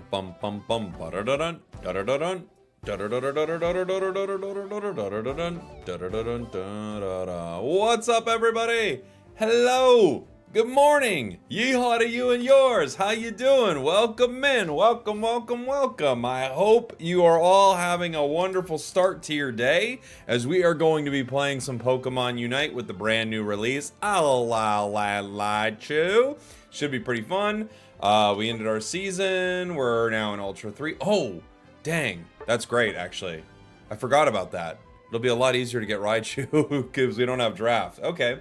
bum bum bum ba-da-da-dun, da-da-da-dun, da-da-da-da-da-da-da-da-da-da-da-da-da-da-da-da-da-da. What's up, everybody? Hello. Good morning. Yeehaw to you and yours. How you doing? Welcome in. Welcome, welcome, welcome. I hope you are all having a wonderful start to your day, as we are going to be playing some Pokemon Unite with the brand new release, Alalachu. Should be pretty fun. We ended our season. We're now in Ultra 3. Oh, dang. That's great, actually. I forgot about that. It'll be a lot easier to get Raichu because we don't have draft. Okay.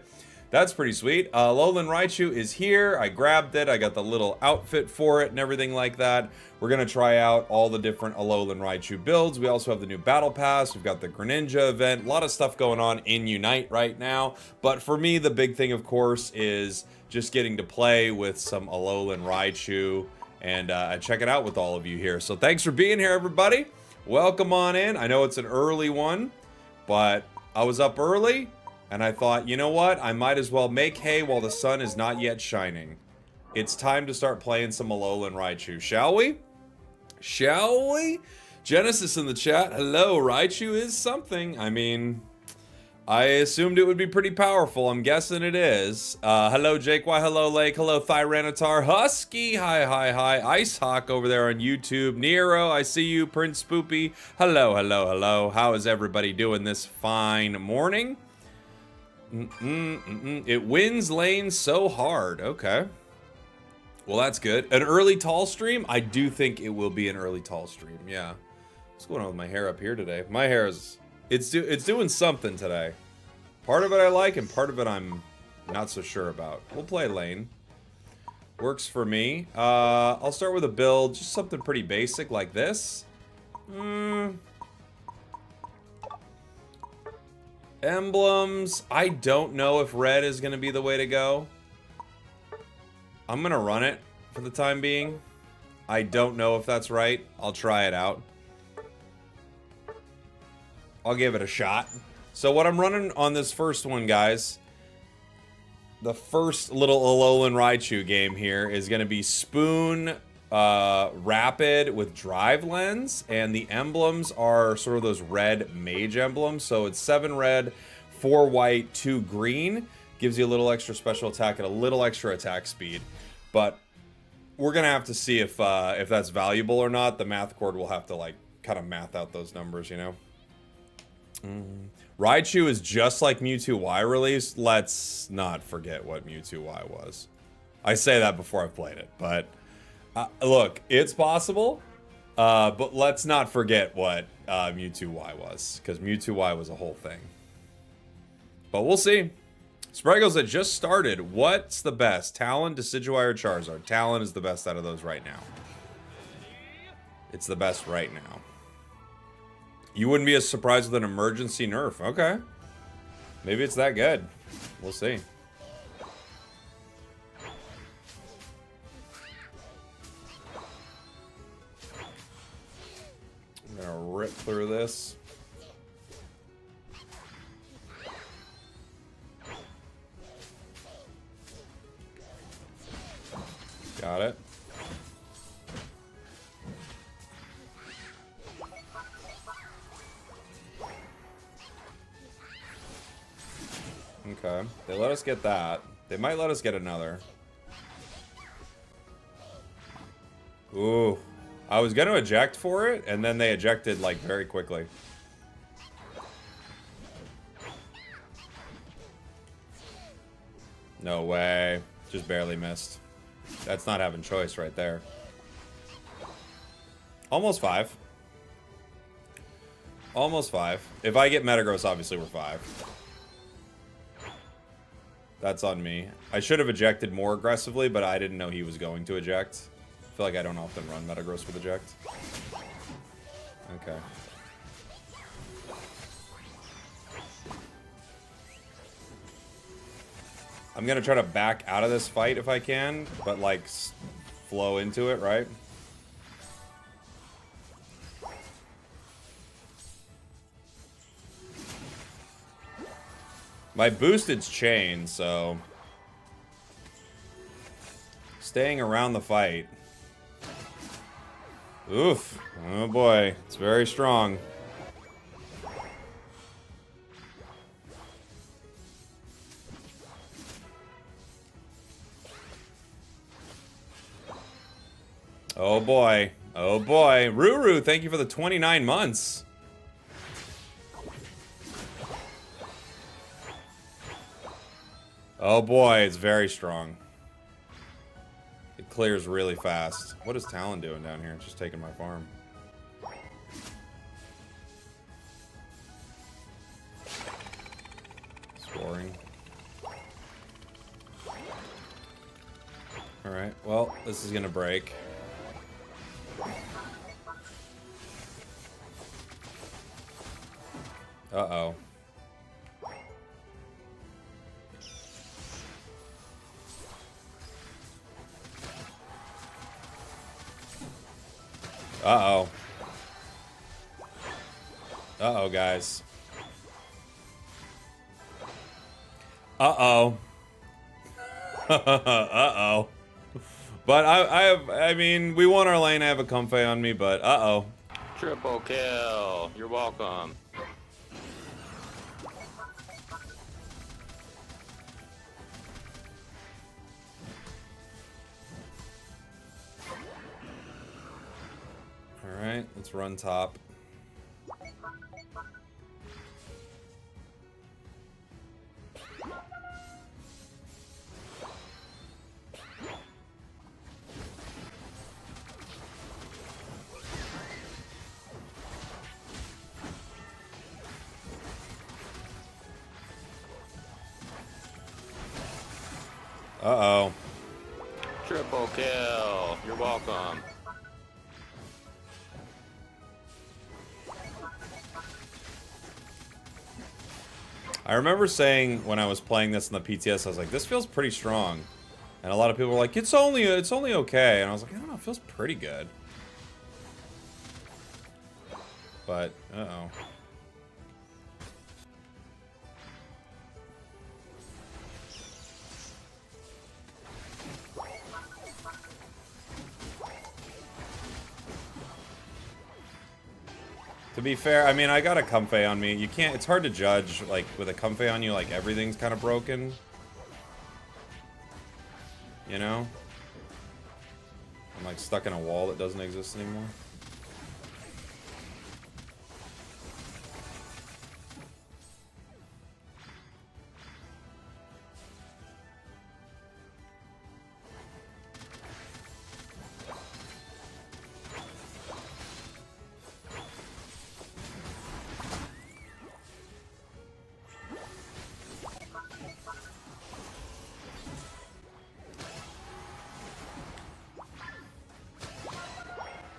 That's pretty sweet. Alolan Raichu is here. I grabbed it. I got the little outfit for it and everything like that. We're going to try out all the different Alolan Raichu builds. We also have the new Battle Pass. We've got the Greninja event. A lot of stuff going on in Unite right now. But for me, the big thing, of course, is just getting to play with some Alolan Raichu and check it out with all of you here. So thanks for being here, everybody. Welcome on in. I know it's an early one, but I was up early. And I thought, you know what? I might as well make hay while the sun is not yet shining. It's time to start playing some Alolan Raichu, shall we? Shall we? Genesis in the chat. Hello, Raichu is something. I mean, I assumed it would be pretty powerful. I'm guessing it is. Hello, Jake. Why, hello, Lake. Hello, Tyranitar. Husky. Hi, hi, hi. Ice Hawk over there on YouTube. Nero, I see you. Prince Spoopy. Hello, hello, hello. How is everybody doing this fine morning? It wins lanes so hard. Okay. Well, that's good. An early tall stream? I do think it will be an early tall stream. Yeah. What's going on with my hair up here today? My hair is... It's doing something today. Part of it I like, and part of it I'm not so sure about. We'll play lane. Works for me. I'll start with a build. Just something pretty basic like this. Emblems, I don't know if red is going to be the way to go. I'm going to run it for the time being. I don't know if that's right. I'll try it out. I'll give it a shot. So what I'm running on this first one, guys, the first little Alolan Raichu game here is going to be Spoon Rapid with Drive Lens, and the emblems are sort of those red mage emblems. So it's 7 red, 4 white, 2 green. Gives you a little extra special attack and a little extra attack speed. But we're gonna have to see if that's valuable or not. The math cord will have to like kind of math out those numbers, you know. Raichu is just like Mewtwo Y release. Let's not forget what Mewtwo Y was. I say that before I've played it, but look, it's possible, but let's not forget what Mewtwo Y was, because Mewtwo Y was a whole thing. But we'll see. Spragels that just started. What's the best? Talon, Decidueye, or Charizard? Talon is the best out of those right now. It's the best right now. You wouldn't be as surprised with an emergency nerf. Okay. Maybe it's that good. We'll see. I'm gonna rip through this. Got it. Okay. They let us get that. They might let us get another. Ooh. I was going to eject for it, and then they ejected, like, very quickly. No way. Just barely missed. That's not having choice right there. Almost 5. Almost 5. If I get Metagross, obviously we're 5. That's on me. I should have ejected more aggressively, but I didn't know he was going to eject. I feel like I don't often run Metagross with eject. Okay. I'm gonna try to back out of this fight if I can, but like flow into it, right? My boosted's chain, so staying around the fight. Oof. Oh boy. It's very strong. Oh boy. Oh boy. Ruru, thank you for the 29 months. Oh boy, it's very strong. It clears really fast. What is Talon doing down here? It's just taking my farm. Scoring. Alright, well, this is gonna break. Uh-oh. Uh-oh. Uh-oh, guys. Uh-oh. Uh-oh. But I mean, we won our lane. I have a comfy on me, but uh-oh. Triple kill. You're welcome. Alright, let's run top. Uh-oh. Triple kill. You're welcome. I remember saying when I was playing this in the PTS, I was like, this feels pretty strong. And a lot of people were like, it's only okay. And I was like, I don't know, it feels pretty good. But, uh-oh. To be fair, I mean, I got a comfy on me. You can't, it's hard to judge, like, with a comfy on you, like, everything's kind of broken. You know? I'm, like, stuck in a wall that doesn't exist anymore.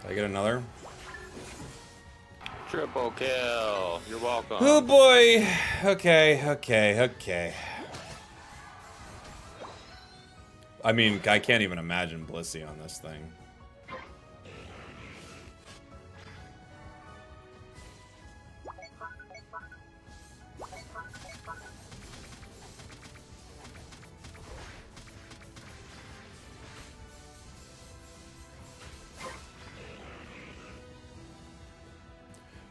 Did I get another? Triple kill. You're welcome. Oh boy. Okay. I mean, I can't even imagine Blissey on this thing.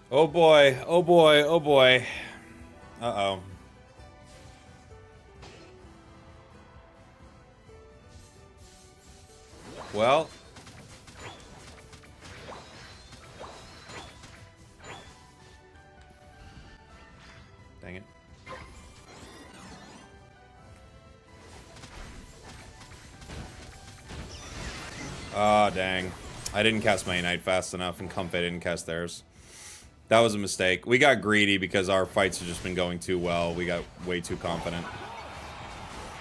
Oh boy. Uh-oh. Well. Dang it. Ah, dang. I didn't cast my Ignite fast enough, and Comfy didn't cast theirs. That was a mistake. We got greedy because our fights have just been going too well. We got way too confident.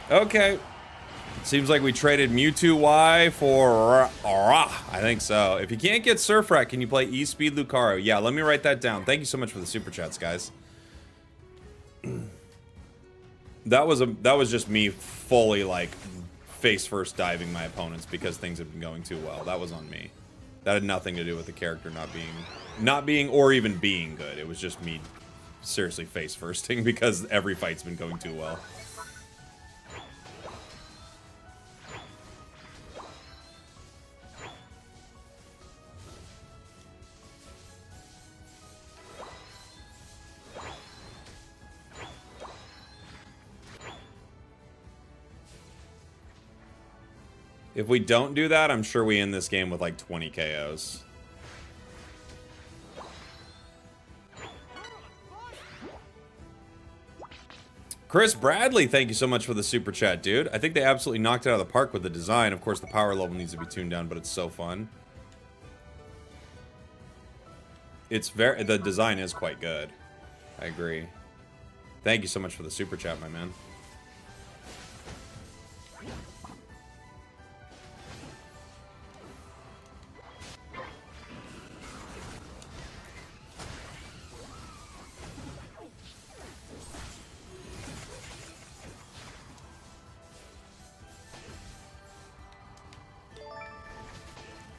Okay. Seems like we traded Mewtwo Y for I think so. If you can't get Surfrat, can you play E-Speed Lucario? Yeah, let me write that down. Thank you so much for the super chats, guys. That was just me fully like face first diving my opponents because things have been going too well. That was on me. That had nothing to do with the character not being or even being good. It was just me seriously face firsting because every fight's been going too well. If we don't do that, I'm sure we end this game with like 20 KOs. Chris Bradley, thank you so much for the super chat, dude. I think they absolutely knocked it out of the park with the design. Of course, the power level needs to be tuned down, but it's so fun. The design is quite good. I agree. Thank you so much for the super chat, my man.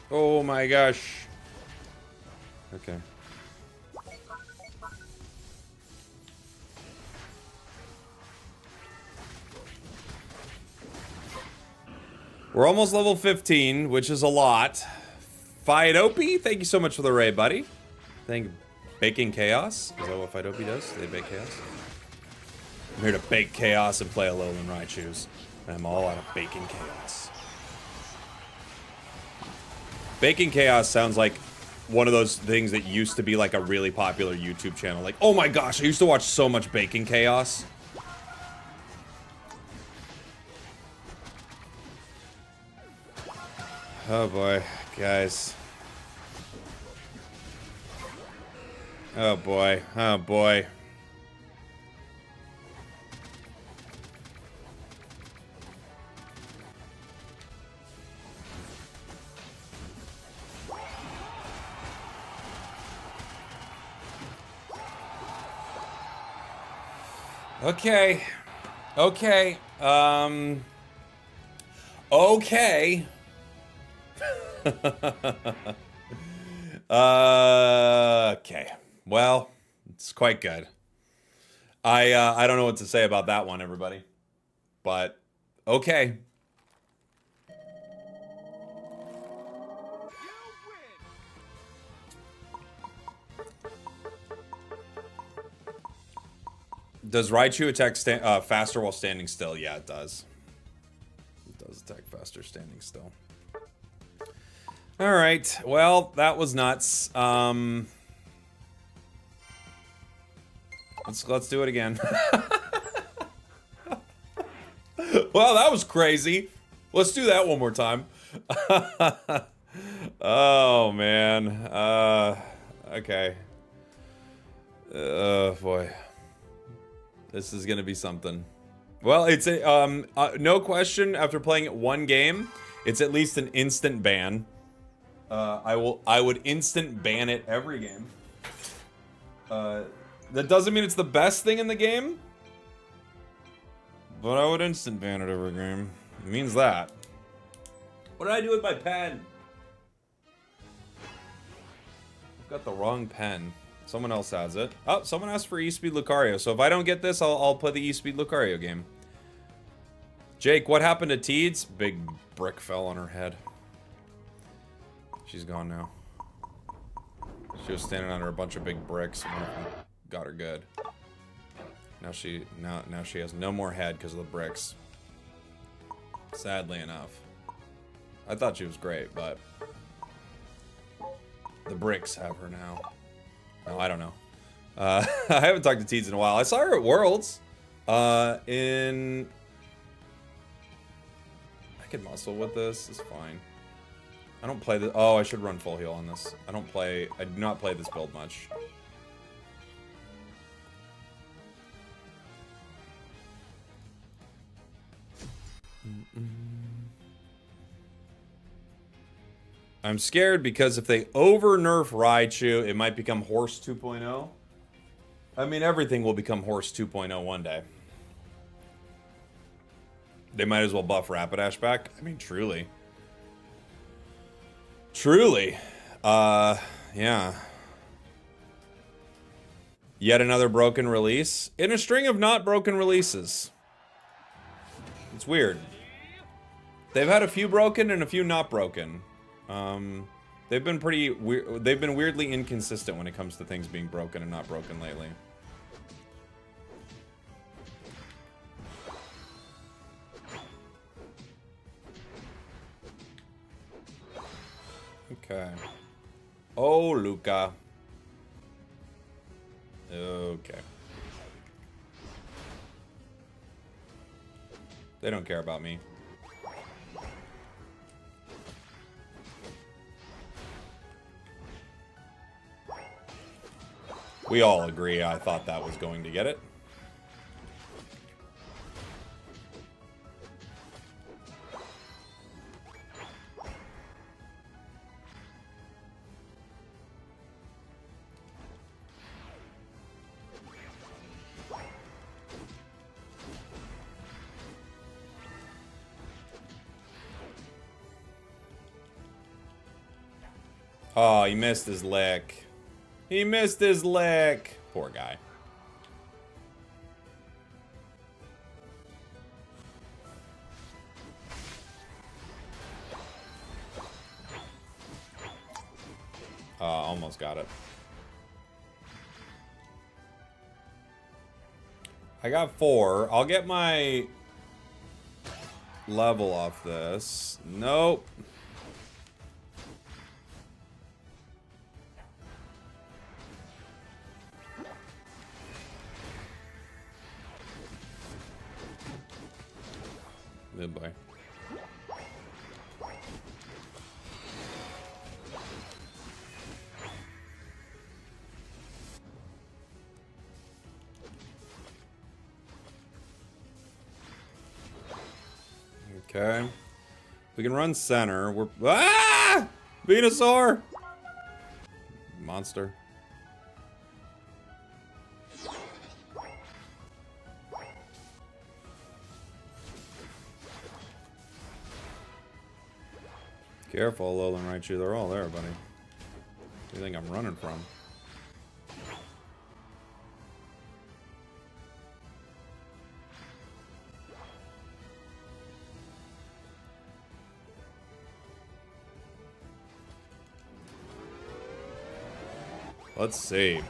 Oh my gosh. Okay. We're almost level 15, which is a lot. Fidopi, thank you so much for the raid, buddy. Thank you. Baking Chaos? Is that what Fidopi does? Do they bake chaos? I'm here to bake chaos and play Alolan Raichus. And I'm all out of baking chaos. Baking Chaos sounds like one of those things that used to be like a really popular YouTube channel. Like, oh my gosh, I used to watch so much Baking Chaos. Oh boy, guys. Oh boy, oh boy. Okay. Okay. Okay. Okay. Well, it's quite good. I don't know what to say about that one, everybody. But okay. Does Raichu attack faster while standing still? Yeah, it does. It does attack faster standing still. All right. Well, that was nuts. Let's do it again. Well, that was crazy. Let's do that one more time. Oh man. Okay. Boy. This is gonna be something. Well, it's a no question. After playing it one game, it's at least an instant ban. I would instant ban it every game. That doesn't mean it's the best thing in the game, but I would instant ban it every game. It means that. What did I do with my pen? I've got the wrong pen. Someone else has it. Oh, someone asked for E-Speed Lucario. So if I don't get this, I'll play the E-Speed Lucario game. Jake, what happened to Teeds? Big brick fell on her head. She's gone now. She was standing under a bunch of big bricks. One of them got her good. Now she has no more head because of the bricks. Sadly enough. I thought she was great, but the bricks have her now. No, I don't know. I haven't talked to Teeds in a while. I saw her at Worlds. I could muscle with this. It's fine. I don't play the. Oh, I should run full heal on this. I do not play this build much. I'm scared because if they over-nerf Raichu, it might become Horse 2.0. I mean, everything will become Horse 2.0 one day. They might as well buff Rapidash back. I mean, truly. Truly. Yeah. Yet another broken release in a string of not broken releases. It's weird. They've had a few broken and a few not broken. They've been pretty weird. They've been weirdly inconsistent when it comes to things being broken and not broken lately. Okay. Oh, Luca. Okay. They don't care about me. We all agree I thought that was going to get it. Oh, he missed his lick. He missed his lick. Poor guy. Almost got it. I got 4. I'll get my level off this. Nope. Good boy. Okay. We can run center. We're... Ah! Venusaur! Monster. Careful, Alolan Raichu. They're all there, buddy. What do you think I'm running from? Let's see.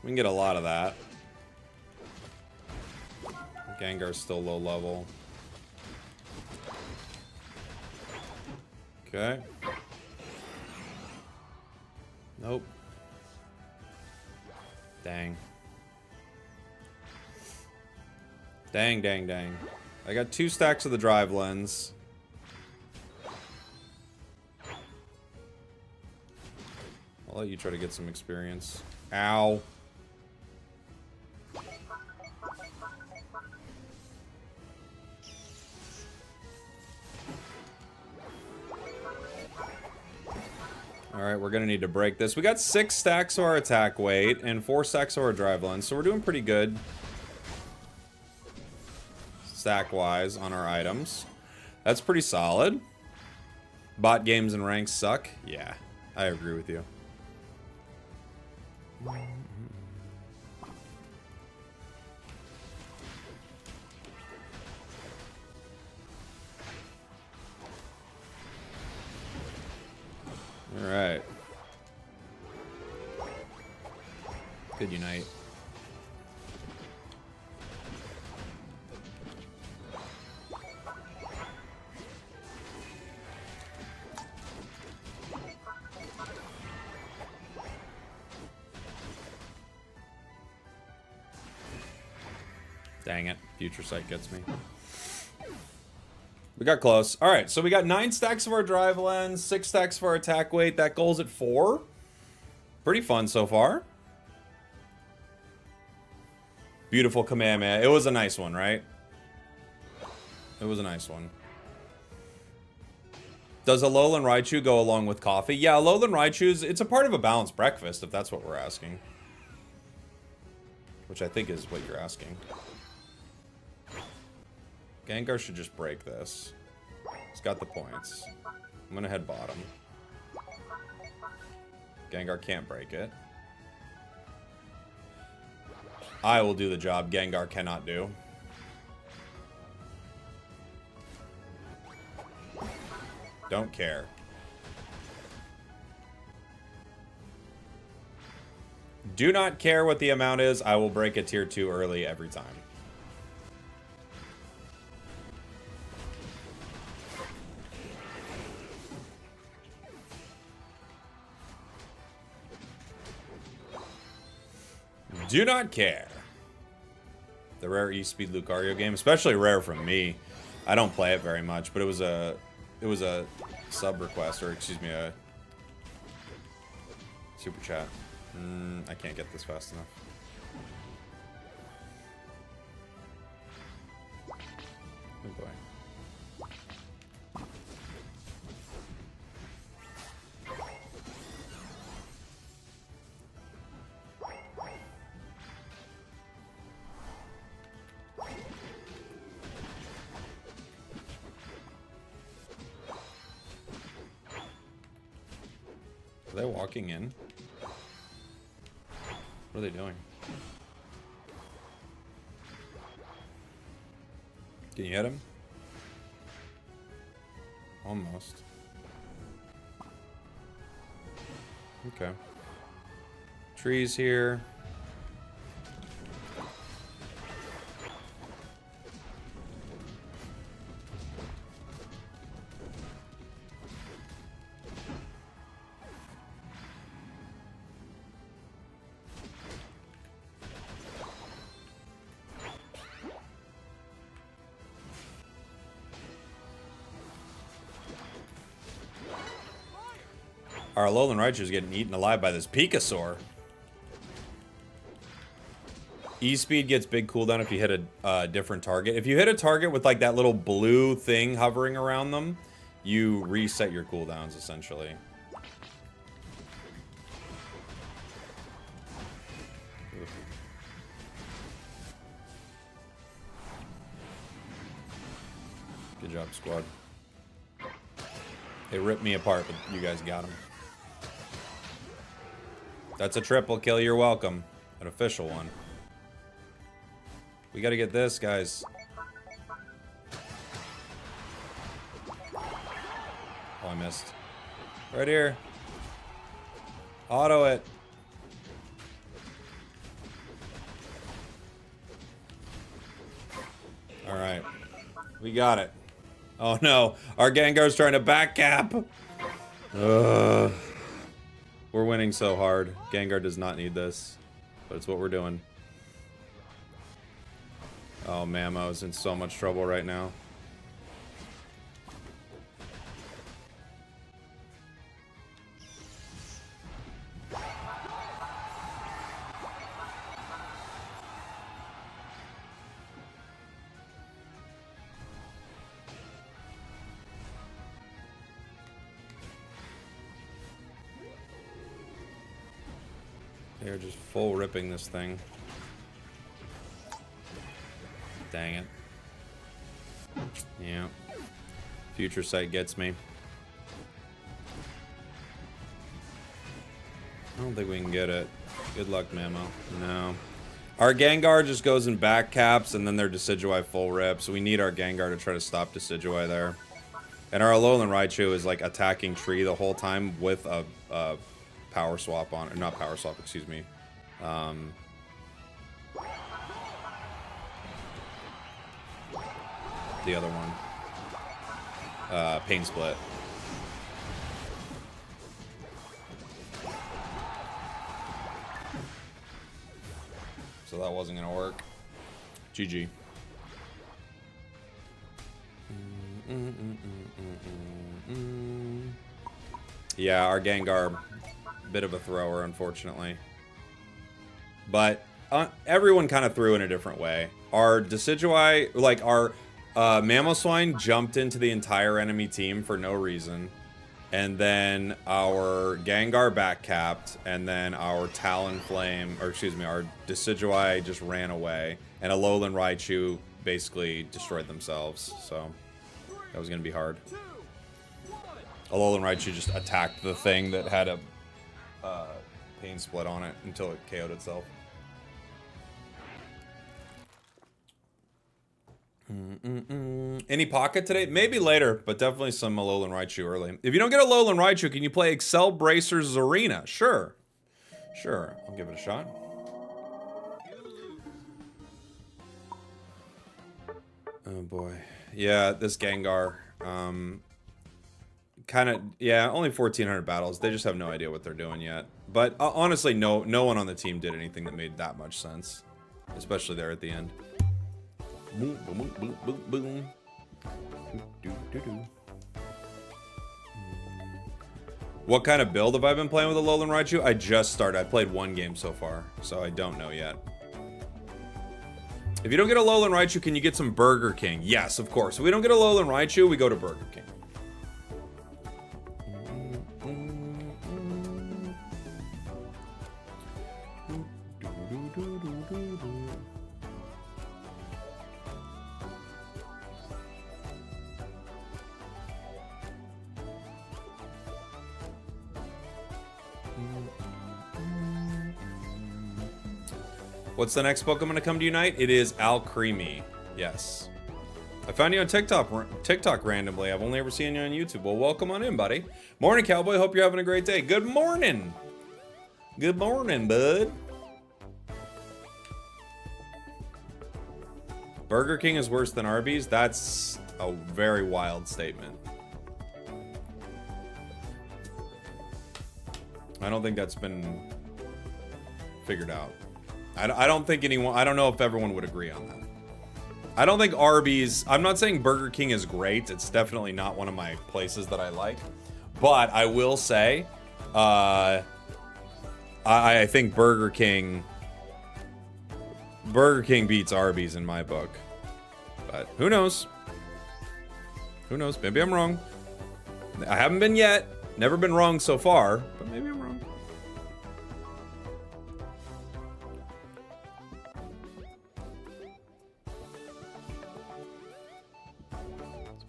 We can get a lot of that. Gengar's still low level. Okay. Nope. Dang. Dang, dang, dang. I got 2 stacks of the drive lens. I'll let you try to get some experience. Ow. Alright, we're gonna need to break this. We got 6 stacks of our attack weight and 4 stacks of our drive lens, so we're doing pretty good stack-wise on our items. That's pretty solid. Bot games and ranks suck. Yeah, I agree with you. Alright. Good unite. Dang it. Future Sight gets me. We got close. Alright, so we got 9 stacks of our drive lens, 6 stacks for our attack weight. That goal's at 4. Pretty fun so far. Beautiful Kamehameha. It was a nice one, right? It was a nice one. Does Alolan Raichu go along with coffee? Yeah, Alolan Raichu's... It's a part of a balanced breakfast, if that's what we're asking. Which I think is what you're asking. Gengar should just break this. He's got the points. I'm gonna head bottom. Gengar can't break it. I will do the job Gengar cannot do. Don't care. Do not care what the amount is. I will break a tier 2 early every time. Do not care. The rare E-Speed Lucario game, especially rare from me. I don't play it very much, but it was a sub request, or excuse me, a super chat. I can't get this fast enough. Oh boy. Are they walking in? What are they doing? Can you hit him? Almost. Okay. Trees here. Our Alolan Raichu is getting eaten alive by this Pikasaur. E-Speed gets big cooldown if you hit a different target. If you hit a target with like that little blue thing hovering around them, you reset your cooldowns essentially. Good job, squad. They ripped me apart, but you guys got them. That's a triple kill, you're welcome. An official one. We gotta get this, guys. Oh, I missed. Right here. Auto it. Alright. We got it. Oh no, our Gengar's trying to back cap. Ugh. We're winning so hard. Gengar does not need this, but it's what we're doing. Oh, Mamo's in so much trouble right now. They're just full ripping this thing. Dang it. Yeah. Future Sight gets me. I don't think we can get it. Good luck, Mamo. No. Our Gengar just goes in back caps, and then their Decidueye full rip, so we need our Gengar to try to stop Decidueye there. And our Alolan Raichu is like attacking tree the whole time with a power swap on, or not power swap, excuse me. The other one. Pain Split. So that wasn't gonna work. GG. Yeah, our Gengar, bit of a thrower, unfortunately. But everyone kind of threw in a different way. Our Decidueye, like our Mamoswine jumped into the entire enemy team for no reason. And then our Gengar backcapped, and then our Talonflame, or excuse me, our Decidueye just ran away. And Alolan Raichu basically destroyed themselves, so that was going to be hard. Alolan Raichu just attacked the thing that had a Pain Split on it until it KO'd itself. Any pocket today? Maybe later, but definitely some Alolan Raichu early. If you don't get Alolan Raichu, can you play Excel Bracers Arena? Sure. Sure, I'll give it a shot. Oh boy. Yeah, this Gengar. Kind of, yeah, only 1,400 battles. They just have no idea what they're doing yet. But honestly, no one on the team did anything that made that much sense. Especially there at the end. Boom, boom, boom, boom, boom. What kind of build have I been playing with Alolan Raichu? I just started. I played one game so far, so I don't know yet. If you don't get Alolan Raichu, can you get some Burger King? Yes, of course. If we don't get Alolan Raichu, we go to Burger King. What's the next Pokemon to come to Unite? It is Alcremie. Yes. I found you on TikTok randomly. I've only ever seen you on YouTube. Well, welcome on in, buddy. Morning, Cowboy. Hope you're having a great day. Good morning. Good morning, bud. Burger King is worse than Arby's? That's a very wild statement. I don't think that's been figured out. I don't think anyone, I don't know if everyone would agree on that. I don't think Arby's, I'm not saying Burger King is great. It's definitely not one of my places that I like. But I will say, I think Burger King beats Arby's in my book. But who knows? Who knows? Maybe I'm wrong. I haven't been yet. Never been wrong so far, but maybe I'm wrong.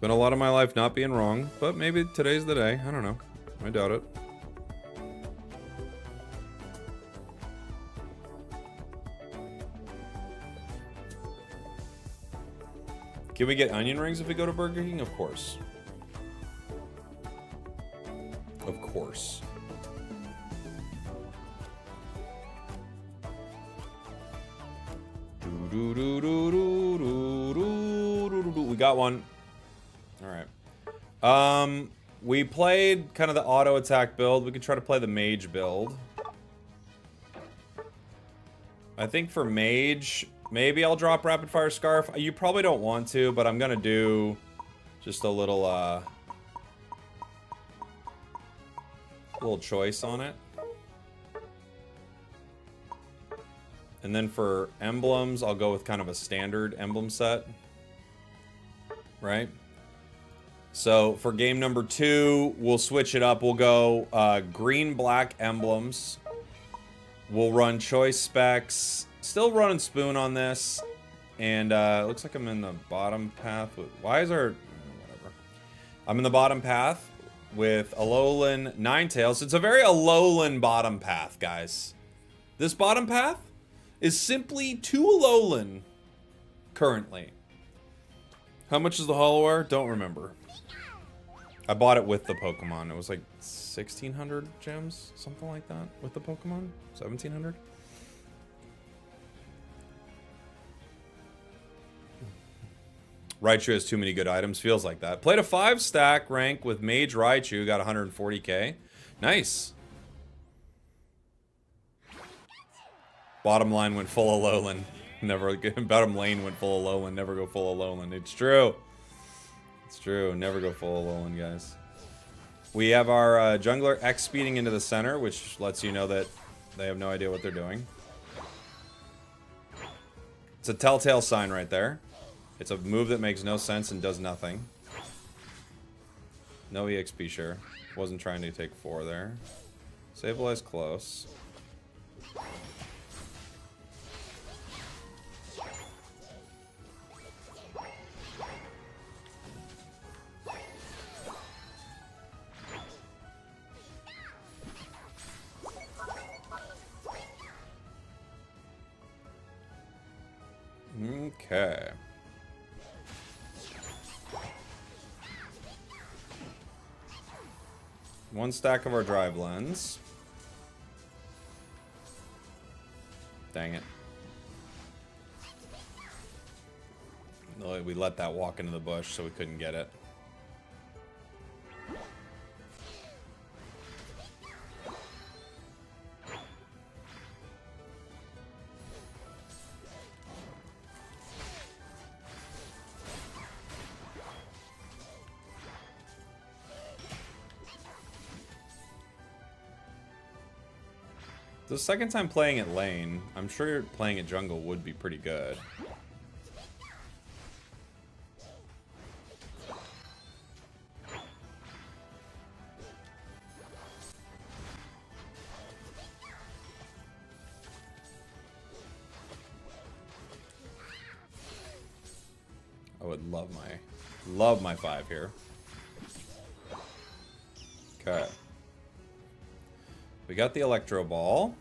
Been a lot of my life not being wrong, but maybe today's the day. I don't know. I doubt it. Can we get onion rings if we go to Burger King? Of course. Of course. We got one. Alright. We played kind of the auto attack build. We could try to play the mage build. I think for mage, maybe I'll drop rapid fire scarf. You probably don't want to, but I'm gonna do just a little choice on it. And then for emblems, I'll go with kind of a standard emblem set. Right? So for game number 2, we'll switch it up. We'll go green-black emblems. We'll run choice specs. Still running spoon on this. And it looks like I'm in the bottom path. Why is our... Whatever. I'm in the bottom path with Alolan Ninetales. It's a very Alolan bottom path, guys. This bottom path is simply 2 Alolan currently. How much is the Hollow Don't remember. I bought it with the Pokemon. It was like 1,600 gems, something like that, with the Pokemon. 1,700. Raichu has too many good items. Feels like that. Played a 5-stack rank with Mage Raichu. Got 140k. Nice. Bottom line went full Alolan. Never. Bottom lane went full Alolan. Never go full Alolan. It's true. It's true. Never go full Alolan, guys. We have our jungler X-speeding into the center, which lets you know that they have no idea what they're doing. It's a telltale sign right there. It's a move that makes no sense and does nothing. No EXP, sure. Wasn't trying to take 4 there. Stabilize close. Okay. One stack of our drive lens. Dang it. No, we let that walk into the bush, so we couldn't get it. The second time playing at lane, I'm sure playing at jungle would be pretty good. I would love my 5 here. Okay. We got the Electro Ball.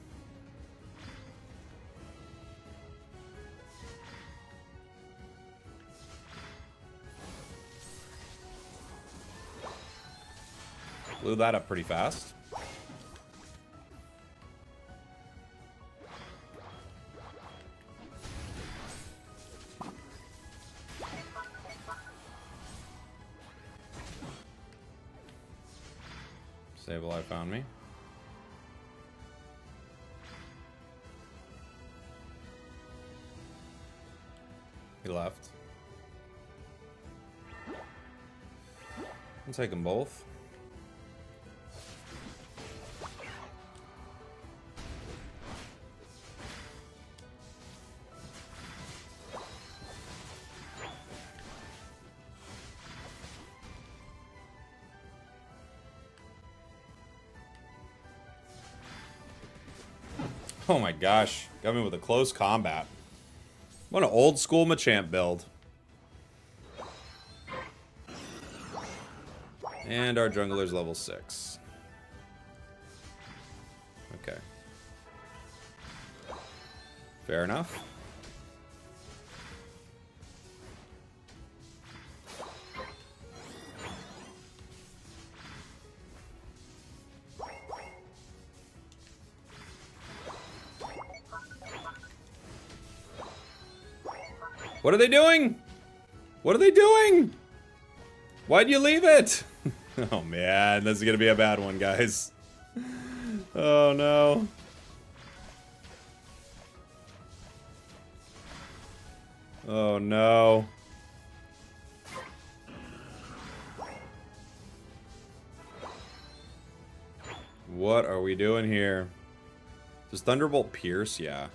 Blew that up pretty fast. Sableye found me. He left. I'll take them both. Oh my gosh, got me with a close combat. What an old school Machamp build. And our jungler's level 6. Okay. Fair enough. What are they doing? What are they doing? Why'd you leave it? Oh man, this is gonna be a bad one, guys. Oh no. Oh no. What are we doing here? Does Thunderbolt pierce? Yeah.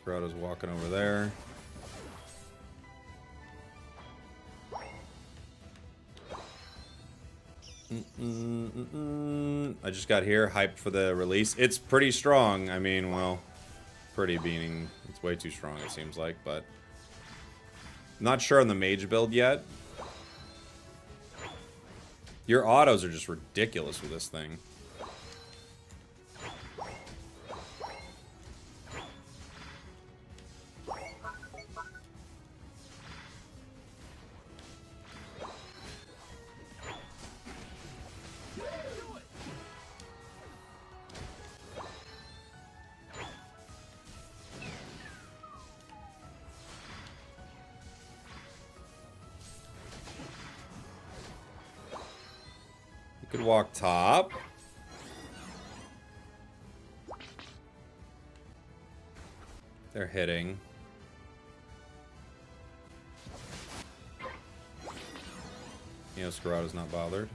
Grotto's walking over there. I just got here, hyped for the release. It's pretty strong. I mean, well, pretty being, it's way too strong it seems like, but not sure on the mage build yet. Your autos are just ridiculous with this thing. Could walk top. They're hitting. You know, Scarato's not bothered.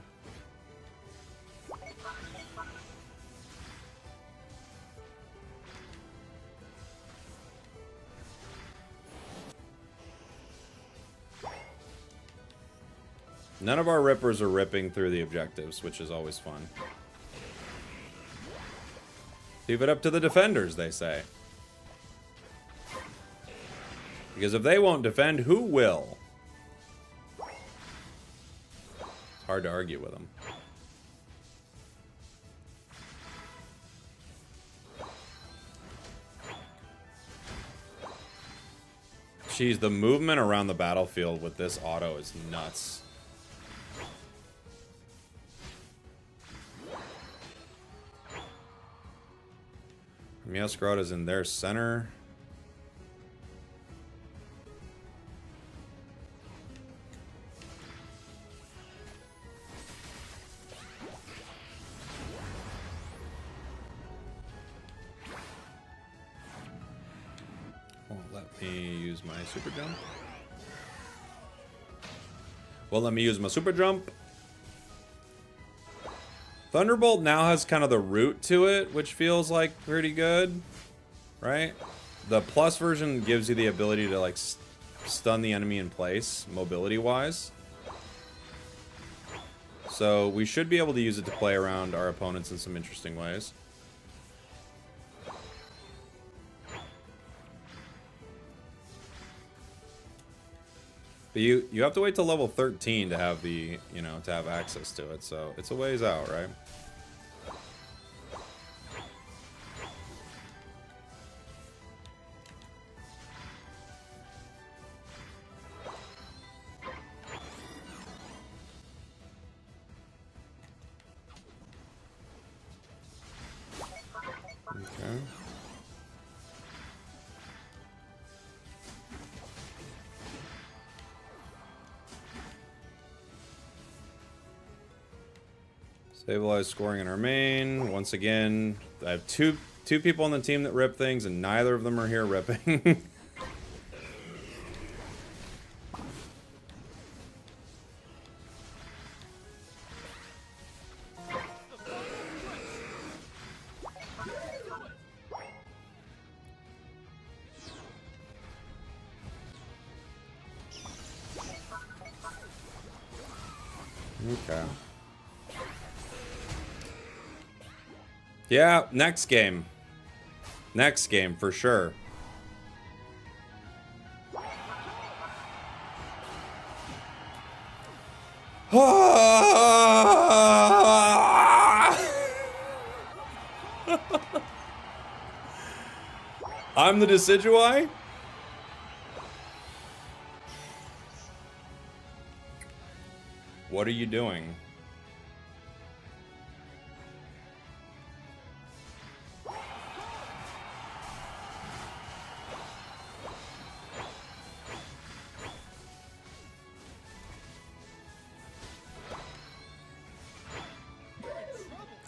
None of our rippers are ripping through the objectives, which is always fun. Leave it up to the defenders, they say. Because if they won't defend, who will? It's hard to argue with them. Jeez, the movement around the battlefield with this auto is nuts. Meowscrot is in their center. Won't let me use my super jump. Well, let me use my super jump. Thunderbolt now has kind of the root to it, which feels like pretty good, right? The plus version gives you the ability to like stun the enemy in place, mobility-wise. So we should be able to use it to play around our opponents in some interesting ways. But you have to wait till level 13 to have the, you know, to have access to it, so it's a ways out, right? Okay. Stabilize scoring in our main. Once again, I have two people on the team that rip things, and neither of them are here ripping. Okay. Yeah, next game. Next game, for sure. I'm the Decidueye? What are you doing?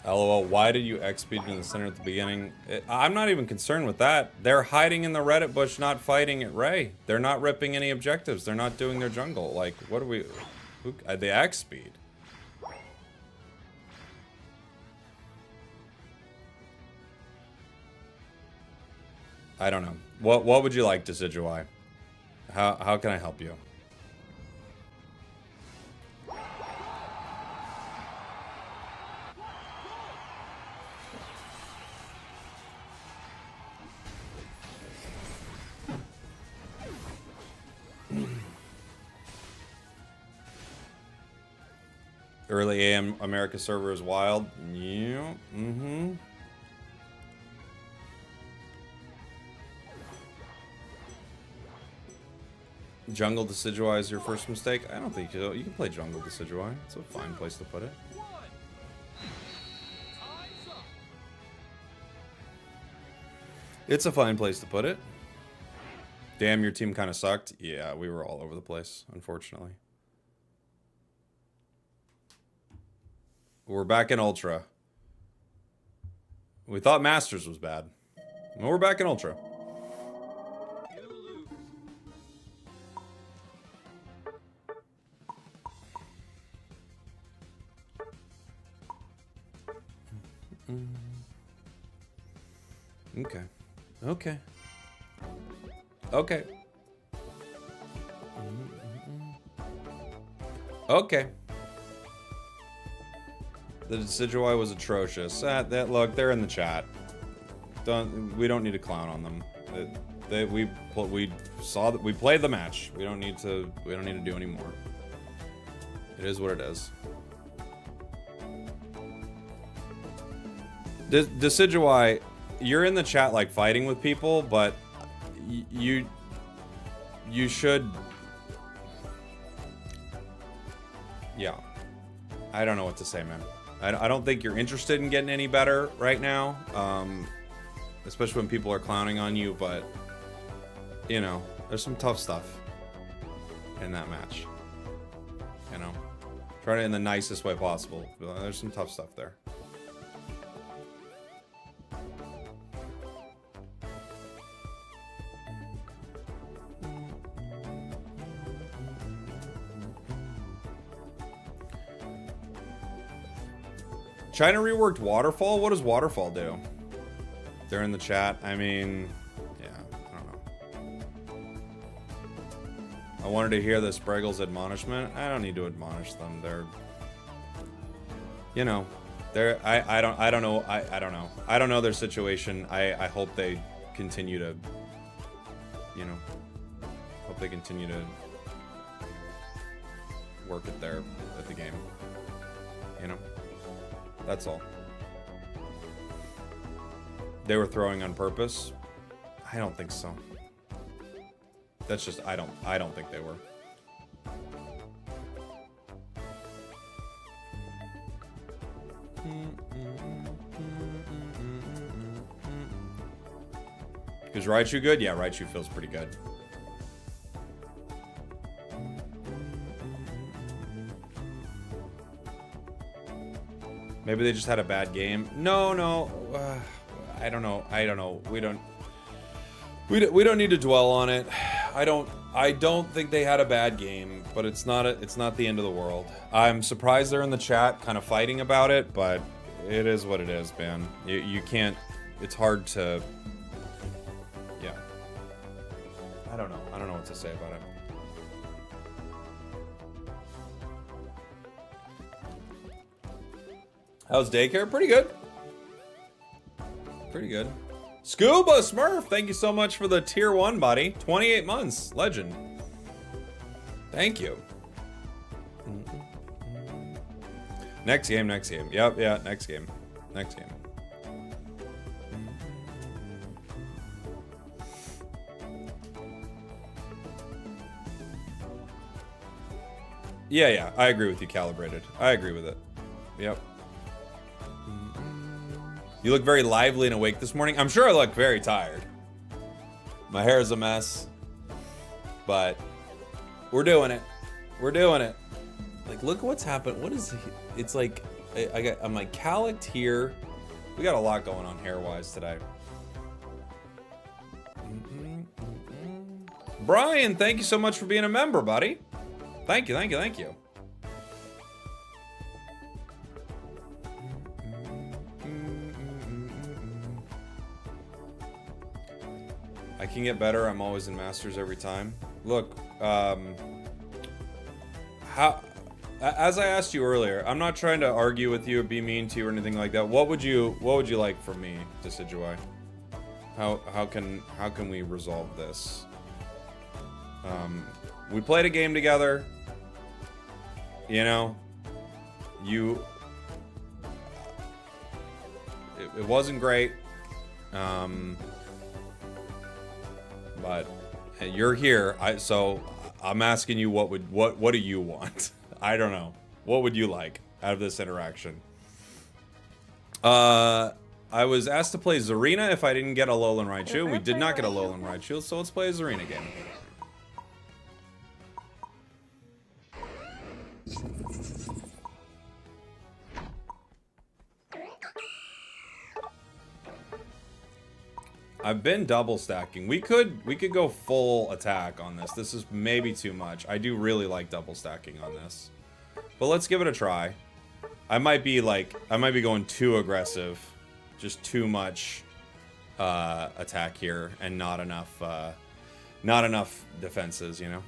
LOL, why did you X-speed in the center at the beginning? I'm not even concerned with that. They're hiding in the Reddit bush, not fighting at Ray. They're not ripping any objectives. They're not doing their jungle. Like, what are we... they X-speed. I don't know. What would you like, Decidueye? How can I help you? Early AM America server is wild. Yeah. Mm-hmm. Jungle Decidueye is your first mistake? I don't think so. You can play Jungle Decidueye. It's a fine place to put it. It's a fine place to put it. Damn, your team kind of sucked. Yeah, we were all over the place, unfortunately. We're back in Ultra. We thought Masters was bad. Well, we're back in Ultra. Okay. Okay. Okay. Okay. The Decidueye was atrocious. Look, they're in the chat. We don't need to clown on them. We saw that we played the match. We don't need to do any more. It is what it is. Decidueye, you're in the chat like fighting with people, but you should. Yeah, I don't know what to say, man. I don't think you're interested in getting any better right now, especially when people are clowning on you. But you know, there's some tough stuff in that match. You know, try it in the nicest way possible. There's some tough stuff there. China reworked Waterfall? What does Waterfall do? They're in the chat. I mean, yeah, I don't know. I wanted to hear the Spragels admonishment. I don't need to admonish them. They're, you know, they're, I don't know. I don't know. I don't know their situation. I hope they continue to, you know, hope they continue to work at the game, you know? That's all. They were throwing on purpose? I don't think so. That's just, I don't think they were. Is Raichu good? Yeah, Raichu feels pretty good. Maybe they just had a bad game. No. I don't know. We don't need to dwell on it. I don't think they had a bad game, but it's not the end of the world. I'm surprised they're in the chat kind of fighting about it, but it is what it is, man. You can't, it's hard to, yeah. I don't know what to say about it. How's daycare? Pretty good. Pretty good. Scuba Smurf, thank you so much for the tier 1, buddy. 28 months. Legend. Thank you. Next game. Yep, yeah, next game. Yeah, I agree with you, Calibrated. I agree with it. Yep. You look very lively and awake this morning. I'm sure I look very tired. My hair is a mess. But we're doing it. Like, look what's happened. What is it? It's like, I'm like calyxed here. We got a lot going on hair-wise today. Brian, thank you so much for being a member, buddy. Thank you. I can get better. I'm always in Masters every time. Look, as I asked you earlier, I'm not trying to argue with you or be mean to you or anything like that. What would you like from me, Decidueye? How can we resolve this? We played a game together. You know, it wasn't great. But you're here, so I'm asking you, what do you want? I don't know. What would you like out of this interaction? I was asked to play Zarina if I didn't get a Alolan Raichu. We did not get a Alolan Raichu, so let's play a Zarina game. I've been double stacking. We could go full attack on this. This is maybe too much. I do really like double stacking on this. But let's give it a try. I might be going too aggressive. Just too much attack here and not enough defenses, you know.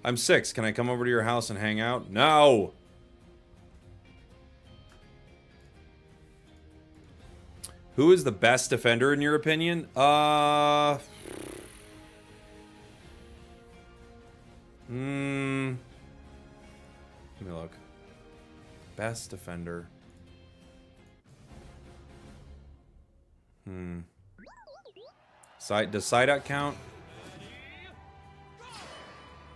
I'm 6. Can I come over to your house and hang out? No. Who is the best defender in your opinion? Let me look. Best defender. Does Psyduck count?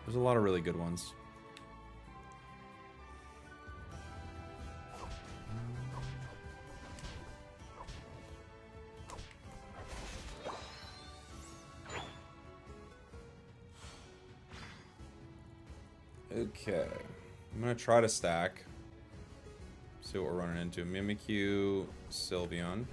There's a lot of really good ones. Okay. I'm gonna try to stack. See what we're running into. Mimikyu, Sylveon.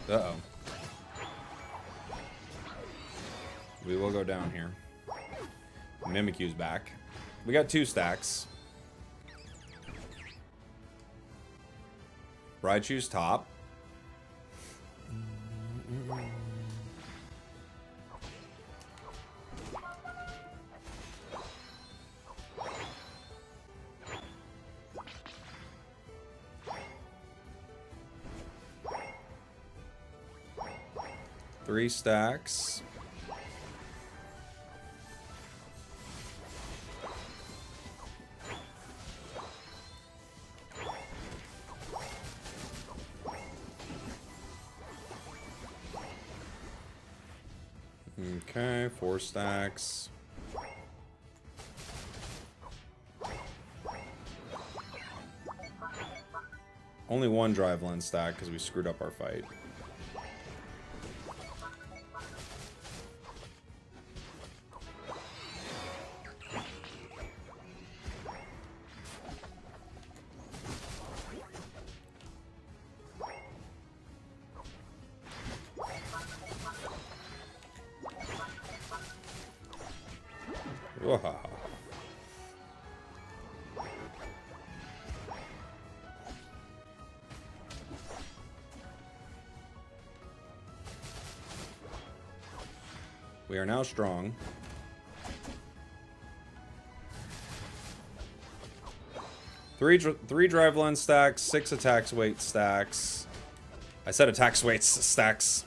Uh-oh. We will go down here. Mimikyu's back. We got 2 stacks. Raichu's top. Three stacks. Okay, 4 stacks. Only 1 drive lens stack because we screwed up our fight. Whoa. We are now strong. Three drive lens stacks, 6 attacks weight stacks. I said attacks weights stacks.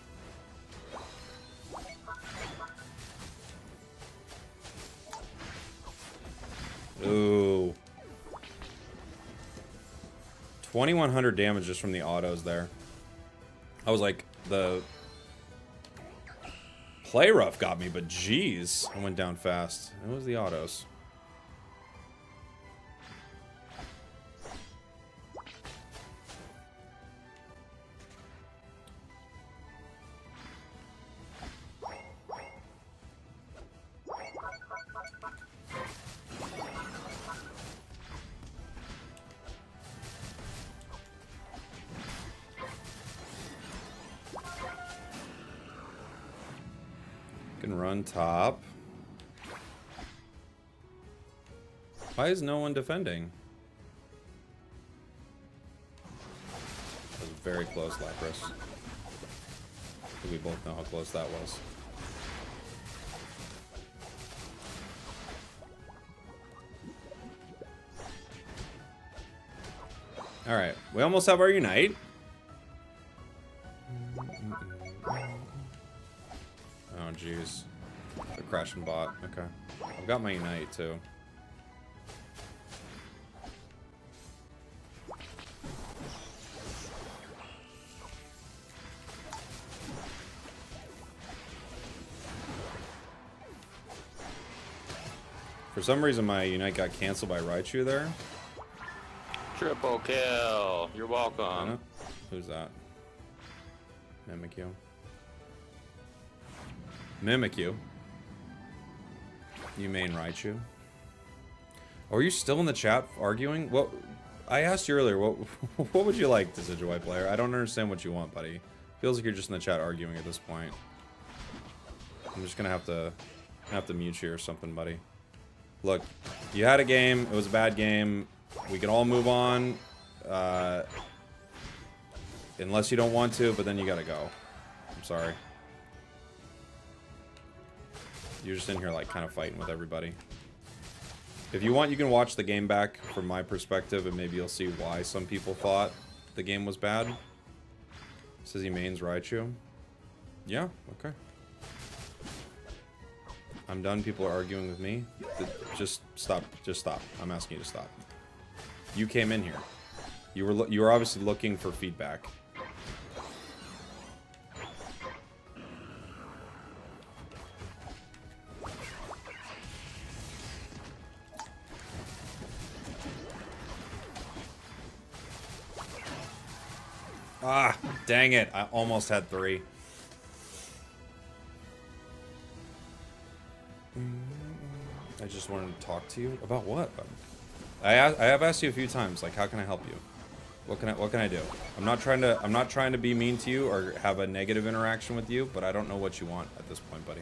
Ooh. 2100 damage just from the autos there. I was like, the play rough got me, but geez, I went down fast. It was the autos. Can run top. Why is no one defending? That was very close, Lapras. I think we both know how close that was. Alright, we almost have our Unite. Oh, jeez. The crashing bot. Okay. I've got my Unite, too. For some reason, my Unite got canceled by Raichu there. Triple kill. You're welcome. Who's that? Mimikyu. Mimikyu. You main Raichu. Oh, are you still in the chat arguing? What? I asked you earlier. What would you like, Decidueye player? I don't understand what you want, buddy. Feels like you're just in the chat arguing at this point. I'm just gonna have to mute you or something, buddy. Look, you had a game. It was a bad game. We can all move on. Unless you don't want to, but then you gotta go. I'm sorry. You're just in here, like, kind of fighting with everybody. If you want, you can watch the game back from my perspective, and maybe you'll see why some people thought the game was bad. Says he mains Raichu. Yeah, okay. I'm done. People are arguing with me. Just stop. Just stop. I'm asking you to stop. You came in here. You were obviously looking for feedback. Ah, dang it. I almost had 3. I just wanted to talk to you about what? I have asked you a few times, like, how can I help you? What can I do? I'm not trying to be mean to you or have a negative interaction with you, but I don't know what you want at this point, buddy.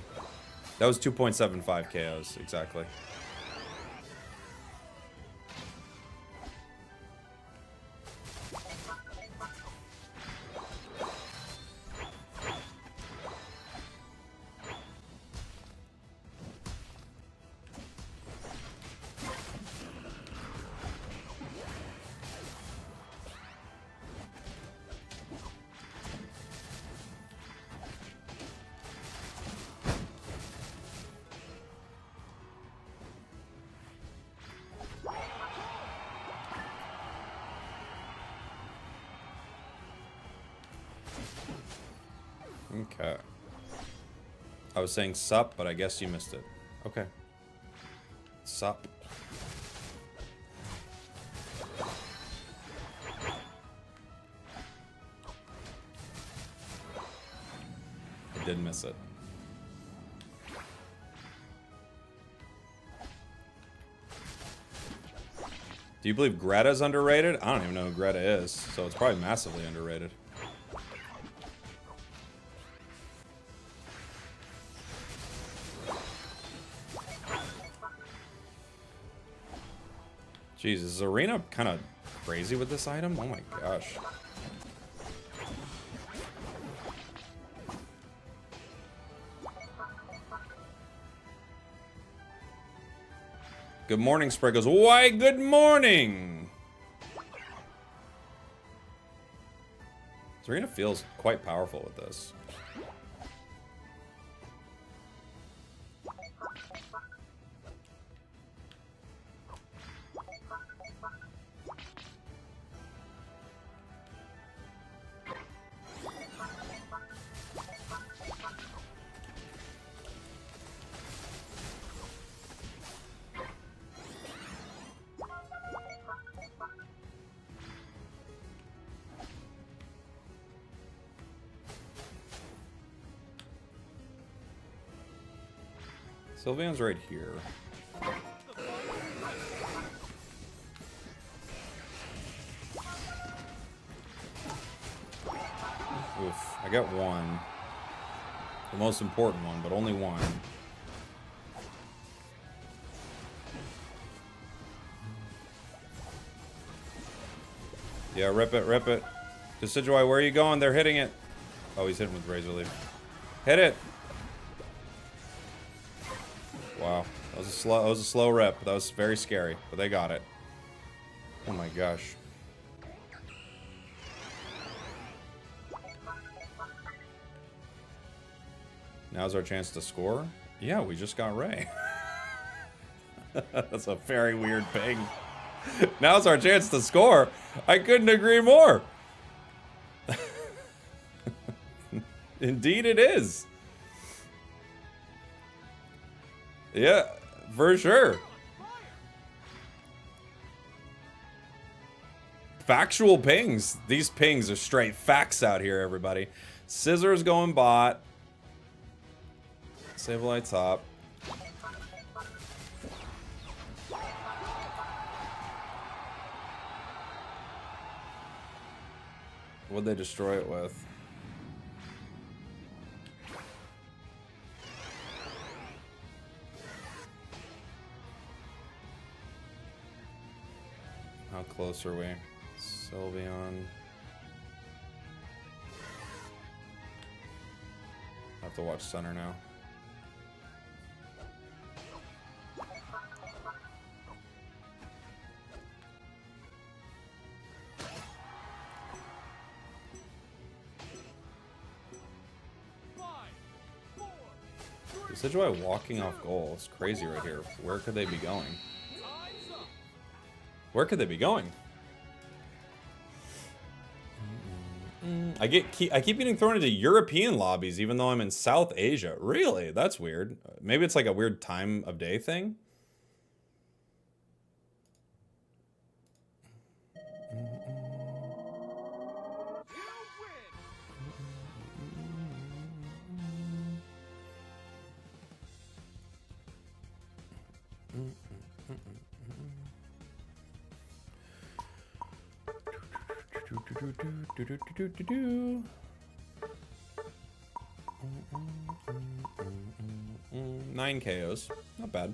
That was 2.75 KOs, exactly. Okay. I was saying sup, but I guess you missed it. Okay. Sup. I did miss it. Do you believe Greta's underrated? I don't even know who Greta is, so it's probably massively underrated. Jeez, is Arena kind of crazy with this item? Oh my gosh. Good morning, Spragels. Why, good morning! Arena feels quite powerful with this. Sylveon's right here. Oof, I got one. The most important one, but only one. Yeah, rip it, rip it. Decidueye, where are you going? They're hitting it. Oh, he's hitting with Razor Leaf. Hit it! Wow, that was a slow rep. That was very scary, but they got it. Oh my gosh. Now's our chance to score? Yeah, we just got Ray. That's a very weird ping. Now's our chance to score. I couldn't agree more. Indeed it is. Yeah, for sure. Factual pings. These pings are straight facts out here, everybody. Scissors going bot. Sableye top. What'd they destroy it with? How close are we? Sylveon. I have to watch center now. Decidueye walking off goal. It's crazy right here. Where could they be going? Where could they be going? I keep getting thrown into European lobbies even though I'm in South Asia. Really? That's weird. Maybe it's like a weird time of day thing. Nine KOs. Not bad.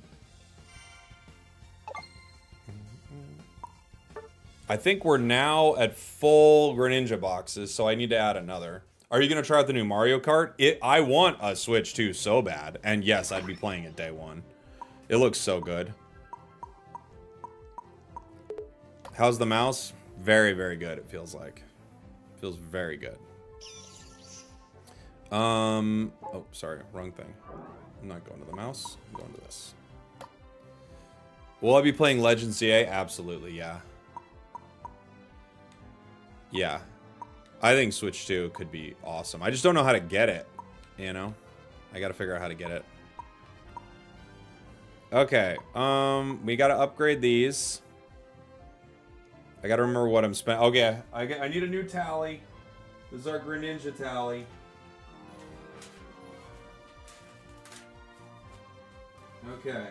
I think we're now at full Greninja boxes, so I need to add another. Are you going to try out the new Mario Kart? I want a Switch 2 so bad. And yes, I'd be playing it day one. It looks so good. How's the mouse? Very, very good, it feels like. Feels very good. Oh, sorry, wrong thing. I'm not going to the mouse. I'm going to this. Will I be playing Legends CA? Absolutely, yeah. Yeah. I think Switch 2 could be awesome. I just don't know how to get it, you know? I gotta figure out how to get it. Okay, we gotta upgrade these. I gotta remember what I'm spending. Okay, I need a new tally. This is our Greninja tally. Okay.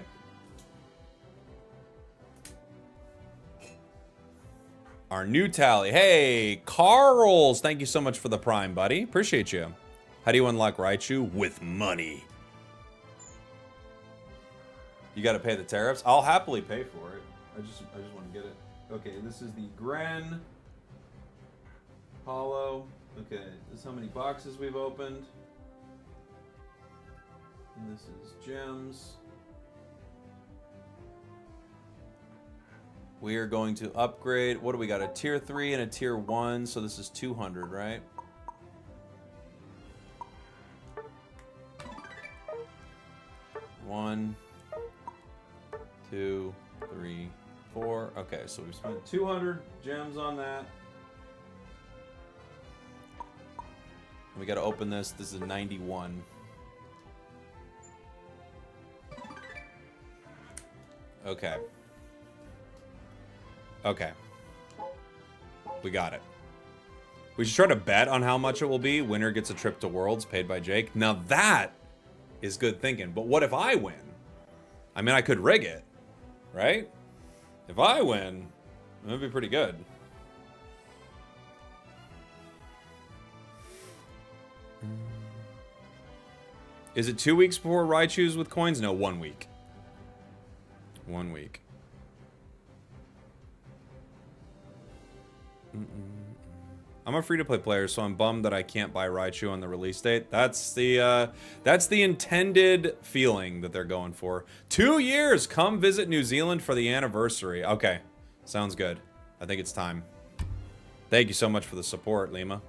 Our new tally. Hey, Carls! Thank you so much for the Prime, buddy. Appreciate you. How do you unlock Raichu? With money. You gotta pay the tariffs? I'll happily pay for it. I just want to get it. Okay, this is the Gren Hollow. Okay, this is how many boxes we've opened. And this is gems. We are going to upgrade. What do we got? A tier 3 and a tier 1. So this is 200, right? One, 2, 3, 4. Okay, so we spent 200 gems on that. We got to open this. This is 91. Okay. Okay. We got it. We should try to bet on how much it will be. Winner gets a trip to Worlds paid by Jake. Now that is good thinking. But what if I win? I mean, I could rig it, right? If I win, that'd be pretty good. Is it 2 weeks before Raichu's with coins? No, 1 week. 1 week. I'm a free-to-play player, so I'm bummed that I can't buy Raichu on the release date. That's the intended feeling that they're going for. 2 years! Come visit New Zealand for the anniversary. Okay, sounds good. I think it's time. Thank you so much for the support, Lima.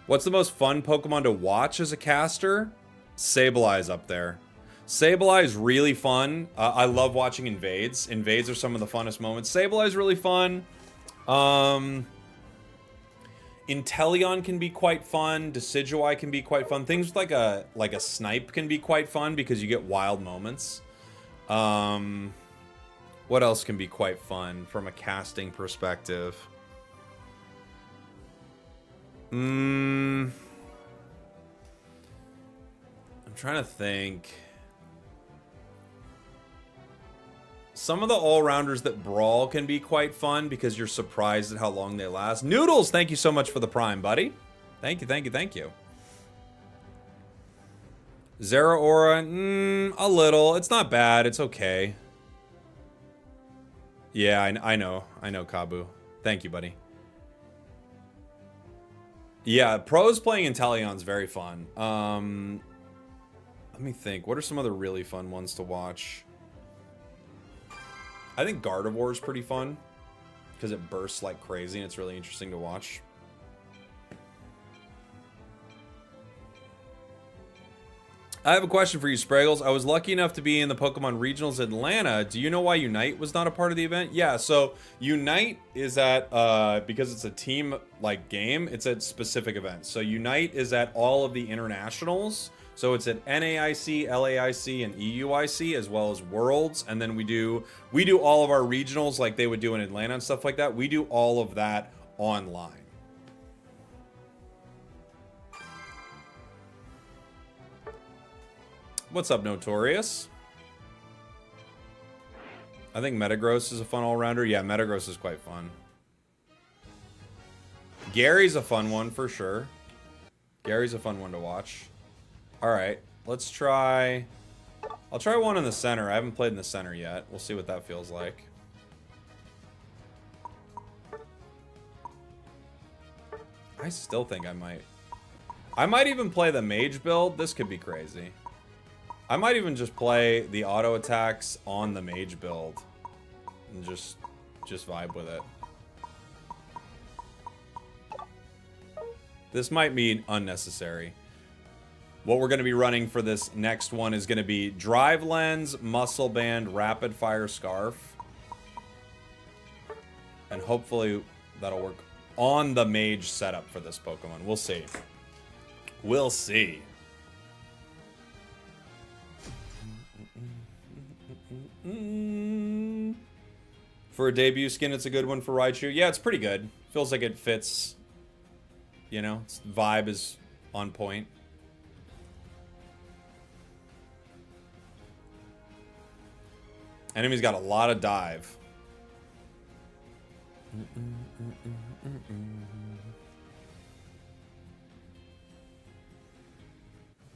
What's the most fun Pokemon to watch as a caster? Sableye's up there. Sableye is really fun. I love watching Invades. Invades are some of the funnest moments. Sableye's really fun. Inteleon can be quite fun. Decidueye can be quite fun. Things like a Snipe can be quite fun because you get wild moments. What else can be quite fun from a casting perspective? I'm trying to think. Some of the all-rounders that brawl can be quite fun because you're surprised at how long they last. Noodles, thank you so much for the Prime, buddy. Thank you, thank you, thank you. Zeraora, a little. It's not bad. It's okay. Yeah, I know. I know, Kabu. Thank you, buddy. Yeah, pros playing Inteleon's very fun. Let me think. What are some other really fun ones to watch? I think Gardevoir is pretty fun because it bursts like crazy and it's really interesting to watch. I have a question for you, Spragels. I was lucky enough to be in the Pokemon Regionals Atlanta. Do you know why Unite was not a part of the event? Yeah, so Unite is at, because it's a team like game, it's at specific events. So Unite is at all of the internationals. So it's at NAIC, LAIC, and EUIC, as well as Worlds. And then we do all of our regionals like they would do in Atlanta and stuff like that. We do all of that online. What's up, Notorious? I think Metagross is a fun all-rounder. Yeah, Metagross is quite fun. Gary's a fun one for sure. Gary's a fun one to watch. All right, let's try... I'll try one in the center. I haven't played in the center yet. We'll see what that feels like. I still think I might. I might even play the mage build. This could be crazy. I might even just play the auto attacks on the mage build and just vibe with it. This might be unnecessary. What we're going to be running for this next one is going to be Drive Lens, Muscle Band, Rapid Fire Scarf. And hopefully that'll work on the mage setup for this Pokemon. We'll see. We'll see. For a debut skin, it's a good one for Raichu. Yeah, it's pretty good. Feels like it fits. You know, its vibe is on point. Enemy's got a lot of dive.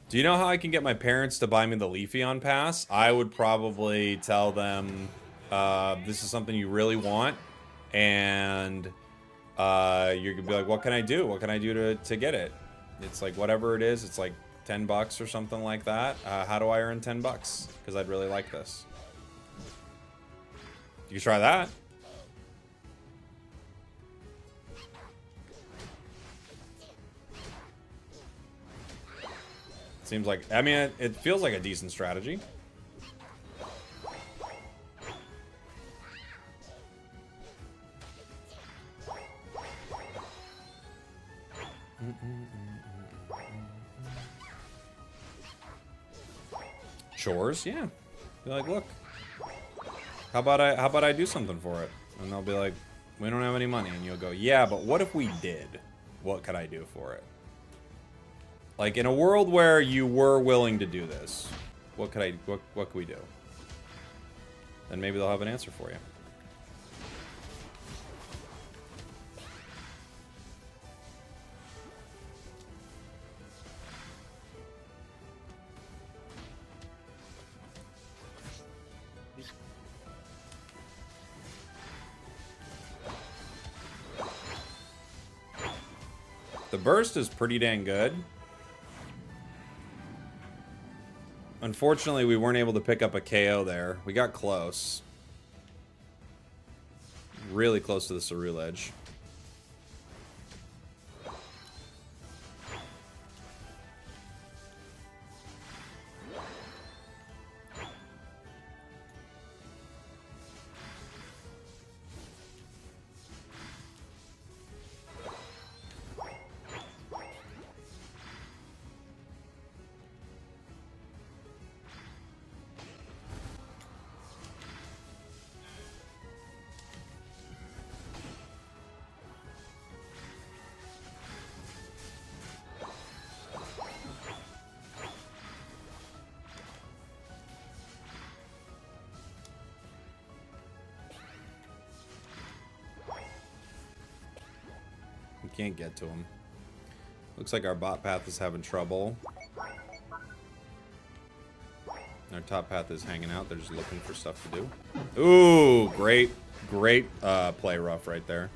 Do you know how I can get my parents to buy me the Leafeon pass? I would probably tell them this is something you really want, and you're gonna be like, what can I do? What can I do to get it? It's like whatever it is. It's like $10 or something like that. How do I earn $10? Because I'd really like this. You can try that. Seems like, I mean, it feels like a decent strategy. Chores, yeah. Be like, look, how about I do something for it? And they'll be like, we don't have any money. And you'll go, yeah, but what if we did? What could I do for it? Like, in a world where you were willing to do this, what could we do? Then maybe they'll have an answer for you. The burst is pretty dang good. Unfortunately, we weren't able to pick up a KO there. We got close. Really close to the Ceruledge. Can't get to him. Looks like our bot path is having trouble. Our top path is hanging out. They're just looking for stuff to do. Ooh, great play rough right there.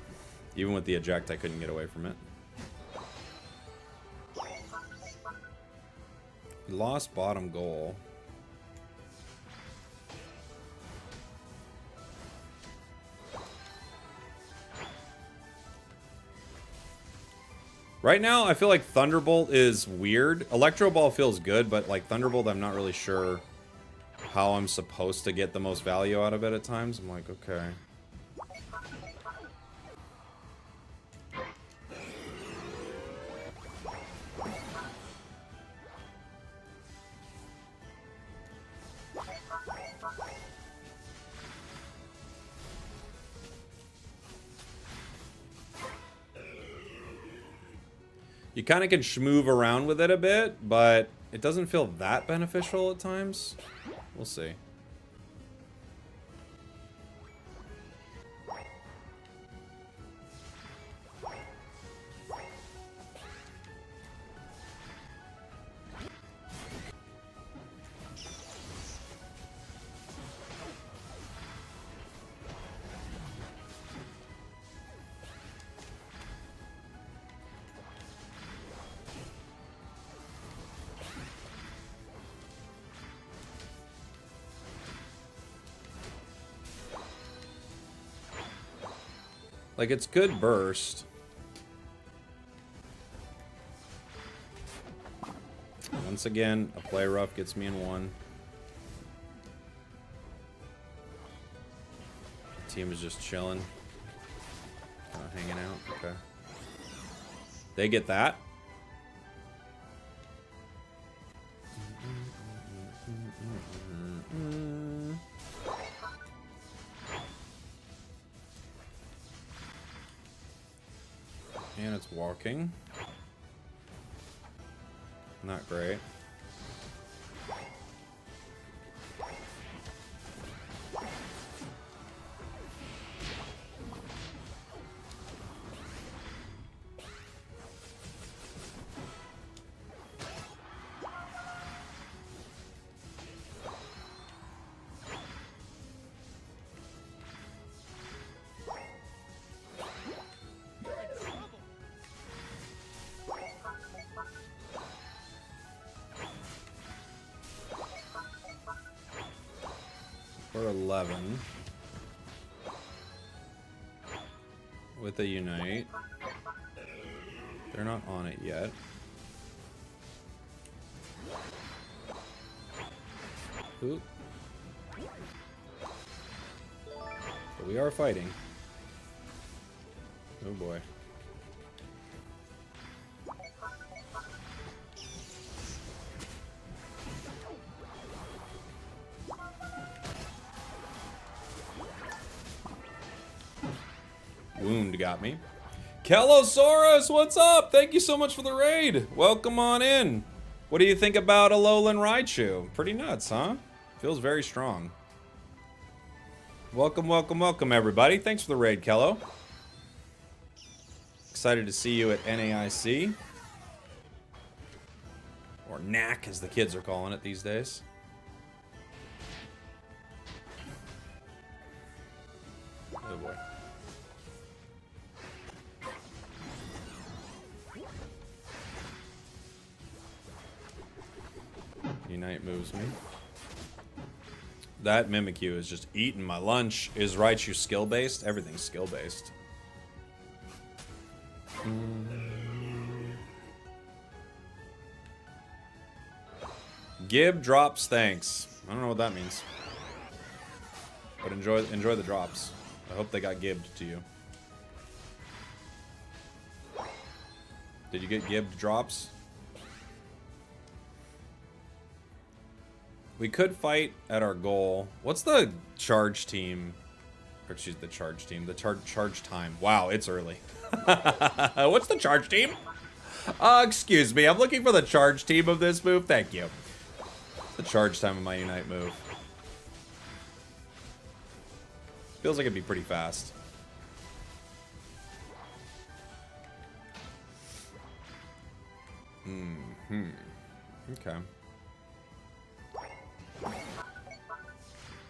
Even with the eject, I couldn't get away from it. We lost bottom goal. Right now, I feel like Thunderbolt is weird. Electro Ball feels good, but like Thunderbolt, I'm not really sure how I'm supposed to get the most value out of it at times. I'm like, okay. You kind of can schmoove around with it a bit, but it doesn't feel that beneficial at times. We'll see. Like, it's good burst. Once again, a play rough gets me in one. The team is just chilling. Kind of hanging out. Okay. They get that. And it's walking. Not great. We're 11 with a Unite. They're not on it yet. Oop. But we are fighting. Oh boy. Wound got me. Kelosaurus, what's up? Thank you so much for the raid. Welcome on in. What do you think about Alolan Raichu? Pretty nuts, huh? Feels very strong. Welcome, welcome, welcome, everybody. Thanks for the raid, Kello. Excited to see you at NAIC. Or NAC, as the kids are calling it these days. Oh boy. Unite moves me. That Mimikyu is just eating my lunch. Is Raichu skill-based? Everything's skill-based. Gib drops thanks. I don't know what that means. But enjoy the drops. I hope they got gibbed to you. Did you get gibbed drops? We could fight at our goal. What's the charge team? Or excuse the charge team. The charge time. Wow, it's early. What's the charge team? Excuse me. I'm looking for the charge team of this move. Thank you. The charge time of my Unite move. Feels like it'd be pretty fast. Okay.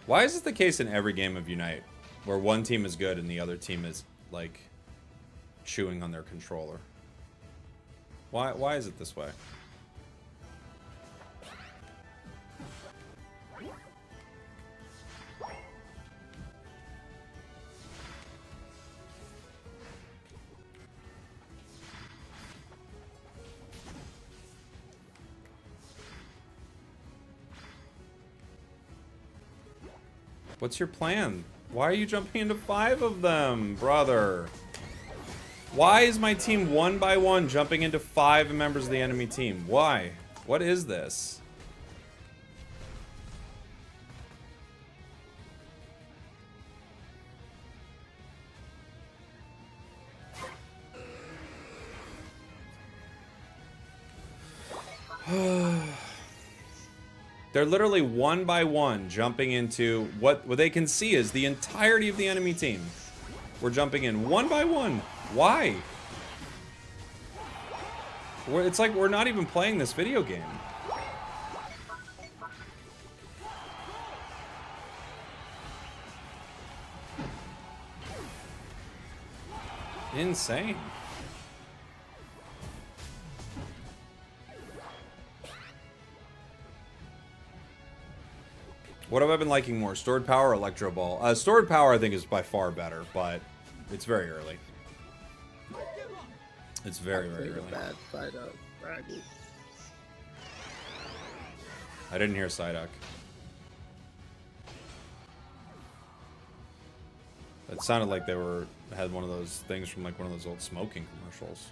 Why is this the case in every game of Unite? Where one team is good and the other team is, like, chewing on their controller? Why is it this way? What's your plan? Why are you jumping into 5 of them, brother? Why is my team 1 by 1 jumping into 5 members of the enemy team? Why? What is this? They're literally 1 by 1 jumping into what they can see is the entirety of the enemy team. We're jumping in 1 by 1. Why? It's like we're not even playing this video game. Insane. What have I been liking more, Stored Power or Electro Ball? Stored Power I think is by far better, but it's very early. It's very, very early. Bad Psyduck. I didn't hear Psyduck. It sounded like they had one of those things from like one of those old smoking commercials.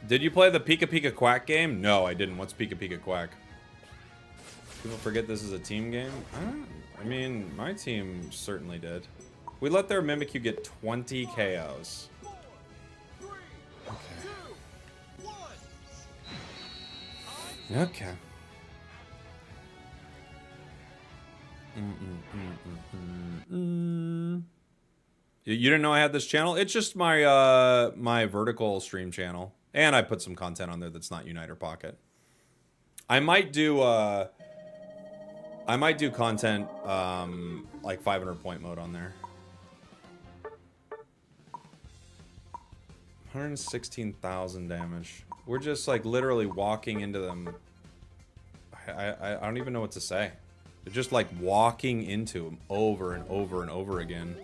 Did you play the Pika Pika Quack game? No, I didn't. What's Pika Pika Quack? People forget this is a team game? I mean, my team certainly did. We let their Mimikyu get 20 KOs. Okay. Okay. You didn't know I had this channel? It's just my my vertical stream channel. And I put some content on there that's not Unite or Pocket. I might do content like 500 point mode on there. 116,000 damage. We're just like literally walking into them. I don't even know what to say. They're just like walking into them over and over and over again.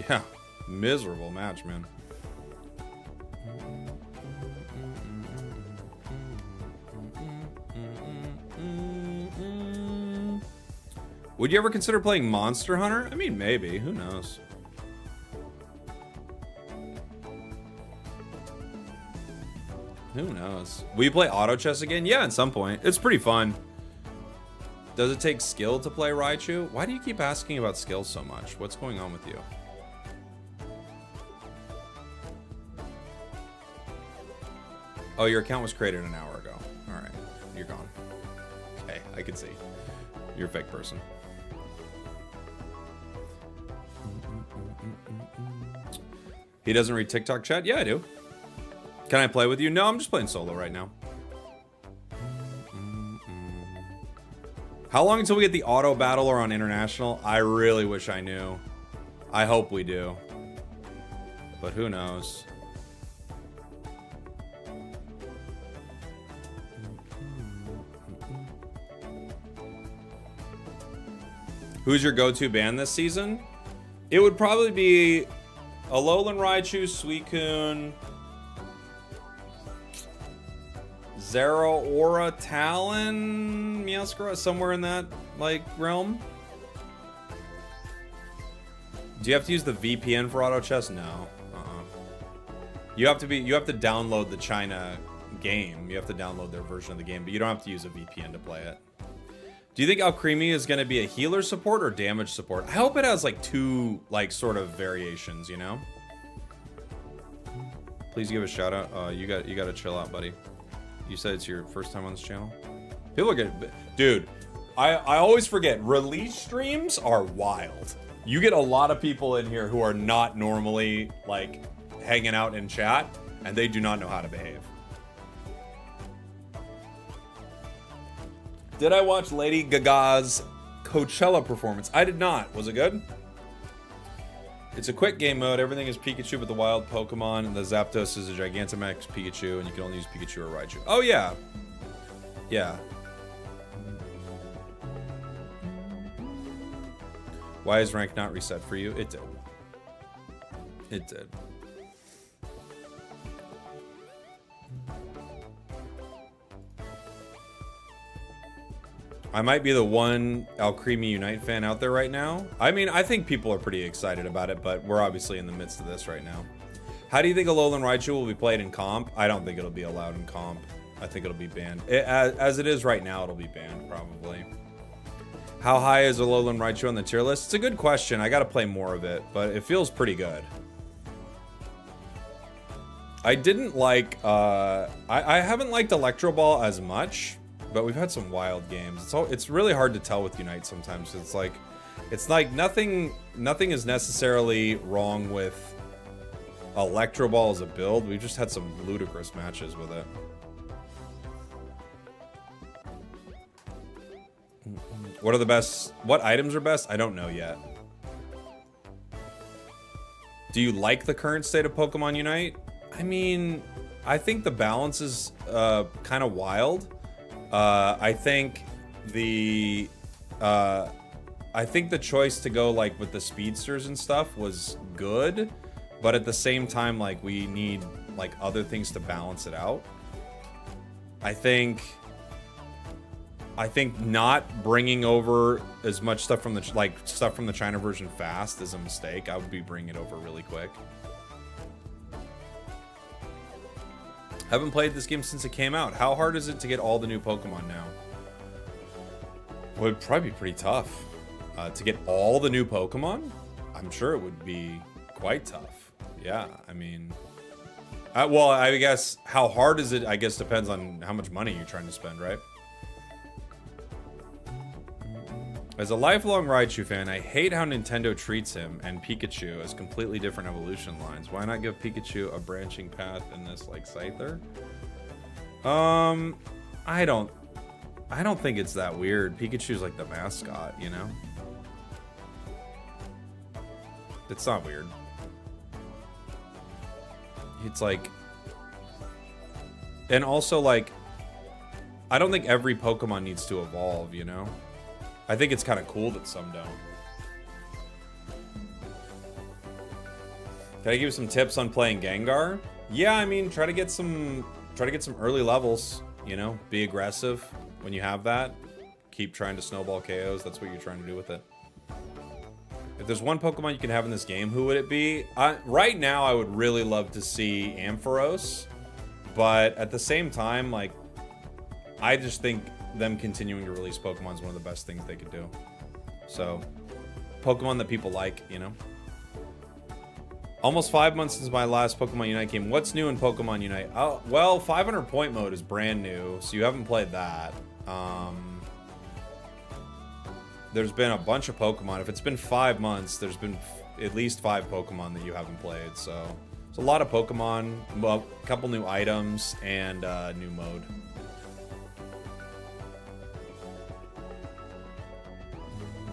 Yeah, miserable match, man. Would you ever consider playing Monster Hunter? I mean, maybe. Who knows? Who knows? Will you play auto chess again? Yeah, at some point. It's pretty fun. Does it take skill to play Raichu? Why do you keep asking about skill so much? What's going on with you? Oh, your account was created an hour ago. Alright, you're gone. Okay, I can see. You're a fake person. He doesn't read TikTok chat? Yeah, I do. Can I play with you? No, I'm just playing solo right now. How long until we get the auto battler on international? I really wish I knew. I hope we do. But who knows? Who's your go-to band this season? It would probably be Alolan Raichu, Suicune, Zeraora, Talon, Meowscarada, somewhere in that like realm. Do you have to use the VPN for auto chess? No. You have to download the China game. You have to download their version of the game, but you don't have to use a VPN to play it. Do you think Alcremie is going to be a healer support or damage support? I hope it has like two like sort of variations, you know? Please give a shout out. You got to chill out, buddy. You said it's your first time on this channel? People are getting... Dude, I always forget. Release streams are wild. You get a lot of people in here who are not normally like hanging out in chat, and they do not know how to behave. Did I watch Lady Gaga's Coachella performance. I did not. Was it good? It's a quick game mode. Everything is Pikachu but the wild Pokemon. And the Zapdos is a Gigantamax Pikachu, and you can only use Pikachu or Raichu. Oh, yeah. Yeah. Why is rank not reset for you? It did. It did. I might be the one Alcremie Unite fan out there right now. I mean, I think people are pretty excited about it, but we're obviously in the midst of this right now. How do you think Alolan Raichu will be played in comp? I don't think it'll be allowed in comp. I think it'll be banned. As it is right now, it'll be banned, probably. How high is Alolan Raichu on the tier list? It's a good question. I gotta play more of it, but it feels pretty good. I didn't like, I haven't liked Electro Ball as much, but we've had some wild games. It's really hard to tell with Unite sometimes. It's like nothing is necessarily wrong with Electro Ball as a build. We've just had some ludicrous matches with it. What are the best? What items are best? I don't know yet. Do you like the current state of Pokemon Unite? I mean, I think the balance is kind of wild. I think the choice to go like with the speedsters and stuff was good, but at the same time, like we need like other things to balance it out. I think not bringing over as much stuff from the China version fast is a mistake. I would be bringing it over really quick. Haven't played this game since it came out. How hard is it to get all the new Pokemon now? Well, it'd probably be pretty tough. To get all the new Pokemon? I'm sure it would be quite tough. Yeah, I mean... well, I guess, how hard is it, I guess, depends on how much money you're trying to spend, right? As a lifelong Raichu fan, I hate how Nintendo treats him and Pikachu as completely different evolution lines. Why not give Pikachu a branching path in this, like, Scyther? I don't think it's that weird. Pikachu's like the mascot, you know? It's not weird. It's like... And also, like... I don't think every Pokemon needs to evolve, you know? I think it's kind of cool that some don't. Can I give you some tips on playing Gengar? Yeah, I mean, try to get some early levels, you know? Be aggressive when you have that. Keep trying to snowball KOs. That's what you're trying to do with it. If there's one Pokemon you can have in this game, who would it be? Right now, I would really love to see Ampharos. But at the same time, like, I just think them continuing to release Pokemon is one of the best things they could do. So, Pokemon that people like, you know? Almost 5 months since my last Pokemon Unite game. What's new in Pokemon Unite? Oh, well, 500 point mode is brand new, so you haven't played that. There's been a bunch of Pokemon. If it's been 5 months, there's been at least 5 Pokemon that you haven't played, so... It's a lot of Pokemon, well, a couple new items, and new mode.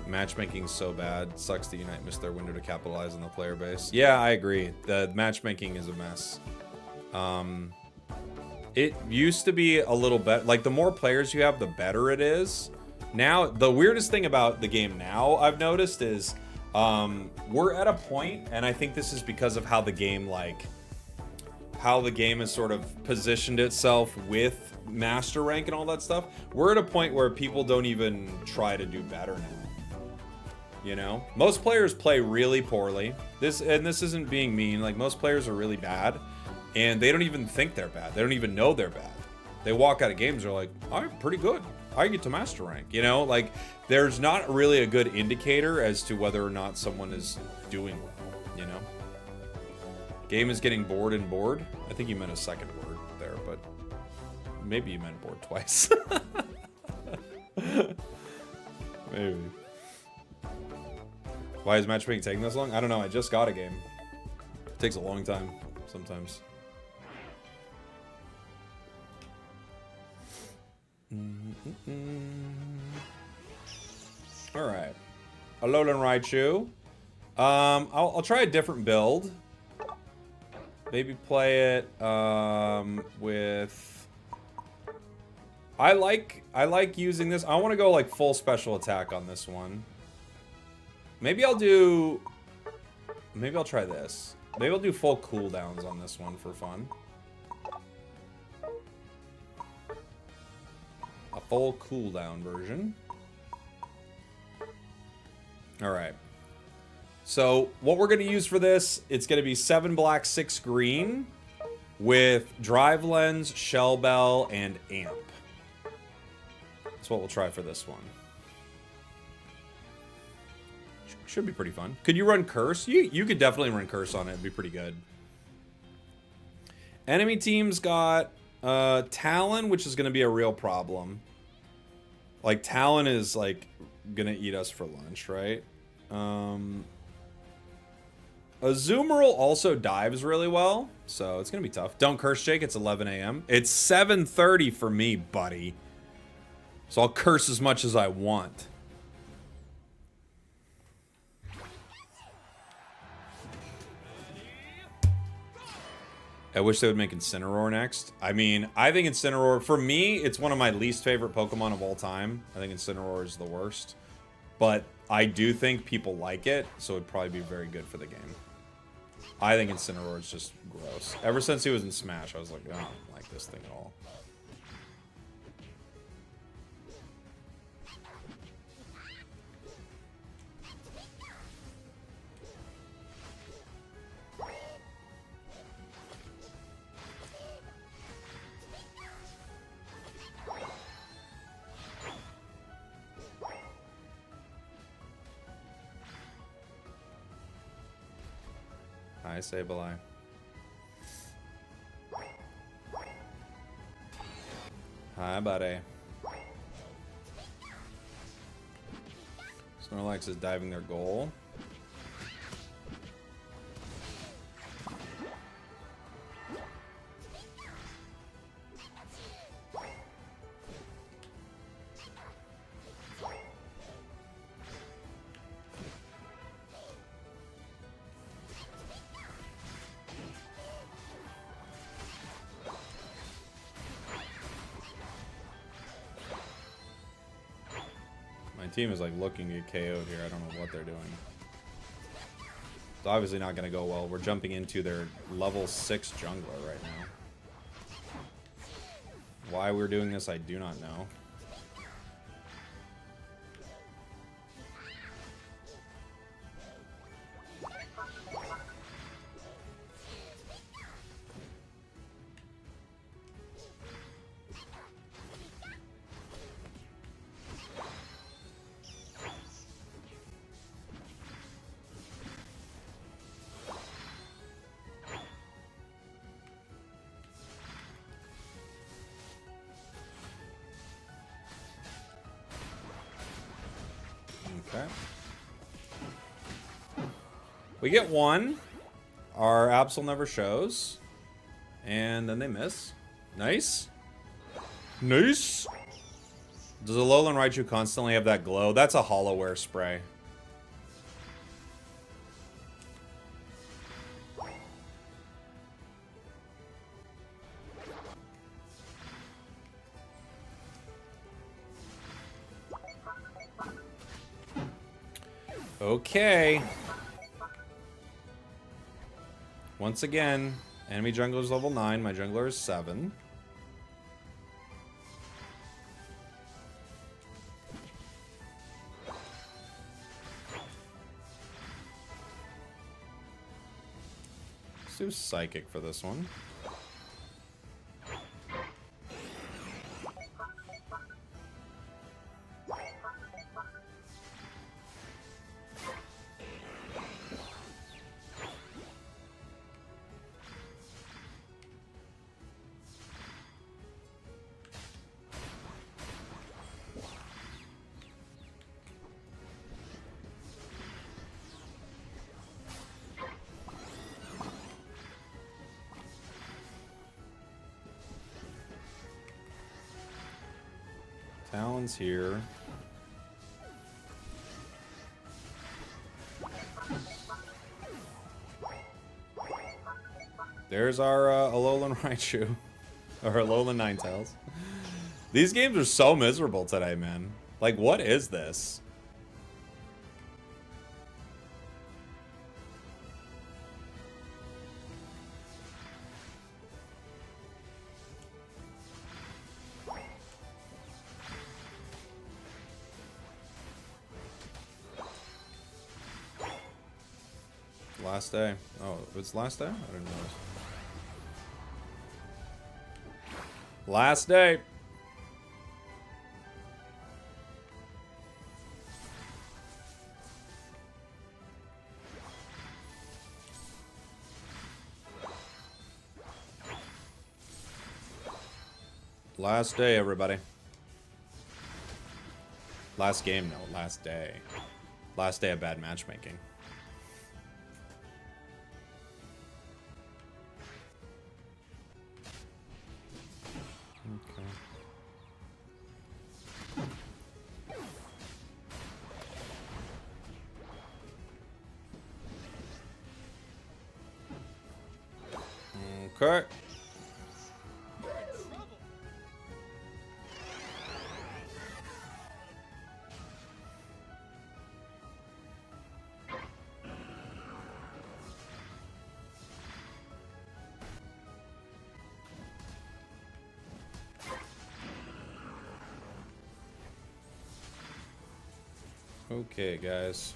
Matchmaking's so bad. Sucks that Unite missed their window to capitalize on the player base. Yeah, I agree. The matchmaking is a mess. It used to be a little better. Like, the more players you have, the better it is. Now, the weirdest thing about the game now, I've noticed, is we're at a point, and I think this is because of how the game, like, how the game has sort of positioned itself with Master Rank and all that stuff. We're at a point where people don't even try to do better now. You know, most players play really poorly. This isn't being mean. Like, most players are really bad, and they don't even think they're bad. They don't even know they're bad. They walk out of games, they're like, I'm pretty good. I get to Master Rank. You know, like, there's not really a good indicator as to whether or not someone is doing well. You know, game is getting bored and bored. I think you meant a second word there, but maybe you meant bored twice. Maybe. Why is matchmaking taking this long? I don't know. I just got a game. It takes a long time sometimes. All right. Alolan Raichu. I'll try a different build. Maybe play it with. I like using this. I want to go like full special attack on this one. Maybe I'll try this. Maybe I'll do full cooldowns on this one for fun. A full cooldown version. All right. So what we're going to use for this, it's going to be 7 black, 6 green with Drive Lens, Shell Bell, and Amp. That's what we'll try for this one. Should be pretty fun. Could you run Curse? You could definitely run Curse on it. It'd be pretty good. Enemy team's got Talon, which is going to be a real problem. Like, Talon is, like, going to eat us for lunch, right? Azumarill also dives really well, so it's going to be tough. Don't curse, Jake. It's 11 a.m. It's 7:30 for me, buddy. So I'll curse as much as I want. I wish they would make Incineroar next. I mean, I think Incineroar, for me, it's one of my least favorite Pokemon of all time. I think Incineroar is the worst. But I do think people like it, so it'd probably be very good for the game. I think Incineroar is just gross. Ever since he was in Smash, I was like, I don't like this thing at all. Hi, Sableye. Hi, buddy. Snorlax is diving their goal. My team is like looking to get KO'd here. I don't know what they're doing. It's obviously not going to go well. We're jumping into their level 6 jungler right now. Why we're doing this, I do not know. Okay. We get one. Our Absol never shows. And then they miss. Nice. Nice. Does Alolan Raichu constantly have that glow? That's a Hollowware spray. Okay. Once again, enemy jungler is level 9. My jungler is 7. Let's do Psychic for this one. Talon's here. There's our Alolan Raichu. Or Alolan Ninetales. These games are so miserable today, man. Like, what is this? Last day. Oh, it's last day? I didn't notice. Last day. Last day, everybody. Last game, no. Last day. Last day of bad matchmaking. Okay. Okay, guys.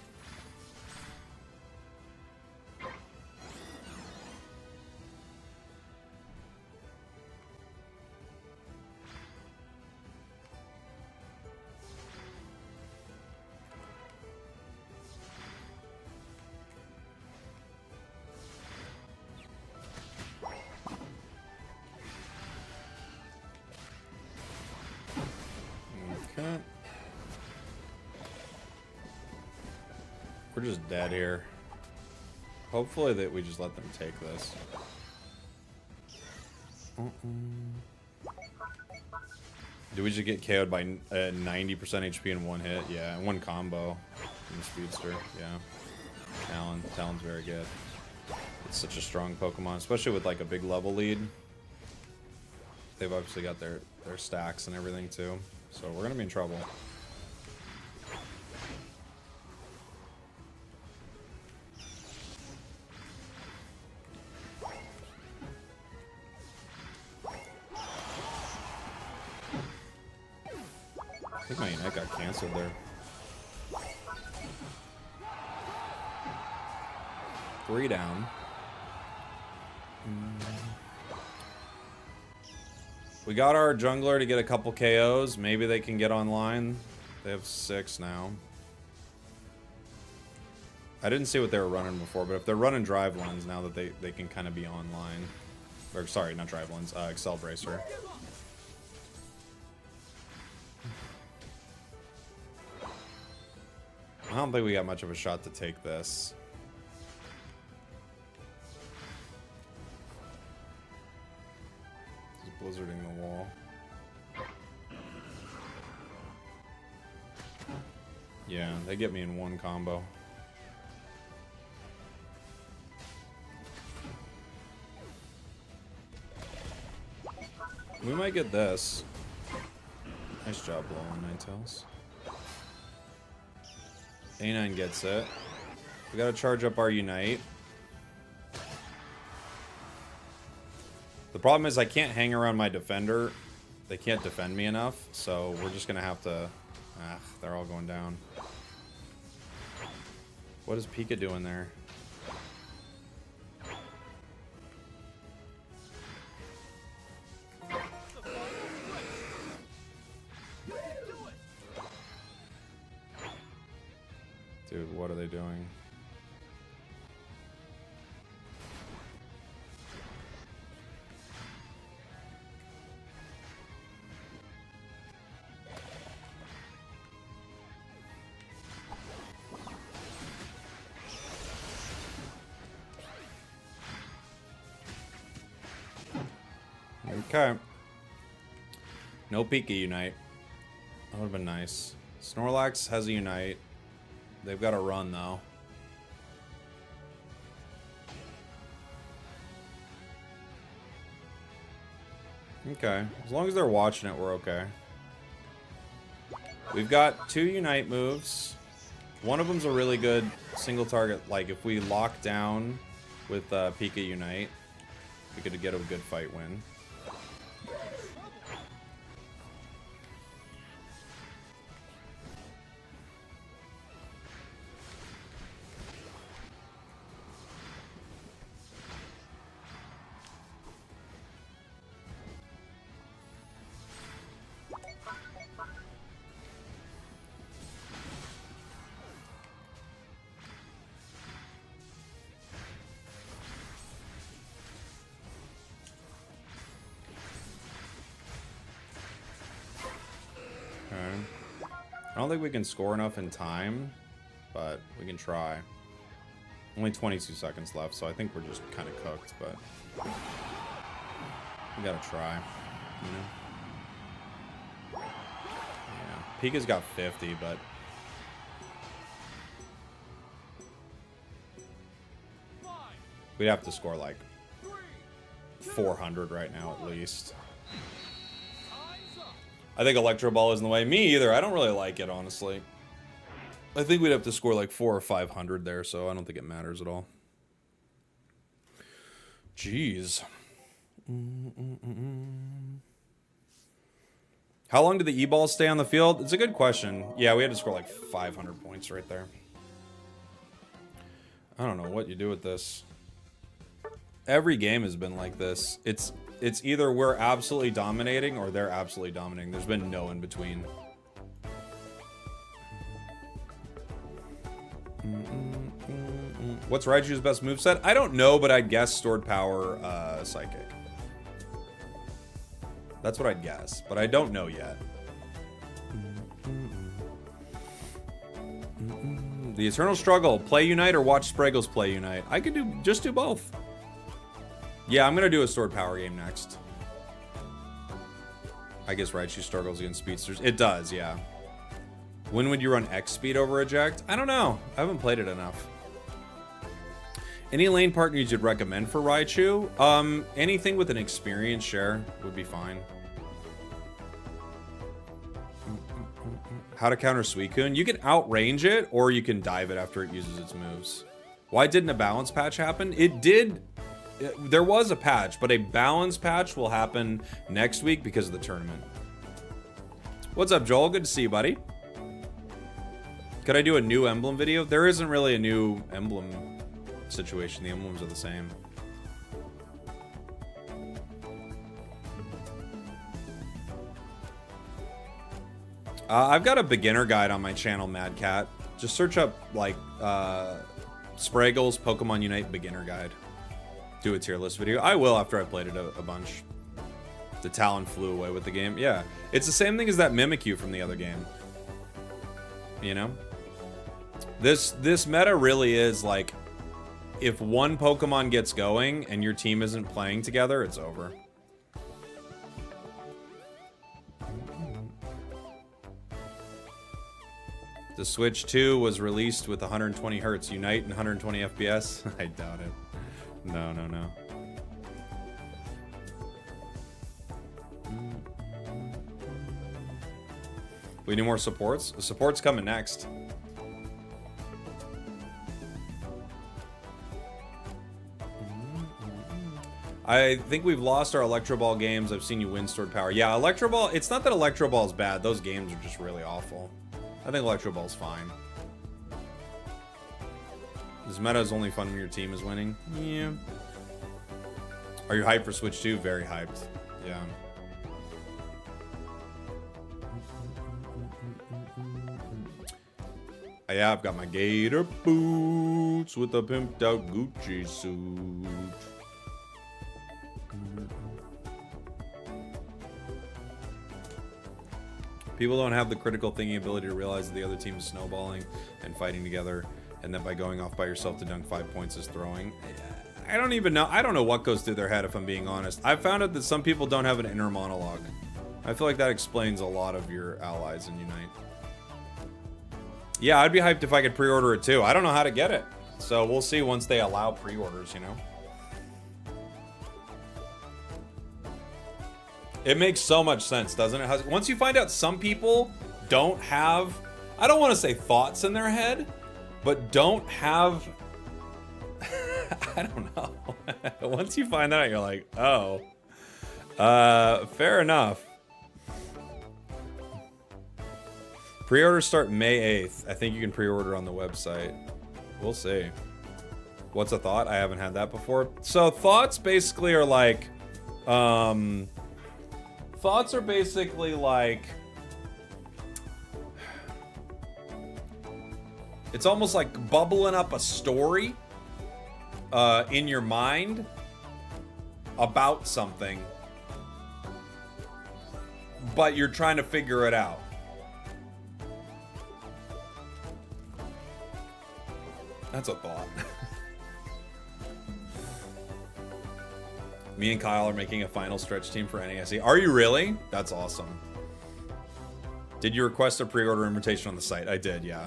Okay. We're just dead here. Hopefully that we just let them take this. Do we just get KO'd by 90% HP in one hit? Yeah, in one combo. In the Speedster, yeah. Talon's very good. It's such a strong Pokemon, especially with like a big level lead. They've obviously got their stacks and everything too. So we're gonna be in trouble. I think my Unite got canceled there. 3 down. We got our jungler to get a couple KOs. Maybe they can get online. They have 6 now. I didn't see what they were running before, but if they're running Drive Lens now that they can kind of be online. Or sorry, not Drive Lens, Excel Bracer. I don't think we got much of a shot to take this. Just blizzarding the wall. Yeah, they get me in one combo. We might get this. Nice job, blowing Ninetales. A9 gets it. We gotta charge up our Unite. The problem is I can't hang around my defender. They can't defend me enough, so we're just gonna have to... Ah, they're all going down. What is Pika doing there? Dude, what are they doing? Okay. No Pika Unite. That would have been nice. Snorlax has a Unite. They've got to run, though. Okay. As long as they're watching it, we're okay. We've got 2 Unite moves. One of them's a really good single target. Like, if we lock down with Pika Unite, we could get a good fight win. I don't think we can score enough in time, but we can try. Only 22 seconds left, so I think we're just kind of cooked, but we gotta try, you know? Yeah, Pika's got 50, but we'd have to score like 400 right now at least. I think Electro Ball isn't the way. Me either. I don't really like it, honestly. I think we'd have to score like 400 or 500 there, so I don't think it matters at all. Jeez. How long did the E-balls stay on the field? It's a good question. Yeah, we had to score like 500 points right there. I don't know what you do with this. Every game has been like this. It's either we're absolutely dominating or they're absolutely dominating. There's been no in between. What's Raichu's best moveset? I don't know, but I'd guess Stored Power Psychic. That's what I'd guess, but I don't know yet. The Eternal Struggle. Play Unite or watch Spragels play Unite. I could just do both. Yeah, I'm going to do a Stored Power game next. I guess Raichu struggles against Speedsters. It does, yeah. When would you run X Speed over Eject? I don't know. I haven't played it enough. Any lane partners you'd recommend for Raichu? Anything with an experience share would be fine. How to counter Suicune? You can outrange it, or you can dive it after it uses its moves. Why didn't a balance patch happen? It did... There was a patch, but a balance patch will happen next week because of the tournament. What's up, Joel? Good to see you, buddy. Could I do a new emblem video? There isn't really a new emblem situation. The emblems are the same. I've got a beginner guide on my channel, Mad Cat. Just search up, like, Spragels Pokemon Unite beginner guide. Do a tier list video. I will after I played it a bunch. The Talon flew away with the game. Yeah. It's the same thing as that Mimikyu from the other game. You know? This meta really is like, if one Pokemon gets going and your team isn't playing together, it's over. The Switch 2 was released with 120 Hz Unite and 120 FPS. I doubt it. No. We need more supports? The support's coming next. I think we've lost our Electro Ball games. I've seen you win Stored Power. Yeah, Electro Ball, it's not that Electro Ball's bad. Those games are just really awful. I think Electro Ball's fine. This meta is only fun when your team is winning. Yeah. Are you hyped for Switch 2? Very hyped. Yeah. Yeah, I've got my gator boots with a pimped out Gucci suit. People don't have the critical thinking ability to realize that the other team is snowballing and fighting together, and that by going off by yourself to dunk 5 points is throwing. I don't even know. I don't know what goes through their head, if I'm being honest. I've found out that some people don't have an inner monologue. I feel like that explains a lot of your allies in Unite. Yeah, I'd be hyped if I could pre-order it too. I don't know how to get it. So we'll see once they allow pre-orders, you know? It makes so much sense, doesn't it? Once you find out some people don't have, I don't want to say thoughts in their head, but don't have, I don't know. Once you find that out, you're like, oh, fair enough. Pre-orders start May 8th. I think you can pre-order on the website. We'll see. What's a thought? I haven't had that before. So thoughts basically are like, thoughts are basically like, it's almost like bubbling up a story in your mind about something, but you're trying to figure it out. That's a thought. Me and Kyle are making a final stretch team for NASE. Are you really? That's awesome. Did you request a pre-order invitation on the site? I did, yeah.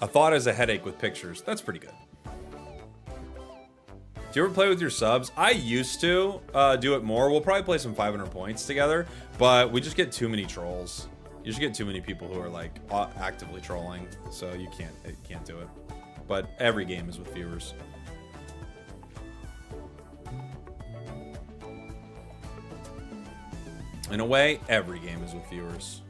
A thought is a headache with pictures. That's pretty good. Do you ever play with your subs? I used to do it more. We'll probably play some 500 points together, but we just get too many trolls. You just get too many people who are like actively trolling, so you can't do it. But every game is with viewers. In a way, every game is with viewers.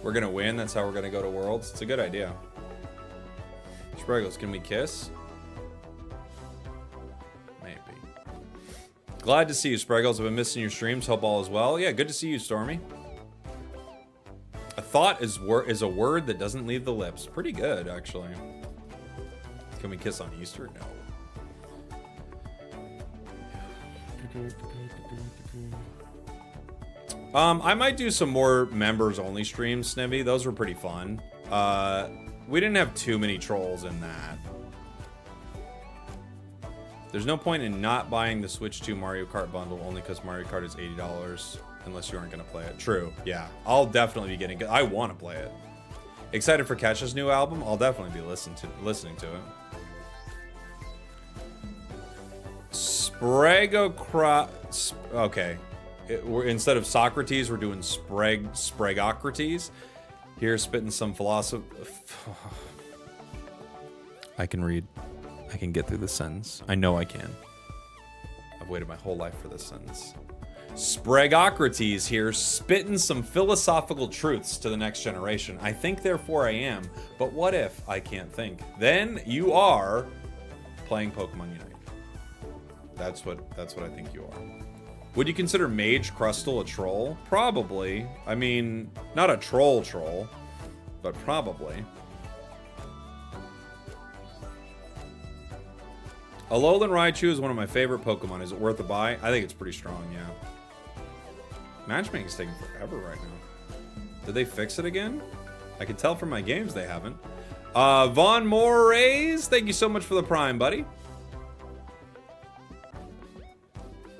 We're gonna win, that's how we're gonna go to Worlds. It's a good idea. Spragels, can we kiss? Maybe. Glad to see you, Spragels. I've been missing your streams. Hope all is well. Yeah, good to see you, Stormy. A thought is a word that doesn't leave the lips. Pretty good, actually. Can we kiss on Easter? No. I might do some more members only streams, Snivy. Those were pretty fun. We didn't have too many trolls in that. There's no point in not buying the Switch 2 Mario Kart bundle only because Mario Kart is $80 unless you aren't going to play it. True, yeah. I'll definitely be getting it. I want to play it. Excited for Kesha's new album? I'll definitely be listening to it. Okay. Instead of Socrates, we're doing Spragocrates. Here, spitting some philosophy. I can read. I can get through the sentence. I know I can. I've waited my whole life for this sentence. Spragocrates here, spitting some philosophical truths to the next generation. I think, therefore I am. But what if I can't think? Then you are playing Pokemon Unite. That's what I think you are. Would you consider Mage Crustle a troll? Probably. I mean, not a troll, but probably. Alolan Raichu is one of my favorite Pokemon. Is it worth a buy? I think it's pretty strong, yeah. Matchmaking's taking forever right now. Did they fix it again? I can tell from my games they haven't. Von Moraes, thank you so much for the Prime, buddy.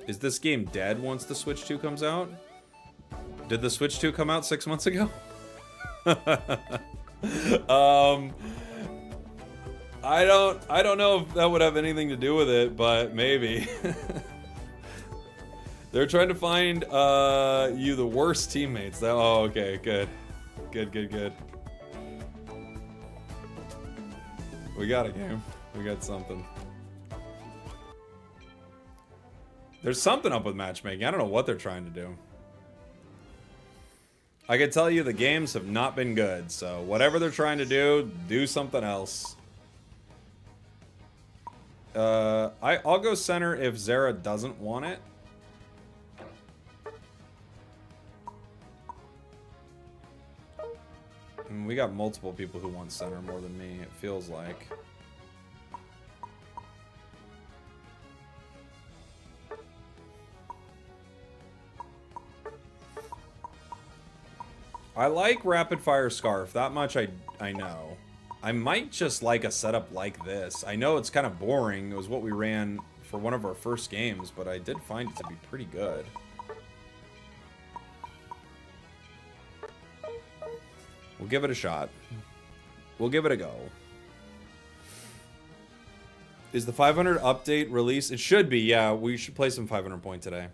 Is this game dead once the Switch 2 comes out? Did the Switch 2 come out 6 months ago? I don't know if that would have anything to do with it, but maybe. They're trying to find you the worst teammates. Oh, okay, good. Good. We got a game. We got something. There's something up with matchmaking. I don't know what they're trying to do. I can tell you the games have not been good, so whatever they're trying to do something else. I'll go center if Zara doesn't want it. I mean, we got multiple people who want center more than me, it feels like. I like Rapid Fire Scarf, that much I know. I might just like a setup like this. I know it's kind of boring, it was what we ran for one of our first games, but I did find it to be pretty good. We'll give it a shot. We'll give it a go. Is the 500 update released? It should be, yeah. We should play some 500 point today.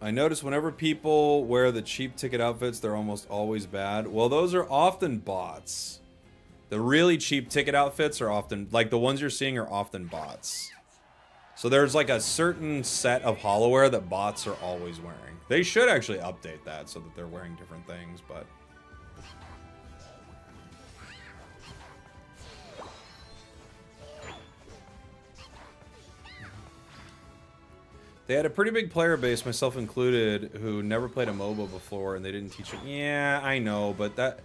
I notice whenever people wear the cheap ticket outfits, they're almost always bad. Well, those are often bots. The really cheap ticket outfits are often, like the ones you're seeing are often bots. So there's like a certain set of hollowware that bots are always wearing. They should actually update that so that they're wearing different things, but... They had a pretty big player base, myself included, who never played a MOBA before, and they didn't teach it. Yeah, I know, but that...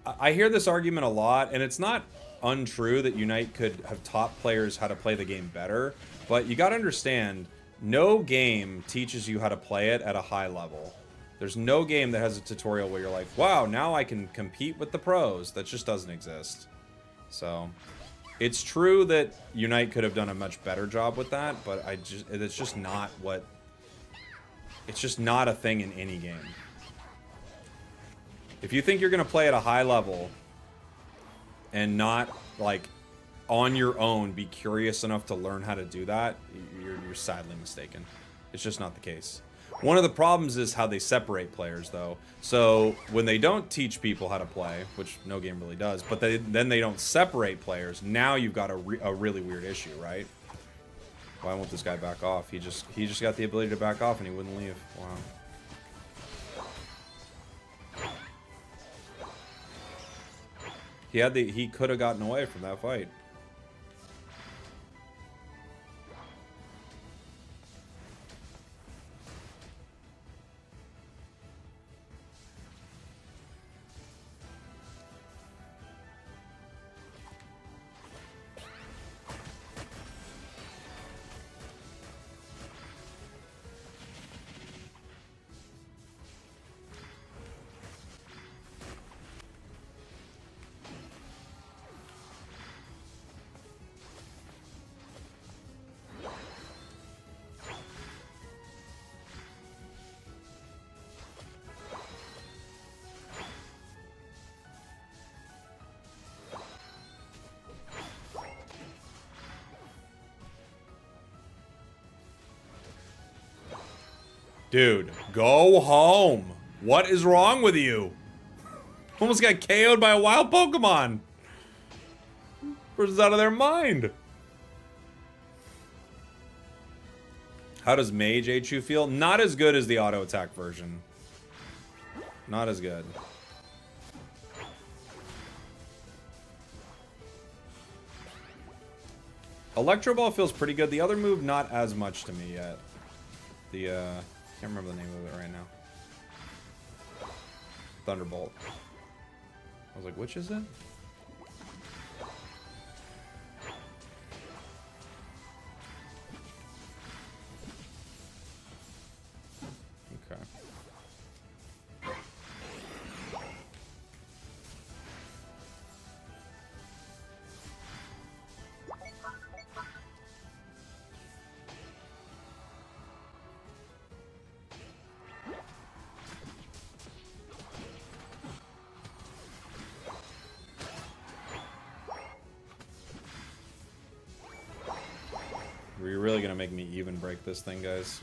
I hear this argument a lot, and it's not untrue that Unite could have taught players how to play the game better, but you gotta understand, no game teaches you how to play it at a high level. There's no game that has a tutorial where you're like, wow, now I can compete with the pros. That just doesn't exist. So... It's true that Unite could have done a much better job with that, but it's just not what... It's just not a thing in any game. If you think you're going to play at a high level and not, like, on your own be curious enough to learn how to do that, you're sadly mistaken. It's just not the case. One of the problems is how they separate players, though. So when they don't teach people how to play, which no game really does, but then they don't separate players, now you've got a really weird issue, right? Why won't this guy back off? He just got the ability to back off and he wouldn't leave. Wow. He could have gotten away from that fight. Dude, go home. What is wrong with you? Almost got KO'd by a wild Pokemon. Person's out of their mind. How does Mage HU feel? Not as good as the auto attack version. Not as good. Electro Ball feels pretty good. The other move, not as much to me yet. The, can't remember the name of it right now. Thunderbolt. I was like, which is it? Okay. Are you really gonna make me even break this thing, guys?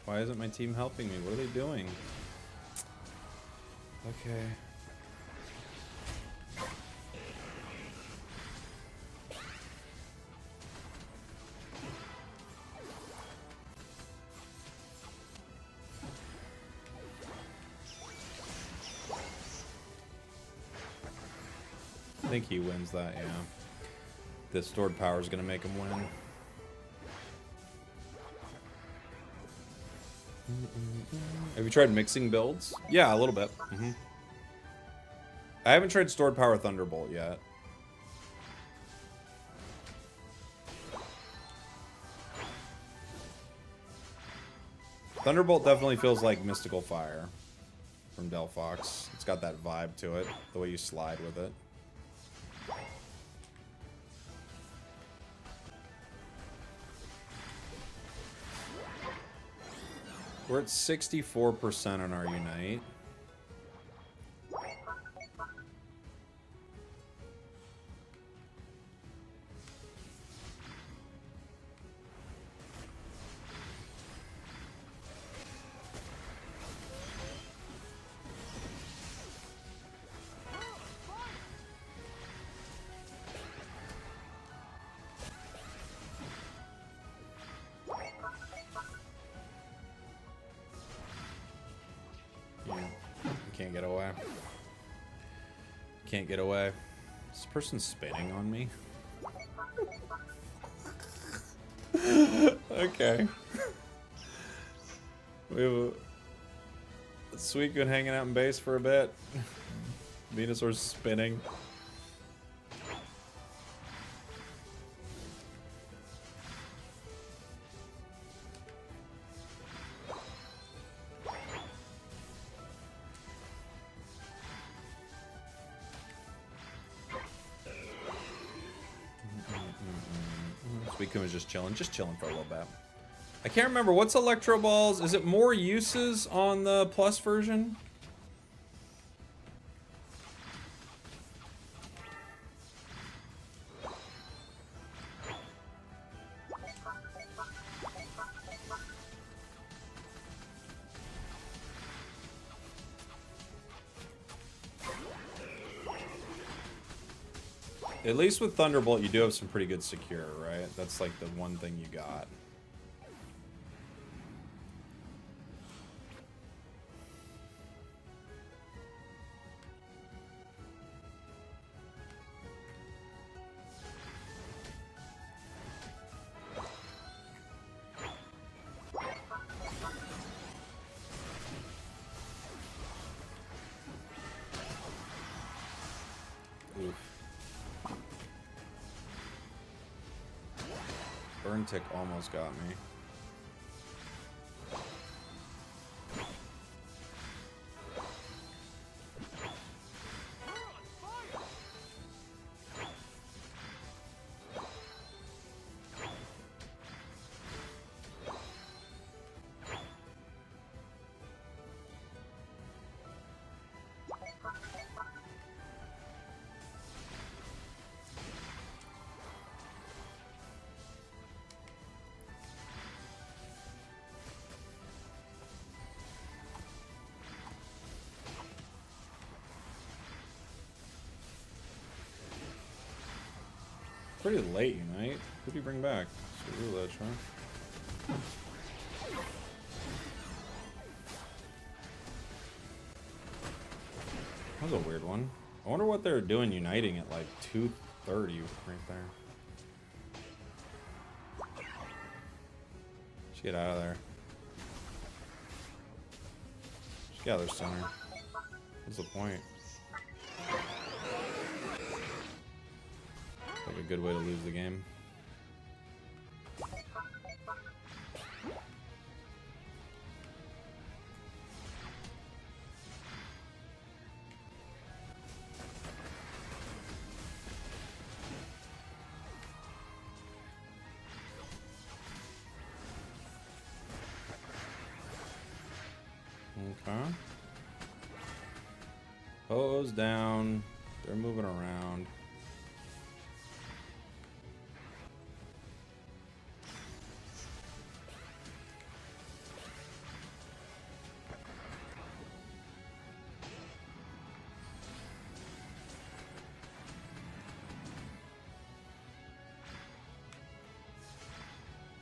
Why isn't my team helping me? What are they doing? Okay. I think he wins that, yeah. The stored power is going to make him win. Have you tried mixing builds? Yeah, a little bit. I haven't tried stored power Thunderbolt yet. Thunderbolt definitely feels like Mystical Fire from Delphox. It's got that vibe to it, the way you slide with it. We're at 64% on our Unite. Can't get away. Can't get away. Is this person spinning on me? Okay. We have a Suicune hanging out in base for a bit. Venusaur's spinning. Suicune was just chilling for a little bit. I can't remember, what's Electro Balls? Is it more uses on the Plus version? At least with Thunderbolt, you do have some pretty good secure, right? That's like the one thing you got. Oof. Burn Tick almost got me. Pretty late, Unite. Who do you bring back? Roulette, huh? That was a weird one. I wonder what they're doing uniting at like 2:30 right there. Just get out of there. Just gather center. What's the point? Like a good way to lose the game. Okay. Po's down. They're moving around.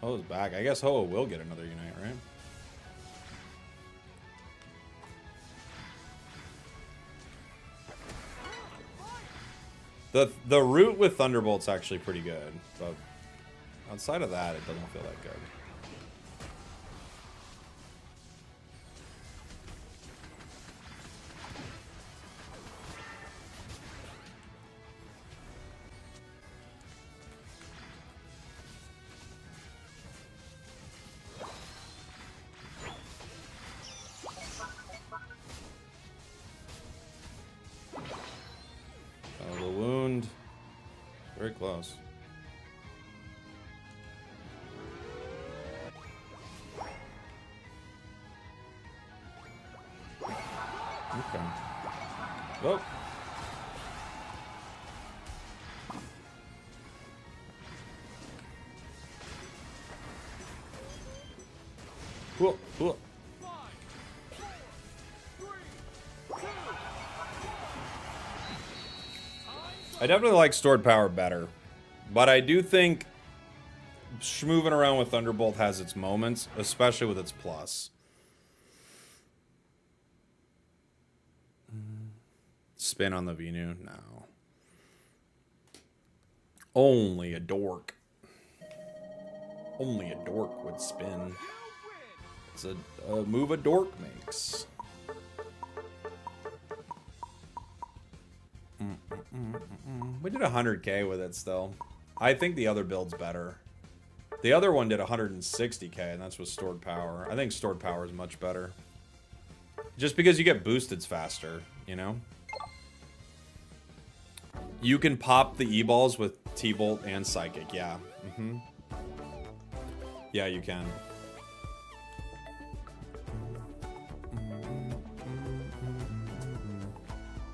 Ho's back. I guess Ho will get another Unite, right? The route with Thunderbolt's actually pretty good, but outside of that, it doesn't feel that good. close. Okay. Oh. Cool. Cool. I definitely like stored power better, but I do think moving around with Thunderbolt has its moments, especially with its plus. Spin on the Venu? No. Only a dork. Only a dork would spin. It's a move a dork makes. We did 100k with it still. I think the other build's better. The other one did 160k, and that's with stored power. I think stored power is much better. Just because you get boosted faster, you know? You can pop the E-balls with T-Bolt and Psychic, yeah. Yeah, you can.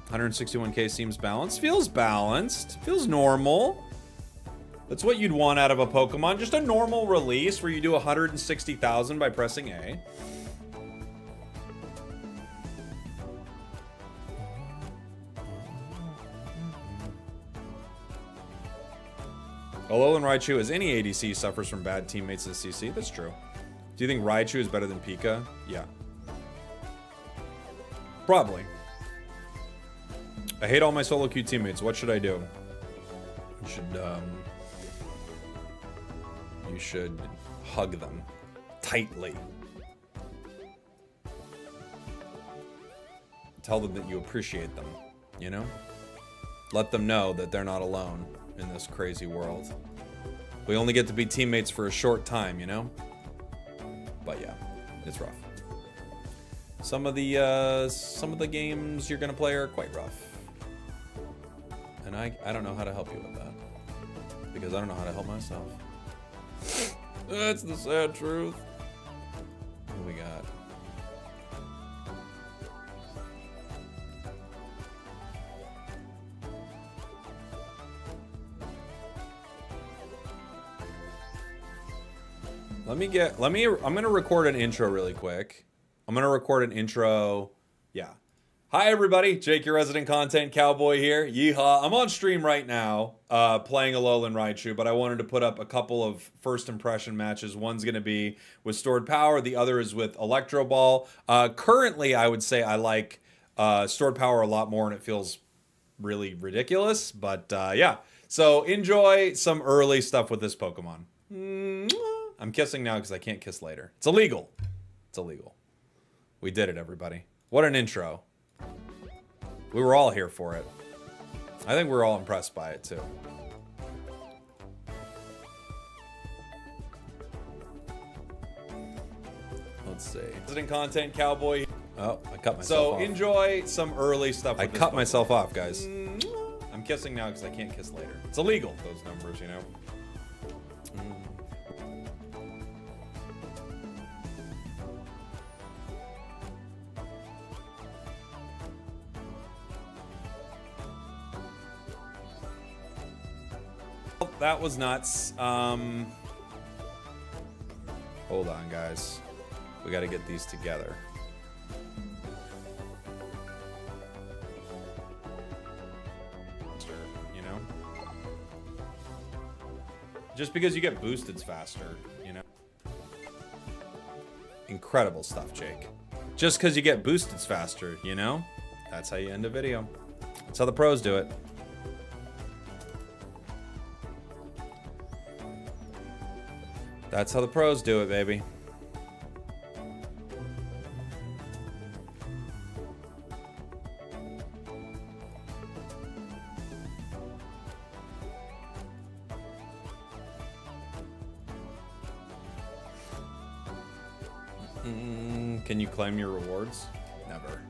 $161k seems balanced. Feels balanced. Feels normal. That's what you'd want out of a Pokemon. Just a normal release where you do 160,000 by pressing A. Alolan Raichu, as any ADC, suffers from bad teammates in the CC. That's true. Do you think Raichu is better than Pika? Yeah. Probably. I hate all my solo queue teammates. What should I do? You should hug them tightly. Tell them that you appreciate them, you know? Let them know that they're not alone in this crazy world. We only get to be teammates for a short time, you know? But yeah, it's rough. Some of the games you're gonna play are quite rough. And I don't know how to help you with that. Because I don't know how to help myself. That's the sad truth. What do we got? I'm gonna record an intro really quick. I'm gonna record an intro. Yeah. Hi everybody, Jake, your resident content cowboy here. Yeehaw. I'm on stream right now, playing Alolan Raichu, but I wanted to put up a couple of first impression matches. One's gonna be with stored power, the other is with Electro Ball. Currently, I would say I like stored power a lot more, and it feels really ridiculous. But yeah, so enjoy some early stuff with this Pokemon. I'm kissing now because I can't kiss later. It's illegal. It's illegal. We did it, everybody. What an intro. We were all here for it. I think we're all impressed by it, too. Let's see. Resident content cowboy. Oh, I cut myself off. So enjoy some early stuff. I cut myself off, guys. I'm kissing now because I can't kiss later. It's illegal, those numbers, you know. That was nuts. Hold on, guys. We got to get these together. You know? Just because you get boosted faster, you know? Incredible stuff, Jake. Just because you get boosted faster, you know? That's how you end a video. That's how the pros do it. That's how the pros do it, baby. Can you claim your rewards? Never.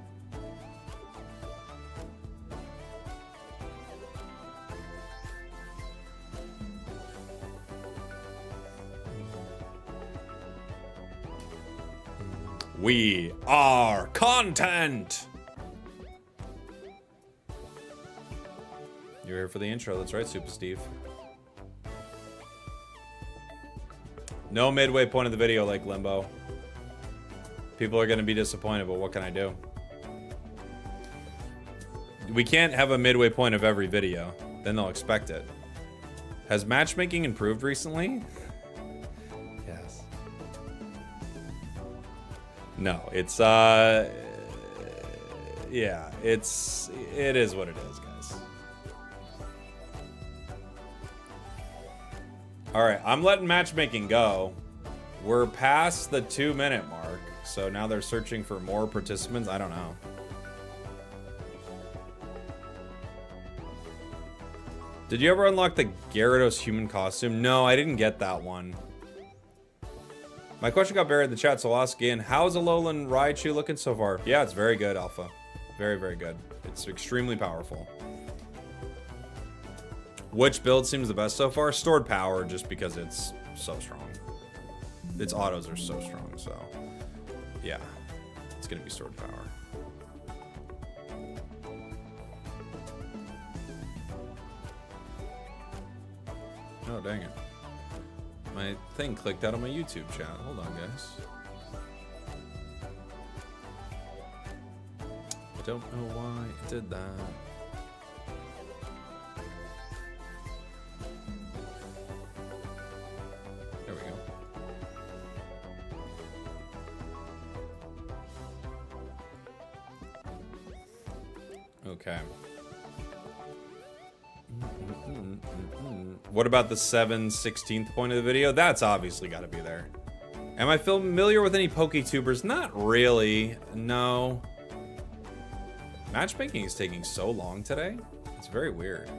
We are content. You're here for the intro. That's right, Super Steve. No midway point of the video like Limbo. People are going to be disappointed, but what can I do? We can't have a midway point of every video. Then they'll expect it. Has matchmaking improved recently? Yes. No, it's yeah, it is what it is, guys. All right, I'm letting matchmaking go. We're past the 2-minute mark, so now they're searching for more participants. I don't know. Did you ever unlock the Gyarados human costume? No, I didn't get that one. My question got buried in the chat, so I'll ask again. How's Alolan Raichu looking so far? Yeah, it's very good, Alpha. Very, very good. It's extremely powerful. Which build seems the best so far? Stored Power, just because it's so strong. Its autos are so strong, so... yeah, it's gonna be Stored Power. Oh, dang it. My thing clicked out on my YouTube chat. Hold on, guys. I don't know why it did that. There we go. Okay. What about the 7/16th point of the video? That's obviously got to be there. Am I familiar with any PokeTubers? Not really. No. Matchmaking is taking so long today. It's very weird.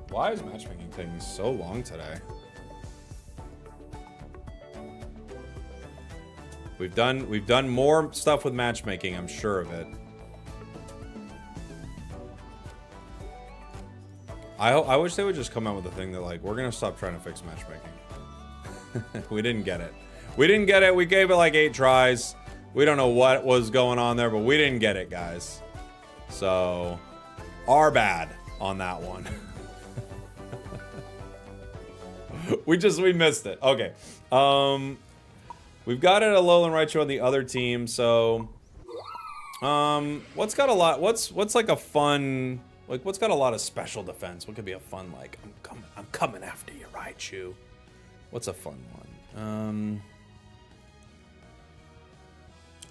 Why is matchmaking taking so long today? We've done more stuff with matchmaking, I'm sure of it. I wish they would just come out with a thing that, like, we're gonna stop trying to fix matchmaking. We didn't get it. We didn't get it. We gave it like 8 tries. We don't know what was going on there, but we didn't get it, guys. So, our bad on that one. We missed it. Okay. We've got it Alolan Raichu on the other team, so what's got a lot what's like a fun, like, what's got a lot of special defense? What could be a fun, like, I'm coming after you, Raichu. What's a fun one?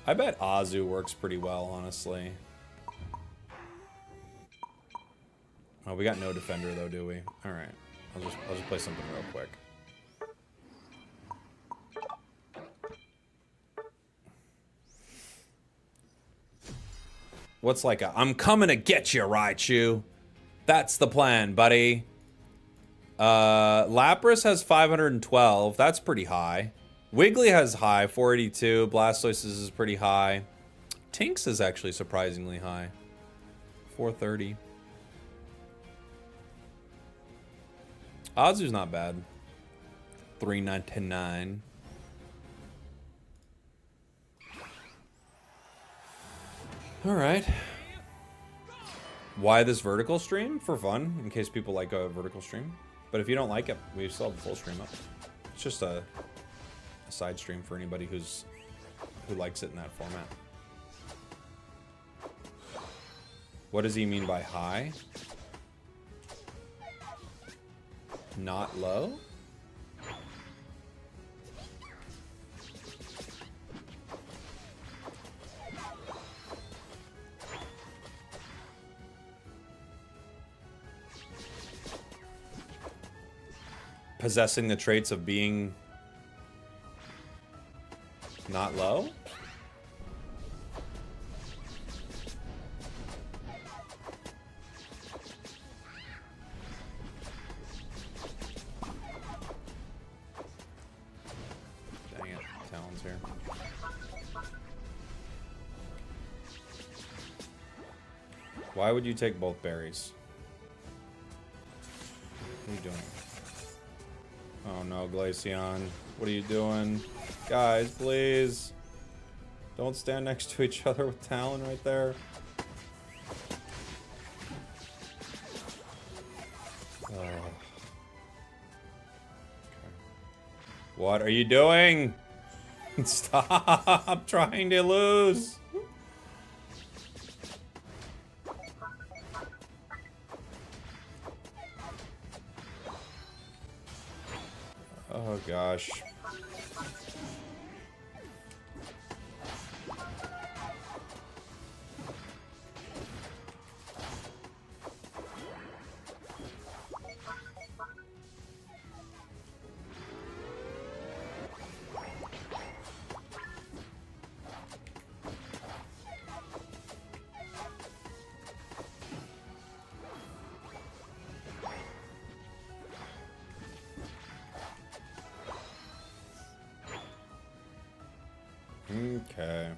I bet Azu works pretty well, honestly. Oh, we got no defender though, do we? All right. I'll just play something real quick. What's like a, I'm coming to get you, Raichu. That's the plan, buddy. Lapras has 512. That's pretty high. Wiggly has high, 482. Blastoise is pretty high. Tinks is actually surprisingly high, 430. Azu's not bad. 399. All right. Why this vertical stream? For fun, in case people like a vertical stream. But if you don't like it, we still have the full stream up. It's just a side stream for anybody who likes it in that format. What does he mean by high? Not low? possessing the traits of being not low? Dang it, Talon's here. Why would you take both berries? What are you doing? Oh no, Glaceon. What are you doing? Guys, please. Don't stand next to each other with Talon right there. Okay. What are you doing? Stop trying to lose. Oh gosh. Okay.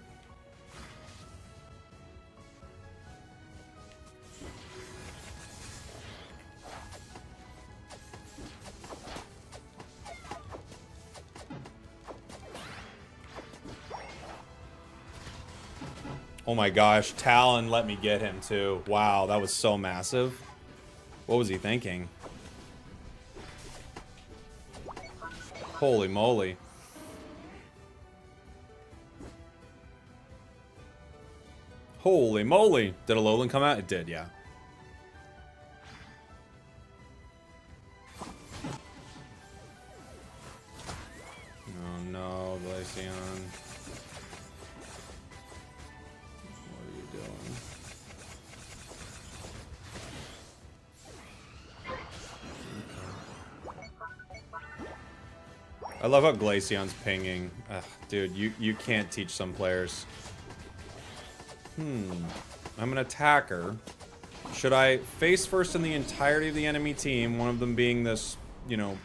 Oh my gosh, Talon let me get him too. Wow, that was so massive. What was he thinking? Holy moly. Holy moly. Did a Alolan come out? It did, yeah. Oh no, Glaceon. What are you doing? I love how Glaceon's pinging. Ugh, dude, you can't teach some players. I'm an attacker. Should I face first in the entirety of the enemy team, one of them being this, you know,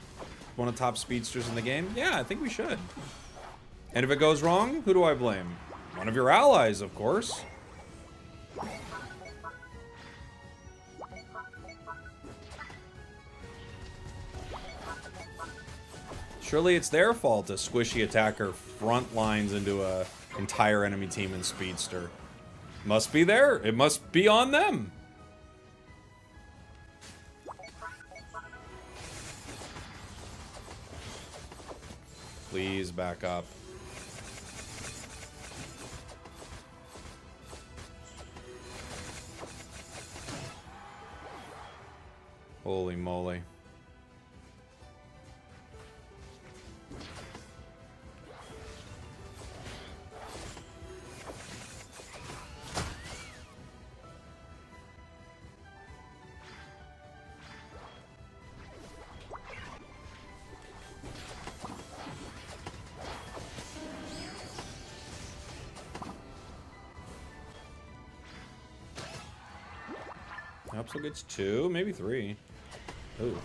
one of the top speedsters in the game? Yeah, I think we should. And if it goes wrong, who do I blame? One of your allies, of course. Surely it's their fault a squishy attacker front lines into a entire enemy team in speedster. Must be there. It must be on them. Please back up. Holy moly. Upsel gets 2, maybe 3. Ooh.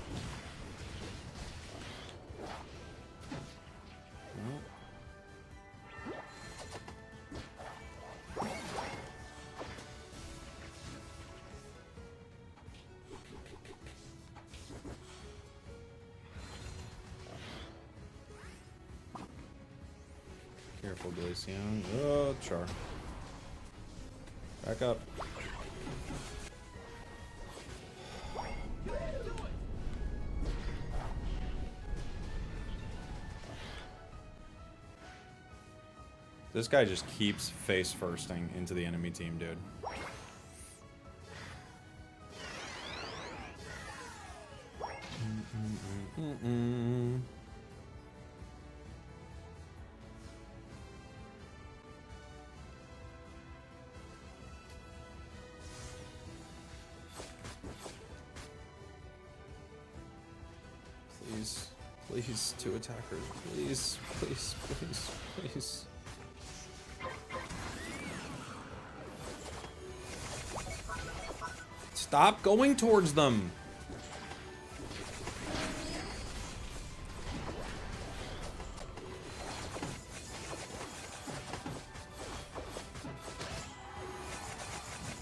Careful, Glaceon. Oh, Char. Back up. This guy just keeps face firsting into the enemy team, dude. Please. Please, 2 attackers. Please, please, please, please. Stop going towards them.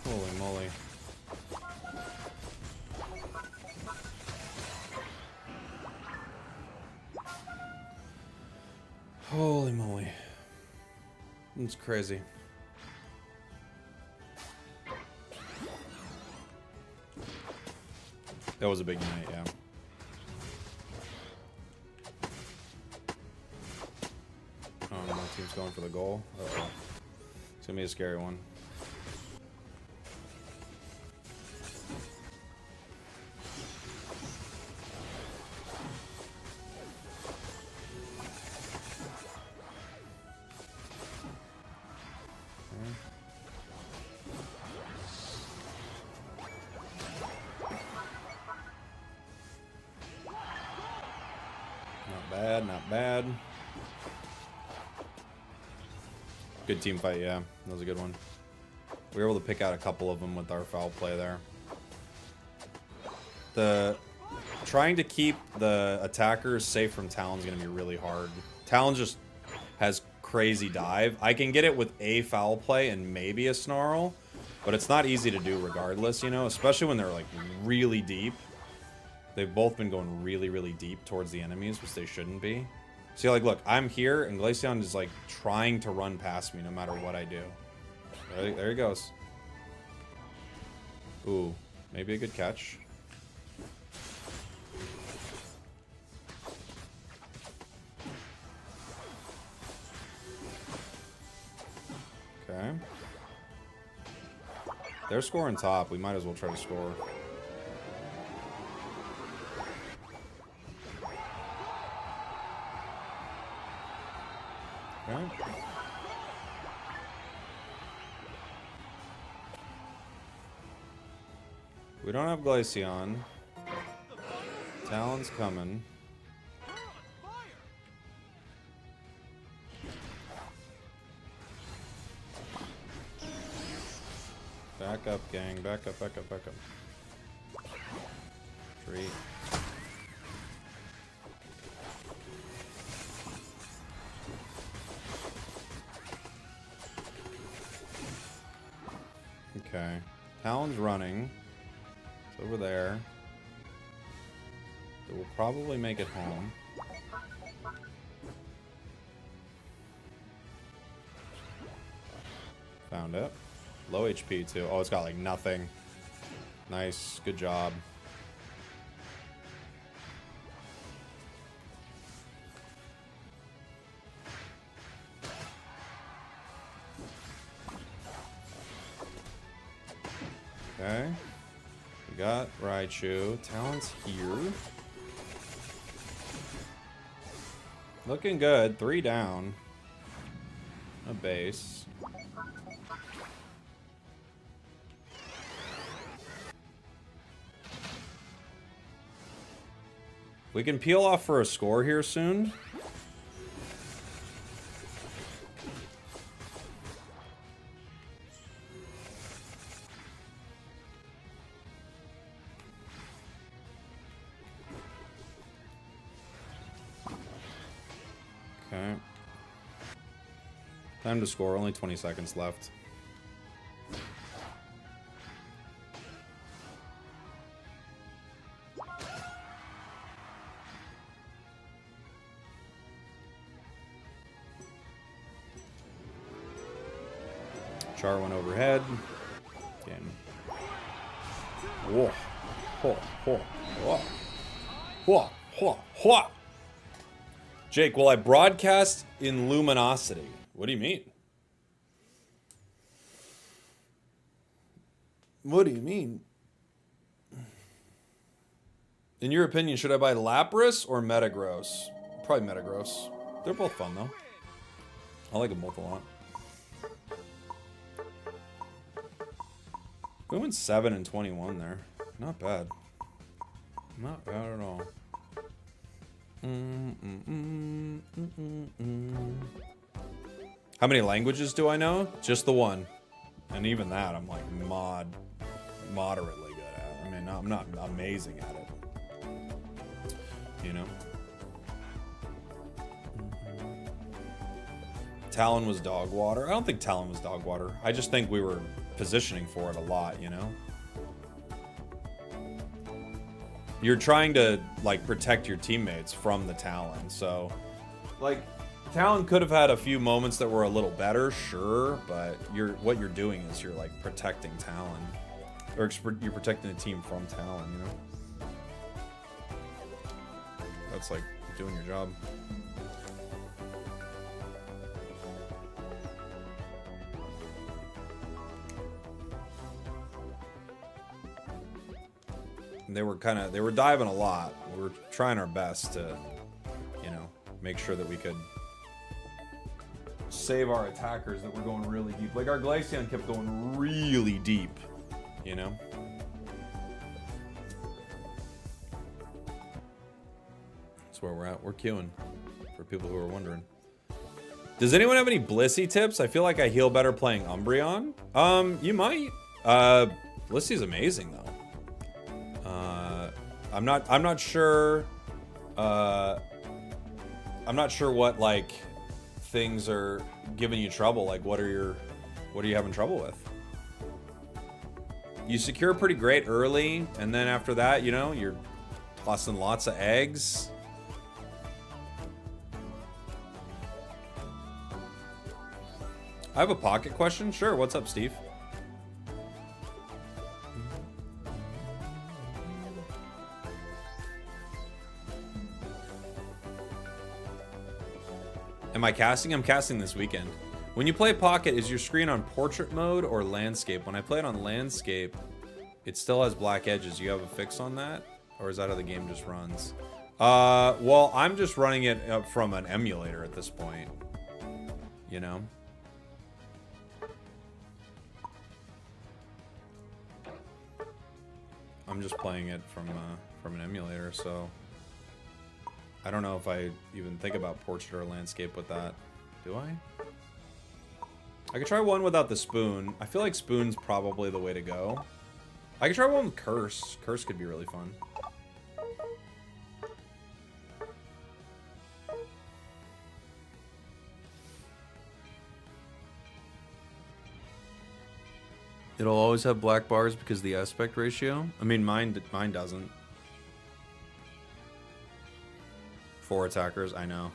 Holy moly. Holy moly. It's crazy. That was a big night, yeah. Oh, my team's going for the goal. Uh-oh. It's gonna be a scary one. Not bad, not bad. Good team fight, yeah. That was a good one. We were able to pick out a couple of them with our foul play there. Trying to keep the attackers safe from Talon's gonna be really hard. Talon just has crazy dive. I can get it with a foul play and maybe a snarl, but it's not easy to do regardless, you know, especially when they're like really deep. They've both been going really, really deep towards the enemies, which they shouldn't be. See, like, look, I'm here, and Glaceon is, like, trying to run past me no matter what I do. There he goes. Ooh, maybe a good catch. Okay. They're scoring top. We might as well try to score. Okay. We don't have Glaceon. Talon's coming. Back up, gang. Back up, back up, back up. Tree. Okay. Talon's running. It's over there. It will probably make it home. Found it. Low HP too. Oh, it's got like nothing. Nice. Good job. Okay. We got Raichu. Talon's here. Looking good. 3 down. A base. We can peel off for a score here soon. Okay. Time to score. Only 20 seconds left. Char went overhead. Again. Whoa. Whoa. Whoa. Whoa. Whoa. Whoa. Whoa. Jake, will I broadcast in luminosity? What do you mean? What do you mean? In your opinion, should I buy Lapras or Metagross? Probably Metagross. They're both fun, though. I like them both a lot. We went 7 and 21 there. Not bad. Not bad at all. How many languages do I know? Just the one. And even that, I'm like moderately good at. I mean, I'm not amazing at it. You know? Talon was dog water. I don't think Talon was dog water. I just think we were positioning for it a lot, you know? You're trying to, like, protect your teammates from the Talon, so... Like, Talon could have had a few moments that were a little better, sure, but what you're doing is you're, like, protecting Talon. Or you're protecting the team from Talon, you know? That's, like, doing your job. They were diving a lot. We were trying our best to, you know, make sure that we could save our attackers that were going really deep. Like, our Glaceon kept going really deep, you know? That's where we're at. We're queuing, for people who are wondering. Does anyone have any Blissey tips? I feel like I heal better playing Umbreon. You might. Blissey's amazing, though. I'm not sure. I'm not sure what, like, things are giving you trouble. Like, what are you having trouble with? You secure pretty great early, and then after that, you know, you're tossing lots of eggs. I have a pocket question. Sure. What's up, Steve? Am I casting? I'm casting this weekend. When you play Pocket, is your screen on portrait mode or landscape? When I play it on landscape, it still has black edges. You have a fix on that? Or is that how the game just runs? Well, I'm just running it from an emulator at this point. You know? I'm just playing it from an emulator, so... I don't know if I even think about portrait or landscape with that. Do I? I could try one without the spoon. I feel like spoon's probably the way to go. I could try one with curse. Curse could be really fun. It'll always have black bars because of the aspect ratio. I mean, mine doesn't. 4 attackers, I know.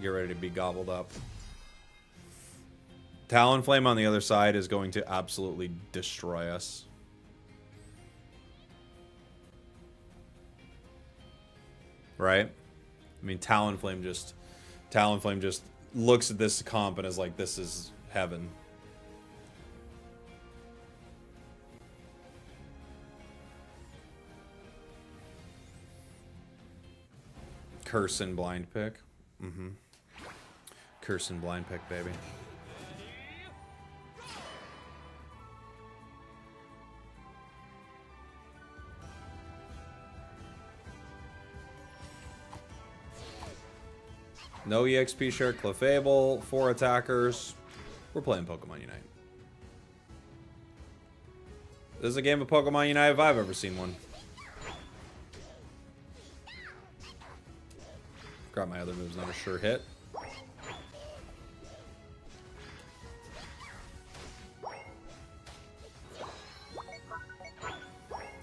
Get ready to be gobbled up. Talonflame on the other side is going to absolutely destroy us. Right? I mean, Talonflame just looks at this comp and is like, this is heaven. Curse and blind pick. Curse and blind pick, baby. No EXP share, Clefable, 4 attackers. We're playing Pokemon Unite. This is a game of Pokemon Unite if I've ever seen one. Got my other moves, not a sure hit.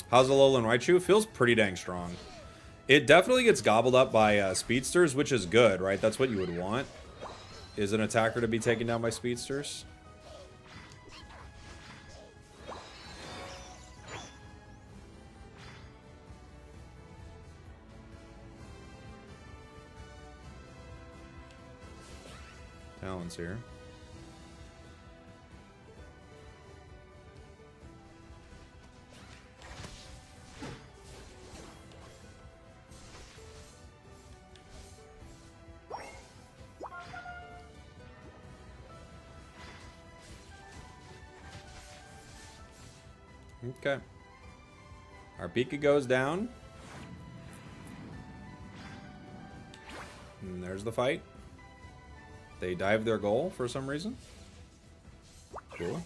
How's Alolan Raichu? Feels pretty dang strong. It definitely gets gobbled up by speedsters, which is good, right? That's what you would want, is an attacker to be taken down by speedsters. Talon's here. Okay. Our Pika goes down. And there's the fight. They dive their goal for some reason. Cool.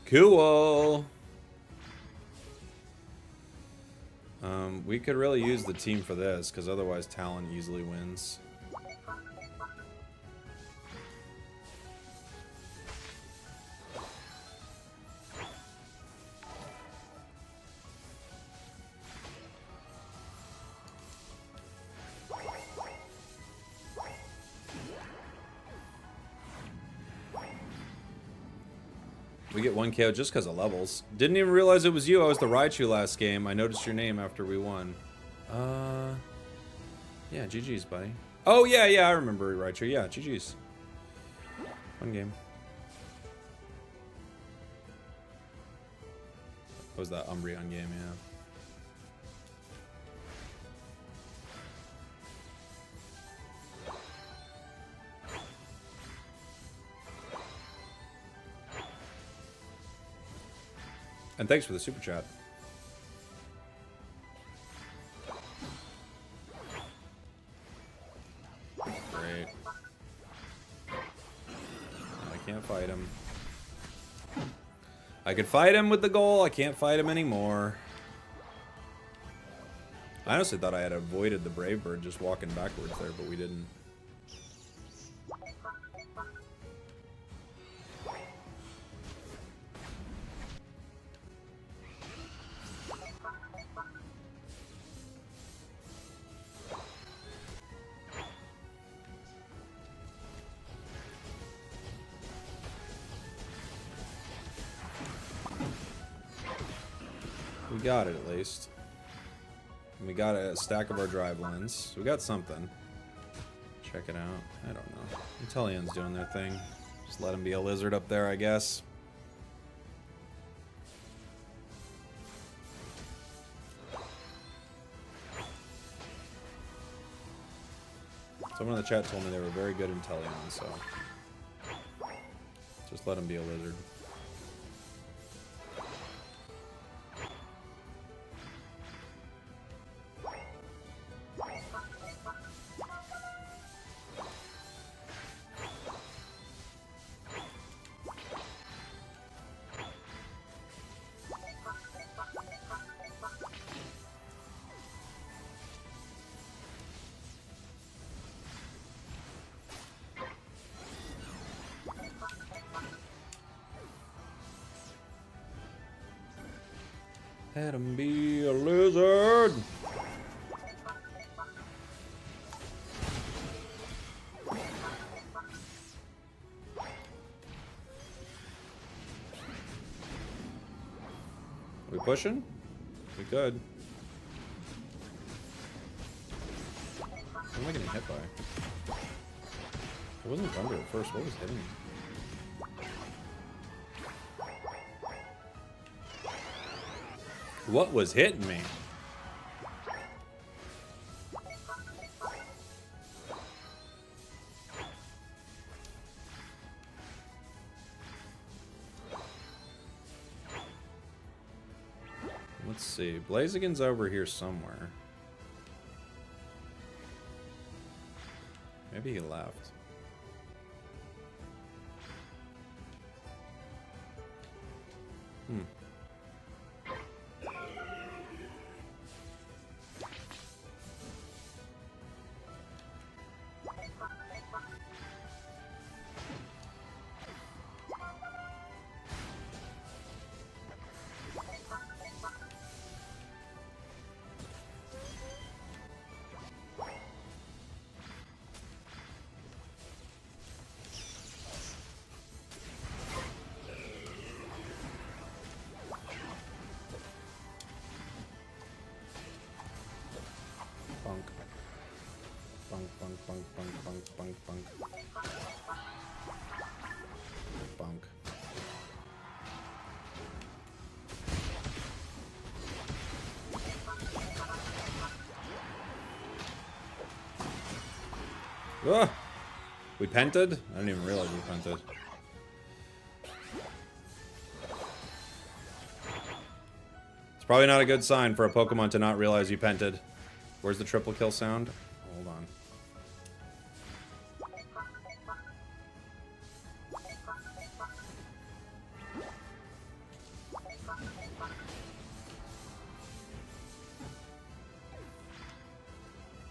Cool. We could really use the team for this, because otherwise Talon easily wins. We get 1 KO just because of levels. Didn't even realize it was you. I was the Raichu last game. I noticed your name after we won. Yeah, GG's, buddy. Oh, yeah, I remember Raichu. Yeah, GG's. Fun game. What was that Umbreon game, yeah. And thanks for the super chat. Great. I can't fight him. I could fight him with the goal. I can't fight him anymore. I honestly thought I had avoided the Brave Bird just walking backwards there, but we didn't. We got it at least. And we got a stack of our drive lens. So we got something. Check it out. I don't know. Intellion's doing their thing. Just let him be a lizard up there, I guess. Someone in the chat told me they were very good Intellions, so just let him be a lizard. Let him be a lizard. Are we pushing? We could. What am I getting hit by? It wasn't thunder at first. What was hitting me? What was hitting me? Let's see. Blaziken's over here somewhere. Maybe he left. Bunk, bunk, bunk, bunk, bunk, bunk, bunk. Bunk. Ugh. We pented? I didn't even realize we pented. It's probably not a good sign for a Pokemon to not realize you pented. Where's the triple kill sound? Hold on.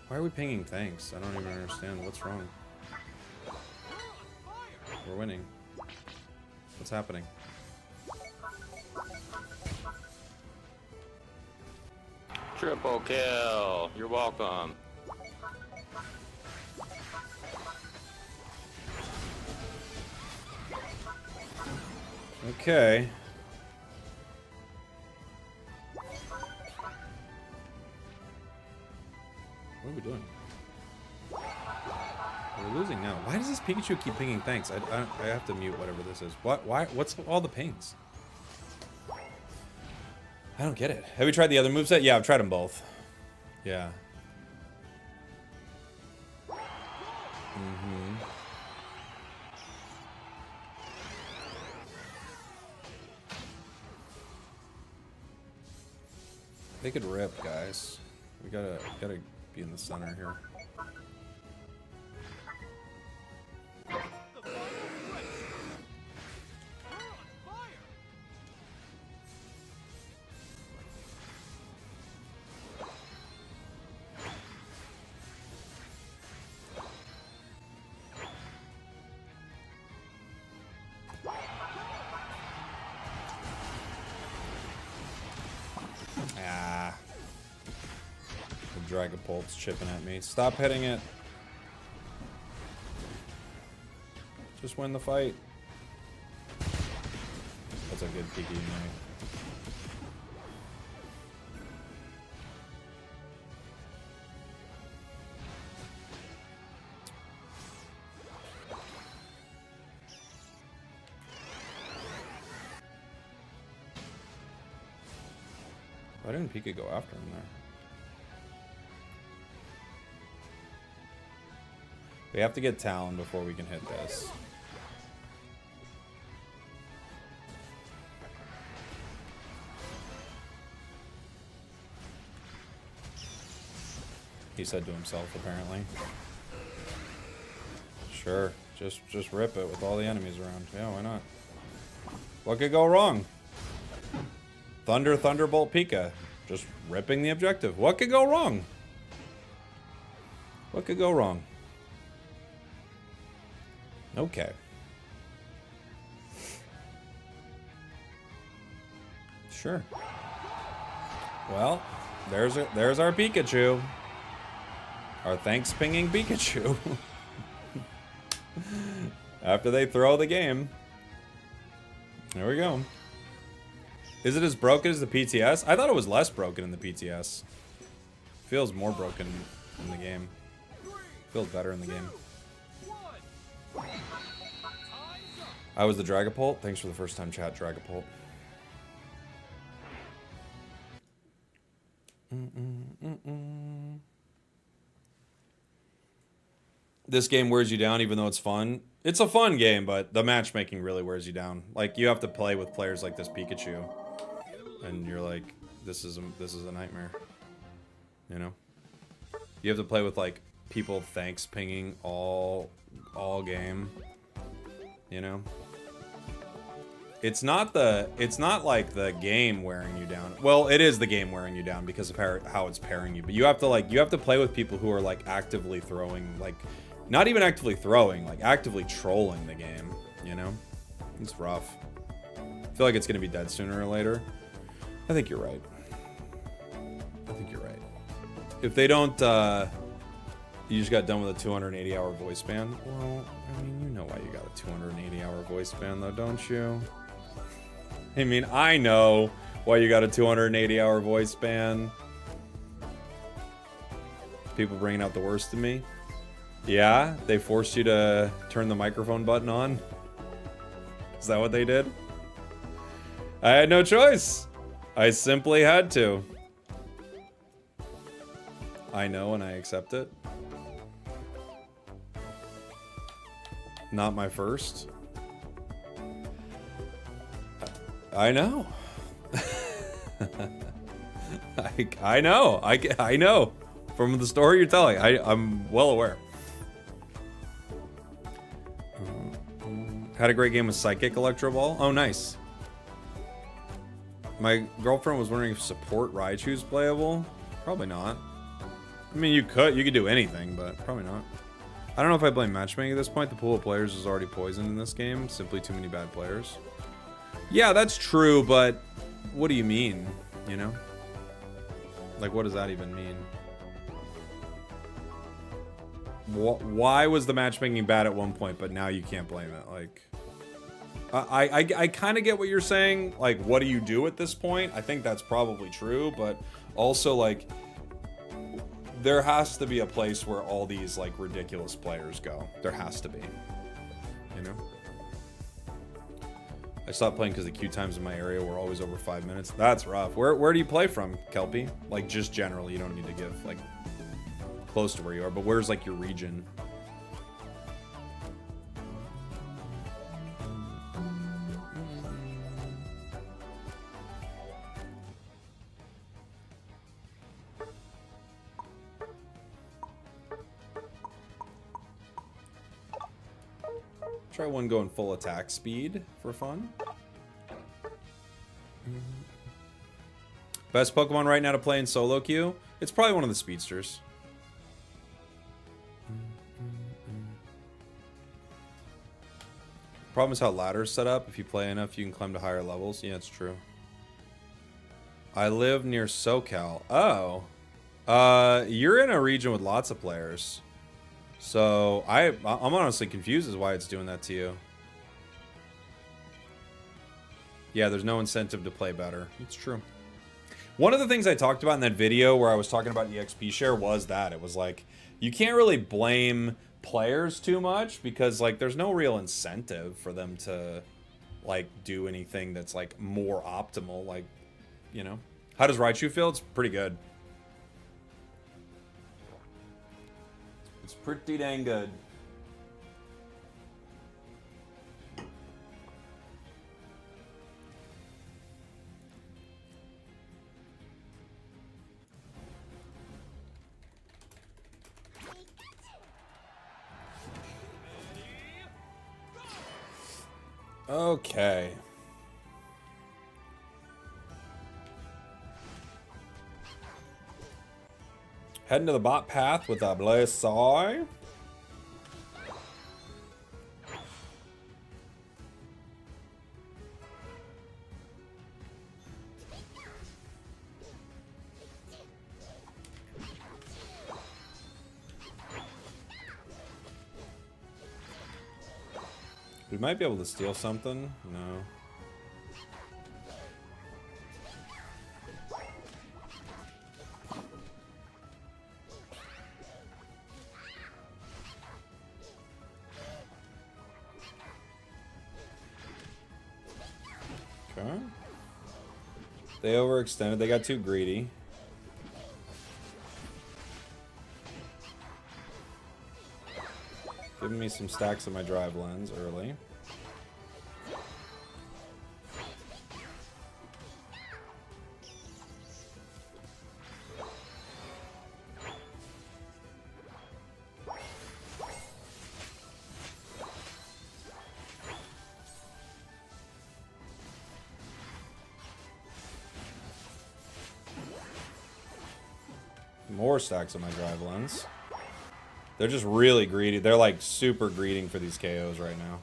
Why are we pinging thanks? I don't even understand. What's wrong? We're winning. What's happening? Triple kill. You're welcome. Okay. What are we doing? We're losing now. Why does this Pikachu keep pinging thanks? I have to mute whatever this is. Why? What's all the pings? I don't get it. Have you tried the other moveset? Yeah, I've tried them both. Yeah. They could rip, guys. We gotta be in the center here. Ah. The Dragapult's chipping at me. Stop hitting it. Just win the fight. That's a good Pika Unite. Why didn't Pika go after him there? We have to get Talon before we can hit this. He said to himself, apparently. Sure, just rip it with all the enemies around. Yeah, why not? What could go wrong? Thunderbolt Pika. Just ripping the objective. What could go wrong? What could go wrong? Okay. Sure. Well, there's our Pikachu. Our thanks pinging Pikachu. After they throw the game. There we go. Is it as broken as the PTS? I thought it was less broken in the PTS. Feels more broken in the game. Feels better in the game. I was the Dragapult. Thanks for the first time chat, Dragapult. This game wears you down even though it's fun. It's a fun game, but the matchmaking really wears you down. Like, you have to play with players like this Pikachu. And you're like, this is a nightmare. You know? You have to play with, like, people thanks pinging all game. You know? It's not like the game wearing you down. Well, it is the game wearing you down because of how it's pairing you. But you have to play with people who are, like, actively throwing, like, not even actively throwing, like, actively trolling the game, you know? It's rough. I feel like it's gonna be dead sooner or later. I think you're right. I think you're right. If they don't, you just got done with a 280-hour voice ban. Well, I mean, you know why you got a 280-hour voice ban, though, don't you? I mean, I know why you got a 280-hour voice ban. People bringing out the worst in me. Yeah, they forced you to turn the microphone button on. Is that what they did? I had no choice. I simply had to. I know and I accept it. Not my first. I know. I know. I know. From the story you're telling, I'm well aware. Had a great game with Psychic Electro Ball. Oh, nice. My girlfriend was wondering if support Raichu's playable. Probably not. I mean, you could do anything, but probably not. I don't know if I blame matchmaking at this point. The pool of players is already poisoned in this game. Simply too many bad players. Yeah, that's true, but what do you mean? You know? Like, what does that even mean? Why was the matchmaking bad at one point, but now you can't blame it? Like, I kind of get what you're saying. Like, what do you do at this point? I think that's probably true, but also, like, there has to be a place where all these, like, ridiculous players go. There has to be. You know? I stopped playing because the queue times in my area were always over 5 minutes. That's rough. Where do you play from, Kelpie? Like, just generally, you don't need to give, like, close to where you are, but where's, like, your region? Try one going full attack speed for fun. Best Pokemon right now to play in solo queue? It's probably one of the speedsters. Problem is how ladder's set up. If you play enough, you can climb to higher levels. Yeah, it's true. I live near SoCal. Oh. You're in a region with lots of players. So, I'm honestly confused as why it's doing that to you. Yeah, there's no incentive to play better. It's true. One of the things I talked about in that video where I was talking about EXP share was that. It was like, you can't really blame players too much because, like, there's no real incentive for them to, like, do anything that's, like, more optimal. Like, you know. How does Raichu feel? It's pretty good. It's pretty dang good. Okay. Heading to the bot path with a Blastoise. We might be able to steal something. No. Okay. They overextended. They got too greedy. Giving me some stacks of my drive lens early. More stacks of my drive lens. They're just really greedy. They're like super greeding for these KOs right now.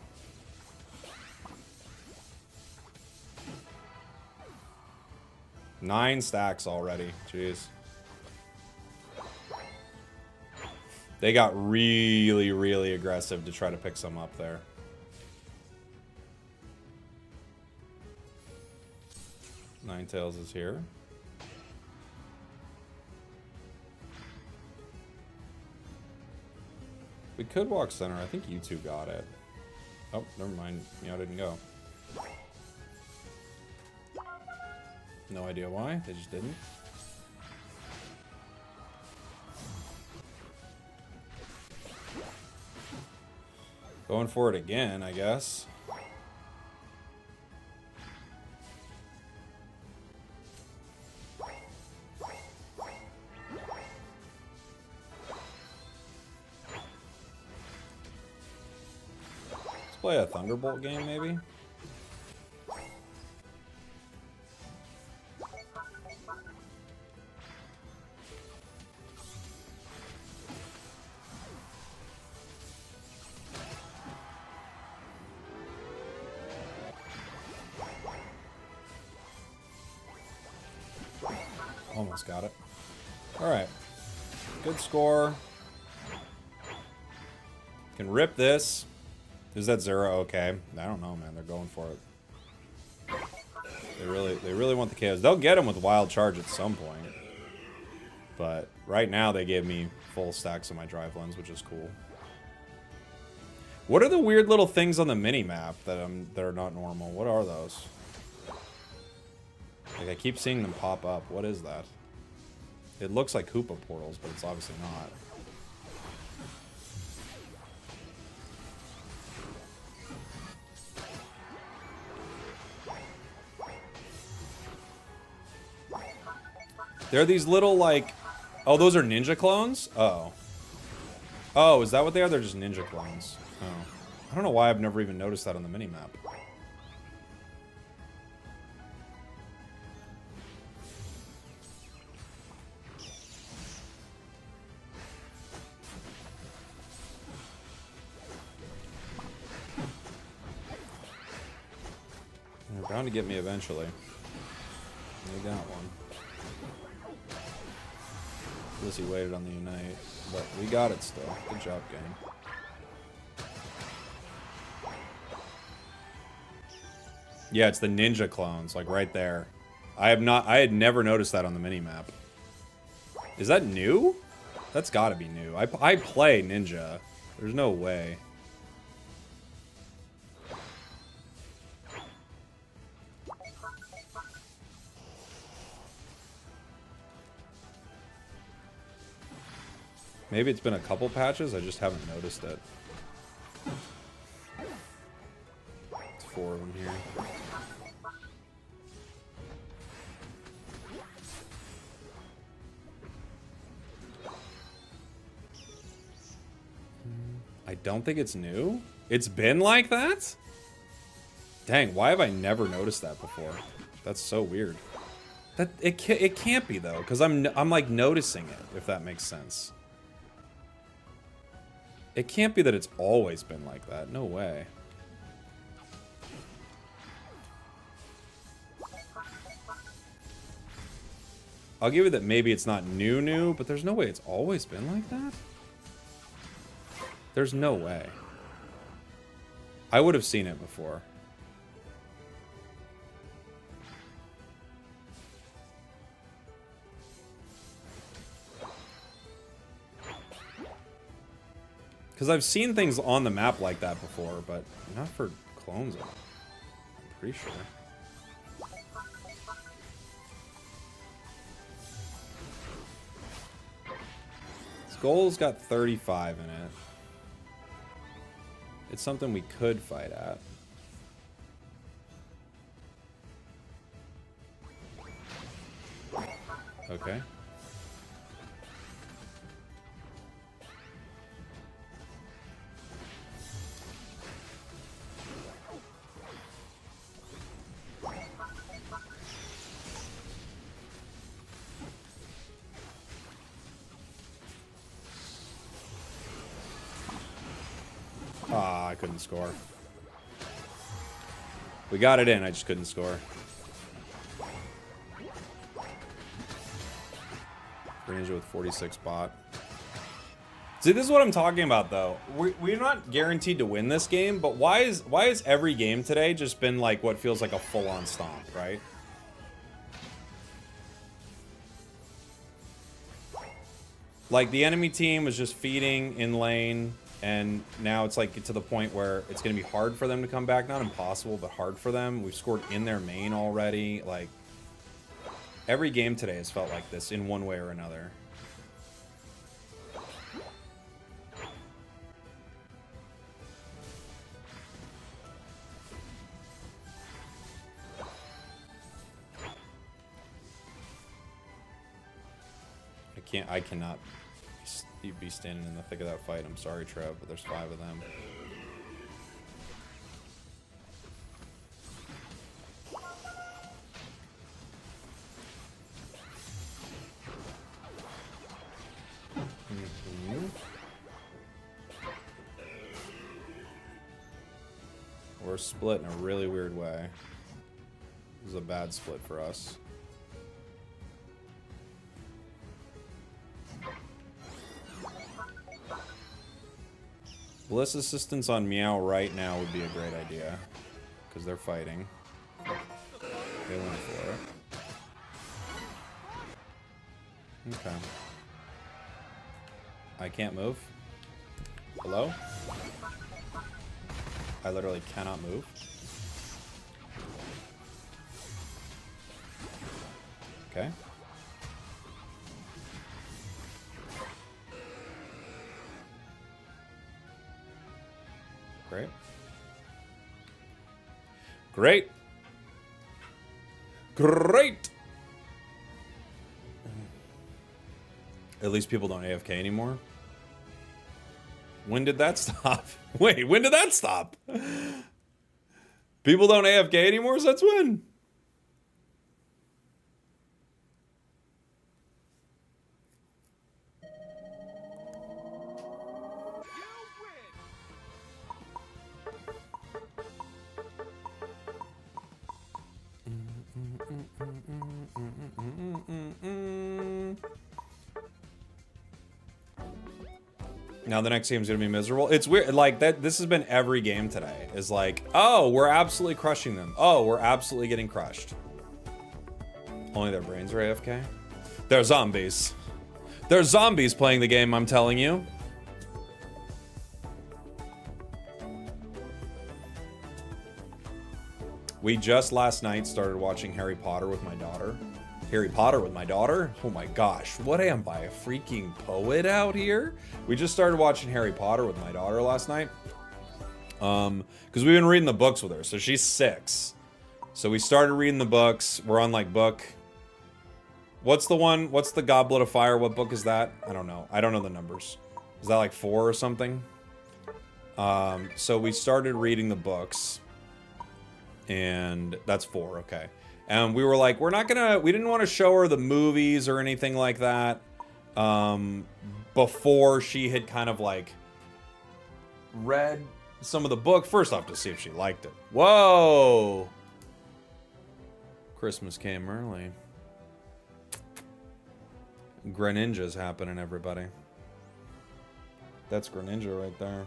Nine stacks already. Jeez. They got really, really aggressive to try to pick some up there. Ninetales is here. We could walk center. I think you two got it. Oh, never mind. Meow didn't go. No idea why. They just didn't. Going for it again, I guess. Let's play a Thunderbolt game, maybe? Almost got it. Alright. Good score. Can rip this. Is that 0? Okay. I don't know, man. They're going for it. They really want the KOs. They'll get them with Wild Charge at some point. But right now they gave me full stacks of my Drive Lens, which is cool. What are the weird little things on the mini-map that are not normal? What are those? Like, I keep seeing them pop up. What is that? It looks like Koopa portals, but it's obviously not. There are these little, like... Oh, those are ninja clones? Oh. Oh, is that what they are? They're just ninja clones. Oh. I don't know why I've never even noticed that on the mini-map. They're bound to get me eventually. They got one. Lizzie waited on the Unite, but we got it still. Good job, game. Yeah, it's the ninja clones, like right there. I had never noticed that on the minimap. Is that new? That's gotta be new. I play ninja. There's no way. Maybe it's been a couple patches, I just haven't noticed it. It's 4 of them here. I don't think it's new. It's been like that? Dang, why have I never noticed that before? That's so weird. That it can't be though, because I'm like noticing it, if that makes sense. It can't be that it's always been like that. No way. I'll give you that maybe it's not new, but there's no way it's always been like that. There's no way. I would have seen it before. Because I've seen things on the map like that before, but not for clones. I'm pretty sure. Skull's got 35 in it. It's something we could fight at. Okay. Ah, I couldn't score. We got it in, I just couldn't score. Ranger with 46 bot. See, this is what I'm talking about, though. We're not guaranteed to win this game, but why is every game today just been like what feels like a full-on stomp, right? Like, the enemy team was just feeding in lane, and now it's like to the point where it's going to be hard for them to come back. Not impossible, but hard for them. We've scored in their main already. Like, every game today has felt like this in one way or another. I cannot be standing in the thick of that fight. I'm sorry, Trev, but there's 5 of them. We're split in a really weird way. This is a bad split for us. Bliss assistance on Meow right now would be a great idea. Because they're fighting. They went for it. Okay. I can't move. Hello? I literally cannot move. Okay. Great. Great. Great. At least people don't AFK anymore. When did that stop? Wait, when did that stop? People don't AFK anymore since when? Now the next game's gonna be miserable. It's weird, like that. This has been every game today. Is like, oh, we're absolutely crushing them. Oh, we're absolutely getting crushed. Only their brains are AFK. They're zombies. They're zombies playing the game. I'm telling you. We just last night started watching Harry Potter with my daughter. Harry Potter with my daughter? Oh my gosh, what am I, a freaking poet out here? We just started watching Harry Potter with my daughter last night. Because we've been reading the books with her, so she's 6. So we started reading the books. We're on like book... What's the one? What's the Goblet of Fire? What book is that? I don't know. I don't know the numbers. Is that like 4 or something? So we started reading the books. And that's 4, okay. And we were like, we didn't want to show her the movies or anything like that. Before she had kind of like read some of the book. First off, to see if she liked it. Whoa! Christmas came early. Greninja's happening, everybody. That's Greninja right there.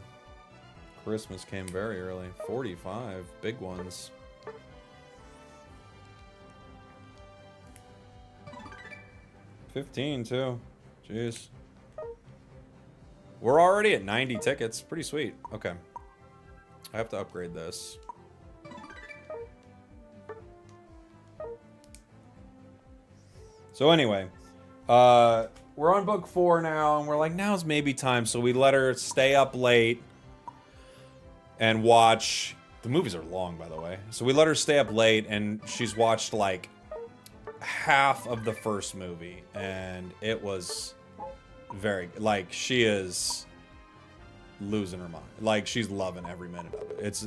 Christmas came very early. 45 big ones. 15 too. Jeez. We're already at 90 tickets. Pretty sweet. Okay. I have to upgrade this. So anyway, we're on book 4 now, and we're like, now's maybe time. So we let her stay up late and watch. The movies are long, by the way. So we let her stay up late, and she's watched like half of the first movie, and it was very, like, she is losing her mind. Like, she's loving every minute of it.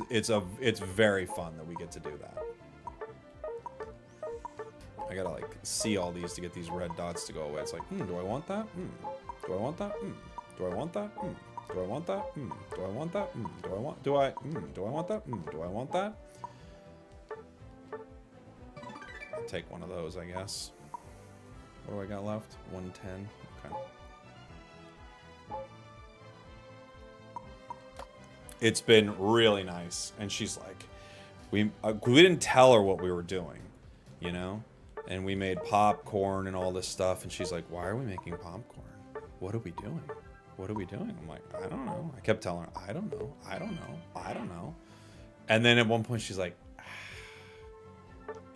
It's very fun that we get to do that. I gotta like see all these to get these red dots to go away. It's like, do I want that? Do I want that? Do I want that? Do I want that? Do I want that? Do I want? Do I want that? Do I want that? I'll take one of those, I guess. What do I got left? 110. Okay. It's been really nice, and she's like, we didn't tell her what we were doing, you know, and we made popcorn and all this stuff, and she's like, why are we making popcorn? What are we doing? What are we doing? I'm like, I don't know. I kept telling her, I don't know. I don't know. I don't know. And then at one point she's like,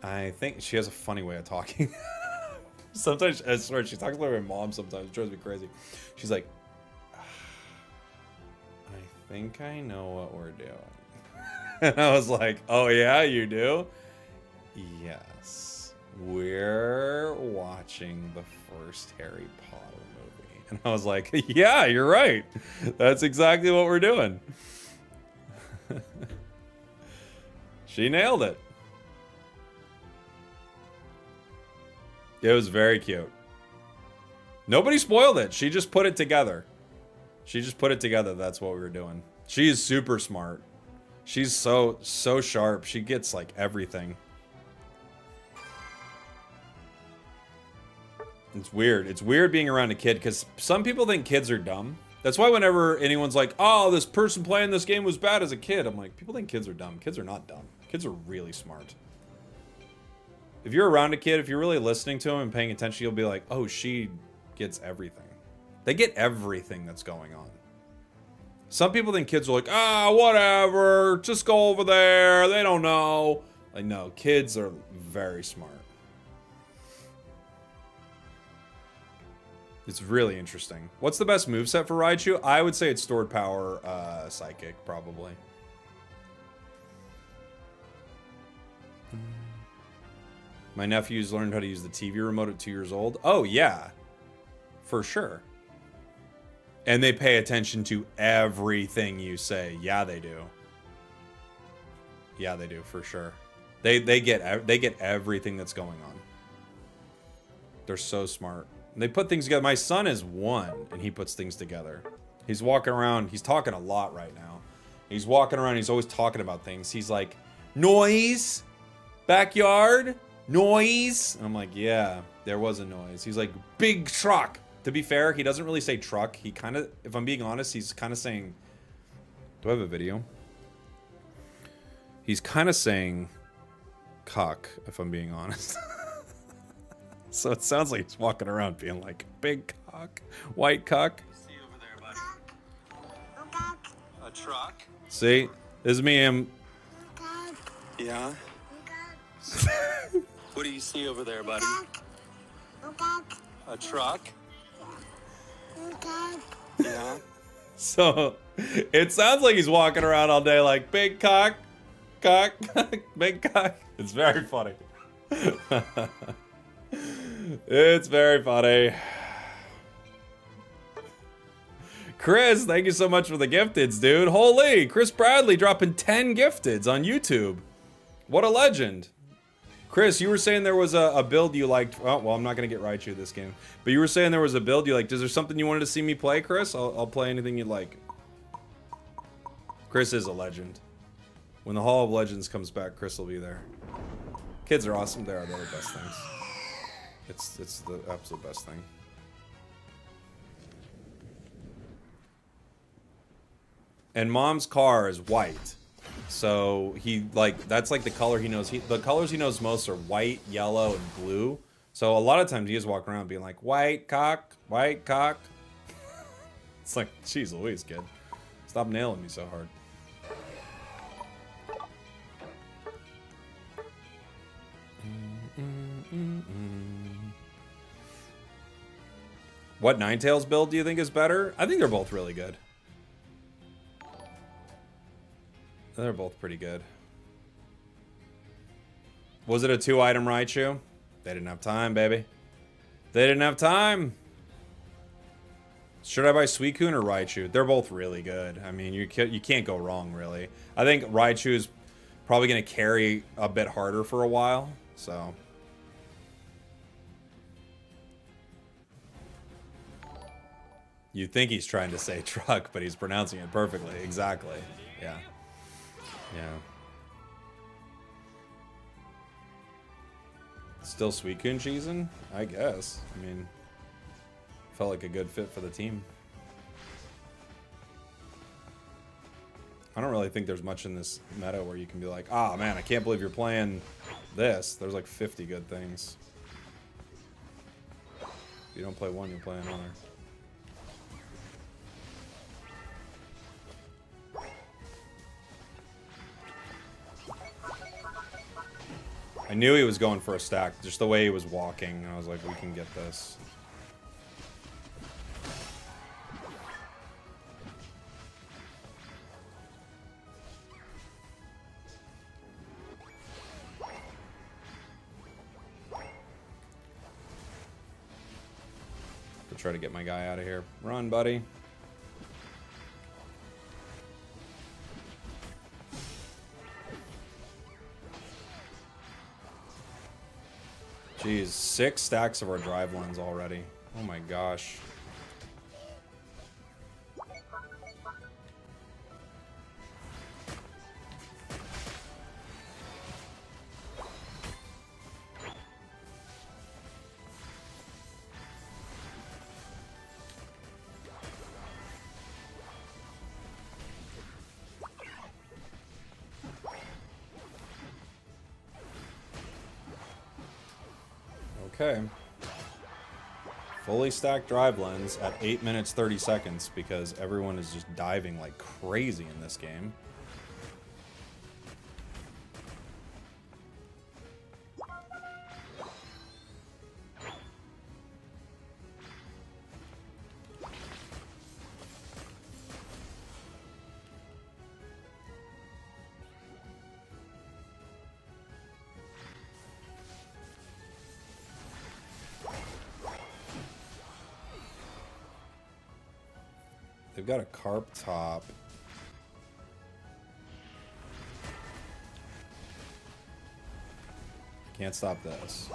I think she has a funny way of talking. Sometimes, I swear, she talks like my mom sometimes. It drives me crazy. She's like, I think I know what we're doing. And I was like, oh yeah, you do? Yes. We're watching the first Harry Potter And I was like, yeah, you're right. That's exactly what we're doing. She nailed it. It was very cute. Nobody spoiled it. She just put it together. She just put it together. That's what we were doing. She is super smart. She's so sharp. She gets like everything. It's weird. It's weird being around a kid because some people think kids are dumb. That's why whenever anyone's like, oh, this person playing this game was bad as a kid, I'm like, people think kids are dumb. Kids are not dumb. Kids are really smart. If you're around a kid, if you're really listening to him and paying attention, you'll be like, oh, she gets everything. They get everything that's going on. Some people think kids are like, ah, whatever, just go over there. They don't know. Like, no, kids are very smart. It's really interesting. What's the best moveset for Raichu? I would say it's Stored Power, Psychic, probably. My nephews learned how to use the TV remote at 2 years old. Oh, yeah. For sure. And they pay attention to everything you say. Yeah, they do. Yeah, they do, for sure. They get everything that's going on. They're so smart. They put things together. My son is 1, and he puts things together. He's walking around. He's talking a lot right now. He's walking around. He's always talking about things. He's like, noise, backyard, noise. And I'm like, yeah, there was a noise. He's like, big truck. To be fair, he doesn't really say truck. He kind of, if I'm being honest, he's kind of saying, do I have a video? He's kind of saying cock, if I'm being honest. So it sounds like he's walking around being like, big cock, white cock. See over there, buddy. A truck? See? This is me, him. Yeah. What do you see over there, buddy? A truck? Yeah. So it sounds like he's walking around all day like, big cock, big cock. It's very funny. It's very funny. Chris, thank you so much for the gifteds, dude. Holy, Chris Bradley dropping 10 gifteds on YouTube. What a legend. Chris, you were saying there was a build you liked. Oh, well, I'm not going to get Raichu this game. But you were saying there was a build you liked. Is there something you wanted to see me play, Chris? I'll play anything you'd like. Chris is a legend. When the Hall of Legends comes back, Chris will be there. Kids are awesome. They're the best things. It's the absolute best thing. And Mom's car is white. So he that's like the color he knows. The colors he knows most are white, yellow, and blue. So a lot of times he is walking around being like, white cock, white cock. It's like, geez Louise, kid. Stop nailing me so hard. What Ninetales build do you think is better? I think they're both really good. They're both pretty good. Was it a 2-item Raichu? They didn't have time, baby. They didn't have time. Should I buy Suicune or Raichu? They're both really good. I mean, you can't go wrong, really. I think Raichu is probably going to carry a bit harder for a while, so... You think he's trying to say truck, but he's pronouncing it perfectly. Exactly. Yeah. Yeah. Still Suicune cheesing? I guess. I mean, felt like a good fit for the team. I don't really think there's much in this meta where you can be like, ah, man, I can't believe you're playing this. There's like 50 good things. If you don't play one, you play another. I knew he was going for a stack, just the way he was walking. I was like, we can get this. try to get my guy out of here. Run, buddy. Jeez, 6 stacks of our drive lines already. Oh my gosh. Okay. Fully stacked drive lens at 8 minutes 30 seconds because everyone is just diving like crazy in this game. They've got a carp top. Can't stop this.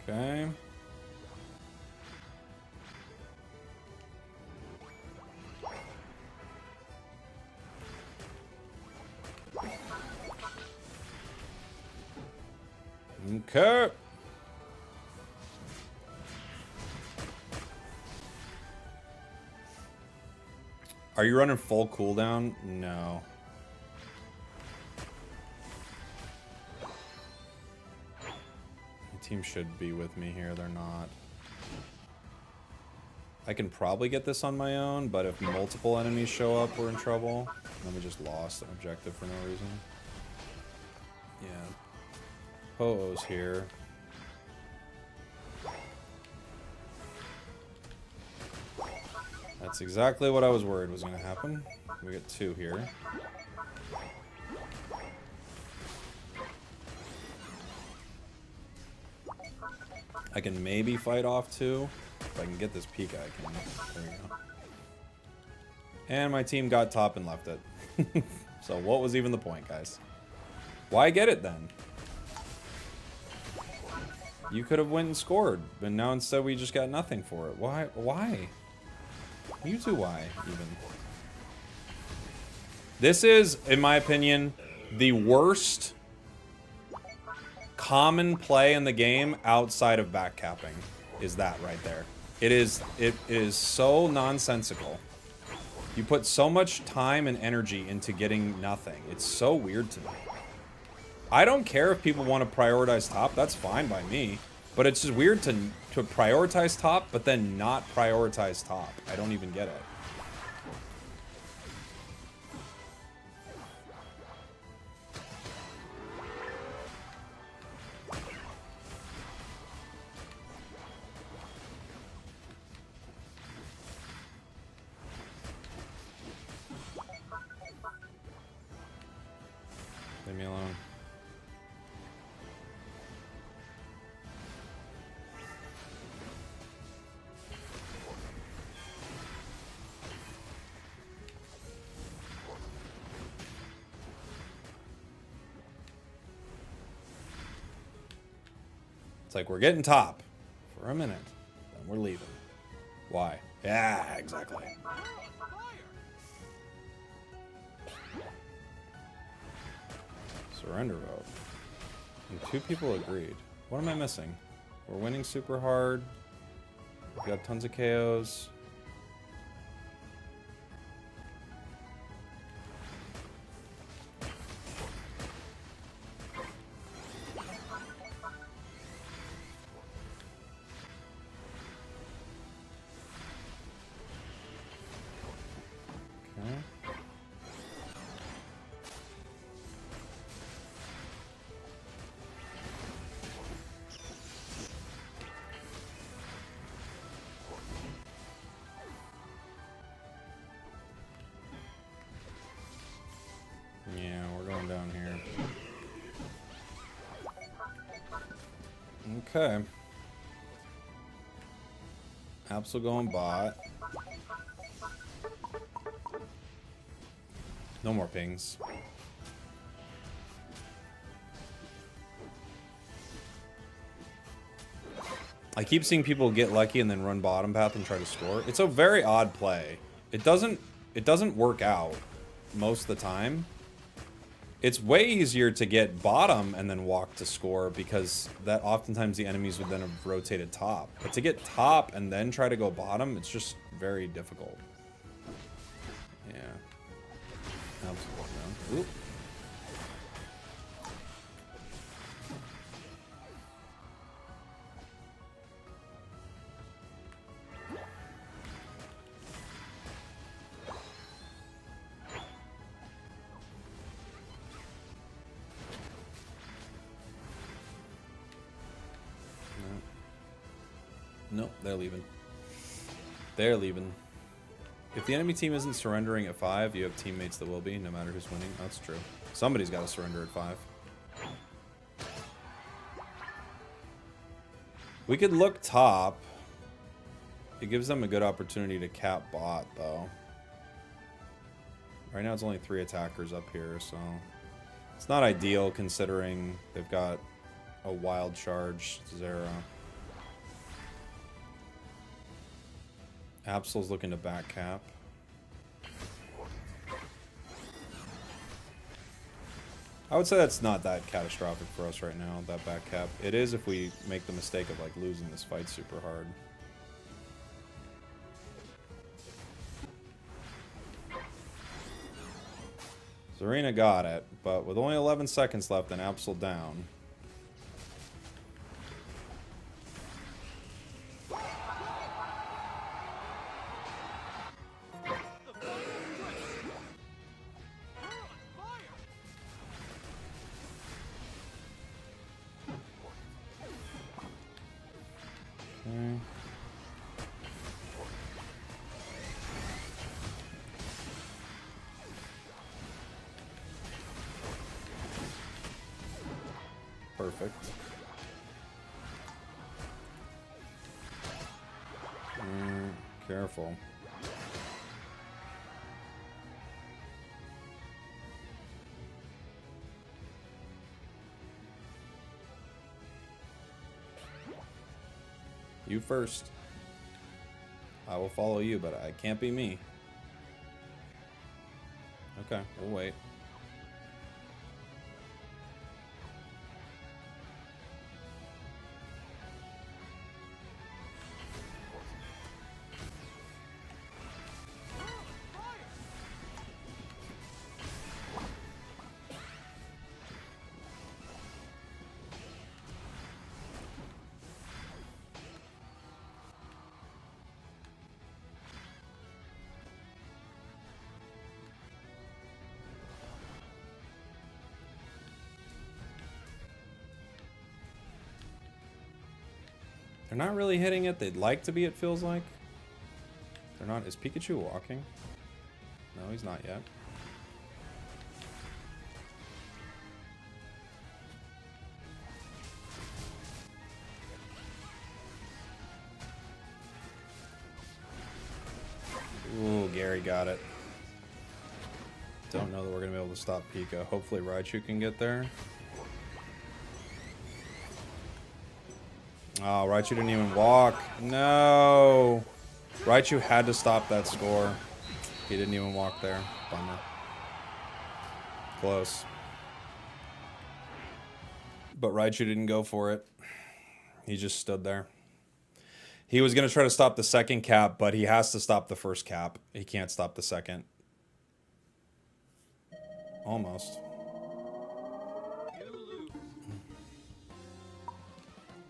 Okay. Okay. Are you running full cooldown? No. My team should be with me here. They're not. I can probably get this on my own, but if multiple enemies show up, we're in trouble. Then we just lost an objective for no reason. Yeah. Ho-Oh's here. That's exactly what I was worried was going to happen. We get 2 here. I can maybe fight off 2. If I can get this peak, I can. There we go. And my team got top and left it. So what was even the point, guys? Why get it then? You could have went and scored, but now instead we just got nothing for it. Why? Why? You two, why, even? This is, in my opinion, the worst common play in the game outside of backcapping. Is that right there. It is so nonsensical. You put so much time and energy into getting nothing. It's so weird to me. I don't care if people want to prioritize top. That's fine by me. But it's just weird to prioritize top, but then not prioritize top. I don't even get it. Leave me alone. It's like we're getting top for a minute, then we're leaving. Why? Yeah, exactly. Surrender vote. And 2 people agreed. What am I missing? We're winning super hard. We've got tons of KOs. Okay. Absol going bot. No more pings. I keep seeing people get lucky and then run bottom path and try to score. It's a very odd play. It doesn't work out most of the time. It's way easier to get bottom and then walk to score because that oftentimes the enemies would then have rotated top. But to get top and then try to go bottom, it's just very difficult. Yeah. Absolutely. Oop. Nope, they're leaving. They're leaving. If the enemy team isn't surrendering at 5, you have teammates that will be, no matter who's winning. That's true. Somebody's got to surrender at 5. We could look top. It gives them a good opportunity to cap bot, though. Right now it's only 3 attackers up here, so... It's not ideal considering they've got a wild charge Zera. Absol's looking to back cap. I would say that's not that catastrophic for us right now, that back cap. It is if we make the mistake of like losing this fight super hard. Zarina got it, but with only 11 seconds left and Absol down. Perfect. Careful. You first. I will follow you, but it can't be me. Okay, we'll wait. They're not really hitting it. They'd like to be, it feels like. They're not. Is Pikachu walking? No, he's not yet. Ooh, Gary got it. Don't know that we're going to be able to stop Pika. Hopefully Raichu can get there. Oh, Raichu didn't even walk. No. Raichu had to stop that score. He didn't even walk there. Bummer. Close. But Raichu didn't go for it. He just stood there. He was going to try to stop the second cap, but he has to stop the first cap. He can't stop the second. Almost.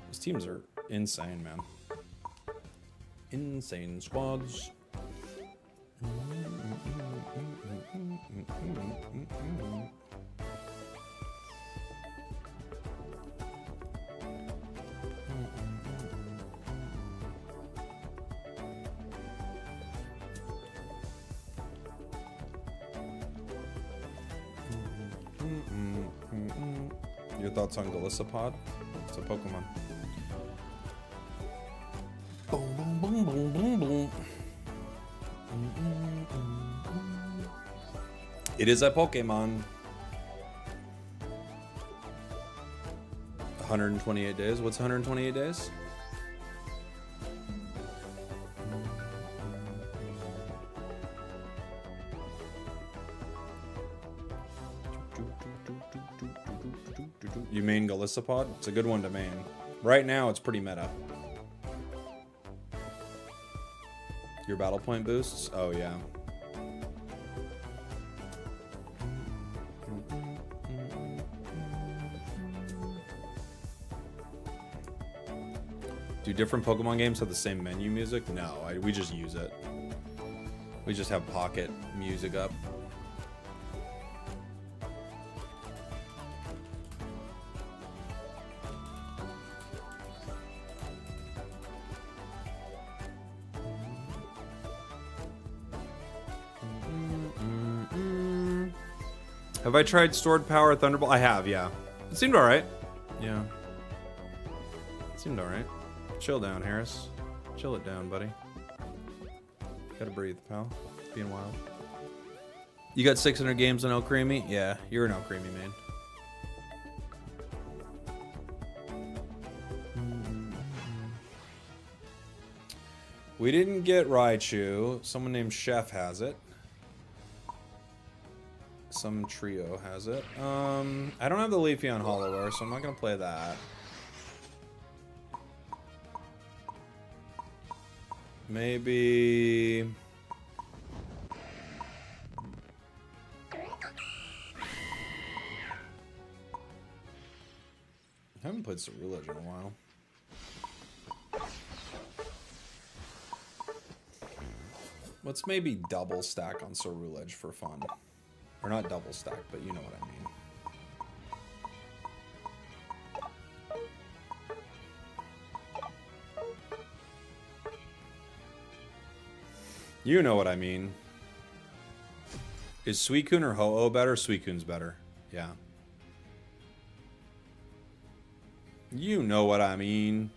These teams are insane, man. Insane squads. Your thoughts on Golisopod? It's a Pokemon. It is a Pokemon. 128 days. What's 128 days? You main Galissapod? It's a good one to main. Right now, it's pretty meta. Your battle point boosts? Oh, yeah. Do different Pokemon games have the same menu music? No, we just use it. We just have pocket music up. Have I tried Stored Power Thunderbolt? I have, yeah. It seemed alright. Yeah. It seemed alright. Chill down, Harris. Chill it down, buddy. Gotta breathe, pal. It's being wild. You got 600 games on El Creamy? Yeah, you're an El Creamy man. We didn't get Raichu. Someone named Chef has it. Some trio has it. I don't have the Leafeon Hollower, so I'm not gonna play that. Maybe... I haven't played Cerulege in a while. Let's maybe double stack on Cerulege for fun. Or not double stack, but you know what I mean. You know what I mean. Is Suicune or Ho-Oh better? Suicune's better. Yeah. You know what I mean.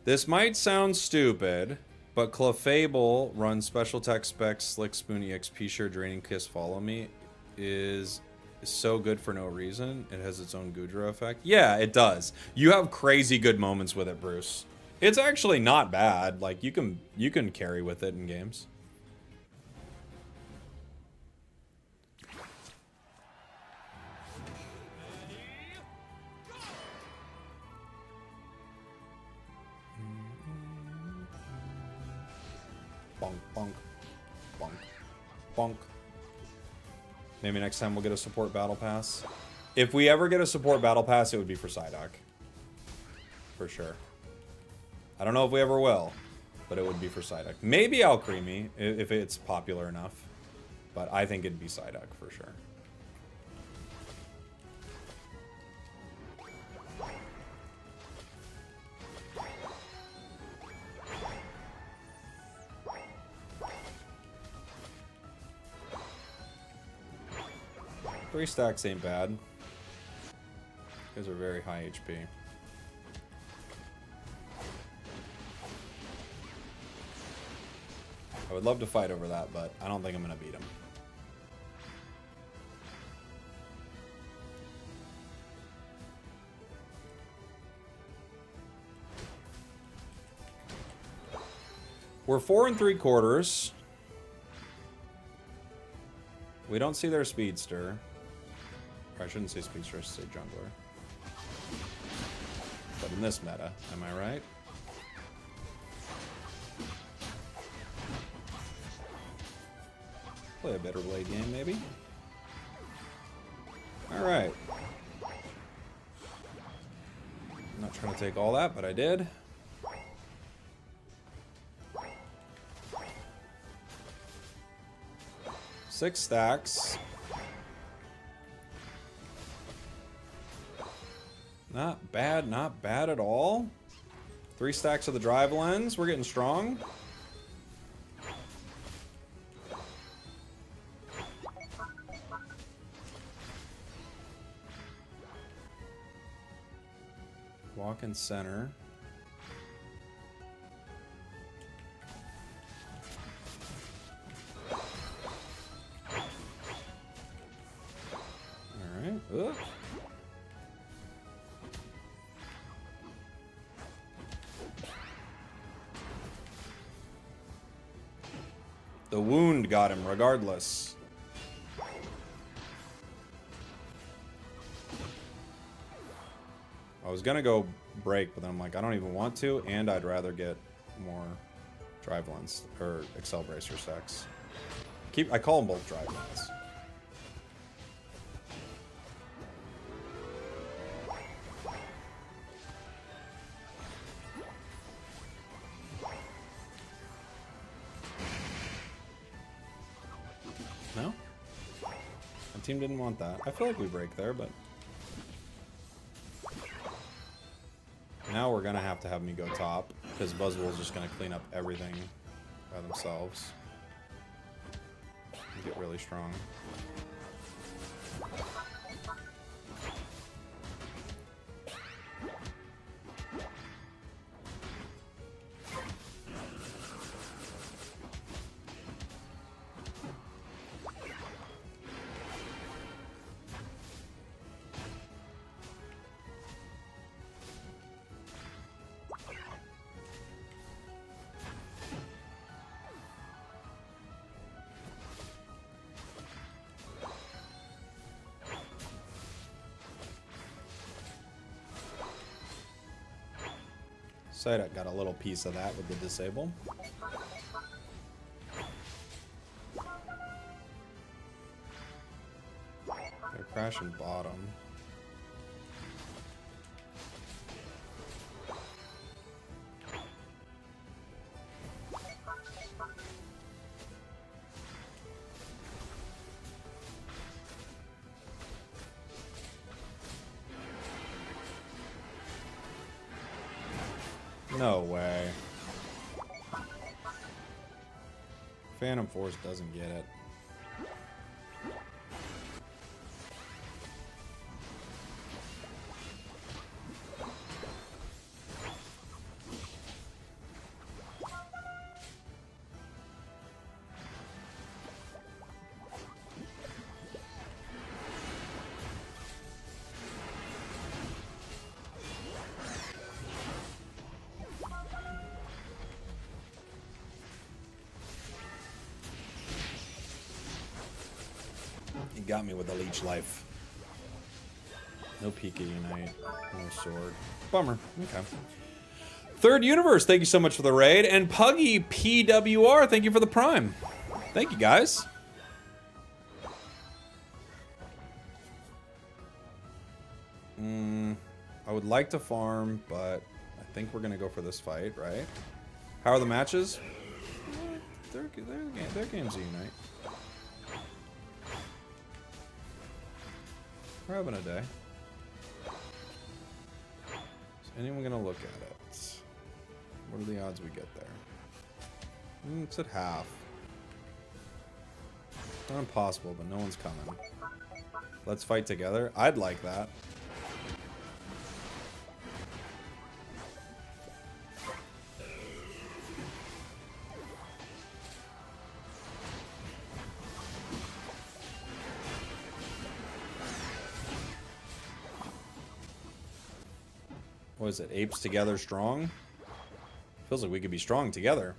This might sound stupid, but Clefable runs Special Tech Specs, Slick Spoon, EXP Share, Draining Kiss, Follow Me is so good for no reason. It has its own Goodra effect. Yeah, it does. You have crazy good moments with it, Bruce. It's actually not bad. Like you can carry with it in games. Bonk, bonk, bonk, bonk. Maybe next time we'll get a support battle pass. If we ever get a support battle pass, it would be for Psyduck. For sure. I don't know if we ever will, but it would be for Psyduck. Maybe Alcremie, if it's popular enough. But I think it'd be Psyduck for sure. Three stacks ain't bad. You guys are very high HP. I would love to fight over that, but I don't think I'm going to beat him. We're 4 3/4. We don't see their Speedster. Or I shouldn't say Speedster, I should say Jungler. But in this meta, am I right? Play a better blade game, maybe. Alright. I'm not trying to take all that, but I did. Six stacks. Not bad, not bad at all. 3 stacks of the drive lens. We're getting strong. Walk in center. The wound got him regardless. I was gonna go break, but then I'm like, I don't even want to, and I'd rather get more drive lens or Excel bracer stacks. I call them both drive lens. No? My team didn't want that. I feel like we break there, but now we're gonna have to have me go top because Buzzwole's just gonna clean up everything by themselves and get really strong. Psyduck got a little piece of that with the disable. They're crashing bottom. No way. Phantom Force doesn't get it. He got me with a leech life. No Pika Unite. No sword. Bummer. Okay. Third Universe, thank you so much for the raid. And Puggy PWR, thank you for the prime. Thank you, guys. I would like to farm, but I think we're going to go for this fight, right? How are the matches? Their games of Unite. We're having a day. Is anyone gonna look at it? What are the odds we get there? It's at half. Not impossible, but no one's coming. Let's fight together. I'd like that. What is it? Apes together strong? Feels like we could be strong together.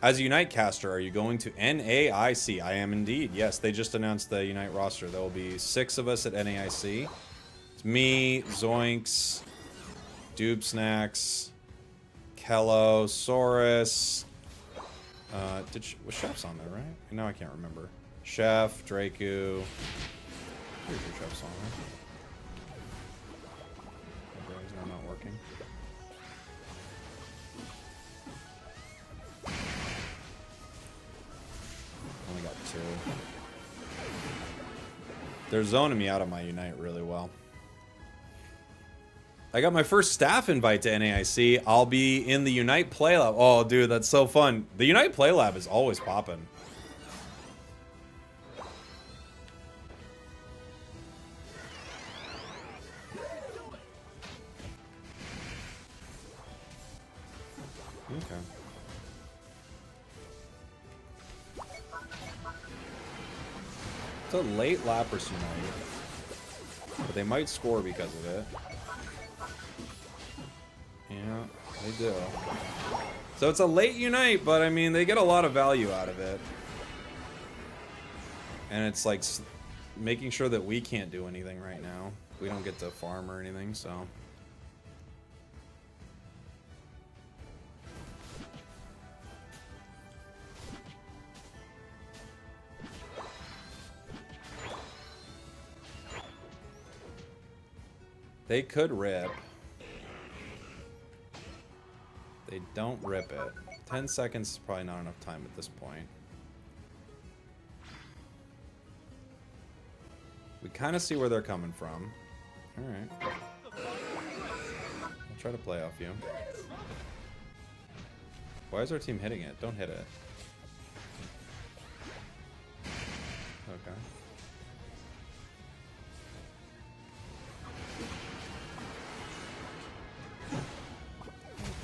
As a Unite caster, are you going to NAIC? I am indeed. Yes, they just announced the Unite roster. There will be 6 of us at NAIC. It's me, Zoinks, Doob Snacks, Kello, Saurus. Was Chef's on there, right? Now I can't remember. Chef, Draku. Here's your Chef's on there. Okay, is that not working? Only got 2. They're zoning me out of my Unite really well. I got my first staff invite to NAIC. I'll be in the Unite Play Lab. Oh, dude, that's so fun. The Unite Play Lab is always popping. Okay. It's a late Lapras Unite, but they might score because of it. Yeah, they do. So it's a late unite, but I mean, they get a lot of value out of it. And it's like making sure that we can't do anything right now. We don't get to farm or anything, so. They could rip. They don't rip it. 10 seconds is probably not enough time at this point. We kind of see where they're coming from. Alright. I'll try to play off you. Why is our team hitting it? Don't hit it. Okay.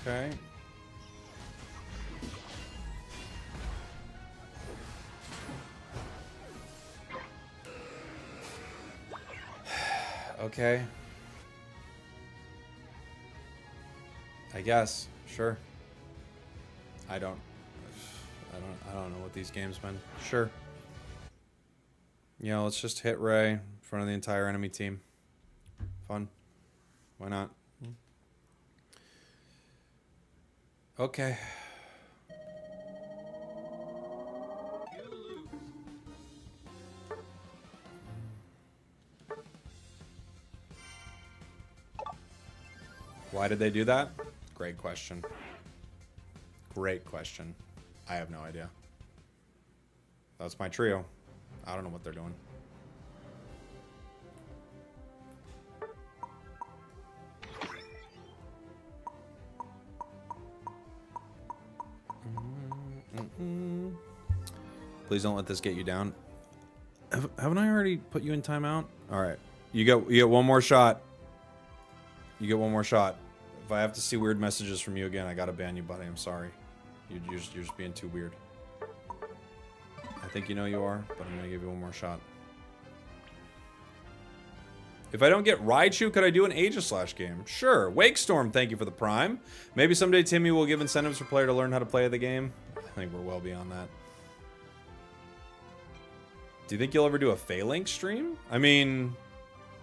Okay. Okay. I guess. Sure. I don't know what these games mean. Sure. Yeah, let's just hit Ray in front of the entire enemy team. Fun. Why not? Okay. Why did they do that? Great question. Great question. I have no idea. That's my trio. I don't know what they're doing. Please don't let this get you down. Haven't I already put you in timeout? All right. You get one more shot. You get one more shot. If I have to see weird messages from you again, I gotta ban you, buddy. I'm sorry. You're just being too weird. I think you know you are, but I'm gonna give you one more shot. If I don't get Raichu, could I do an Aegislash game? Sure. Wakestorm, thank you for the Prime. Maybe someday Timmy will give incentives for player to learn how to play the game. I think we're well beyond that. Do you think you'll ever do a Phalanx stream? I mean,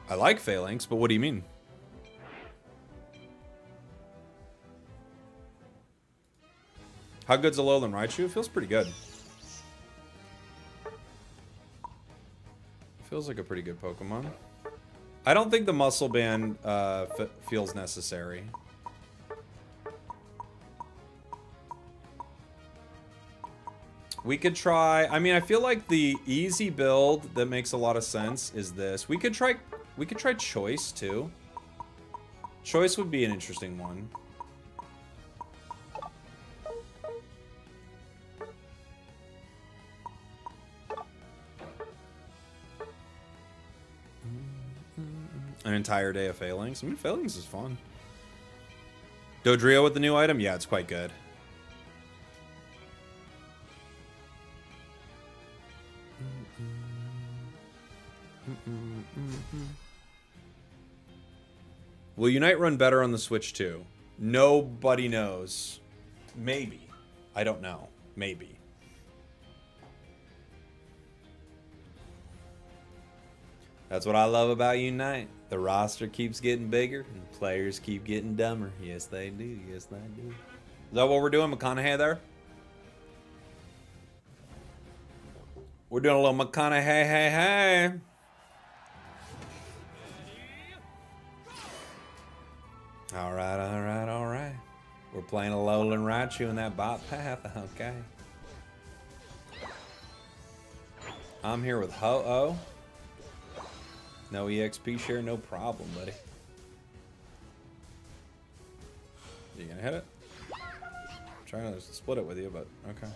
I like Phalanx, but what do you mean? How good's a Alolan Raichu? It feels pretty good. Feels like a pretty good Pokemon. I don't think the Muscle Band feels necessary. We could try... I mean, I feel like the easy build that makes a lot of sense is this. We could try Choice, too. Choice would be an interesting one. An entire day of Phalanx. I mean, Phalanx is fun. Dodrio with the new item? Yeah, it's quite good. Will Unite run better on the Switch too? Nobody knows. Maybe. I don't know. Maybe. That's what I love about Unite. The roster keeps getting bigger and players keep getting dumber. Yes, they do. Yes, they do. Is that what we're doing, McConaughey there? We're doing a little McConaughey, hey, hey. All right, all right, all right. We're playing a Alolan Raichu in that bot path, okay. I'm here with Ho-Oh. No EXP share, no problem, buddy. You gonna hit it? I'm trying to split it with you, but okay.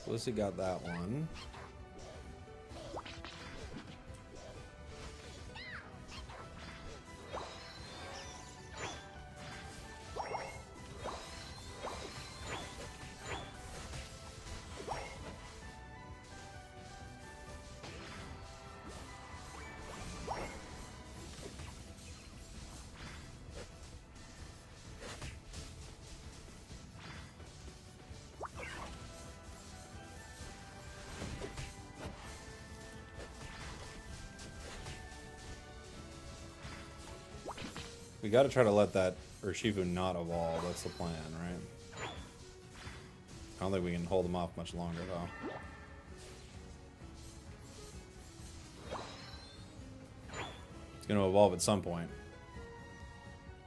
Lucy got that one. We gotta try to let that Urshifu not evolve. That's the plan, right? I don't think we can hold him off much longer, though. It's gonna evolve at some point.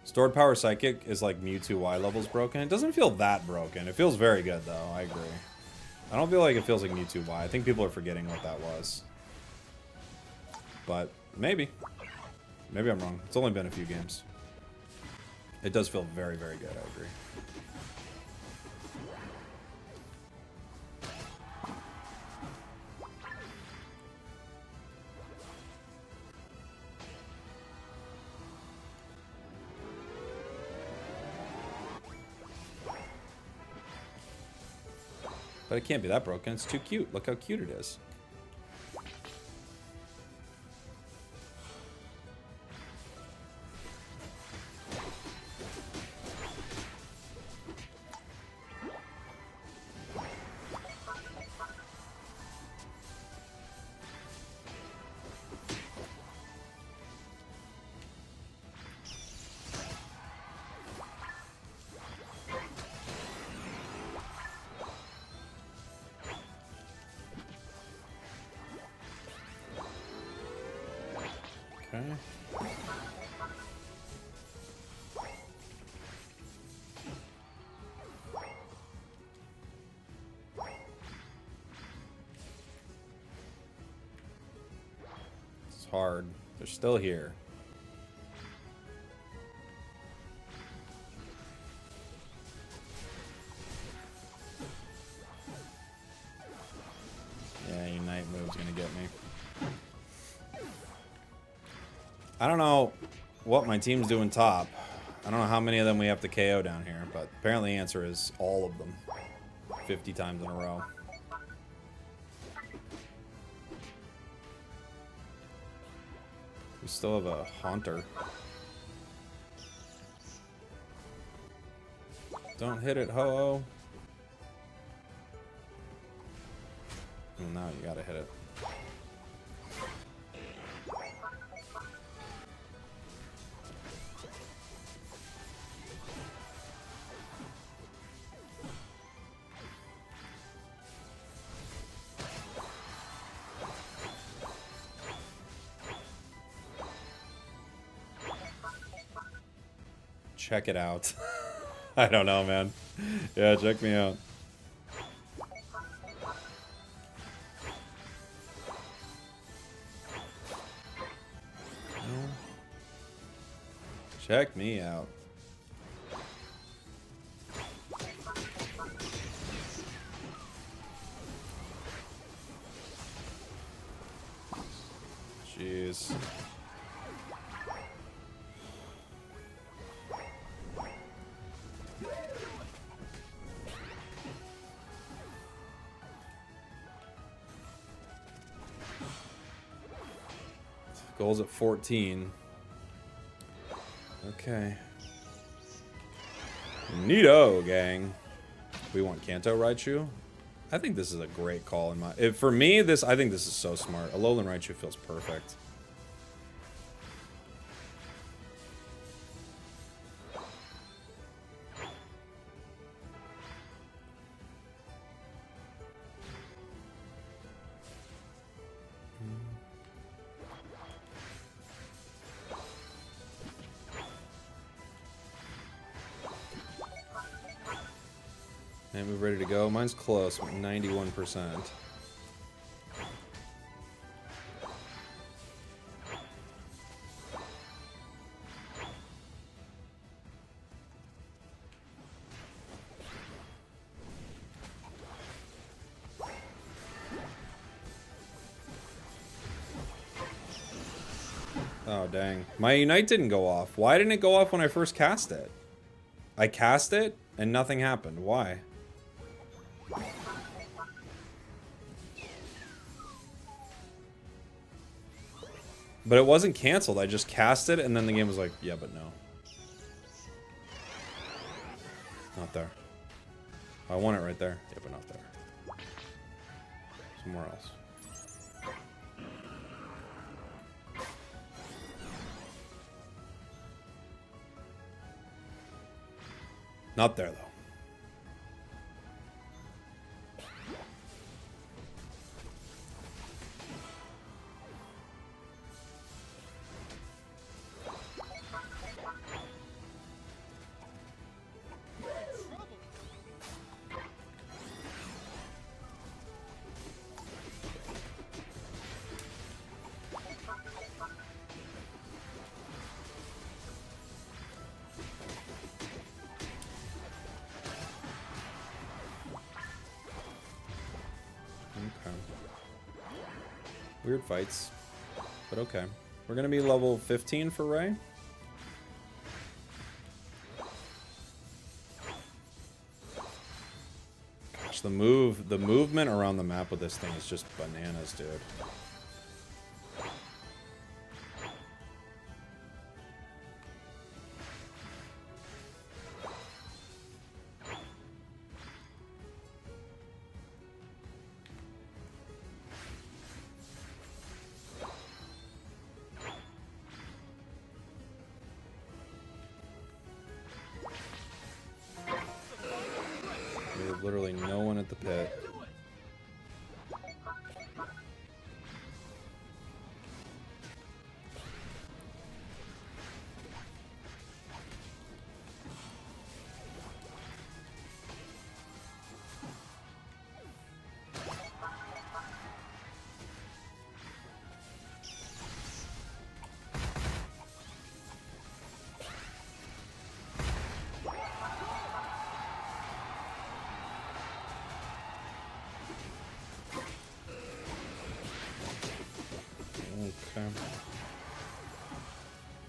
Stored Power Psychic is like Mewtwo Y levels broken. It doesn't feel that broken. It feels very good, though. I agree. I don't feel like it feels like Mewtwo Y. I think people are forgetting what that was. But maybe. Maybe I'm wrong. It's only been a few games. It does feel very, very good, I agree. But it can't be that broken. It's too cute. Look how cute it is. Okay. It's hard. They're still here. Yeah, Unite move's gonna get me. I don't know what my team's doing top. I don't know how many of them we have to KO down here, but apparently the answer is all of them. 50 times in a row. We still have a Haunter. Don't hit it, ho-oh. Well, now you gotta hit it. Check it out. I don't know, man. Yeah, check me out. Check me out. Jeez. Goal's at 14. Okay. Neato, gang. We want Kanto Raichu. I think this is a great call in my. For me, I think this is so smart. Alolan Raichu feels perfect. And we're ready to go. Mine's close, 91%. Oh, dang. My Unite didn't go off. Why didn't it go off when I first cast it? I cast it, and nothing happened. Why? But it wasn't canceled. I just cast it, and then the game was like, yeah, but no. Not there. I want it right there. Yeah, but not there. Somewhere else. Not there, though. Weird fights, but okay. We're gonna be level 15 for Ray. Gosh, the movement around the map with this thing is just bananas, dude. Literally no one at the pit.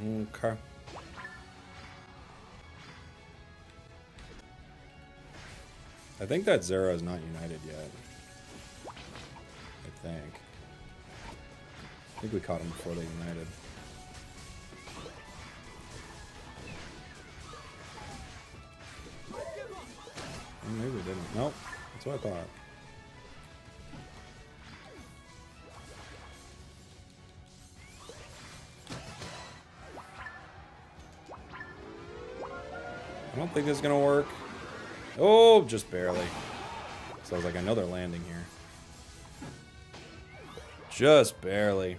Okay. I think that Zera is not united yet. I think we caught him before they united. Well, maybe we didn't. Nope. That's what I thought. I don't think this is gonna work. Oh, just barely. So I was like, I know they're landing here. Just barely.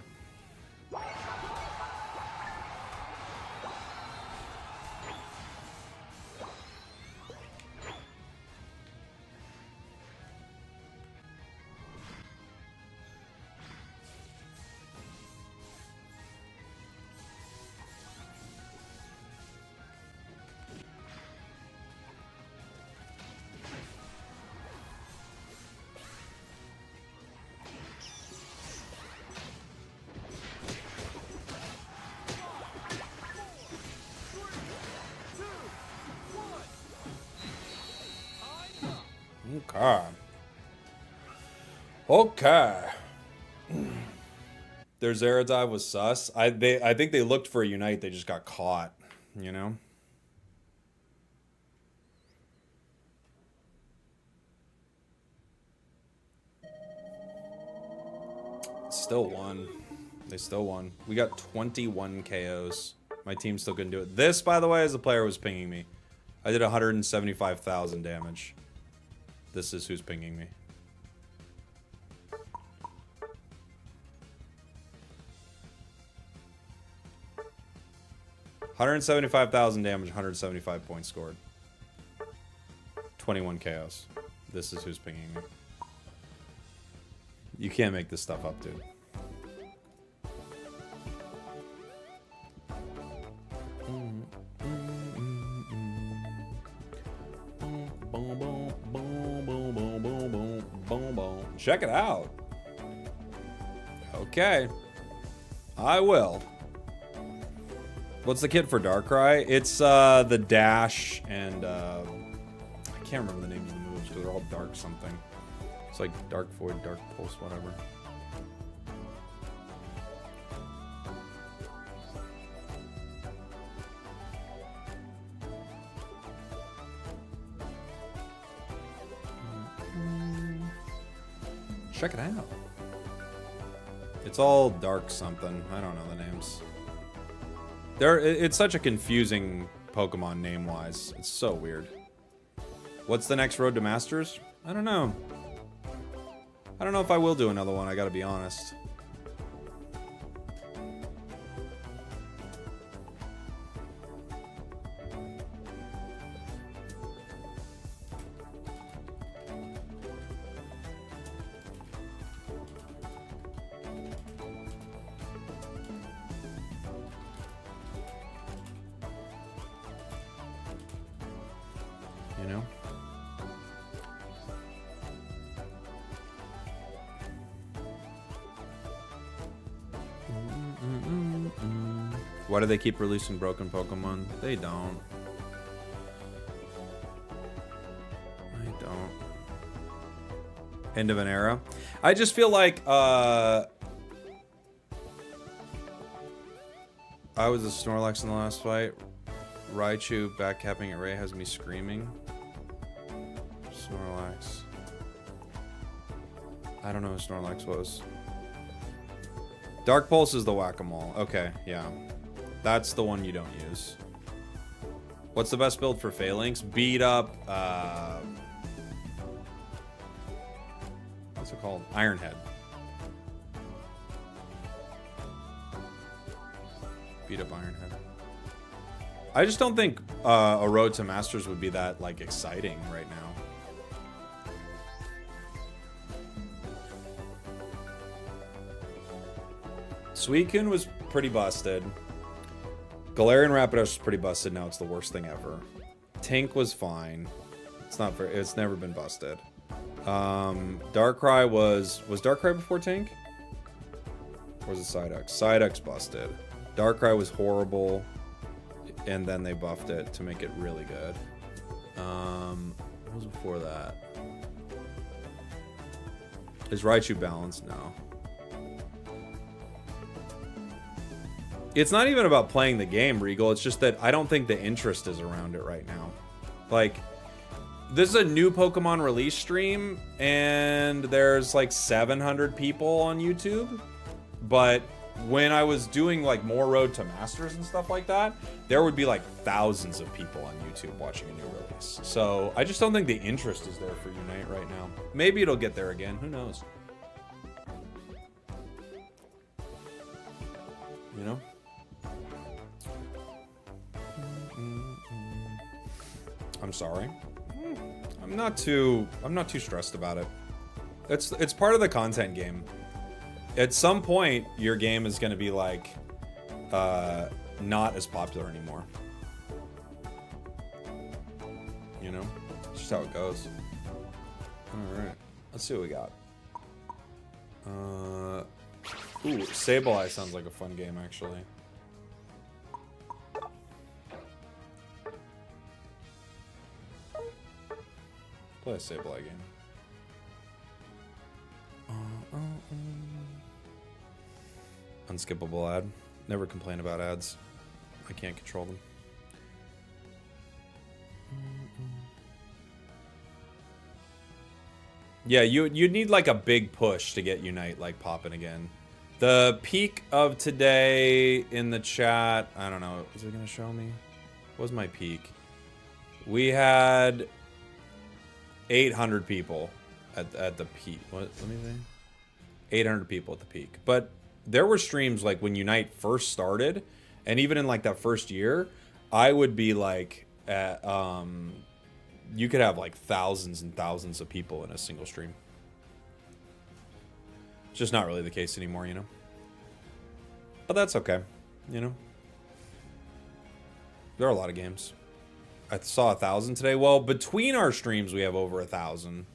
Okay. Okay. Their Zera dive was sus. I think they looked for a unite. They just got caught. You know. Still won. They still won. We got 21 KOs. My team still couldn't do it. This, by the way, as the player was pinging me. I did 175,000 damage. This is who's pinging me. $175,000 damage, 175 points scored. 21 KOs. This is who's pinging me. You can't make this stuff up, dude. Check it out. Okay. I will. What's the kit for Darkrai? It's the dash and I can't remember the names of the moves because they're all dark something. It's like Dark Void, Dark Pulse, whatever. Check it out. It's all dark something. I don't know the names. It's such a confusing Pokemon name-wise. It's so weird. What's the next road to Masters? I don't know. I don't know if I will do another one, I gotta be honest. You know? Why do they keep releasing broken Pokemon? They don't. They don't. End of an era. I just feel like I was a Snorlax in the last fight. Raichu backcapping at Ray has me screaming. Snorlax. I don't know who Snorlax was. Dark Pulse is the whack-a-mole. Okay, yeah. That's the one you don't use. What's the best build for Phalanx? Beat up, what's it called? Ironhead. Beat up Ironhead. I just don't think a road to Masters would be that, like, exciting right now. Suicune was pretty busted. Galarian Rapidash was pretty busted. Now it's the worst thing ever. Tink was fine. It's never been busted. Darkrai was Darkrai before Tink? Or was it Psyduck? Psyduck's busted. Darkrai was horrible, and then they buffed it to make it really good. What was before that? Is Raichu balanced? No. It's not even about playing the game, Regal. It's just that I don't think the interest is around it right now. Like, this is a new Pokemon release stream, and there's like 700 people on YouTube. But when I was doing like more Road to Masters and stuff like that, there would be like thousands of people on YouTube watching a new release. So I just don't think the interest is there for Unite right now. Maybe it'll get there again. Who knows? You know? I'm sorry. I'm not too stressed about it. It's part of the content game. At some point, your game is going to be like not as popular anymore. You know? It's just how it goes. Alright. Let's see what we got. Ooh, Sableye sounds like a fun game, actually. Play a Sableye game. Unskippable ad. Never complain about ads. I can't control them. Yeah, you'd need like a big push to get Unite like popping again. The peak of today in the chat, I don't know, is it gonna show me? What was my peak? We had 800 people at the peak. What? Let me see. 800 people at the peak. But there were streams like when Unite first started, and even in like that first year, I would be like at you could have like thousands and thousands of people in a single stream. It's just not really the case anymore, you know. But that's okay, you know. There are a lot of games. I saw 1,000 today. Well, between our streams, we have over 1,000.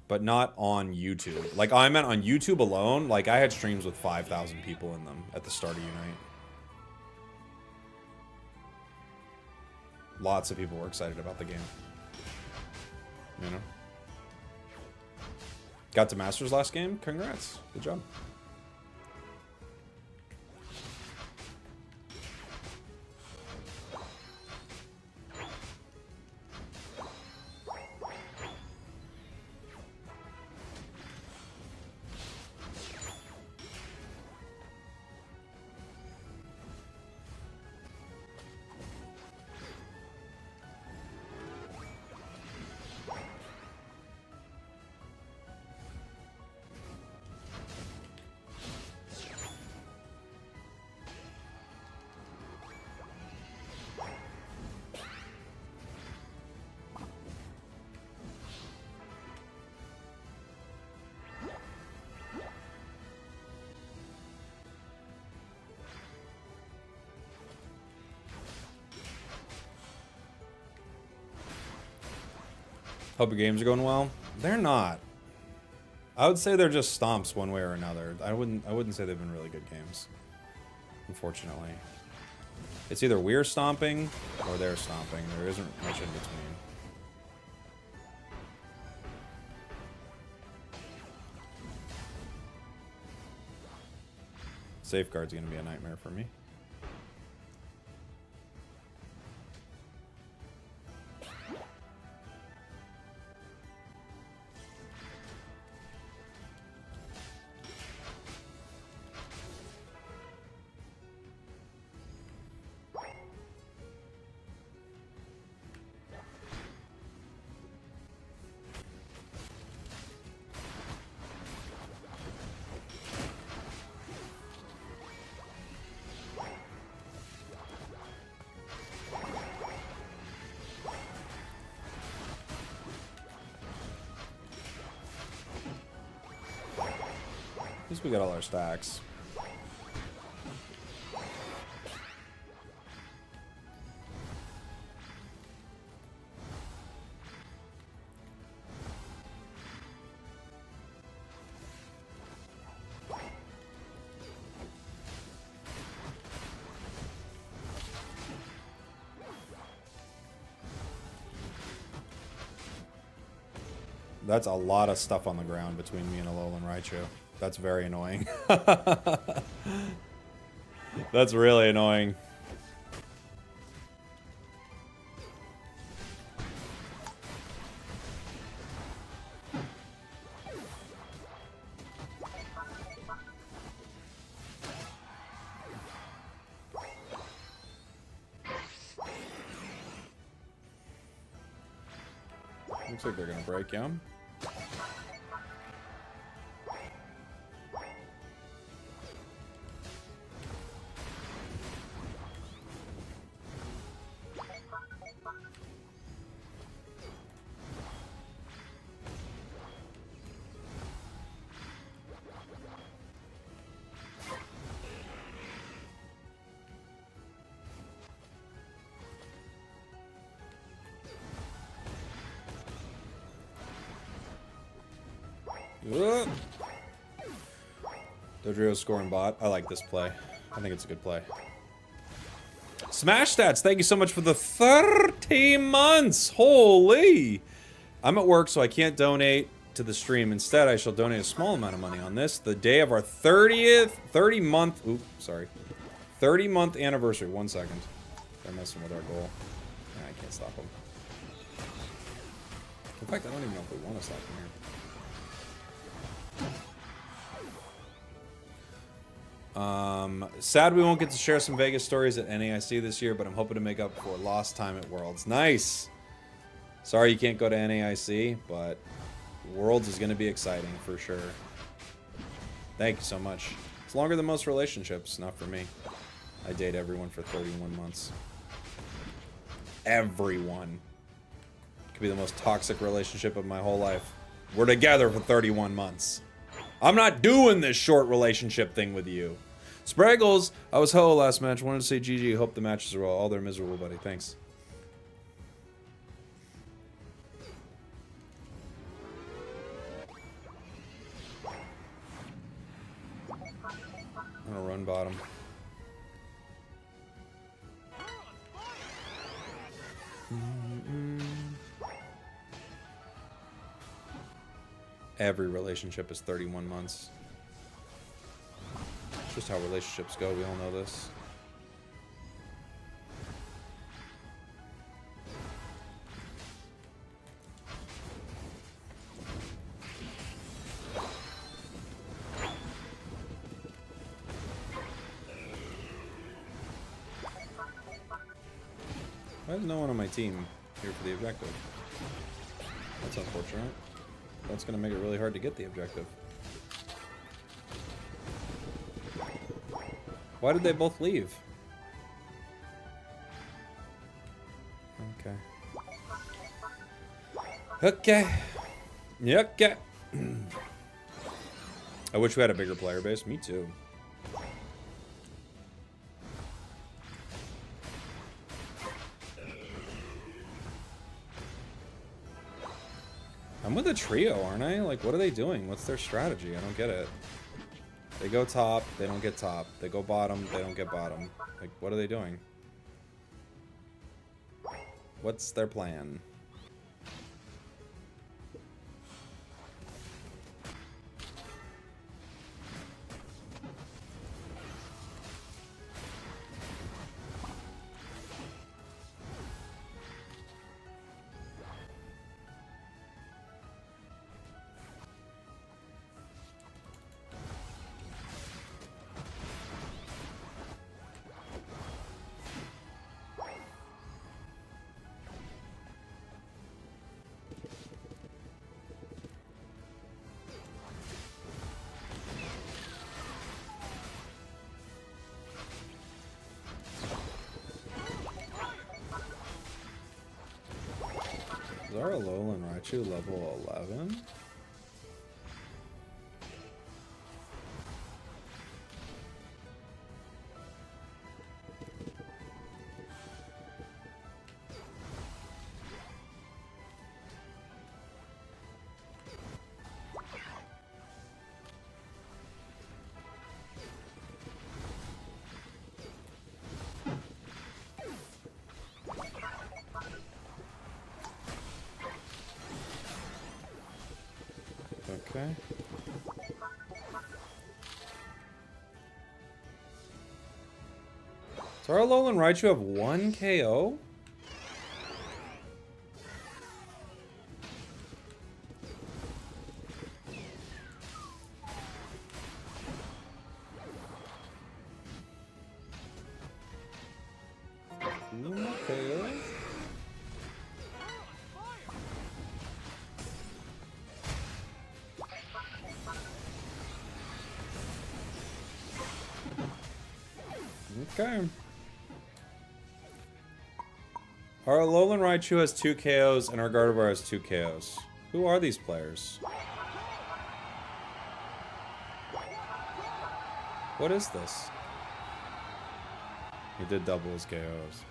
But not on YouTube. Like, I meant on YouTube alone. Like, I had streams with 5,000 people in them at the start of Unite. lots of people were excited about the game. You know? Got to Masters last game? Congrats. Good job. Hope your games are going well. They're not. I would say they're just stomps one way or another. I wouldn't say they've been really good games. Unfortunately. It's either we're stomping or they're stomping. There isn't much in between. Safeguard's gonna be a nightmare for me. At least we got all our stacks. That's a lot of stuff on the ground between me and Alolan Raichu. That's very annoying. That's really annoying. Looks like they're gonna break, yeah? Dodrio scoring bot. I like this play. I think it's a good play. Smash Stats, thank you so much for the 30 months. Holy! I'm at work, so I can't donate to the stream. Instead, I shall donate a small amount of money on this. The day of our 30-month anniversary. 1 second. They're messing with our goal. I can't stop them. In fact, I don't even know if we want to stop them here. Sad we won't get to share some Vegas stories at NAIC this year, but I'm hoping to make up for lost time at Worlds. Nice! Sorry you can't go to NAIC, but Worlds is going to be exciting for sure. Thank you so much. It's longer than most relationships, not for me. I date everyone for 31 months. Everyone. Could be the most toxic relationship of my whole life. We're together for 31 months. I'm not doing this short relationship thing with you. Spragels, I was hello last match. Wanted to say GG. Hope the matches are well. All they're miserable, buddy. Thanks. I'm gonna run bottom. Every relationship is 31 months. It's just how relationships go. We all know this. Why is no one on my team here for the objective? That's unfortunate. That's going to make it really hard to get the objective. Why did they both leave? Okay. Okay. Okay. I wish we had a bigger player base. Me too. I'm with a trio, aren't I? Like, what are they doing? What's their strategy? I don't get it. They go top, they don't get top. They go bottom, they don't get bottom. Like, what are they doing? What's their plan? Is our Alolan Raichu level 11? Okay. Does our Alolan Raichu have 1 KO? No KO? Okay. Our Alolan Raichu has 2 KOs and our Gardevoir has 2 KOs. Who are these players? What is this? He did double his KOs.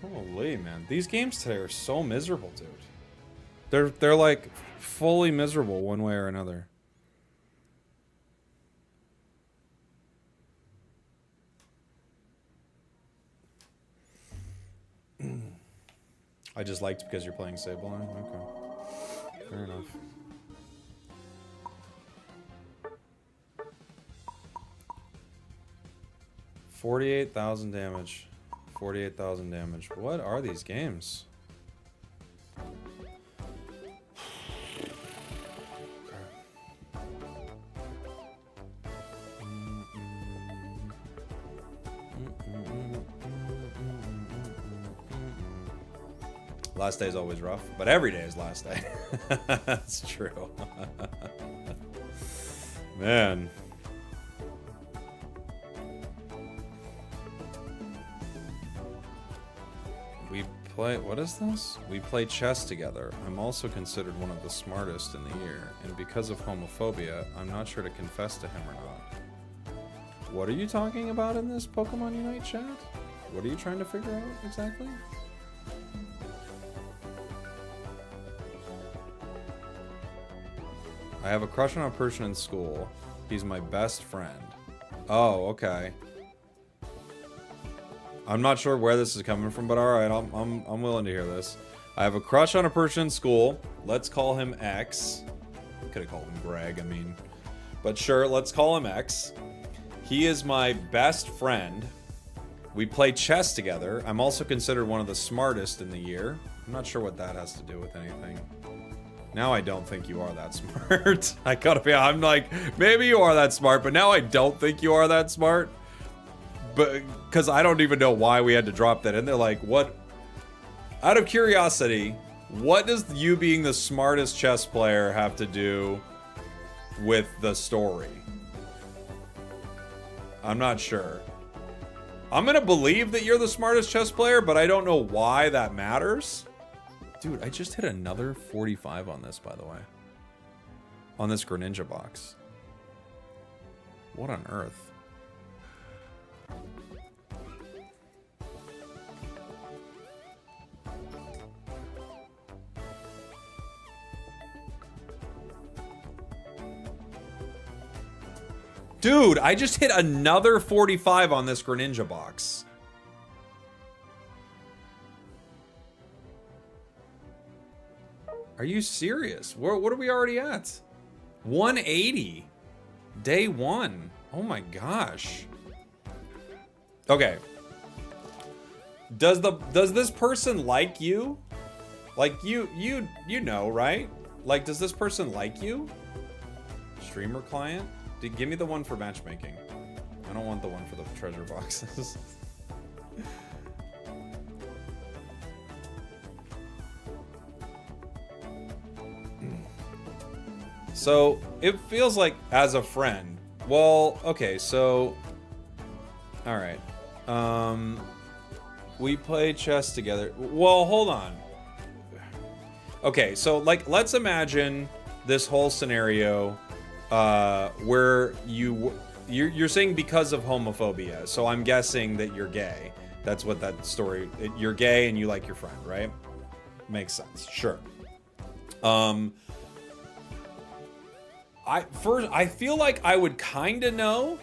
Holy man, these games today are so miserable, dude. They're like fully miserable one way or another. I just liked because you're playing Sableye. Okay. Fair enough. $48,000 damage. 48,000 damage. What are these games? Last day is always rough, but every day is last day. That's true. Man. We play, what is this? We play chess together. I'm also considered one of the smartest in the year, and because of homophobia, I'm not sure to confess to him or not. What are you talking about in this Pokemon Unite chat? What are you trying to figure out exactly? I have a crush on a person in school. He's my best friend. Oh, okay. I'm not sure where this is coming from, but all right, I'm willing to hear this. I have a crush on a person in school. Let's call him X. Could have called him Greg, I mean. But sure, let's call him X. He is my best friend. We play chess together. I'm also considered one of the smartest in the year. I'm not sure what that has to do with anything. Now I don't think you are that smart. I gotta be, I'm like, maybe you are that smart, but now I don't think you are that smart. But, because I don't even know why we had to drop that in there. Like, what, out of curiosity, what does you being the smartest chess player have to do with the story? I'm not sure. I'm gonna believe that you're the smartest chess player, but I don't know why that matters. Dude, I just hit another 45 on this, by the way. On this Greninja box. What on earth? Dude, I just hit another 45 on this Greninja box. Are you serious? What are we already at? 180. Day 1. Oh my gosh. Okay. Does this person like you? Like you know, right? Like, does this person like you? Streamer client? Give me the one for matchmaking. I don't want the one for the treasure boxes. So, it feels like as a friend. Well, okay, so... Alright. We play chess together. Well, hold on. Okay, so, like, let's imagine this whole scenario... where you're saying because of homophobia, so I'm guessing that you're gay. That's what that story. You're gay and you like your friend, right? Makes sense. Sure. I feel like I would kind of know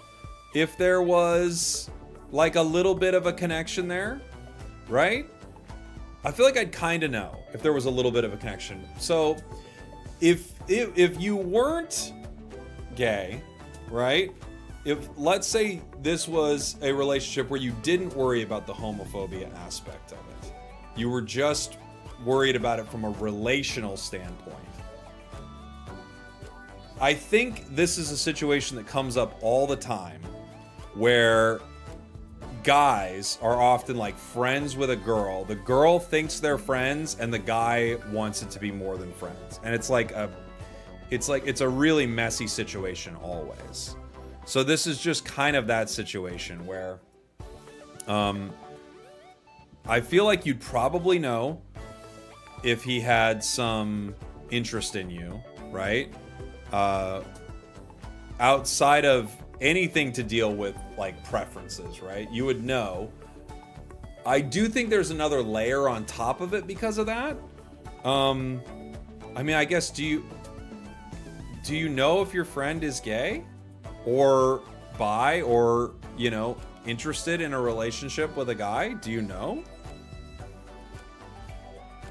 if there was like a little bit of a connection there, right? I feel like I'd kind of know if there was a little bit of a connection. So if you weren't gay, right? If, let's say this was a relationship where you didn't worry about the homophobia aspect of it. You were just worried about it from a relational standpoint. I think this is a situation that comes up all the time where guys are often like friends with a girl. The girl thinks they're friends and the guy wants it to be more than friends. And it's a really messy situation always. So this is just kind of that situation where I feel like you'd probably know if he had some interest in you, right? Outside of anything to deal with like preferences, right? You would know. I do think there's another layer on top of it because of that. I mean, I guess, do you know if your friend is gay or bi or, you know, interested in a relationship with a guy? Do you know?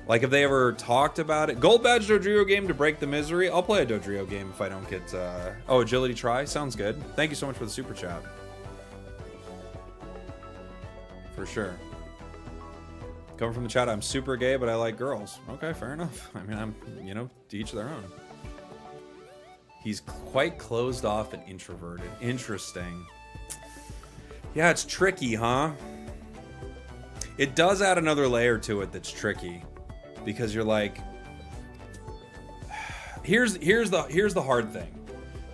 Like, have they ever talked about it? Gold badge Dodrio game to break the misery. I'll play a Dodrio game if I don't get... Oh, agility try? Sounds good. Thank you so much for the super chat. For sure. Coming from the chat, I'm super gay, but I like girls. Okay, fair enough. I mean, I'm, you know, to each their own. He's quite closed off and introverted. Interesting. Yeah, it's tricky, huh? It does add another layer to it that's tricky. Because you're like... Here's the hard thing.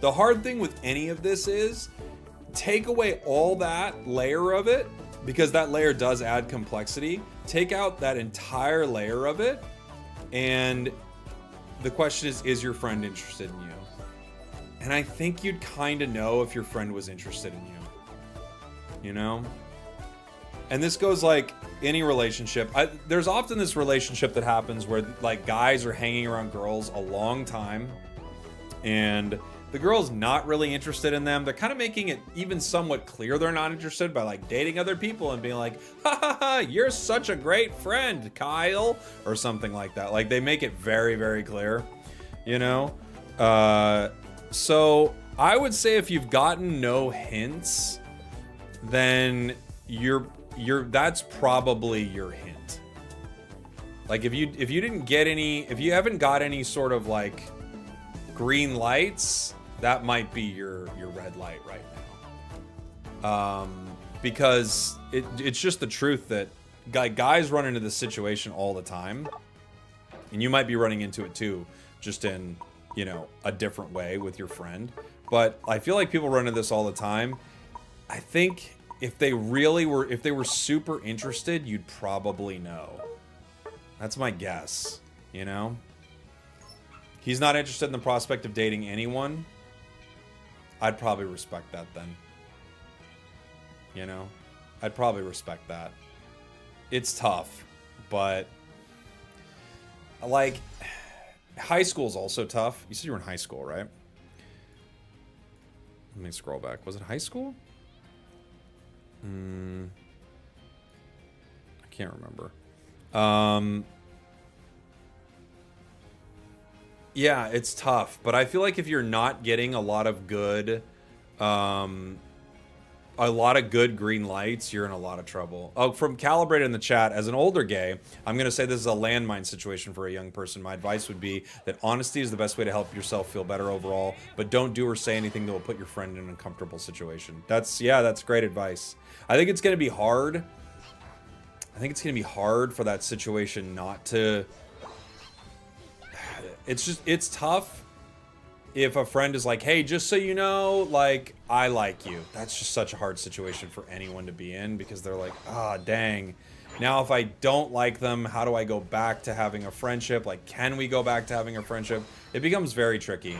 The hard thing with any of this is, take away all that layer of it, because that layer does add complexity. Take out that entire layer of it, and the question is your friend interested in you? And I think you'd kind of know if your friend was interested in you. You know? And this goes like any relationship. There's often this relationship that happens where like guys are hanging around girls a long time and the girl's not really interested in them. They're kind of making it even somewhat clear they're not interested by like dating other people and being like, ha ha ha, you're such a great friend, Kyle, or something like that. Like they make it very, very clear, you know? So I would say if you've gotten no hints, then that's probably your hint. Like if you didn't get any, if you haven't got any sort of like green lights, that might be your red light right now. Because it's just the truth that guys run into this situation all the time, and you might be running into it too, just in, you know, a different way with your friend. But I feel like people run into this all the time. I think if they were super interested, you'd probably know. That's my guess, you know? He's not interested in the prospect of dating anyone. I'd probably respect that then. You know? I'd probably respect that. It's tough, but like high school's also tough. You said you were in high school, right? Let me scroll back. Was it high school? I can't remember. Yeah, it's tough, but I feel like if you're not getting a lot of good green lights, you're in a lot of trouble. Oh, from Calibrated in the chat, as an older gay, I'm going to say this is a landmine situation for a young person. My advice would be that honesty is the best way to help yourself feel better overall, but don't do or say anything that will put your friend in an uncomfortable situation. That's great advice. I think it's going to be hard. I think it's going to be hard for that situation not to... It's tough if a friend is like, hey, just so you know, like, I like you. That's just such a hard situation for anyone to be in, because they're like, ah, dang. Now, if I don't like them, how do I go back to having a friendship? Like, can we go back to having a friendship? It becomes very tricky.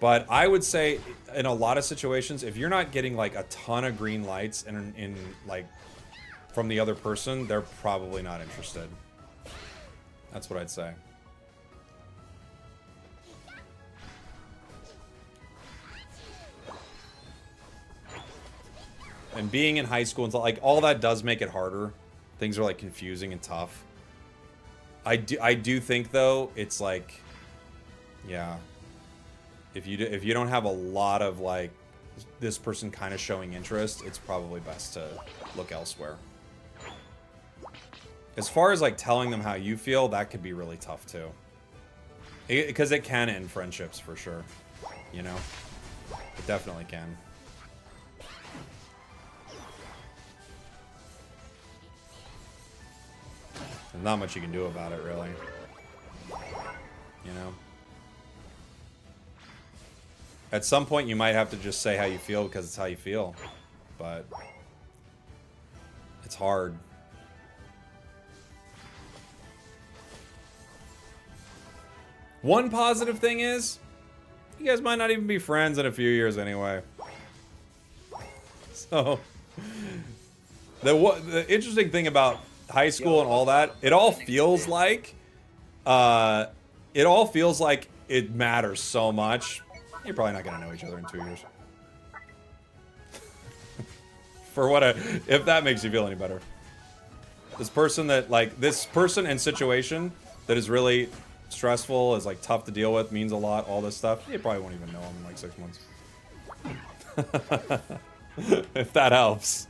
But I would say in a lot of situations, if you're not getting like a ton of green lights in like from the other person, they're probably not interested. That's what I'd say. And being in high school and like all that does make it harder. Things are like confusing and tough. I do think though it's like, yeah, if you don't have a lot of like this person kind of showing interest, it's probably best to look elsewhere. As far as like telling them how you feel, that could be really tough too, because it can end friendships for sure. You know, it definitely can. There's not much you can do about it, really. You know? At some point, you might have to just say how you feel because it's how you feel. But it's hard. One positive thing is, you guys might not even be friends in a few years anyway. So, the interesting thing about high school and all that, it all feels like it matters so much. You're probably not gonna know each other in 2 years. If that makes you feel any better. This person and situation that is really stressful, is like tough to deal with, means a lot, all this stuff, you probably won't even know them in like 6 months. If that helps.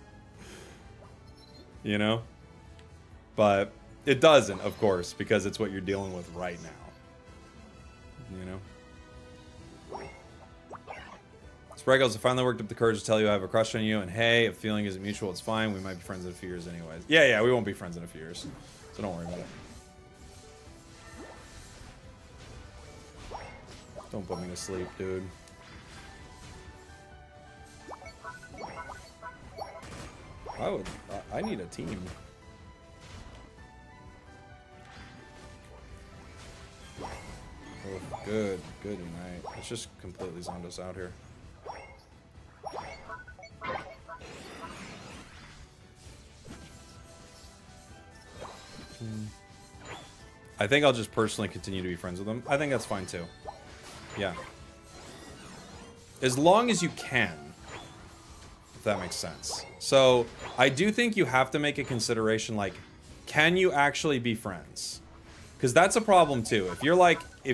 You know? But it doesn't, of course, because it's what you're dealing with right now. You know? Spragels, I finally worked up the courage to tell you I have a crush on you, and hey, if feeling isn't mutual, it's fine. We might be friends in a few years anyways. Yeah, we won't be friends in a few years. So don't worry about it. Don't put me to sleep, dude. I need a team. Oh, good night. It's just completely zoned us out here. I think I'll just personally continue to be friends with them. I think that's fine too. Yeah. as long as you can, if that makes sense. So I do think you have to make a consideration, like, can you actually be friends? Because that's a problem too. If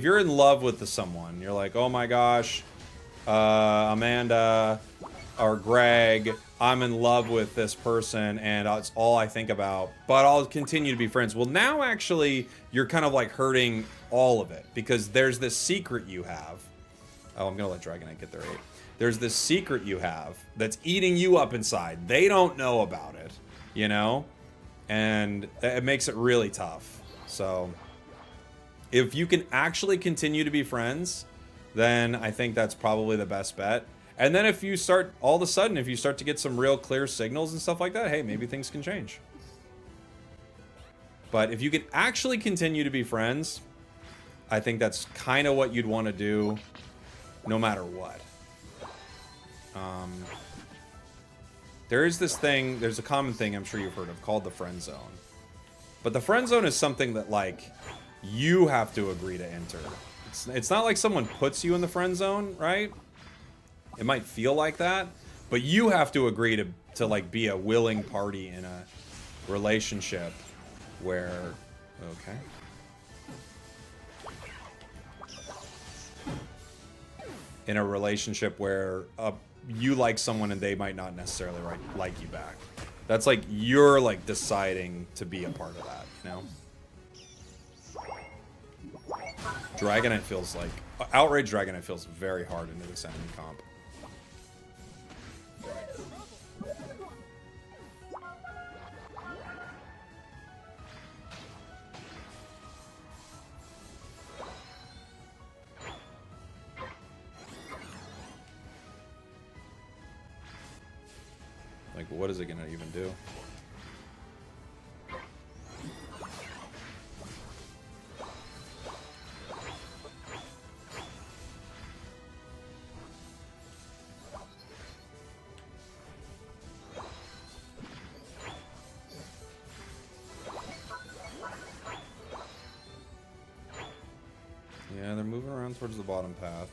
you're in love with someone, you're like, oh my gosh, Amanda or Greg, I'm in love with this person and it's all I think about, but I'll continue to be friends. Well, now actually you're kind of like hurting all of it, because there's this secret you have. Oh, I'm gonna let Dragonite get their 8. There's this secret you have that's eating you up inside. They don't know about it, you know? And it makes it really tough. So if you can actually continue to be friends, then I think that's probably the best bet. And then if you start, all of a sudden, if you start to get some real clear signals and stuff like that, hey, maybe things can change. But if you can actually continue to be friends, I think that's kind of what you'd want to do no matter what. There is this thing, there's a common thing I'm sure you've heard of called the friend zone. But the friend zone is something that, like, you have to agree to enter. It's not like someone puts you in the friend zone, right? It might feel like that, but you have to agree to like be a willing party in a relationship where, okay. In a relationship where you like someone and they might not necessarily like you back. That's like you're like deciding to be a part of that, you know? Dragonite feels like... Outrage Dragonite feels very hard into this enemy comp. Like, what is it gonna even do? Yeah, they're moving around towards the bottom path.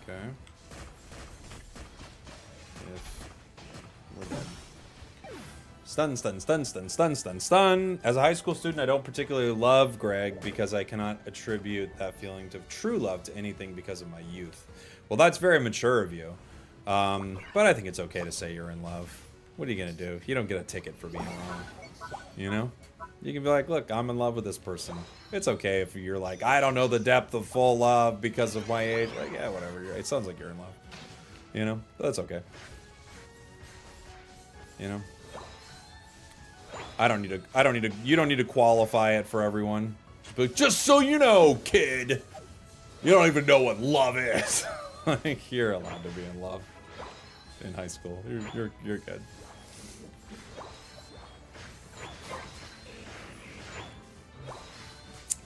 Okay. If we're dead. Stun, stun, stun, stun, stun, stun, stun. As a high school student, I don't particularly love Greg because I cannot attribute that feeling of true love to anything because of my youth. Well, that's very mature of you. But I think it's okay to say you're in love. What are you gonna do? You don't get a ticket for being wrong. You know? You can be like, look, I'm in love with this person. It's okay if you're like, I don't know the depth of full love because of my age. Like, yeah, whatever. It sounds like you're in love. You know? That's okay. You know? You don't need to qualify it for everyone. But just so you know, kid, you don't even know what love is. Like, you're allowed to be in love in high school. You're good.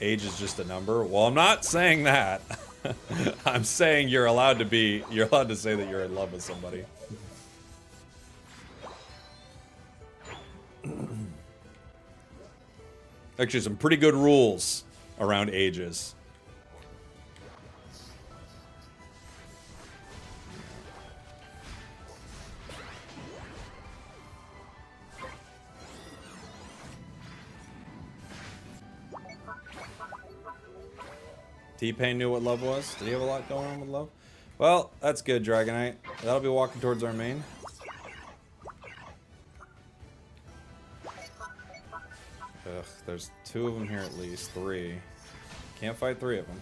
Age is just a number. Well, I'm not saying that. I'm saying you're allowed to say that you're in love with somebody. Actually, some pretty good rules around ages. T-Pain knew what love was. Did he have a lot going on with love? Well, that's good, Dragonite. That'll be walking towards our main. Ugh, there's 2 of them here at least. 3. Can't fight 3 of them.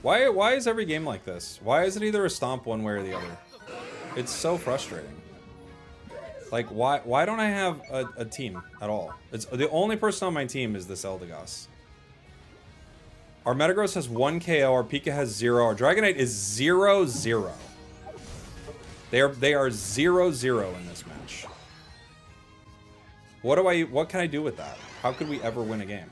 Why is every game like this? Why is it either a stomp one way or the other? It's so frustrating. Like, why don't I have a team at all? It's the only person on my team is this Eldegoss. Our Metagross has 1 KO. Our Pika has 0. Our Dragonite is 0-0. They are 0-0 in this match. What can I do with that? How could we ever win a game?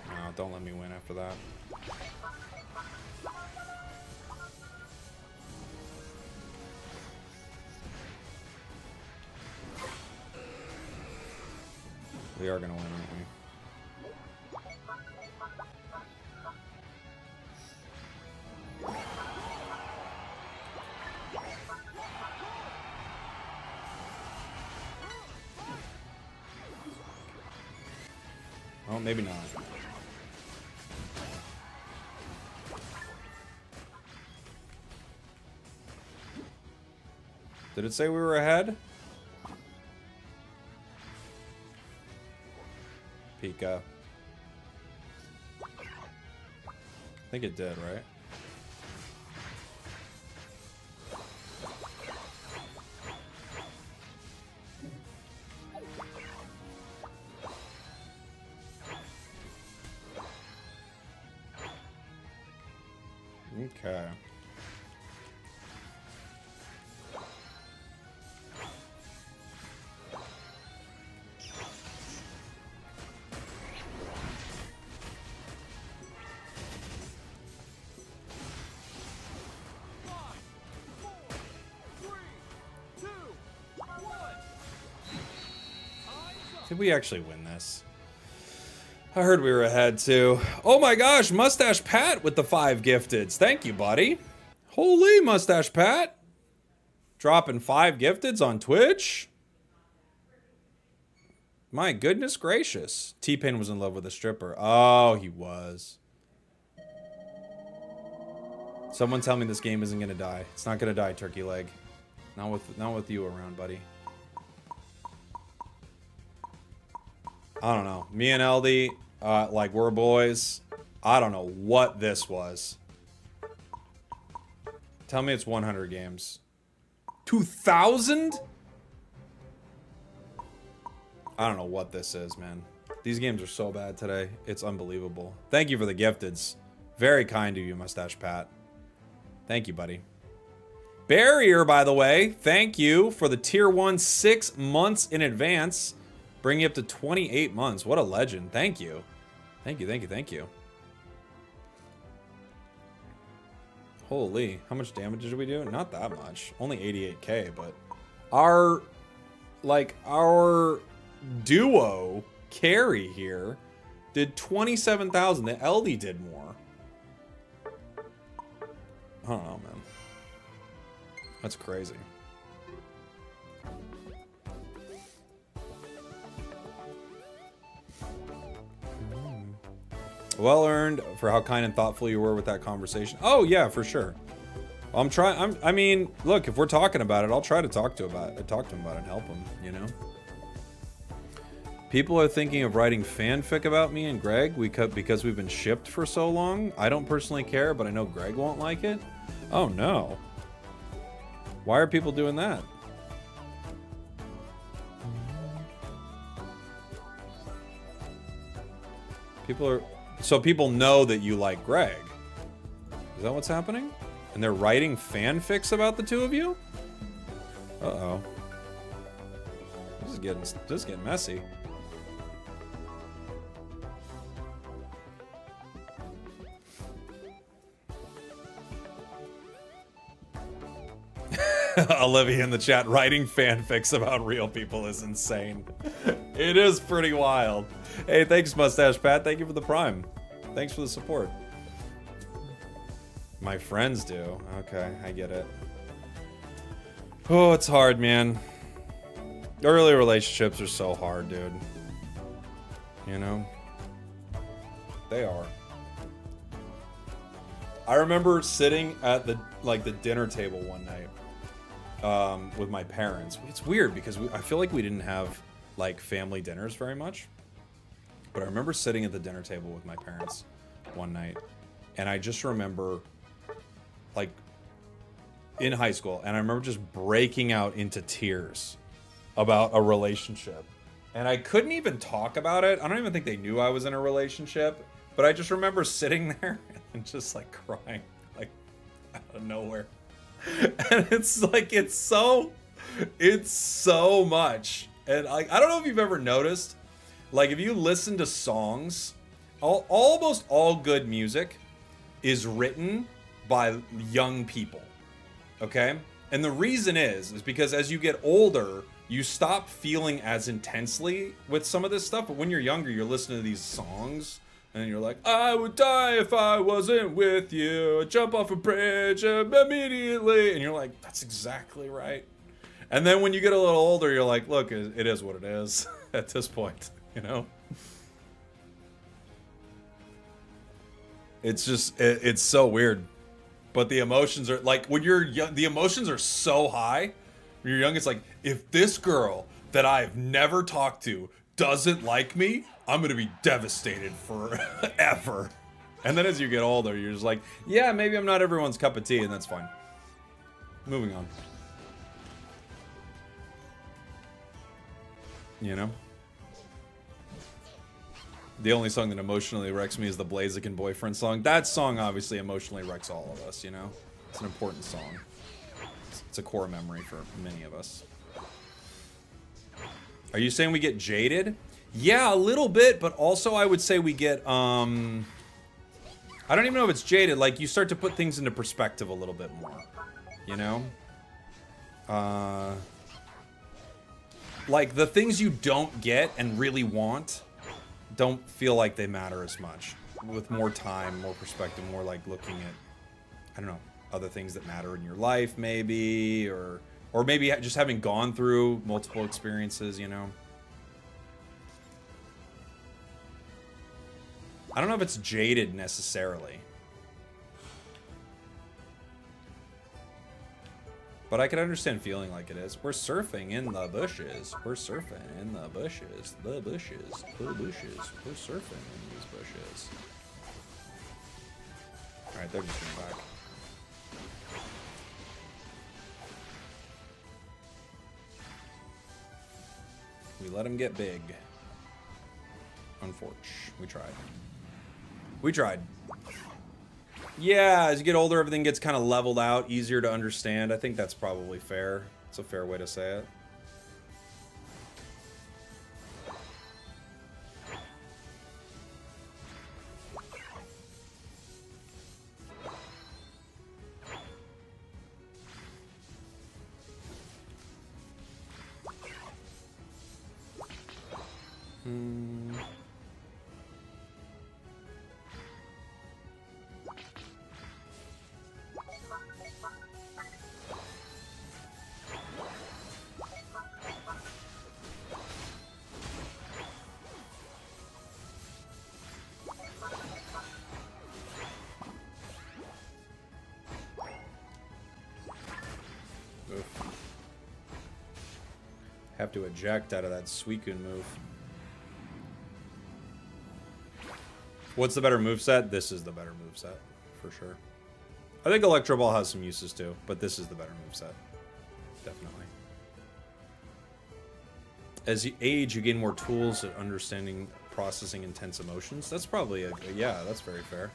No, don't let me win after that. We are gonna win, aren't we? Oh, maybe not. Did it say we were ahead? Pika. I think it did, right? Okay. Did we actually win this? I heard we were ahead too. Oh my gosh, Mustache Pat with the 5 gifteds. Thank you, buddy. Holy Mustache Pat. Dropping 5 gifteds on Twitch. My goodness gracious. T-Pain was in love with a stripper. Oh, he was. Someone tell me this game isn't gonna die. It's not gonna die, turkey leg. Not with you around, buddy. I don't know. Me and LD, like, we're boys. I don't know what this was. Tell me it's 100 games. 2,000? I don't know what this is, man. These games are so bad today. It's unbelievable. Thank you for the gifteds. Very kind of you, Mustache Pat. Thank you, buddy. Barrier, by the way, thank you for the tier 1 6 months in advance. Bring you up to 28 months. What a legend. Thank you. Thank you, thank you, thank you. Holy, how much damage did we do? Not that much. Only 88k, but our duo carry here did 27,000. The LD did more. I don't know, man. That's crazy. Well earned for how kind and thoughtful you were with that conversation. Oh yeah, for sure. I mean, look, if we're talking about it, I'll try to talk to him about it and help him, you know? People are thinking of writing fanfic about me and Greg because we've been shipped for so long. I don't personally care, but I know Greg won't like it. Oh no. Why are people doing that? So people know that you like Greg. Is that what's happening? And they're writing fanfics about the two of you? Uh-oh. This is getting messy. Olivia in the chat, writing fanfics about real people is insane. It is pretty wild. Hey, thanks, Mustache Pat. Thank you for the prime. Thanks for the support. My friends do. Okay, I get it. Oh, it's hard, man. Early relationships are so hard, dude. You know? They are. I remember sitting at the dinner table one night with my parents. It's weird because I feel like we didn't have like family dinners very much. But I remember sitting at the dinner table with my parents one night, and I just remember like in high school, and I remember just breaking out into tears about a relationship. And I couldn't even talk about it. I don't even think they knew I was in a relationship, but I just remember sitting there and just like crying, like out of nowhere. And it's like, it's so much. And I don't know if you've ever noticed, like if you listen to songs, almost all good music is written by young people. Okay? And the reason is because as you get older, you stop feeling as intensely with some of this stuff. But when you're younger, you're listening to these songs and you're like, I would die if I wasn't with you. I'd jump off a bridge immediately. And you're like, that's exactly right. And then when you get a little older, you're like, look, it is what it is at this point, you know? It's just, it's so weird. But the emotions are, like, when you're young, the emotions are so high. When you're young, it's like, if this girl that I've never talked to doesn't like me, I'm going to be devastated forever. And then as you get older, you're just like, yeah, maybe I'm not everyone's cup of tea, and that's fine. Moving on. You know? The only song that emotionally wrecks me is the Blaziken Boyfriend song. That song obviously emotionally wrecks all of us, you know? It's an important song. It's a core memory for many of us. Are you saying we get jaded? Yeah, a little bit, but also I would say we get, I don't even know if it's jaded. Like, you start to put things into perspective a little bit more, you know? Like, the things you don't get and really want don't feel like they matter as much. With more time, more perspective, more like looking at, I don't know, other things that matter in your life, maybe, or maybe just having gone through multiple experiences, you know? I don't know if it's jaded necessarily. But I can understand feeling like it is. We're surfing in the bushes. We're surfing in the bushes. The bushes. The bushes. We're surfing in these bushes. Alright, they're just going back. We let them get big. Unfortunately. We tried. We tried. Yeah, as you get older, everything gets kind of leveled out, easier to understand. I think that's probably fair. It's a fair way to say it. Have to eject out of that Suicune move. What's the better moveset? This is the better moveset, for sure. I think Electro Ball has some uses too, but this is the better moveset. Definitely. As you age, you gain more tools at understanding, processing intense emotions. That's probably yeah, that's very fair.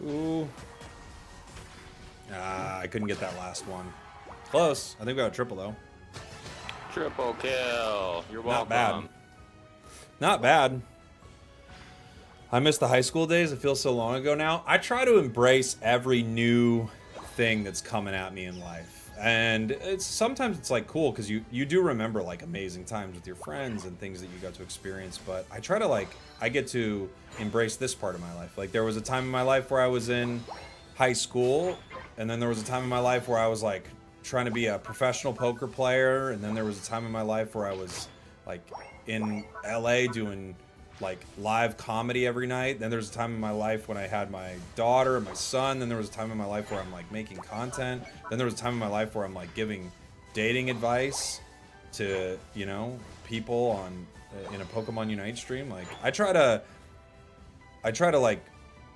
Ooh. Ah, I couldn't get that last one. Close. I think we got a triple, though. Triple kill. You're welcome. Not bad. Not bad. I miss the high school days. It feels so long ago now. I try to embrace every new thing that's coming at me in life. And sometimes it's like cool because you do remember like amazing times with your friends and things that you got to experience. But I try to I get to embrace this part of my life. Like there was a time in my life where I was in high school, and then there was a time in my life where I was like trying to be a professional poker player, and then there was a time in my life where I was like in LA doing like live comedy every night. Then there's a time in my life when I had my daughter and my son. Then there was a time in my life where I'm like making content. Then there was a time in my life where I'm like giving dating advice to, you know, people on in a Pokemon Unite stream. Like I try to like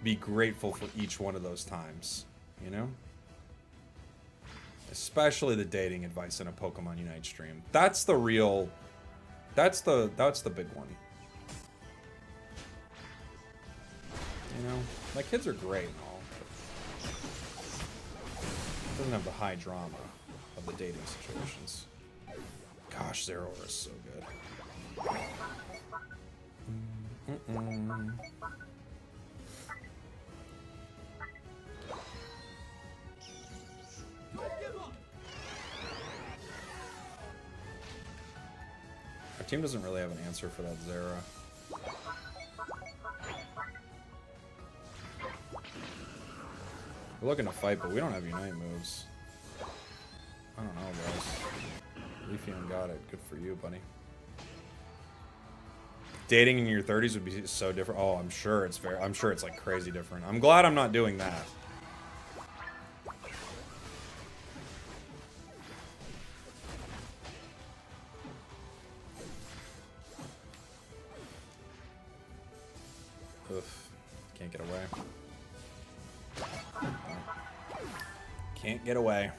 be grateful for each one of those times, you know? Especially the dating advice in a Pokemon Unite stream. That's the real, that's the big one. You know, my kids are great and all, but it doesn't have the high drama of the dating situations. Gosh, Zero is so good. Our team doesn't really have an answer for that Zera. We're looking to fight, but we don't have Unite moves. I don't know, guys. Leafeon got it. Good for you, buddy. Dating in your 30s would be so different. Oh, I'm sure it's very. I'm sure it's like crazy different. I'm glad I'm not doing that. Oof. Can't get away. Can't get away.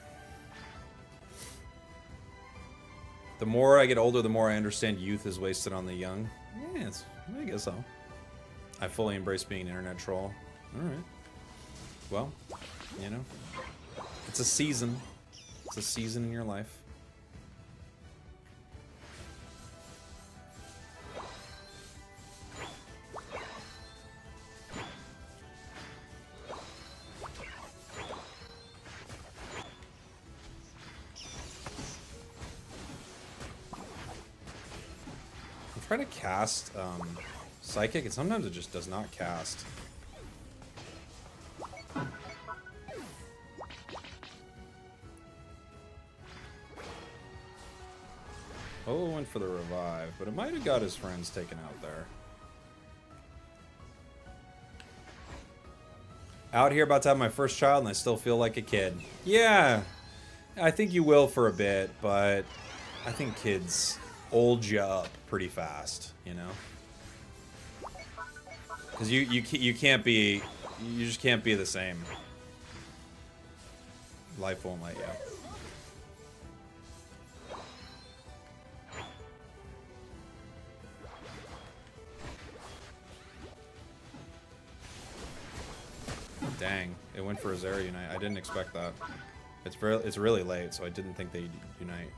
The more I get older, the more I understand youth is wasted on the young. Yes, I guess so. I fully embrace being an internet troll. Alright. Well, you know. It's a season. It's a season in your life. Try to cast Psychic, and sometimes it just does not cast. Oh, went for the revive, but it might have got his friends taken out there. Out here about to have my first child, and I still feel like a kid. Yeah, I think you will for a bit, but I think kids old you up pretty fast, you know? Because you can't be, you just can't be the same. Life won't let you. Dang, it went for a Zera Unite. I didn't expect that. It's really late, so I didn't think they'd unite.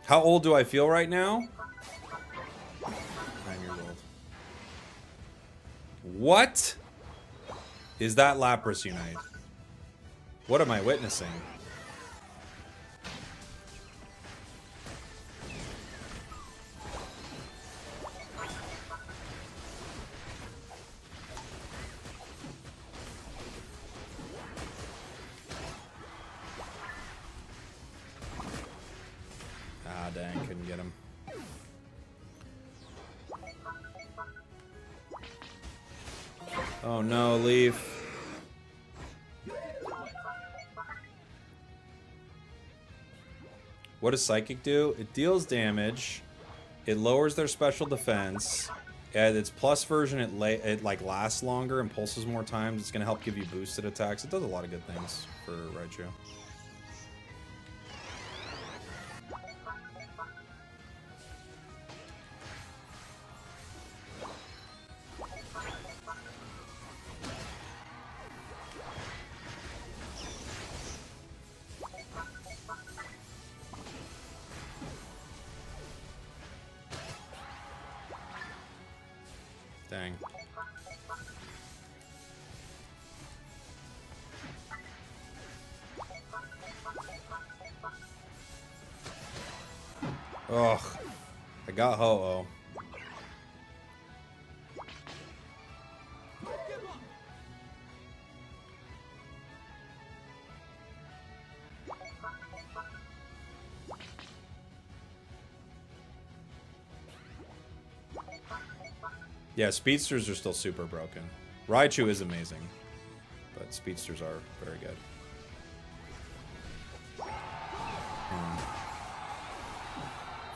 How old do I feel right now? 9 years old. What is that Lapras Unite? What am I witnessing? Ah, dang, couldn't get him. Oh no, Leaf. What does Psychic do? It deals damage. It lowers their special defense. At its plus version, it like lasts longer and pulses more times. It's gonna help give you boosted attacks. It does a lot of good things for Raichu. Dang. Ugh. I got Ho-Oh. Yeah, Speedsters are still super broken. Raichu is amazing, but Speedsters are very good.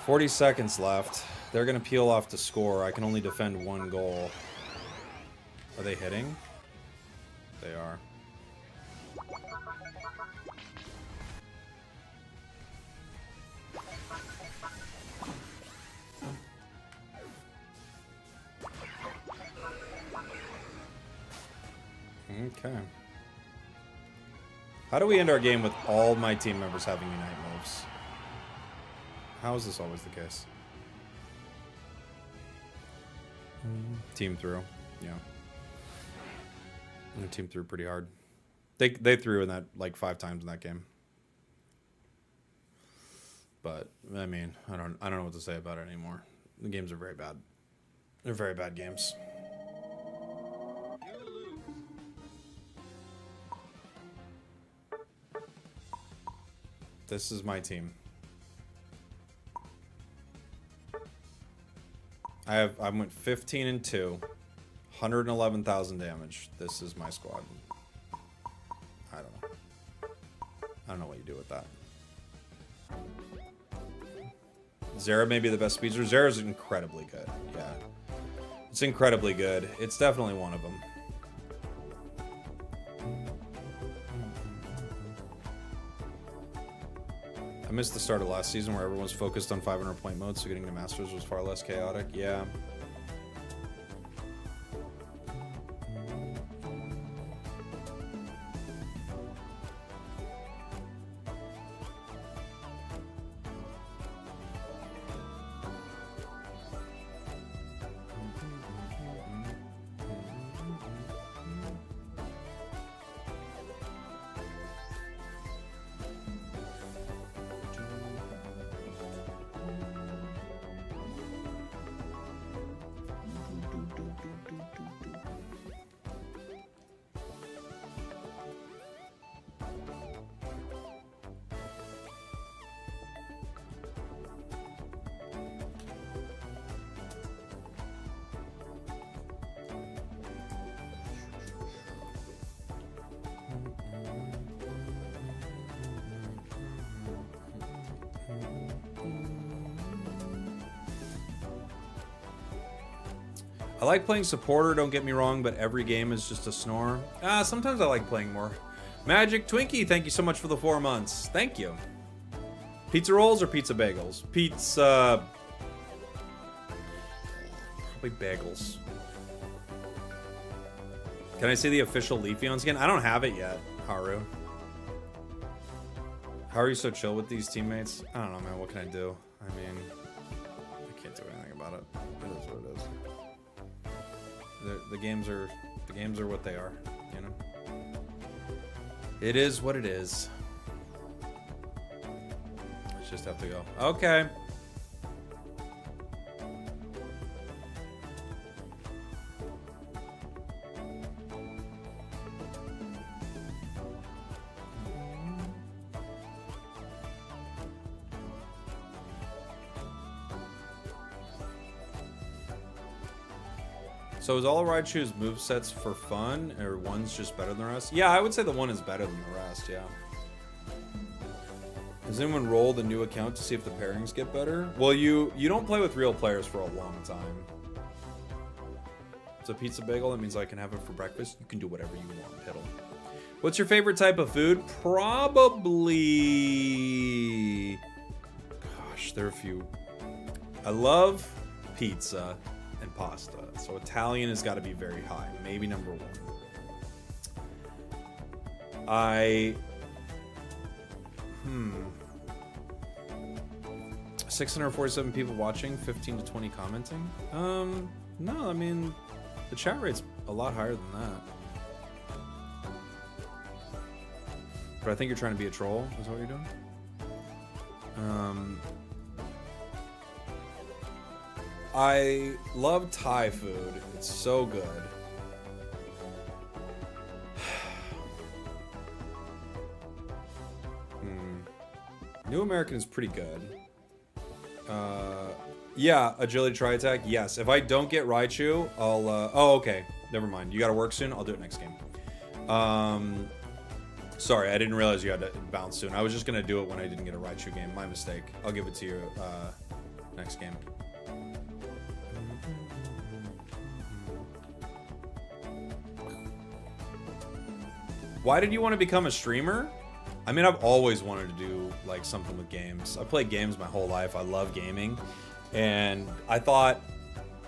40 seconds left. They're going to peel off to score. I can only defend one goal. Are they hitting? They are. Okay. How do we end our game with all my team members having Unite moves? How is this always the case? Team through. Yeah. The team threw pretty hard. They threw in that like 5 times in that game. But I mean, I don't know what to say about it anymore. The games are very bad. They're very bad games. This is my team. I went 15 and 2, 111,000 damage. This is my squad. I don't know. I don't know what you do with that. Zera may be the best speedster. Zera's incredibly good. Yeah, it's incredibly good. It's definitely one of them. I missed the start of last season where everyone was focused on 500-point mode, so getting to Masters was far less chaotic. Yeah. I like playing supporter, don't get me wrong, but every game is just a snore. Sometimes I like playing more. Magic Twinkie, thank you so much for the 4 months. Thank you. Pizza rolls or pizza bagels? Pizza... Probably bagels. Can I see the official Leafeon skin? I don't have it yet, Haru. How are you so chill with these teammates? I don't know, man. What can I do? I mean, I can't do anything about it. It is what it is. The games are what they are, you know. It is what it is. Let's just have to go. Okay. So is all Raichu's movesets for fun, or one's just better than the rest? Yeah, I would say the one is better than the rest, yeah. Has anyone rolled the new account to see if the pairings get better? Well, you don't play with real players for a long time. It's a pizza bagel, that means I can have it for breakfast. You can do whatever you want, Piddle. What's your favorite type of food? Probably... Gosh, there are a few. I love pizza and pasta. So Italian has got to be very high. Maybe number 1. 647 people watching, 15 to 20 commenting. No, I mean, the chat rate's a lot higher than that. But I think you're trying to be a troll, is what you're doing. I love Thai food. It's so good. New American is pretty good. Yeah, agility try attack. Yes. If I don't get Raichu, I'll. Oh, okay. Never mind. You gotta work soon. I'll do it next game. Sorry, I didn't realize you had to bounce soon. I was just gonna do it when I didn't get a Raichu game. My mistake. I'll give it to you next game. Why did you want to become a streamer? I mean, I've always wanted to do like something with games. I've played games my whole life. I love gaming. And I thought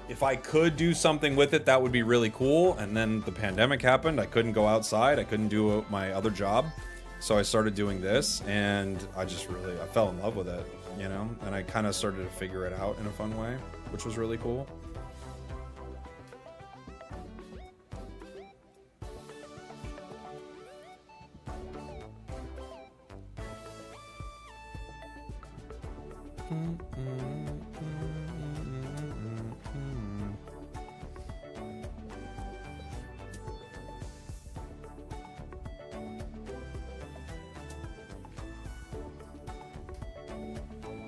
if I could do something with it, that would be really cool. And then the pandemic happened. I couldn't go outside. I couldn't do my other job. So I started doing this, and I fell in love with it, you know? And I kind of started to figure it out in a fun way, which was really cool.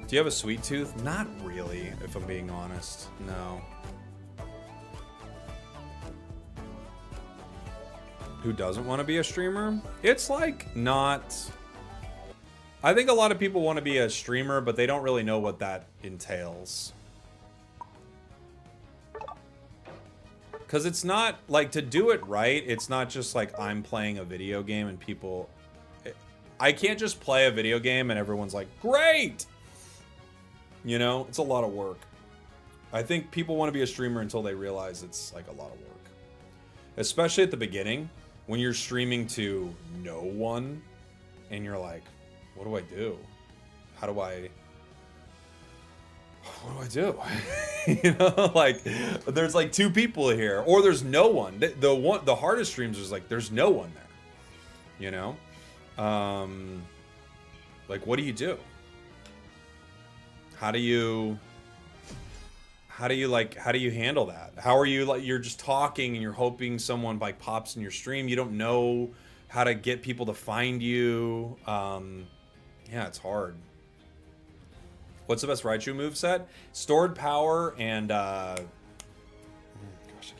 Do you have a sweet tooth? Not really, if I'm being honest. No. Who doesn't want to be a streamer? It's like not... I think a lot of people want to be a streamer, but they don't really know what that entails. Because it's not, like, to do it right, it's not just like I'm playing a video game and people... I can't just play a video game and everyone's like, great! You know, it's a lot of work. I think people want to be a streamer until they realize it's like a lot of work. Especially at the beginning, when you're streaming to no one, and you're like, what do I do? What do I do? You know, like, there's like 2 people here, or there's no one. The hardest streams is like, there's no one there. You know? Like, what do you do? How do you handle that? How are you, like, you're just talking and you're hoping someone like pops in your stream. You don't know how to get people to find you. Yeah, it's hard. What's the best Raichu moveset? Stored power and gosh, I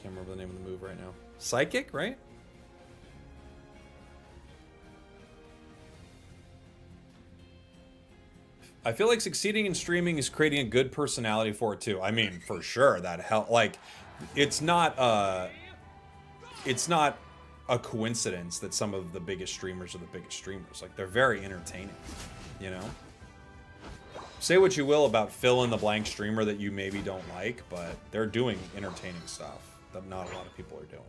can't remember the name of the move right now. Psychic, right? I feel like succeeding in streaming is creating a good personality for it too. I mean, for sure that like it's not a coincidence that some of the biggest streamers are the biggest streamers. Like, they're very entertaining, you know? Say what you will about fill in the blank streamer that you maybe don't like, but they're doing entertaining stuff that not a lot of people are doing.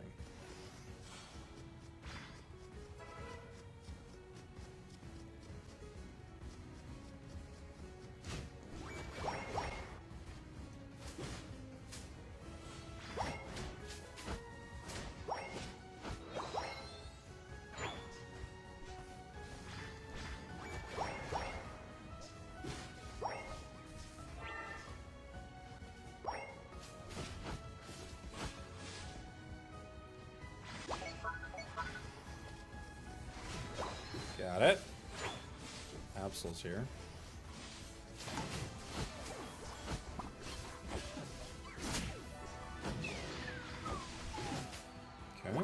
Got it. Absol's here. Okay.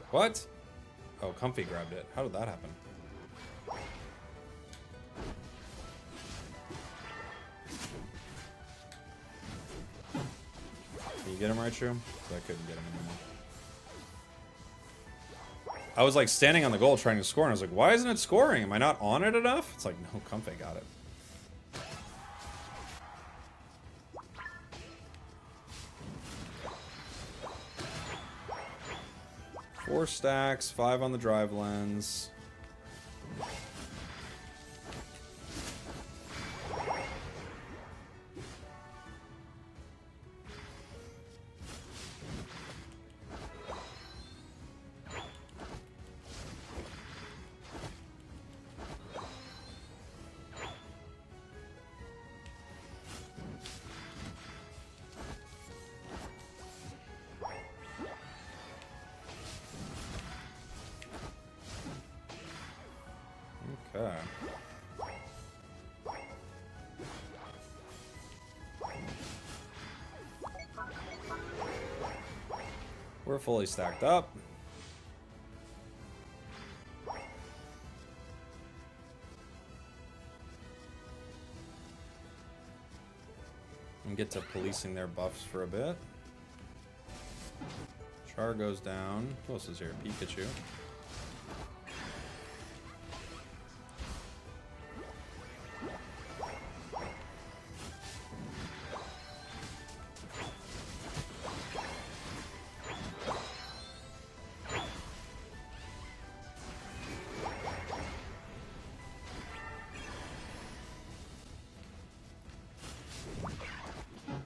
What? Oh, Comfy grabbed it. How did that happen? Can you get him, Raichu? I couldn't get him anymore. I was like standing on the goal trying to score, and I was like, why isn't it scoring? Am I not on it enough? It's like, no, Comfy got it. Four stacks, 5 on the drive lens. Okay. We're fully stacked up. And get to policing their buffs for a bit. Char goes down. Who else is here? Pikachu.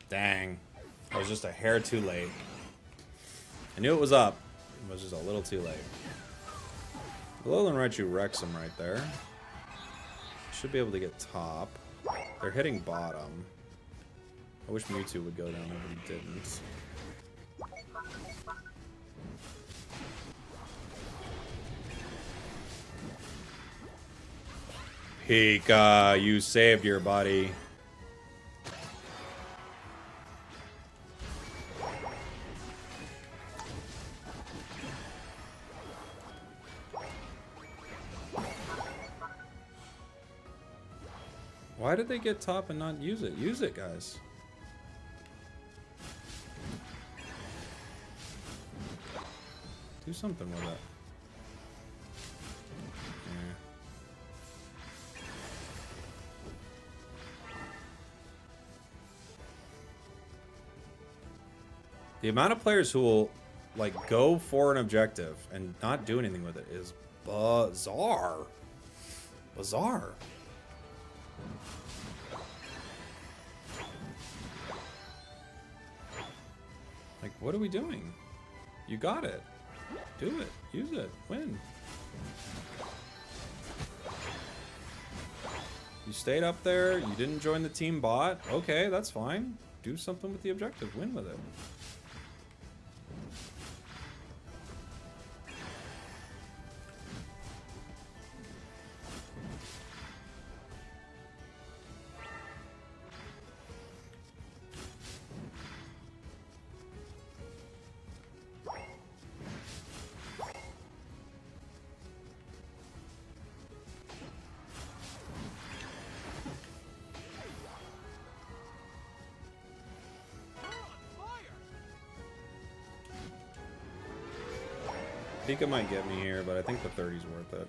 Dang. I was just a hair too late. I knew it was up. It was just a little too late. Alolan Raichu wrecks him right there. Should be able to get top. They're hitting bottom. I wish Mewtwo would go down there, but he didn't. Pika, you saved your buddy. Why did they get top and not use it? Use it, guys. Do something with it. Yeah. The amount of players who will, like, go for an objective and not do anything with it is bizarre. Bizarre. Like, what are we doing? You got it. Do it. Use it. Win. You stayed up there. You didn't join the team bot. Okay, that's fine. Do something with the objective. Win with it. Pika might get me here, but I think the 30's worth it.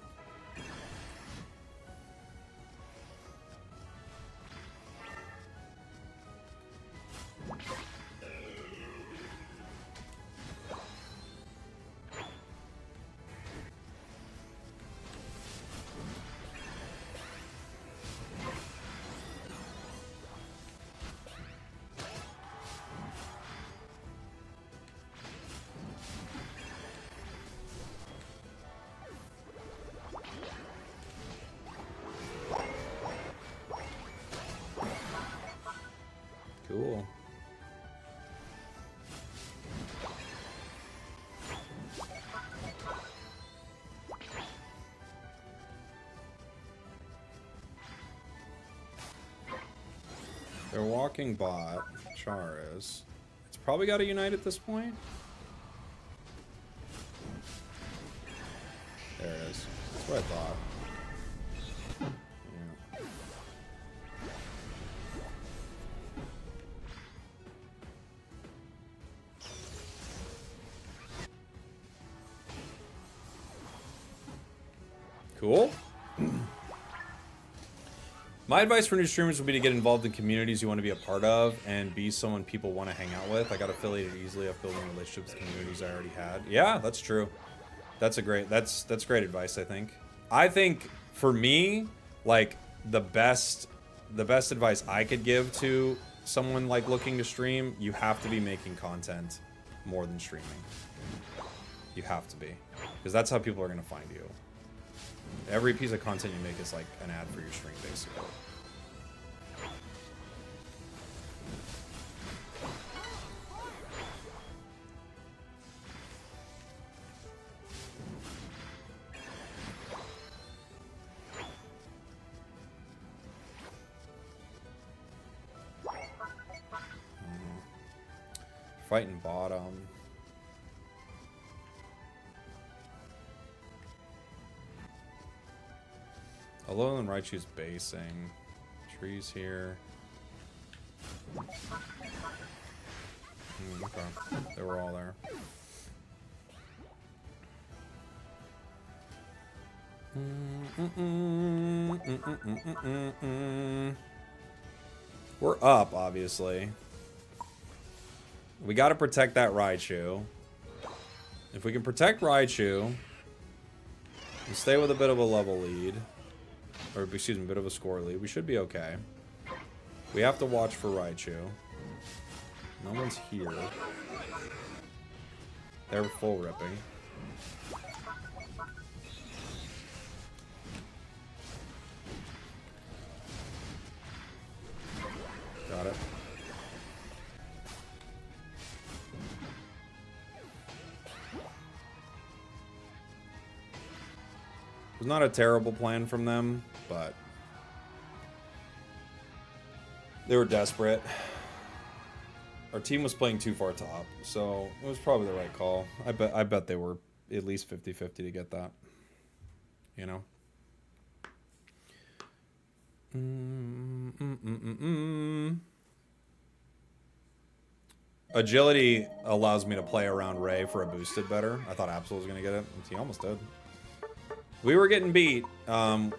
Cool. They're walking bot. Char is. It's probably got to unite at this point. There it is. That's what I thought. Cool. My advice for new streamers would be to get involved in communities you want to be a part of and be someone people want to hang out with. I got affiliated easily off building relationships with communities I already had. Yeah, that's true. That's great great advice, I think. I think for me, like the best advice I could give to someone like looking to stream, you have to be making content more than streaming. You have to be, because that's how people are going to find you. Every piece of content you make is like an ad for your stream, basically. fighting bottom. Alolan Raichu's basing. Trees here. Okay. They were all there. We're up, obviously. We got to protect that Raichu. If we can protect Raichu and stay with a bit of a level lead, or excuse me, a bit of a score lead, we should be okay. We have to watch for Raichu. No one's here. They're full ripping. Got it. It was not a terrible plan from them, but they were desperate. Our team was playing too far top, so it was probably the right call. I bet they were at least 50-50 to get that. You know? Agility allows me to play around Ray for a boosted better. I thought Absol was going to get it. He almost did. We were getting beat.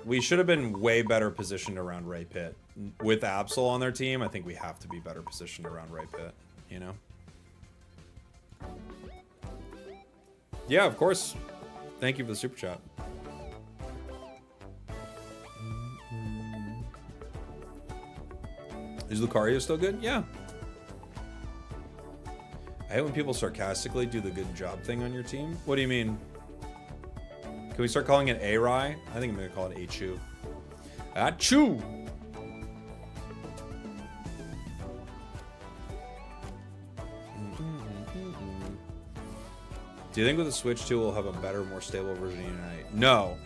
We should have been way better positioned around Ray Pit. With Absol on their team, I think we have to be better positioned around Ray Pit, you know? Yeah, of course. Thank you for the super chat. Is Lucario still good? Yeah. I hate when people sarcastically do the good job thing on your team. What do you mean? Can we start calling it A-Rai? I think I'm going to call it Achu. Achu! Do you think with the Switch 2 we'll have a better, more stable version of Unite? No.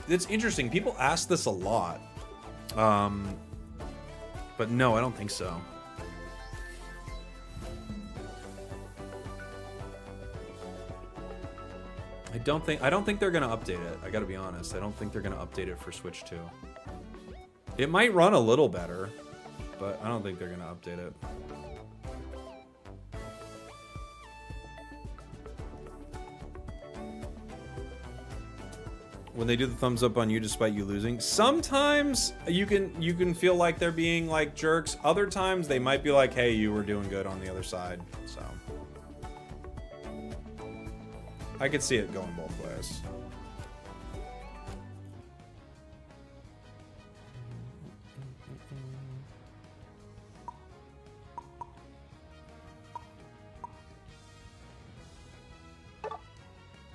It's interesting. People ask this a lot. But no, I don't think so. I don't think they're gonna update it. I gotta be honest. I don't think they're gonna update it for Switch 2. It might run a little better, but I don't think they're gonna update it. When they do the thumbs up on you despite you losing, sometimes you can feel like they're being like jerks. Other times they might be like, hey, you were doing good on the other side. So I could see it going both ways.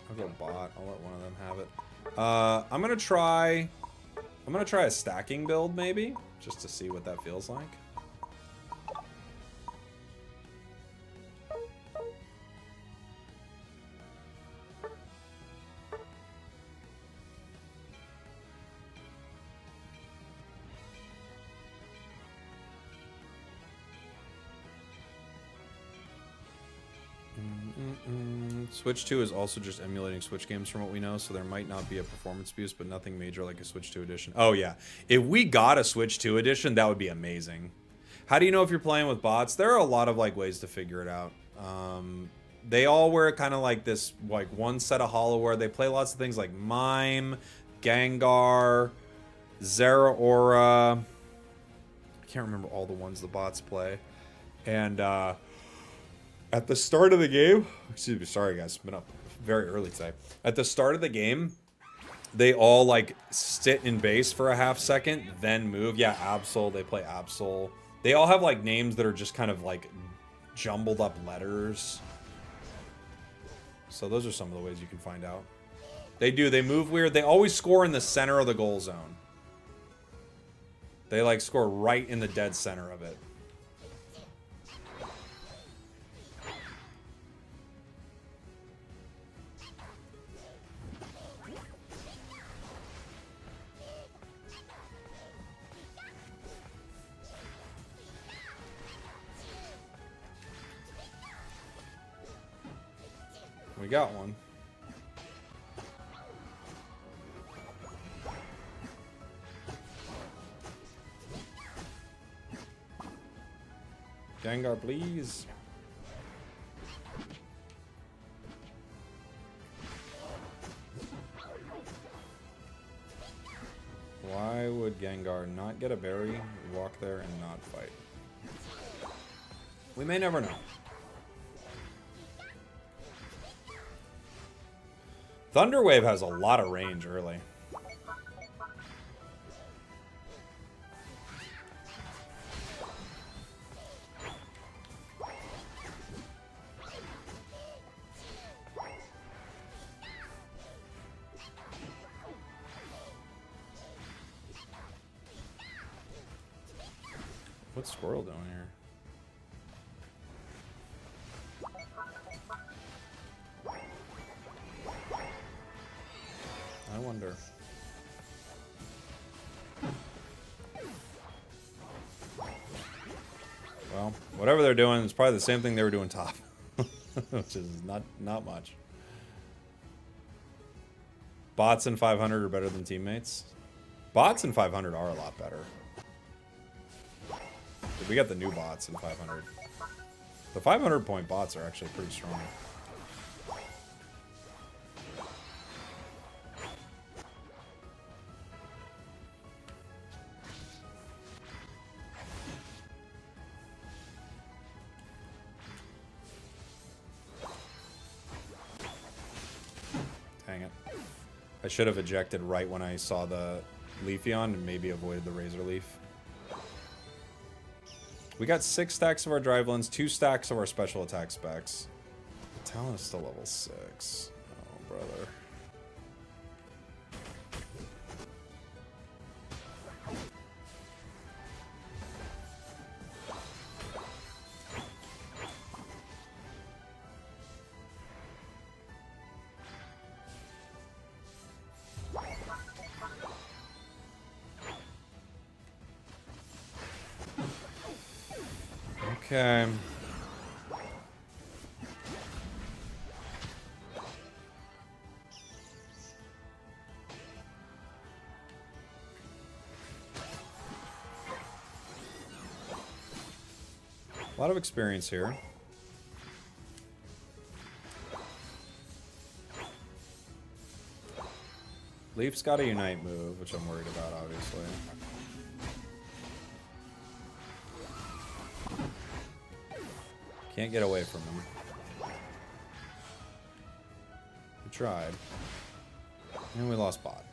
I'll go bot. I'll let one of them have it. I'm gonna try a stacking build maybe, just to see what that feels like. Switch 2 is also just emulating Switch games from what we know, so there might not be a performance boost, but nothing major like a Switch 2 edition. Oh yeah, if we got a Switch 2 edition, that would be amazing. How do you know if you're playing with bots? There are a lot of like ways to figure it out. They all wear kind of like this like one set of Holoware. They play lots of things like Mime, Gengar, Zeraora. I can't remember all the ones the bots play. And at the start of the game, excuse me, sorry guys, been up very early today. At the start of the game, they all like sit in base for a half second, then move. Yeah, Absol, they play Absol. They all have like names that are just kind of like jumbled up letters. So those are some of the ways you can find out. They move weird. They always score in the center of the goal zone. They like score right in the dead center of it. We got one. Gengar, please. Why would Gengar not get a berry, walk there, and not fight? We may never know. Thunder Wave has a lot of range early. What's Squirrel doing here? I wonder. Well, whatever they're doing is probably the same thing they were doing top. Which is not much. Bots in 500 are better than teammates. Bots in 500 are a lot better. We got the new bots in 500. The 500 point bots are actually pretty strong. Dang it. I should have ejected right when I saw the Leafeon and maybe avoided the Razor Leaf. We got 6 stacks of our Drivelins, 2 stacks of our special attack specs. Talon is still level 6. Oh, brother. Okay. A lot of experience here. Leaf's got a Unite move, which I'm worried about, obviously. Can't get away from him. We tried. And we lost bot.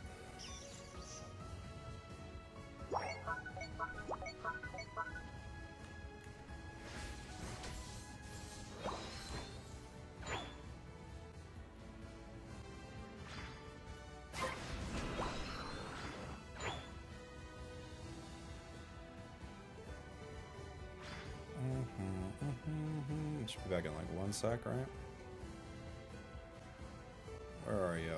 Should be back in like 1 sec, right? Where are you?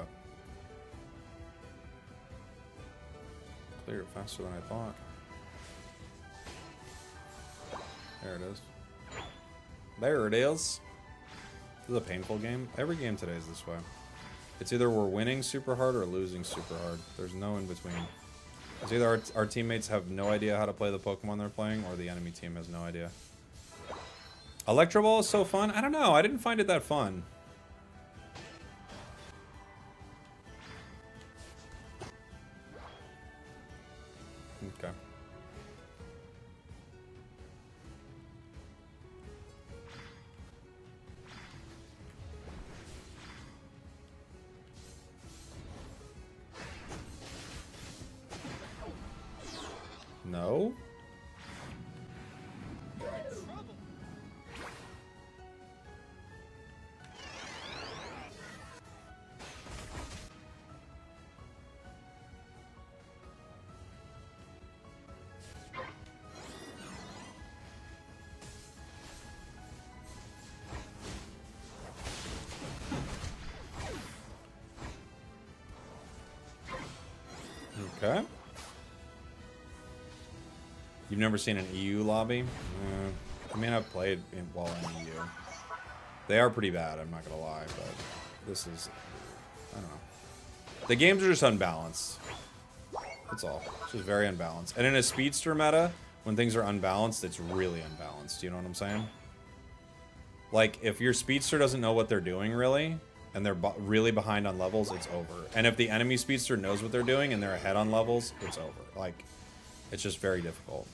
Clear it faster than I thought. There it is. There it is. This is a painful game. Every game today is this way. It's either we're winning super hard or losing super hard. There's no in between. It's either our teammates have no idea how to play the Pokemon they're playing, or the enemy team has no idea. Electro Ball is so fun. I don't know. I didn't find it that fun. Okay. No? Okay. You've never seen an EU lobby? I mean, I've played while in EU. They are pretty bad, I'm not gonna lie, but... this is, I don't know. The games are just unbalanced. That's all. It's just very unbalanced. And in a speedster meta, when things are unbalanced, it's really unbalanced. You know what I'm saying? Like, if your speedster doesn't know what they're doing, really, and they're really behind on levels, it's over. And if the enemy speedster knows what they're doing and they're ahead on levels, it's over. Like, it's just very difficult.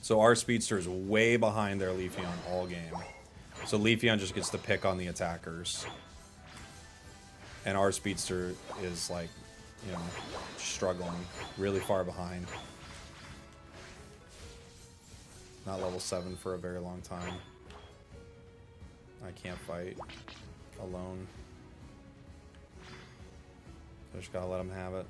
So our speedster is way behind their Leafeon all game. So Leafeon just gets to pick on the attackers. And our speedster is, like, you know, struggling, really far behind. Not level 7 for a very long time. I can't fight alone. I just gotta let him have it.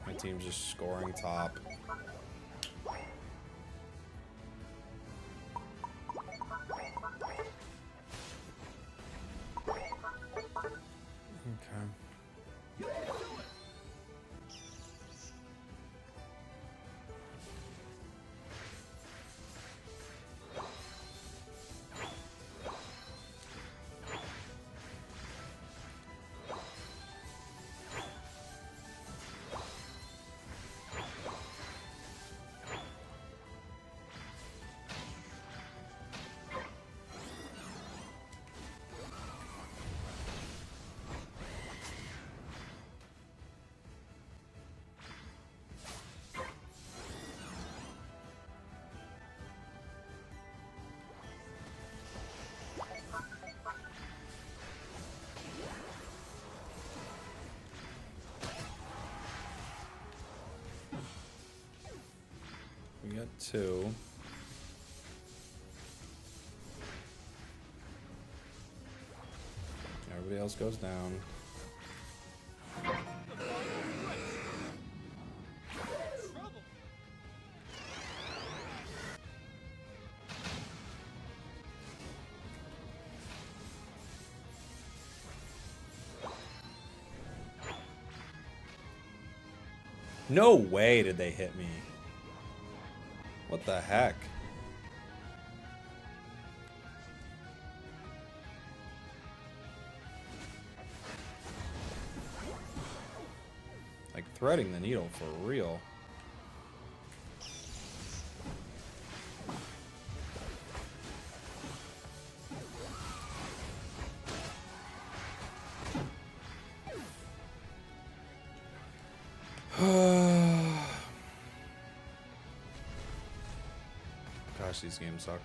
My team's just scoring top. We got 2. Everybody else goes down. No way did they hit me. What the heck? Like threading the needle for real. Gosh, these games suck.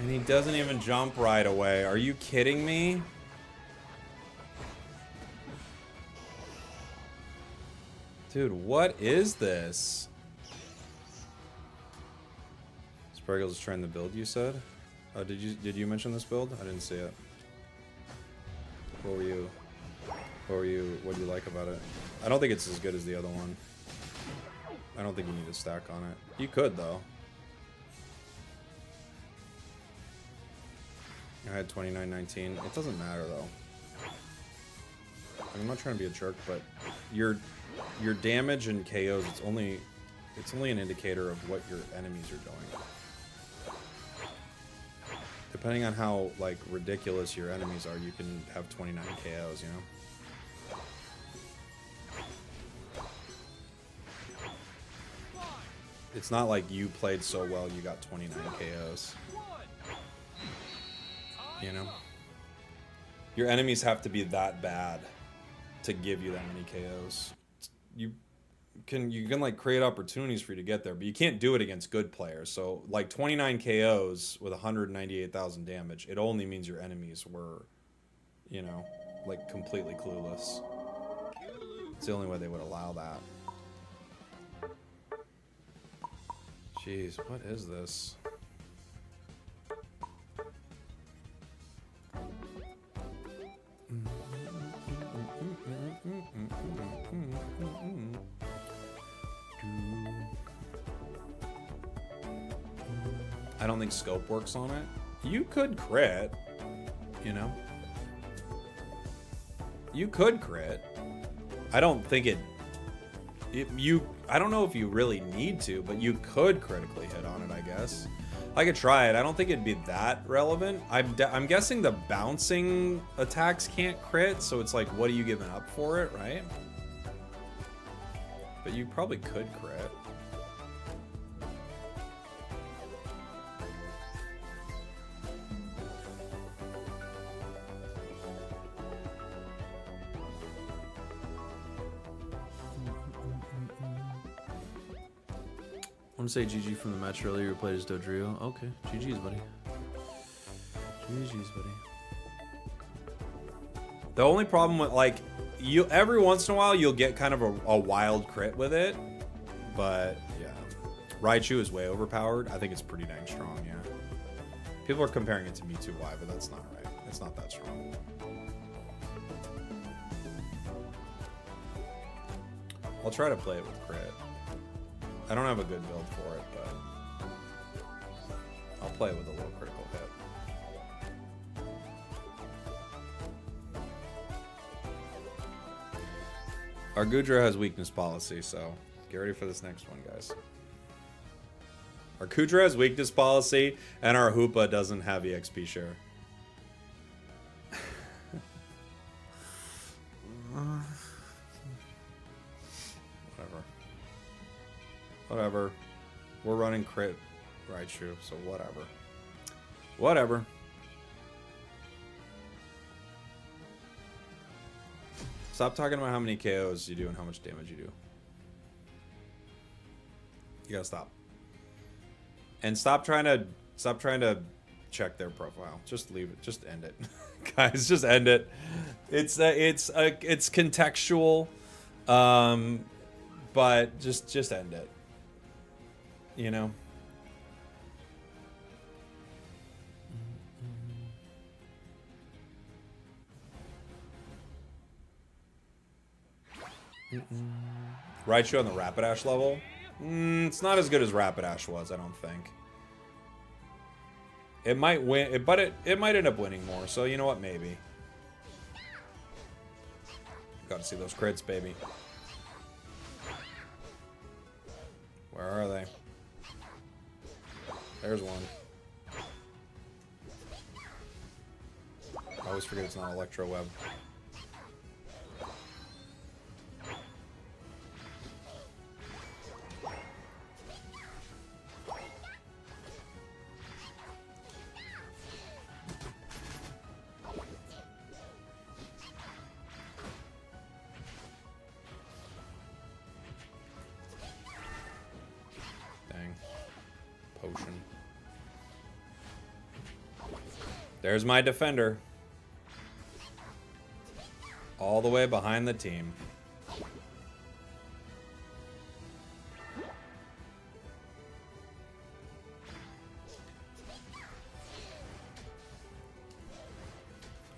And he doesn't even jump right away. Are you kidding me? Dude, what is this? Spragels is trying to build, you said? Oh, did you mention this build? I didn't see it. What do you like about it? I don't think it's as good as the other one. I don't think you need a stack on it. You could, though. I had 29-19. It doesn't matter, though. I'm not trying to be a jerk, but your damage and KOs, it's only an indicator of what your enemies are doing. Depending on how, like, ridiculous your enemies are, you can have 29 KOs, you know? It's not like you played so well you got 29 KOs. You know? Your enemies have to be that bad to give you that many KOs. You can like create opportunities for you to get there, but you can't do it against good players. So like 29 KOs with 198,000 damage, it only means your enemies were, you know, like completely clueless. It's the only way they would allow that. Jeez, what is this? I don't think scope works on it. You could crit, you know. You could crit. I don't think I don't know if you really need to, but you could critically hit on it, I guess. I could try it. I don't think it'd be that relevant. I'm guessing the bouncing attacks can't crit, so it's like, what are you giving up for it, right? But you probably could crit. I want to say GG from the match earlier. You played as Dodrio. Okay, GG's, buddy. GG's, buddy. The only problem with, like, you every once in a while you'll get kind of a wild crit with it, but yeah, Raichu is way overpowered. I think it's pretty dang strong. Yeah, people are comparing it to Mewtwo-Y, but that's not right. It's not that strong. I'll try to play it with crit. I don't have a good build for it, but I'll play it with a low critical hit. Our Goodra has weakness policy, so get ready for this next one, guys. Our Goodra has weakness policy, and our Hoopa doesn't have EXP share. Whatever. We're running crit Raichu, so whatever. Whatever. Stop talking about how many KOs you do and how much damage you do. You gotta stop. And stop trying to check their profile. Just leave it. Just end it. Guys, just end it. It's contextual. But just end it. You know? Raichu on the Rapidash level? It's not as good as Rapidash was, I don't think. It might win, but it might end up winning more, so you know what, maybe. Gotta see those crits, baby. Where are they? There's one. I always forget it's not Electro Web. Dang. Potion. There's my defender. All the way behind the team.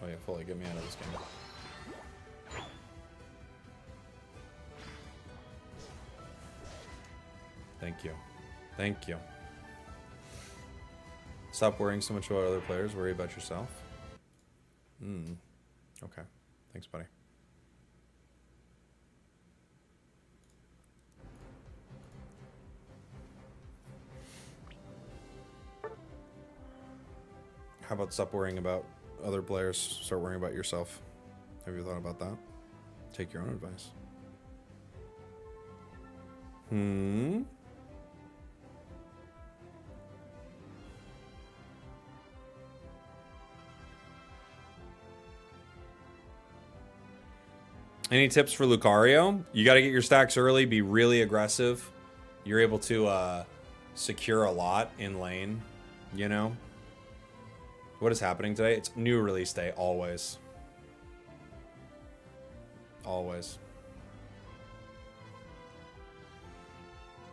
Oh yeah, fully get me out of this game. Thank you. Thank you. Stop worrying so much about other players. Worry about yourself. Okay. Thanks, buddy. How about stop worrying about other players, start worrying about yourself? Have you thought about that? Take your own advice. Any tips for Lucario? You got to get your stacks early, be really aggressive. You're able to secure a lot in lane, you know? What is happening today? It's new release day, always. Always.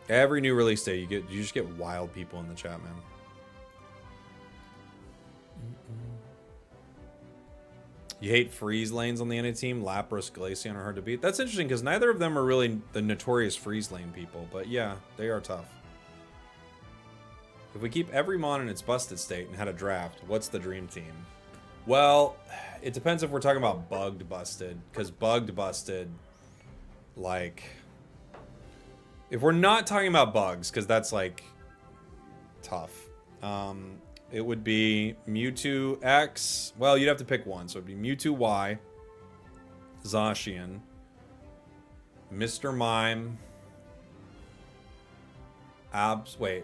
Every new release day, you just get wild people in the chat, man. You hate freeze lanes on the NA team. Lapras, Glaceon are hard to beat. That's interesting because neither of them are really the notorious freeze lane people. But yeah, they are tough. If we keep every mon in its busted state and had a draft, what's the dream team? Well, it depends if we're talking about bugged busted. Because bugged busted, like... If we're not talking about bugs, because that's, like, tough. It would be Mewtwo X. Well, you'd have to pick one. So it'd be Mewtwo Y, Zacian, Mr. Mime, Absol,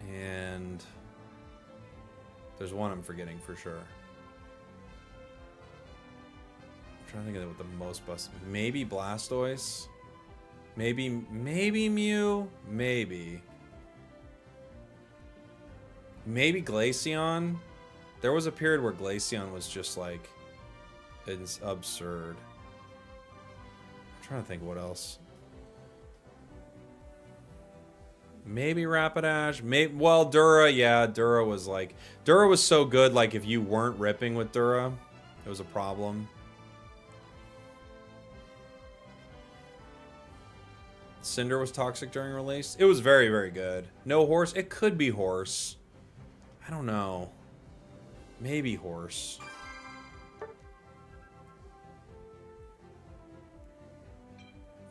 and there's one I'm forgetting for sure. I'm trying to think of what the most busted. Maybe Blastoise. Maybe Mew. Maybe Glaceon. There was a period where Glaceon was just like, it's absurd. I'm trying to think what else. Maybe Rapidash. Well, Dura. Yeah, Dura was like, Dura was so good. Like if you weren't ripping with Dura, it was a problem. Cinder was toxic during release. It was very, very good. No Horse. It could be Horse. I don't know. Maybe Horse.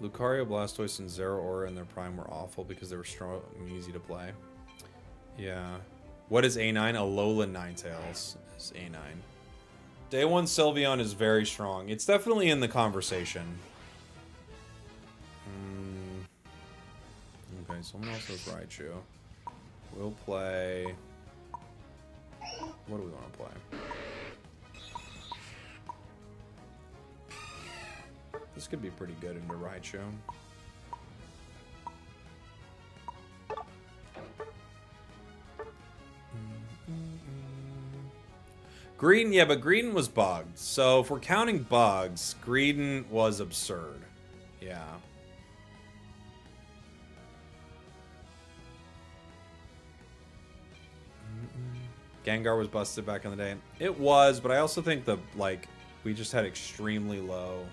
Lucario, Blastoise, and Zeraora in their prime were awful because they were strong and easy to play. Yeah. What is A9? Alolan Ninetales is A9. Day 1 Sylveon is very strong. It's definitely in the conversation. Okay, someone else has Raichu. We'll play... What do we want to play? This could be pretty good into Raichu. Greedon, yeah, but Greedon was bugged. So if we're counting bugs, Greedon was absurd. Yeah. Gengar was busted back in the day. It was, but I also think we just had extremely low.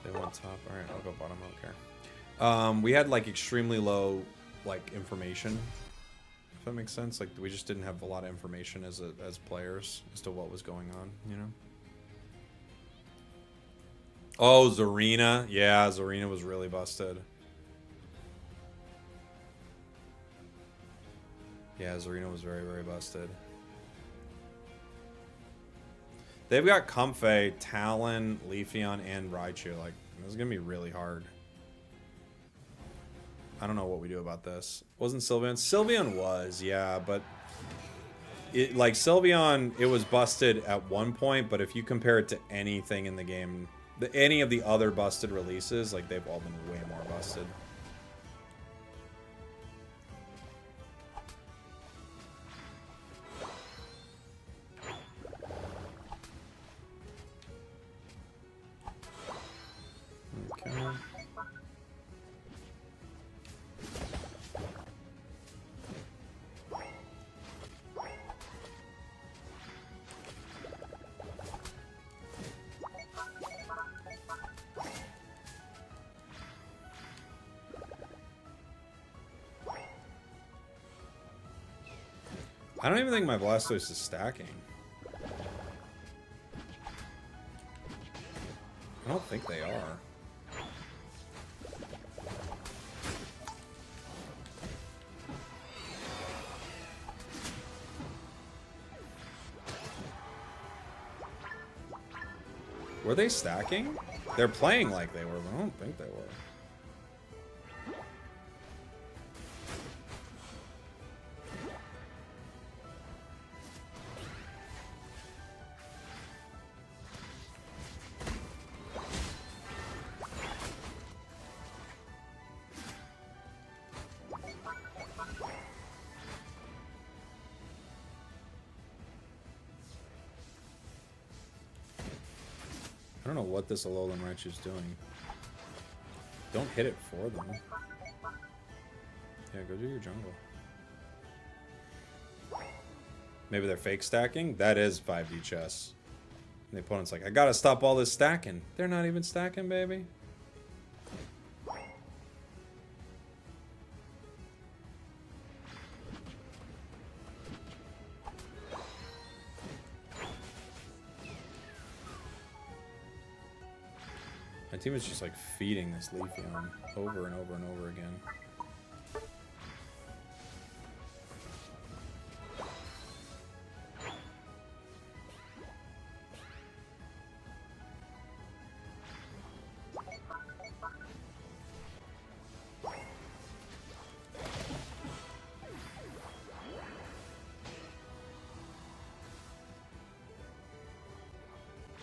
They went top. All right, I'll go bottom. I don't care. We had like extremely low information. If that makes sense. Like we just didn't have a lot of information as players as to what was going on. You know. Oh, Zarina. Yeah, Zarina was really busted. Yeah, Zarina was very, very busted. They've got Comfey, Talon, Leafeon, and Raichu. Like, this is going to be really hard. I don't know what we do about this. Wasn't Sylveon? Sylveon was, yeah, but... Sylveon, it was busted at one point, but if you compare it to anything in the game, any of the other busted releases, they've all been way more busted. I don't even think my Blastoise is stacking. I don't think they are. Were they stacking? They're playing like they were, but I don't think they were. I don't know what this Alolan Raichu's doing. Don't hit it for them. Yeah, go do your jungle. Maybe they're fake stacking? That is 5D chess. And the opponent's like, I gotta stop all this stacking. They're not even stacking, baby. My team is just like feeding this Leafeon over and over and over again.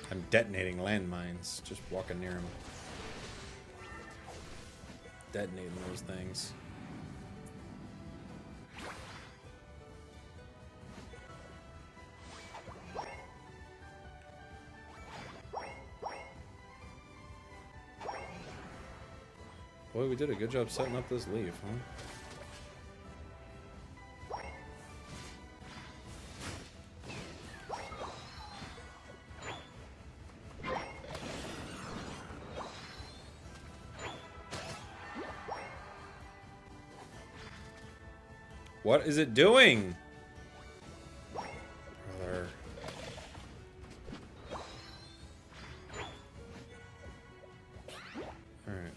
I'm detonating landmines, just walking near them. Detonating those things. Boy, we did a good job setting up this leaf, huh? What is it doing? Brother. All right.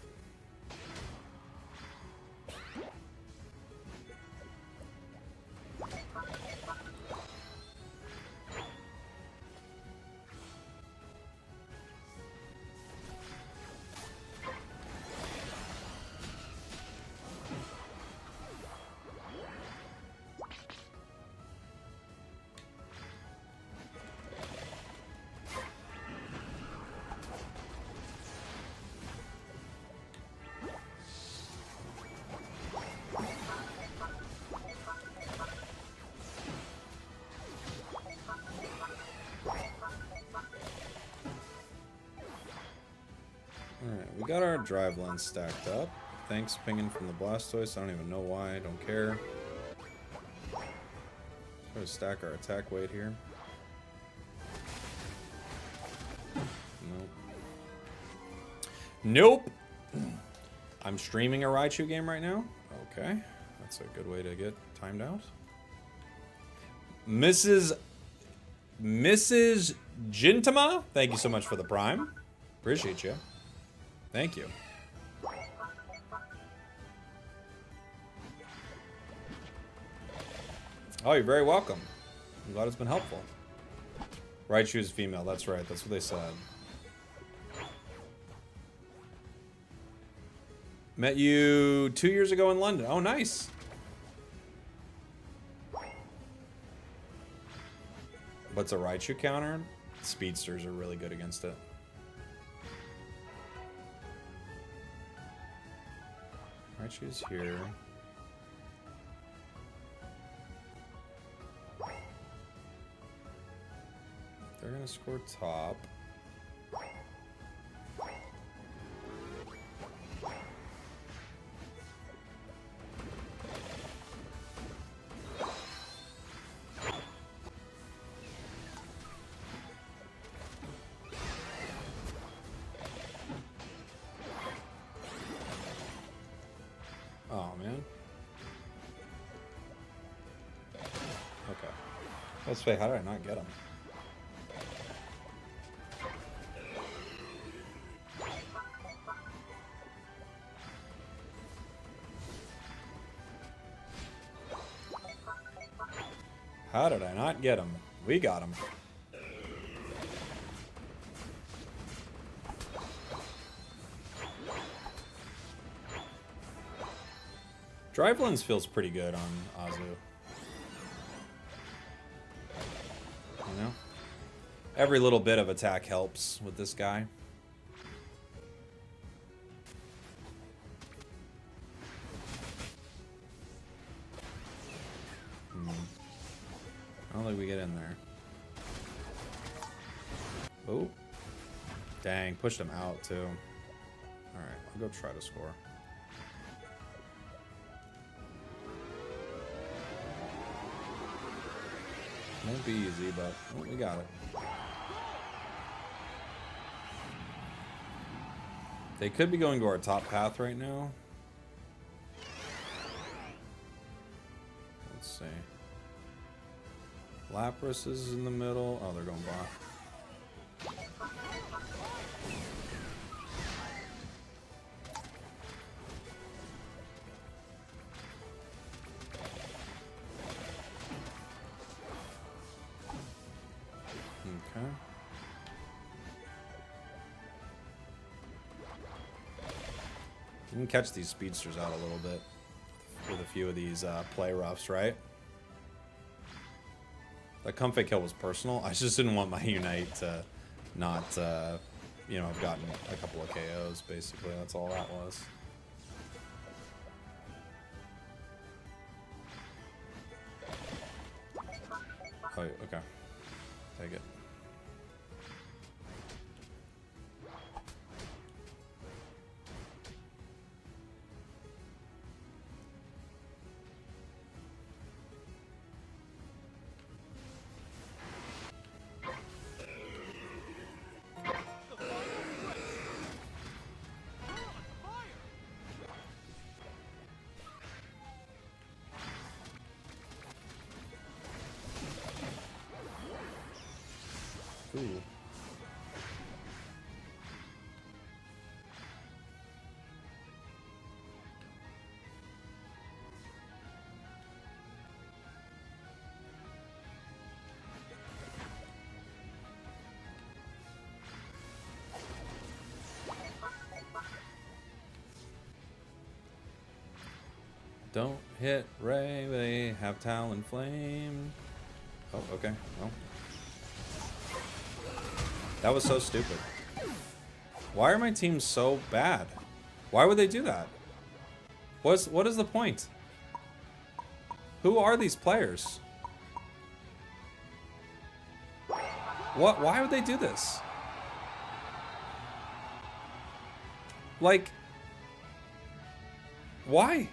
Alright, we got our drive lens stacked up. Thanks, pinging from the Blastoise. I don't even know why. I don't care. Try to stack our attack weight here. Nope. Nope. I'm streaming a Raichu game right now. Okay. That's a good way to get timed out. Mrs. Gintama, thank you so much for the Prime. Appreciate you. Thank you. Oh, you're very welcome. I'm glad it's been helpful. Raichu is female, that's right. That's what they said. Met you 2 years ago in London. Oh, nice. What's a Raichu counter? Speedsters are really good against it. Raichu's here. They're gonna score top. Oh, man. Okay. Let's say, how did I not get him? How did I not get him? We got him. Drive lens feels pretty good on Azu. You know? Every little bit of attack helps with this guy. I don't think we get in there. Oh. Dang, pushed him out too. Alright, I'll go try to score. Won't be easy, but we got it. They could be going to our top path right now. Let's see. Lapras is in the middle. Oh, they're going bot. Okay. You can catch these speedsters out a little bit with a few of these play roughs, right? That comfy kill was personal. I just didn't want my Unite to not, you know, I've gotten a couple of KOs, basically. That's all that was. Oh, okay. Take it. Ooh. Don't hit Ray, they have Talon Flame. Oh, okay. Well. That was so stupid. Why are my teams so bad? Why would they do that? What is the point? Who are these players? Why would they do this? Like, why?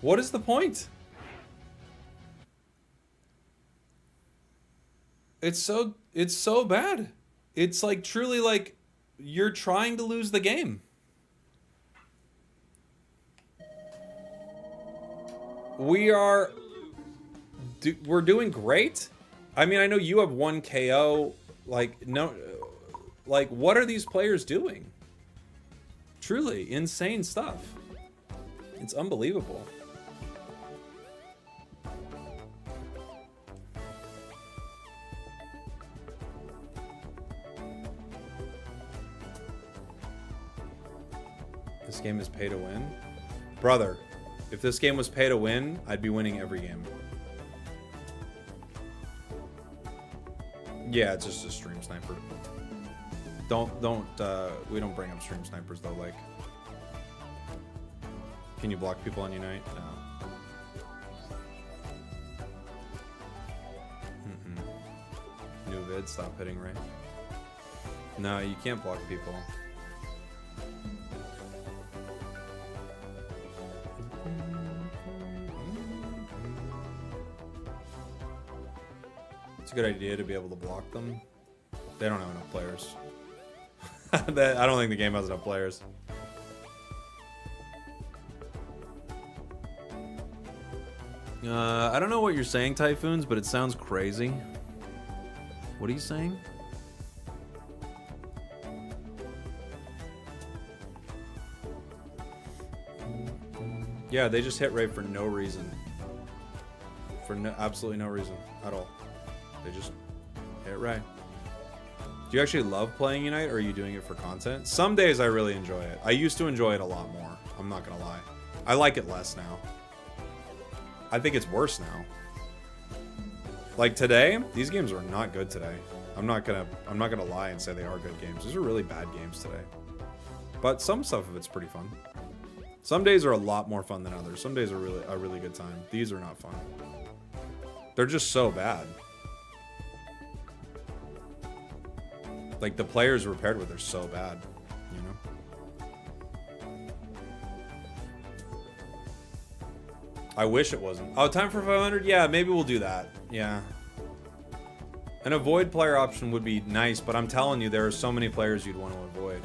What is the point? It's so bad. It's like truly like you're trying to lose the game. We're doing great. I mean, I know you have 1 KO. Like, no, like, what are these players doing? Truly insane stuff. It's unbelievable. This game is pay to win? Brother, if this game was pay to win, I'd be winning every game. Yeah, it's just a stream sniper. We don't bring up stream snipers though, like. Can you block people on Unite? No. New vid, stop hitting Ray. No, you can't block people. It's a good idea to be able to block them. They don't have enough players. I don't think the game has enough players. I don't know what you're saying, Typhoons, but it sounds crazy. What are you saying? Yeah, they just hit Ray for no reason. For absolutely no reason at all. They just hit Ray. Do you actually love playing Unite, or are you doing it for content? Some days I really enjoy it. I used to enjoy it a lot more. I'm not gonna lie. I like it less now. I think it's worse now. Like today, these games are not good today. I'm not gonna lie and say they are good games. These are really bad games today. But some stuff of it's pretty fun. Some days are a lot more fun than others. Some days are really a really good time. These are not fun. They're just so bad. Like the players we're paired with are so bad, you know? I wish it wasn't. Oh, time for 500? Yeah, maybe we'll do that. Yeah. An avoid player option would be nice, but I'm telling you, there are so many players you'd want to avoid.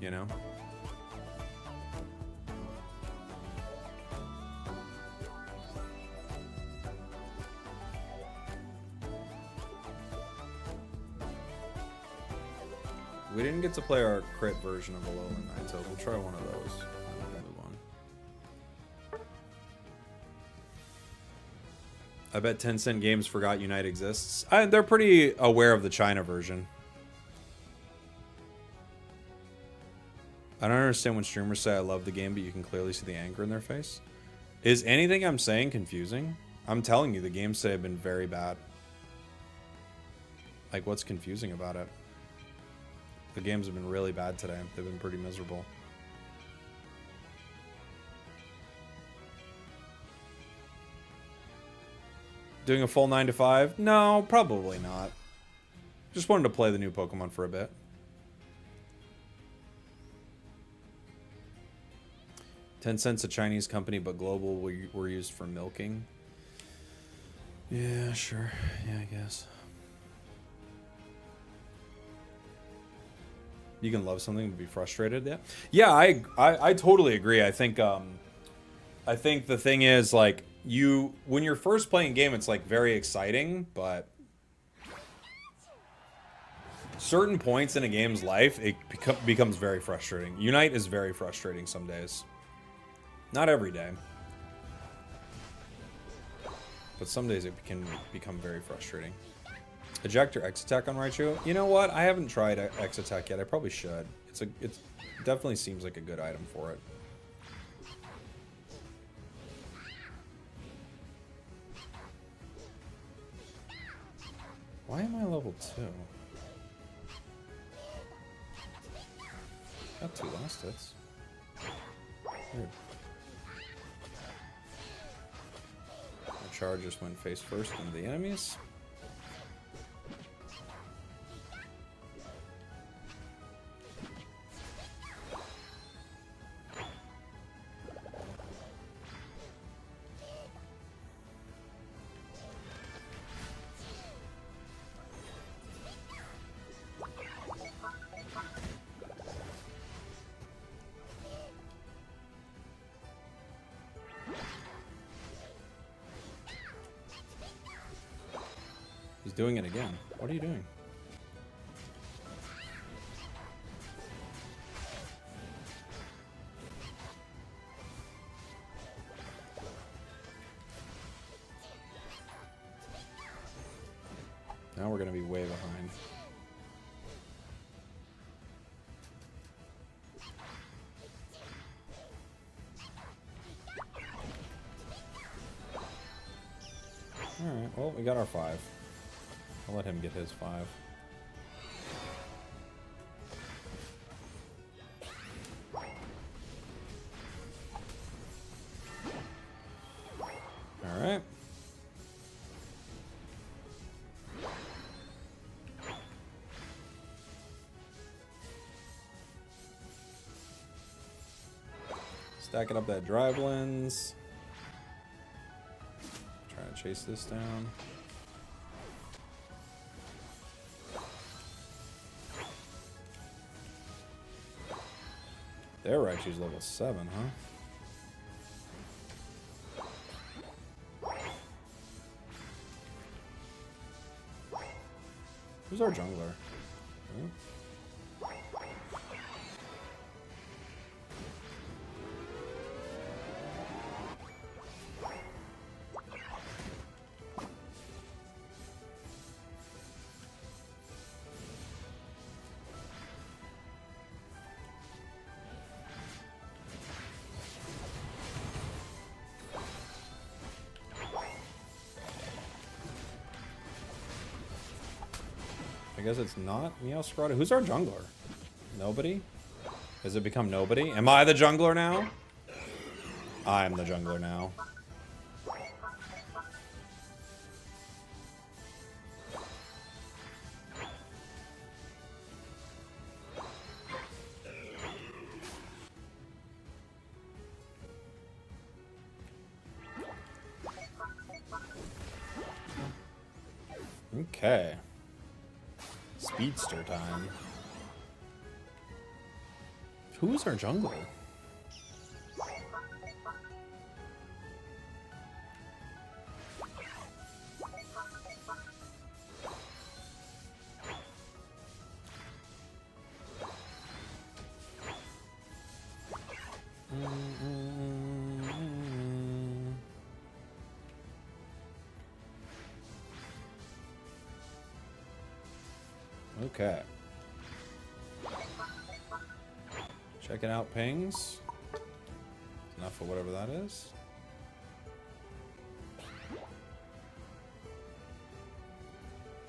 You know? We didn't get to play our crit version of Alolan Knight, so we'll try one of those. And we'll move on. I bet 10-cent Games forgot Unite exists. They're pretty aware of the China version. I don't understand when streamers say I love the game, but you can clearly see the anger in their face. Is anything I'm saying confusing? I'm telling you, the games today have been very bad. Like, what's confusing about it? The games have been really bad today. They've been pretty miserable. Doing a full 9 to 5? No, probably not. Just wanted to play the new Pokemon for a bit. $0.10 a Chinese company, but global were used for milking. Yeah, sure. Yeah, I guess. You can love something but be frustrated. Yeah, yeah, I totally agree. I think the thing is, like, when you're first playing a game, it's like very exciting, but certain points in a game's life, it becomes very frustrating. Unite is very frustrating some days. Not every day, but some days it can become very frustrating. Eject or X attack on Raichu? You know what? I haven't tried X attack yet. I probably should. It definitely seems like a good item for it. Why am I level 2? Got 2 last hits. Weird. My charge just went face first into the enemies. Doing it again. What are you doing? Now we're gonna be way behind. Alright, well, we got our 5. I'll let him get his 5. Alright. Stacking up that drive lens. Trying to chase this down. Their Raichu's level 7, huh? Who's our jungler? Hmm? I guess it's not Meowscarada. Who's our jungler? Nobody? Has it become nobody? Am I the jungler now? I'm the jungler now. Okay. Speedster time. Who's our jungler? Okay. Checking out pings. Enough of whatever that is.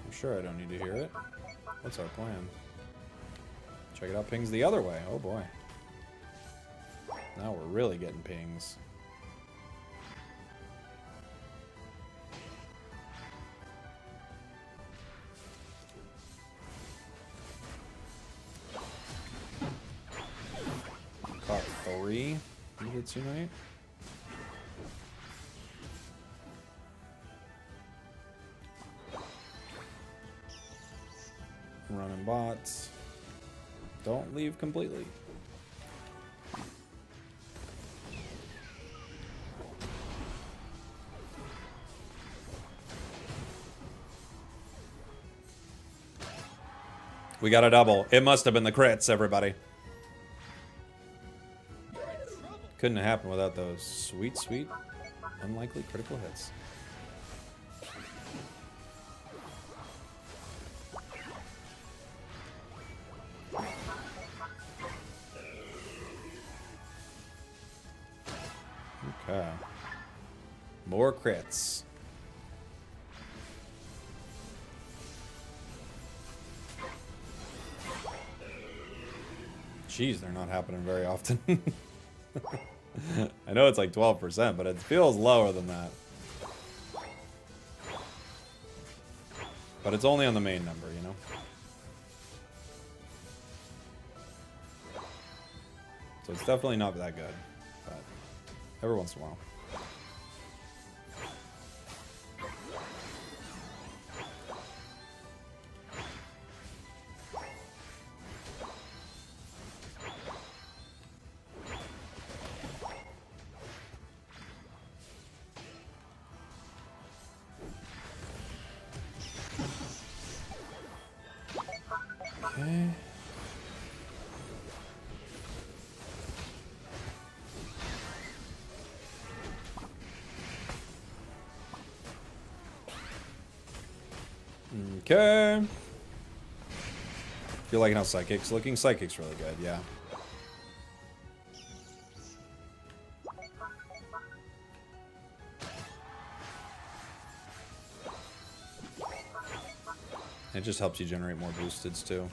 I'm sure I don't need to hear it. What's our plan? Check it out pings the other way. Oh boy. Now we're really getting pings. Caught 3 hits tonight. Running bots. Don't leave completely. We got a double. It must have been the crits, everybody. Couldn't have happened without those sweet, sweet, unlikely critical hits. Okay. More crits. Jeez, they're not happening very often. I know it's like 12%, but it feels lower than that. But it's only on the main number, you know? So it's definitely not that good, but every once in a while. Okay. Okay. You're liking how Psychic's looking? Psychic's really good, yeah. It just helps you generate more boosteds too.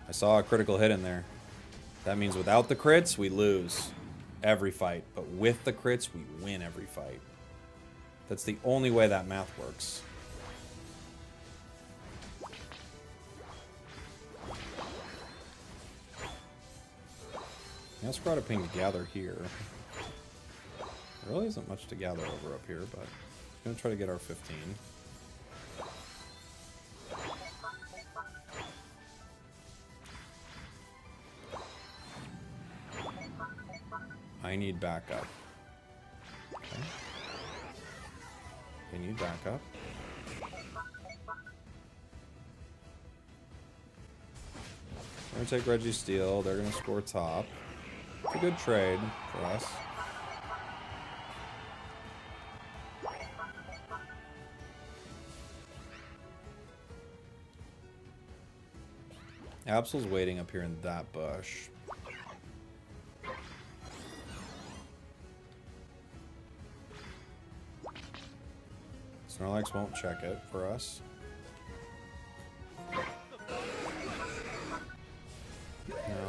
I saw a critical hit in there. That means without the crits, we lose every fight. But with the crits, we win every fight. That's the only way that math works. Let's try to ping to gather here. There really isn't much to gather over up here, but I'm going to try to get our 15. I need backup. Okay. I need backup. We're going to take Reggie's steal. They're going to score top. It's a good trade for us. Absol's waiting up here in that bush. Snorlax won't check it for us. No,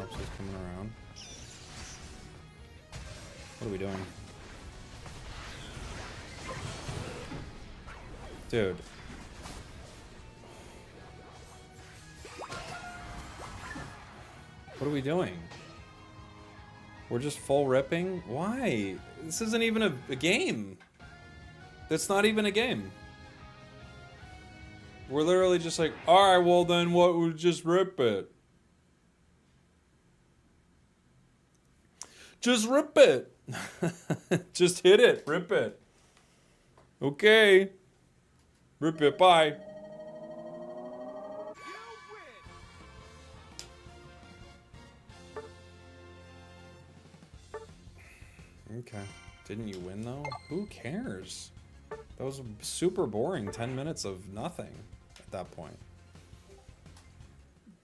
Absol's coming around. What are we doing? Dude. What are we doing? We're just full ripping? Why? This isn't even a game. That's not even a game. We're literally just like, alright, well then what would just rip it? Just rip it. Just hit it. Rip it. Okay. Rip it. Bye. Okay. Didn't you win though? Who cares? That was a super boring 10 minutes of nothing at that point.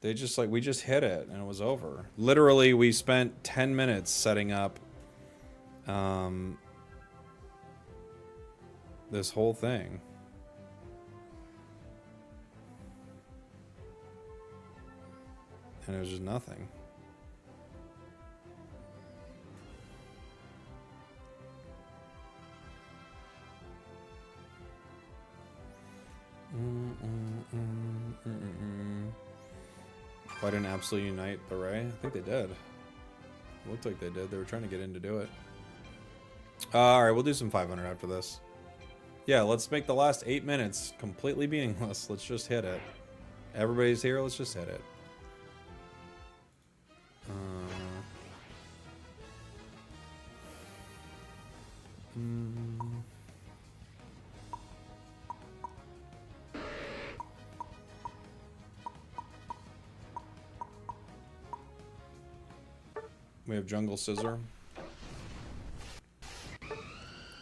They just like, we just hit it and it was over. Literally, we spent 10 minutes setting up this whole thing. And it was just nothing. Why didn't Absolute unite the Ray? I think they did. Looked like they did. They were trying to get in to do it. Alright, we'll do some 500 after this. Yeah, let's make the last 8 minutes completely meaningless. Let's just hit it. Everybody's here, let's just hit it. We have Jungle Scissor.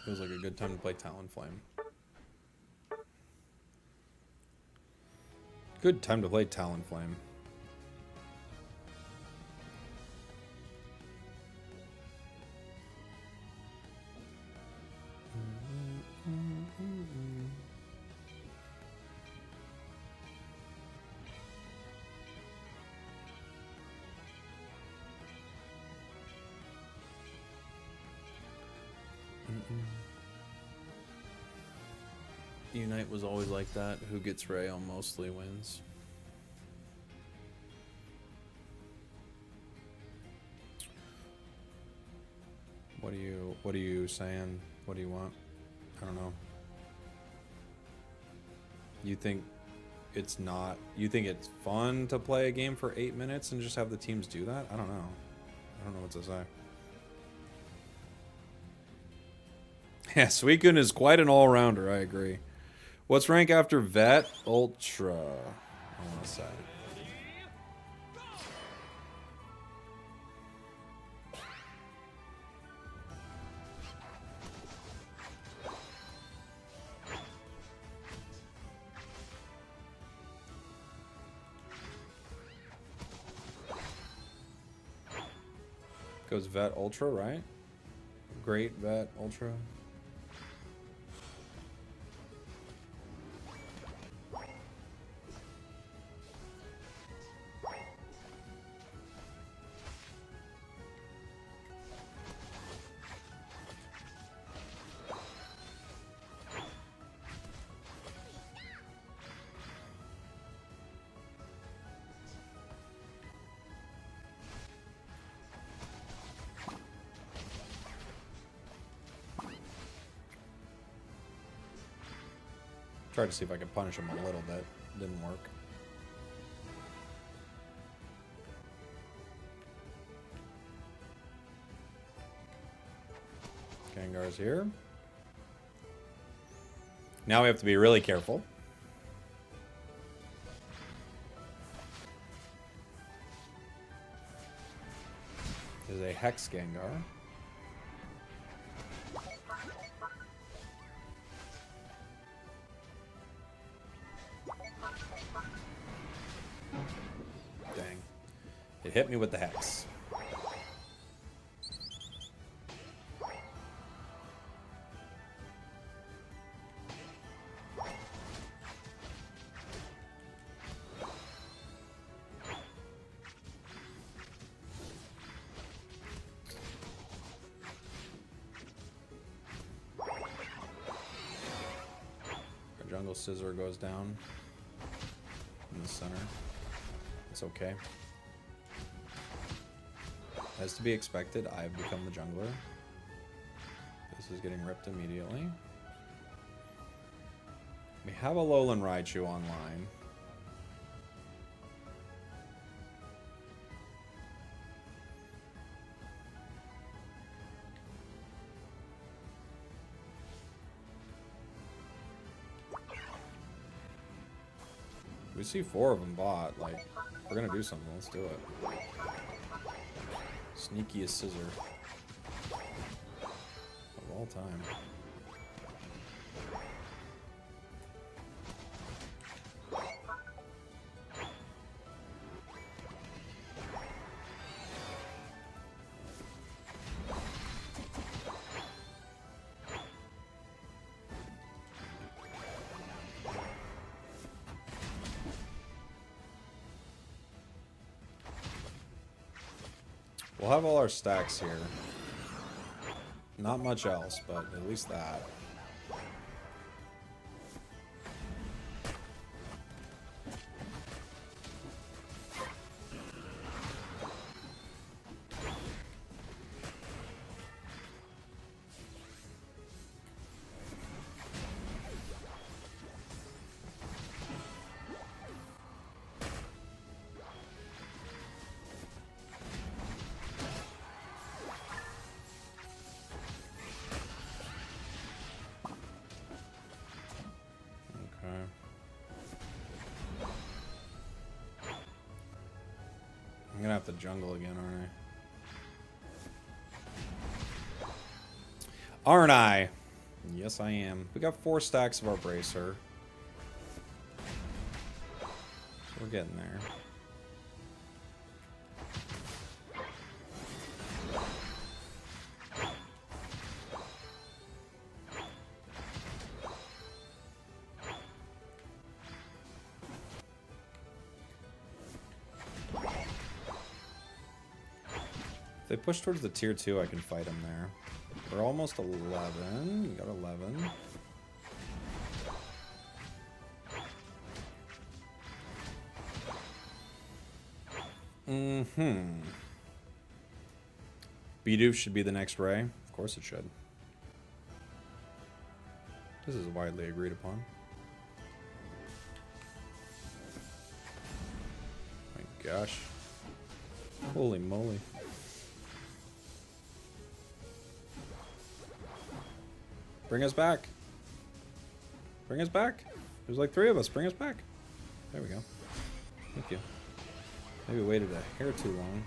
Feels like a good time to play Talonflame. Good time to play Talonflame. Unite was always like that. Who gets Ray mostly wins. What are you saying? What do you want? I don't know. You think it's not, you think it's fun to play a game for 8 minutes and just have the teams do that? I don't know. I don't know what to say. Yeah, Suicune is quite an all-rounder, I agree. What's rank after Vet? Ultra. I want to say. Goes Vet Ultra, right? Great Vet Ultra. Tried to see if I could punish him a little bit. Didn't work. Gengar's here. Now we have to be really careful. There's a Hex Gengar. It hit me with the Hex. Our Jungle Scissor goes down in the center. It's okay. As to be expected, I have become the jungler. This is getting ripped immediately. We have a Alolan Raichu online. We see 4 of them bought. Like, we're gonna do something. Let's do it. Sneakiest scissor of all time. We'll have all our stacks here. Not much else, but at least that. I'm gonna have to jungle again, aren't I? Aren't I? Yes, I am. We got 4 stacks of our bracer. So we're getting there. If they push towards the tier 2, I can fight them there. We're almost 11. We got 11. Bidoof should be the next Ray. Of course it should. This is widely agreed upon. My gosh. Holy moly. Bring us back. Bring us back. There's like 3 of us. Bring us back. There we go. Thank you. Maybe waited a hair too long.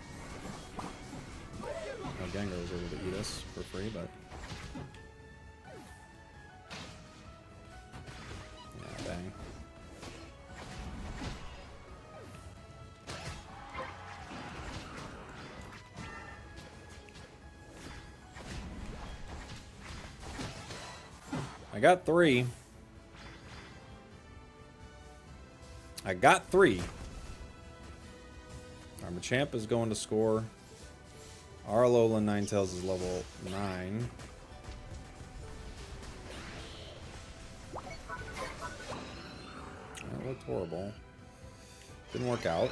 Oh, Gengar was able to eat us for free, but... yeah, dang. I got 3. I got 3. Our Machamp is going to score. Our Alolan Ninetales is level 9. That looked horrible. Didn't work out.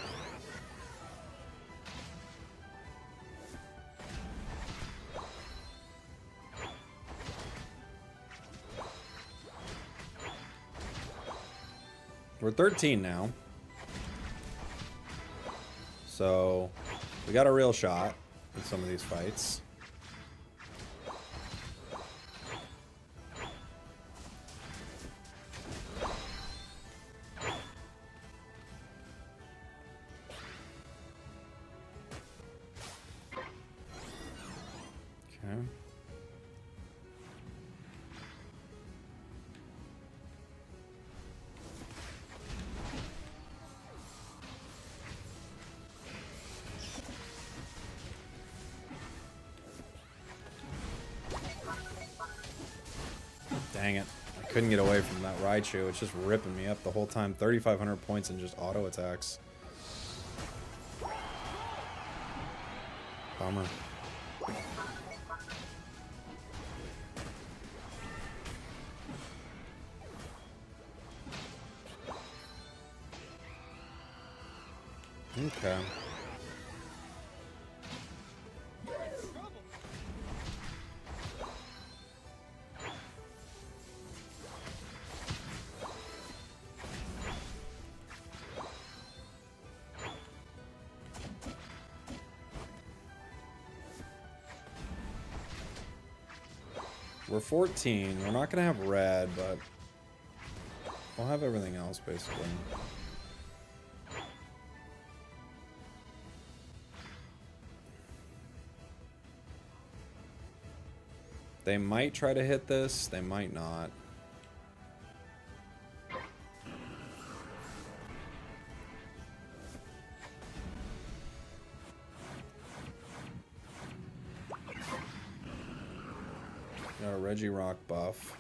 We're 13 now. So, we got a real shot in some of these fights. Okay. Dang it. I couldn't get away from that Raichu. It's just ripping me up the whole time. 3,500 points in just auto attacks. Bummer. Okay. We're 14. We're not gonna have red, but we'll have everything else basically. They might try to hit this. They might not. Got a Reggie Rock buff.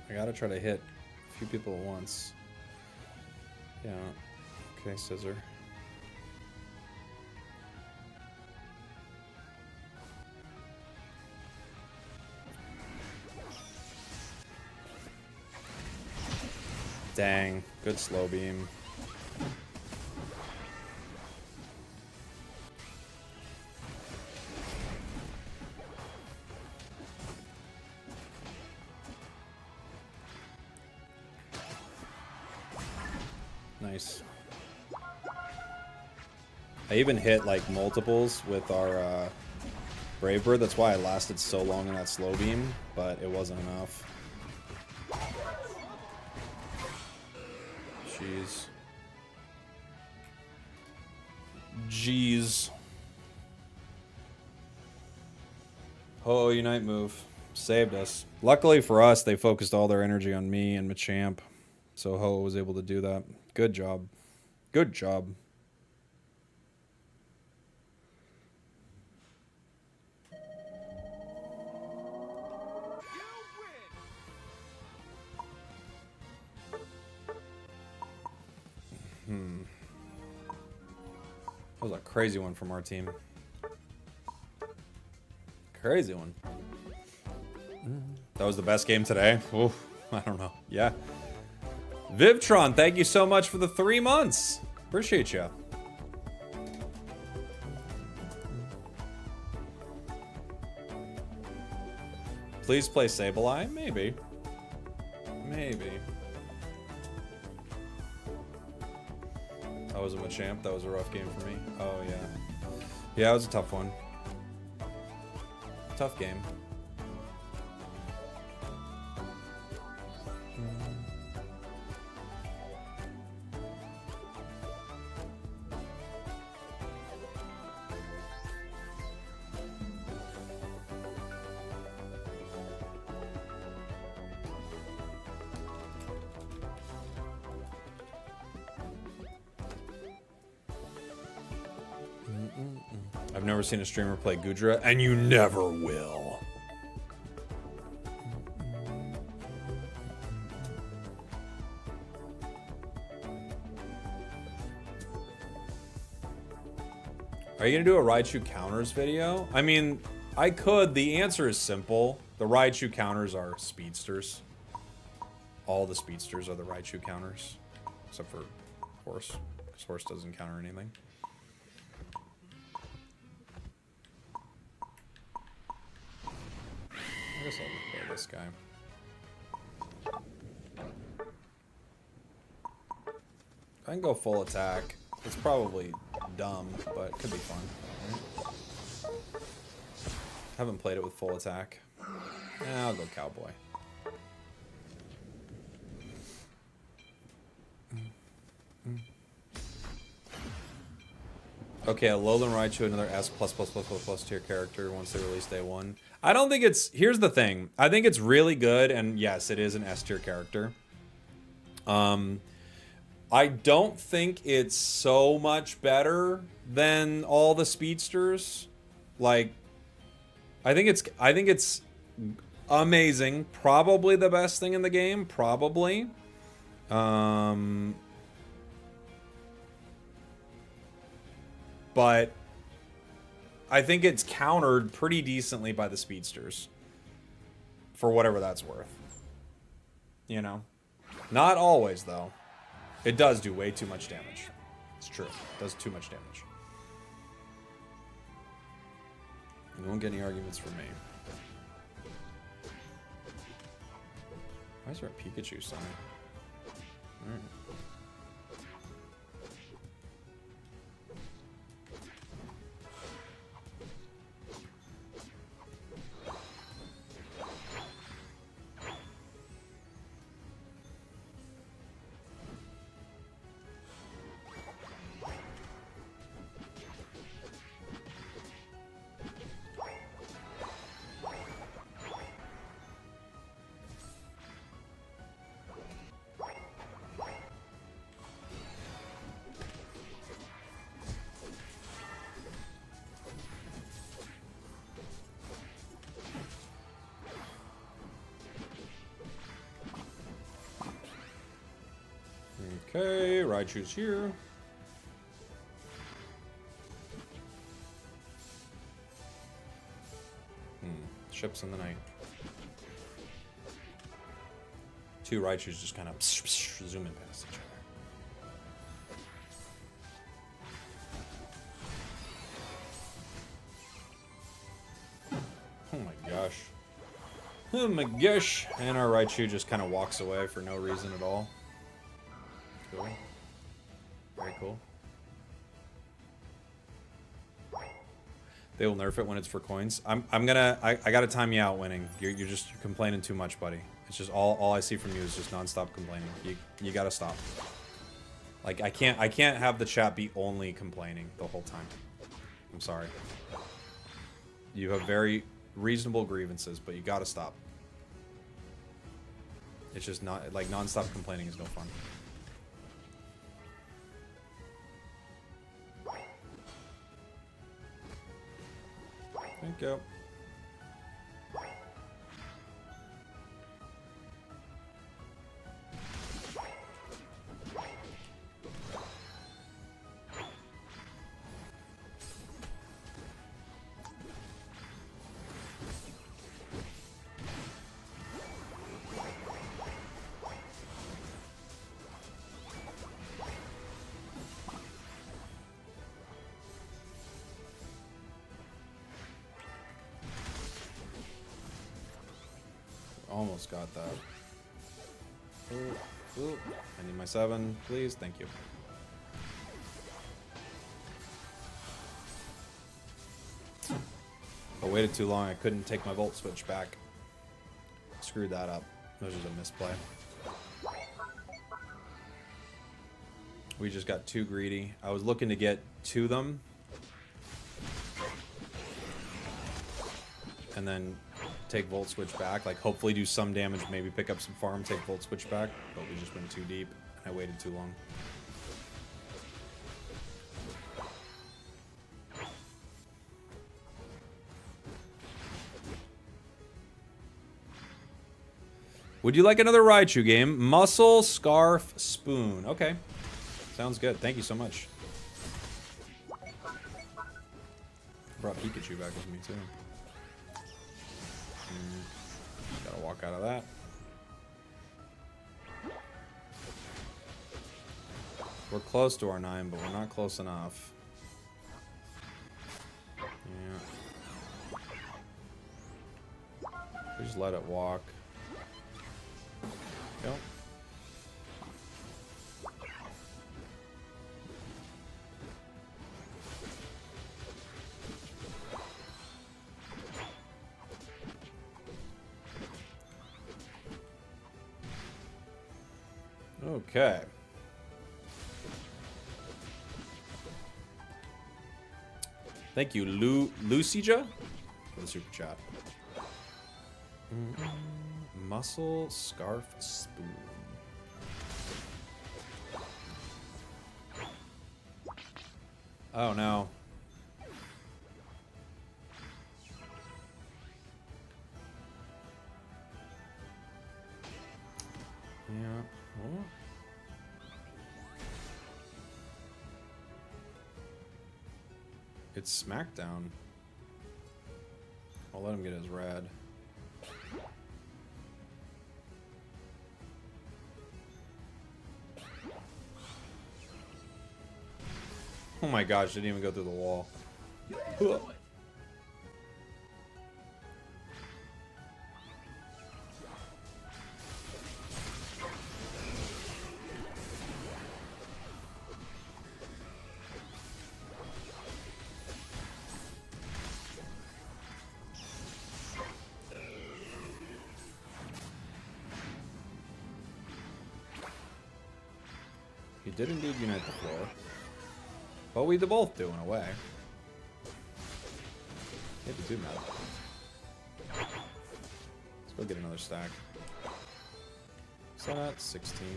I gotta try to hit a few people at once. Yeah. Okay, scissor. Dang. Good slow beam. Nice. I even hit like multiples with our Brave Bird. That's why I lasted so long in that slow beam, but it wasn't enough. Jeez. Jeez. Oh, Unite move. Saved us. Luckily for us, they focused all their energy on me and Machamp. So Ho was able to do that. Good job. Good job. That was a crazy one from our team. Crazy one. That was the best game today? Oof, I don't know. Yeah. Vivtron, thank you so much for the 3 months. Appreciate you. Please play Sableye? Maybe. Maybe. I was a Machamp. That was a rough game for me. Oh, yeah. Yeah, it was a tough one. Tough game. I've never seen a streamer play Gudra, and you never will. Are you gonna do a Raichu counters video? I mean, I could. The answer is simple. The Raichu counters are speedsters. All the speedsters are the Raichu counters. Except for Horse, because Horse doesn't counter anything. I guess I'll play this guy. I can go full attack. It's probably dumb, but it could be fun. Right? Haven't played it with full attack. I'll go Cowboy. Okay, a Alolan Raichu, another S++++ tier character once they release day 1. I don't think it's... Here's the thing. I think it's really good, and yes, it is an S tier character. I don't think it's so much better than all the speedsters. Like, I think it's amazing. Probably the best thing in the game. Probably. But I think it's countered pretty decently by the speedsters. For whatever that's worth. You know? Not always, though. It does do way too much damage. It's true. It does too much damage. You won't get any arguments from me. Why is there a Pikachu sign? Alright. Okay, Raichu's here. Ships in the night. Two Raichus just kind of zooming past each other. Oh my gosh. Oh my gosh. And our Raichu just kind of walks away for no reason at all. Cool. Very cool. They will nerf it when it's for coins. I gotta time you out winning. You're complaining too much, buddy. It's just all I see from you is just non-stop complaining. You gotta stop. Like I can't have the chat be only complaining the whole time. I'm sorry. You have very reasonable grievances, but you gotta stop. It's just not like non-stop complaining is no fun. Thank you. Almost got that. Ooh. I need my 7, please. Thank you. I waited too long. I couldn't take my Volt Switch back. Screwed that up. That was just a misplay. We just got too greedy. I was looking to get to them. And then take Volt Switch back, like hopefully do some damage, maybe pick up some farm, take Volt Switch back, but we just went too deep and I waited too long. Would you like another Raichu game? Muscle, Scarf, Spoon. Okay. Sounds good. Thank you so much. Brought Pikachu back with me too. Gotta walk out of that. We're close to our 9, but we're not close enough. Yeah. We just let it walk. Yep. Okay. Thank you, Lucija, for the super chat. Muscle, Scarf, Spoon. Oh no. Yeah. Oh. It's Smackdown. I'll let him get his red. Oh my gosh, didn't even go through the wall. He did indeed unite the floor. But we both do in a way. Hit the 2 map. Let's go get another stack. So that's 16.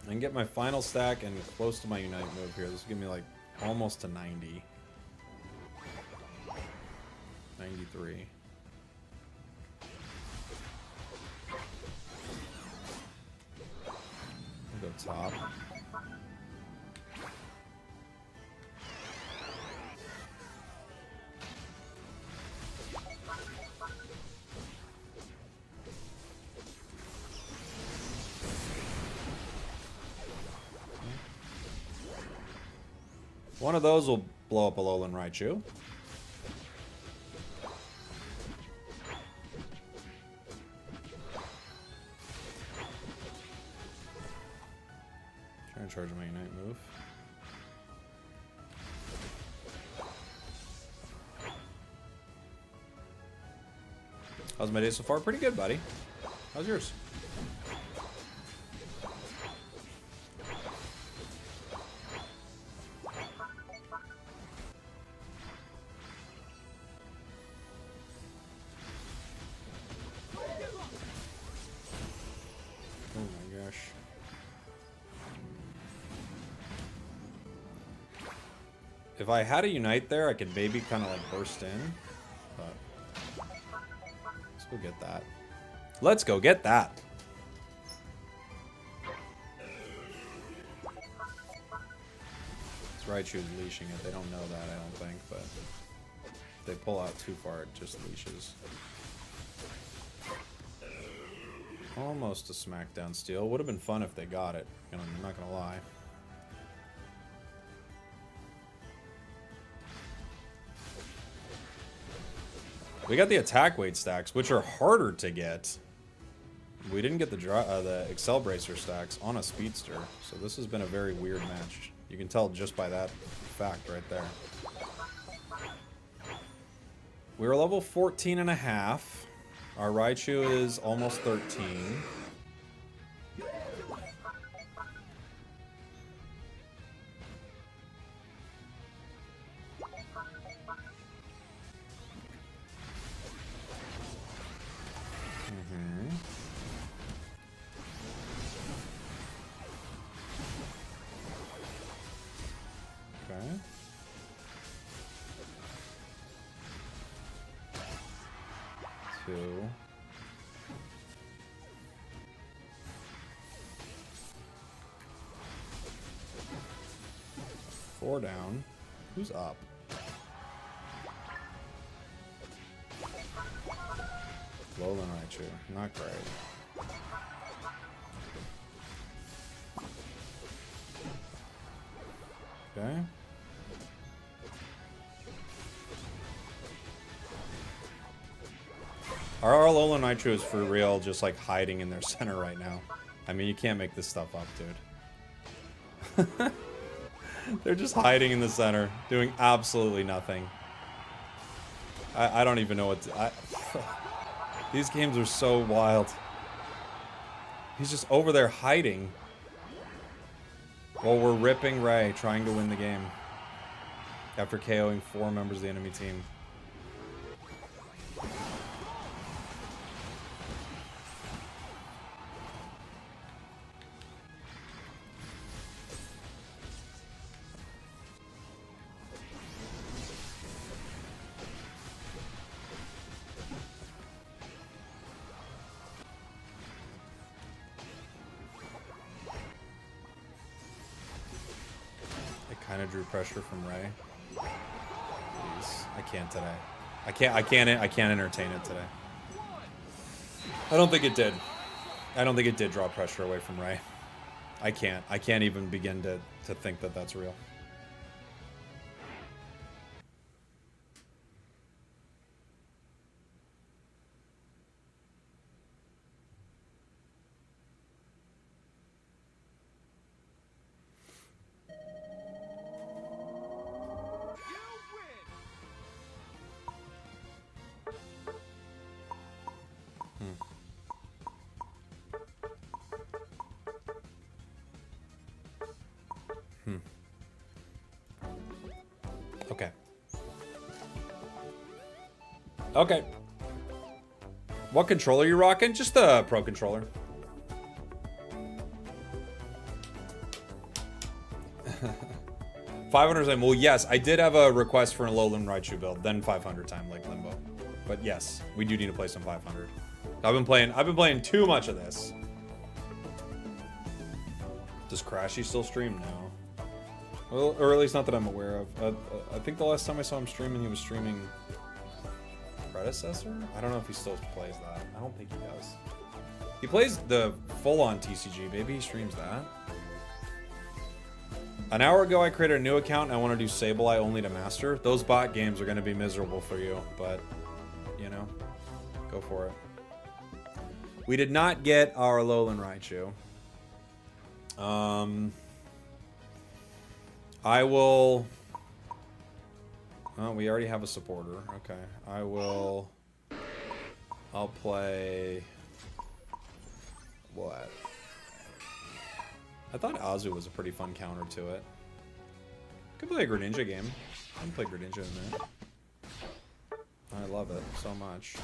I can get my final stack and close to my unite move here. This will give me like almost to 90. 93. I'll go top. One of those will blow up a Alolan Raichu. Trying to charge my Unite move. How's my day so far? Pretty good, buddy. How's yours? Oh my gosh. If I had a Unite there, I could maybe kind of like burst in. But let's go get that. Let's go get that. This Raichu is leashing it. They don't know that, I don't think, but if they pull out too far, it just leashes. Almost a smackdown steal. Would have been fun if they got it. I'm not gonna lie. We got the attack weight stacks, which are harder to get. We didn't get the Excel Bracer stacks on a Speedster, so this has been a very weird match. You can tell just by that fact right there. We're level 14 and a half. Our Raichu is almost 13. Okay. Two. Four down. Who's up? Alolan Raichu. Not great. Okay. Our Alolan Nitro is for real just like hiding in their center right now. I mean, you can't make this stuff up, dude. They're just hiding in the center, doing absolutely nothing. I don't even know what to... These games are so wild. He's just over there hiding. While we're ripping Ray, trying to win the game. After KOing 4 members of the enemy team. Kind of drew pressure from Ray. Please. I can't today. I can't entertain it today. I don't think it did. I don't think it did draw pressure away from Ray. I can't even begin to think that that's real. Okay. Okay. What controller are you rocking? Just the Pro controller. $500 time. Well, yes, I did have a request for a Lowland Raichu build, then 500 time like Limbo. But yes, we do need to play some 500. I've been playing too much of this. Does Crashy still stream? No. Well, or at least not that I'm aware of. I think the last time I saw him streaming, he was streaming Predecessor? I don't know if he still plays that. I don't think he does. He plays the full-on TCG. Maybe he streams that. An hour ago, I created a new account, and I want to do Sableye only to master. Those bot games are going to be miserable for you, but, you know, go for it. We did not get our Alolan Raichu. I will... Oh, we already have a supporter. Okay. I'll play... What? I thought Azu was a pretty fun counter to it. Could play a Greninja game. I can play Greninja in there. I love it so much.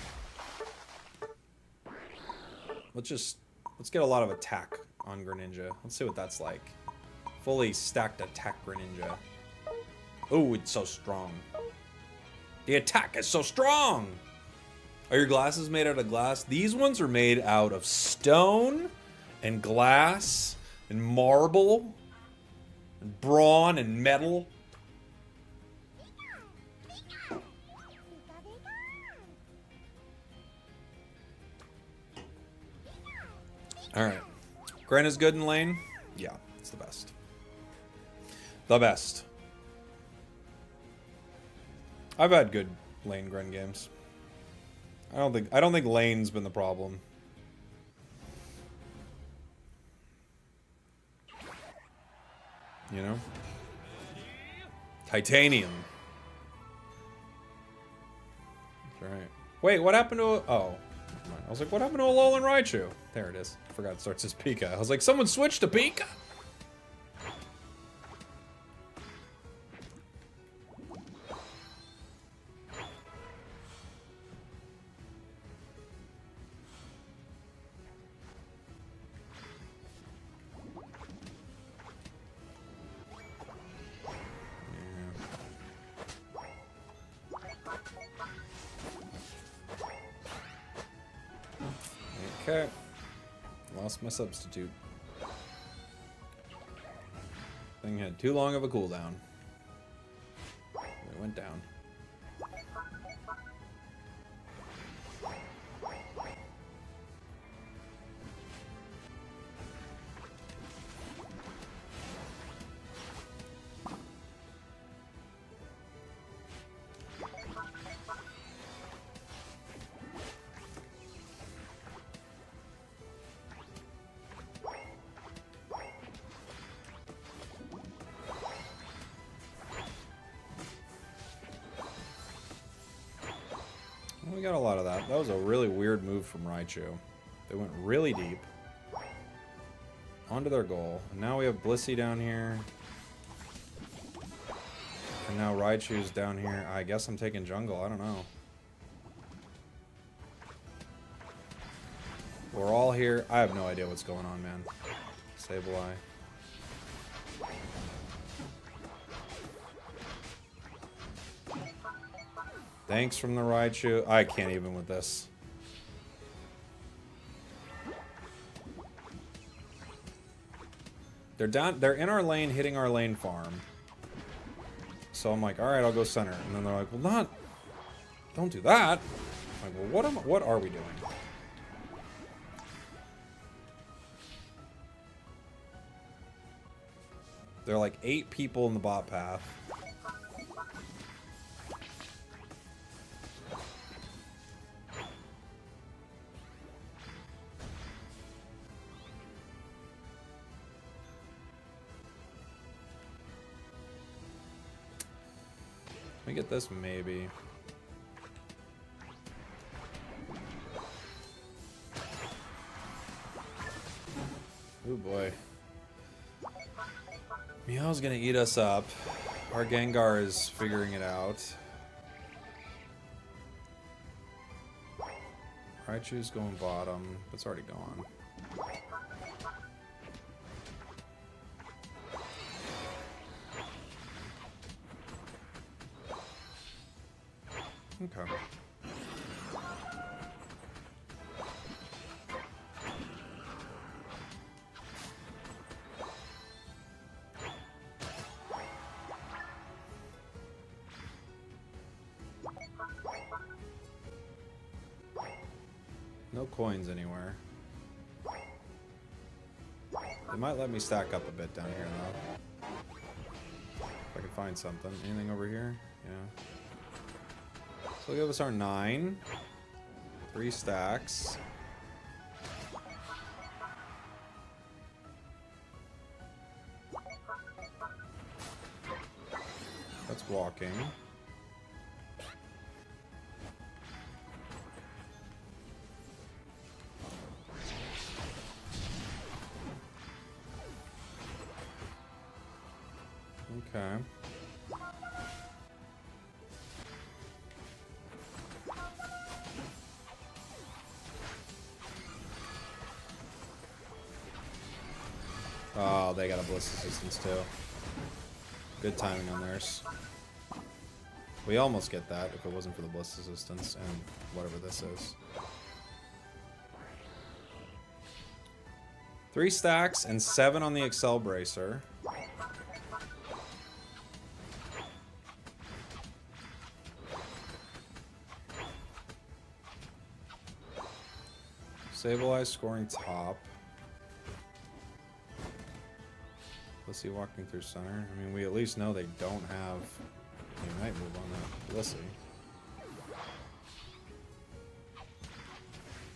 Let's get a lot of attack on Greninja. Let's see what that's like. Fully stacked attack Greninja. Oh, it's so strong. The attack is so strong! Are your glasses made out of glass? These ones are made out of stone and glass and marble and brawn and metal. Alright. Gren is good in lane? Yeah, it's the best. The best. I've had good lane Gren games. I don't think lane's been the problem. You know? Titanium. That's right. Wait, what happened to oh. I was like, what happened to Alolan Raichu? There it is. I forgot it starts as Pika. I was like, someone switched to Pika? Okay. Lost my substitute. Thing had too long of a cooldown. It went down. We got a lot of that. That was a really weird move from Raichu. They went really deep. Onto their goal. And now we have Blissey down here. And now Raichu's down here. I guess I'm taking jungle. I don't know. We're all here. I have no idea what's going on, man. Sableye. Thanks from the Raichu. I can't even with this. They're down. They're in our lane, hitting our lane farm. So I'm like, all right, I'll go center. And then they're like, well, not. Don't do that. Like, well, what are we doing? There are like 8 people in the bot path. Let me get this maybe. Oh boy. Meow's gonna eat us up. Our Gengar is figuring it out. Raichu's going bottom. It's already gone. Okay. No coins anywhere. They might let me stack up a bit down here though. If I can find something. Anything over here? Yeah. So they'll give us our 9. 3 stacks. That's walking. Okay. Oh, they got a bliss resistance too. Good timing on theirs. We almost get that if it wasn't for the bliss resistance and whatever this is. 3 stacks and 7 on the Excel Bracer. Sableye scoring top. Let's see, walking through center. I mean, we at least know they don't have a Unite move on that Blissey.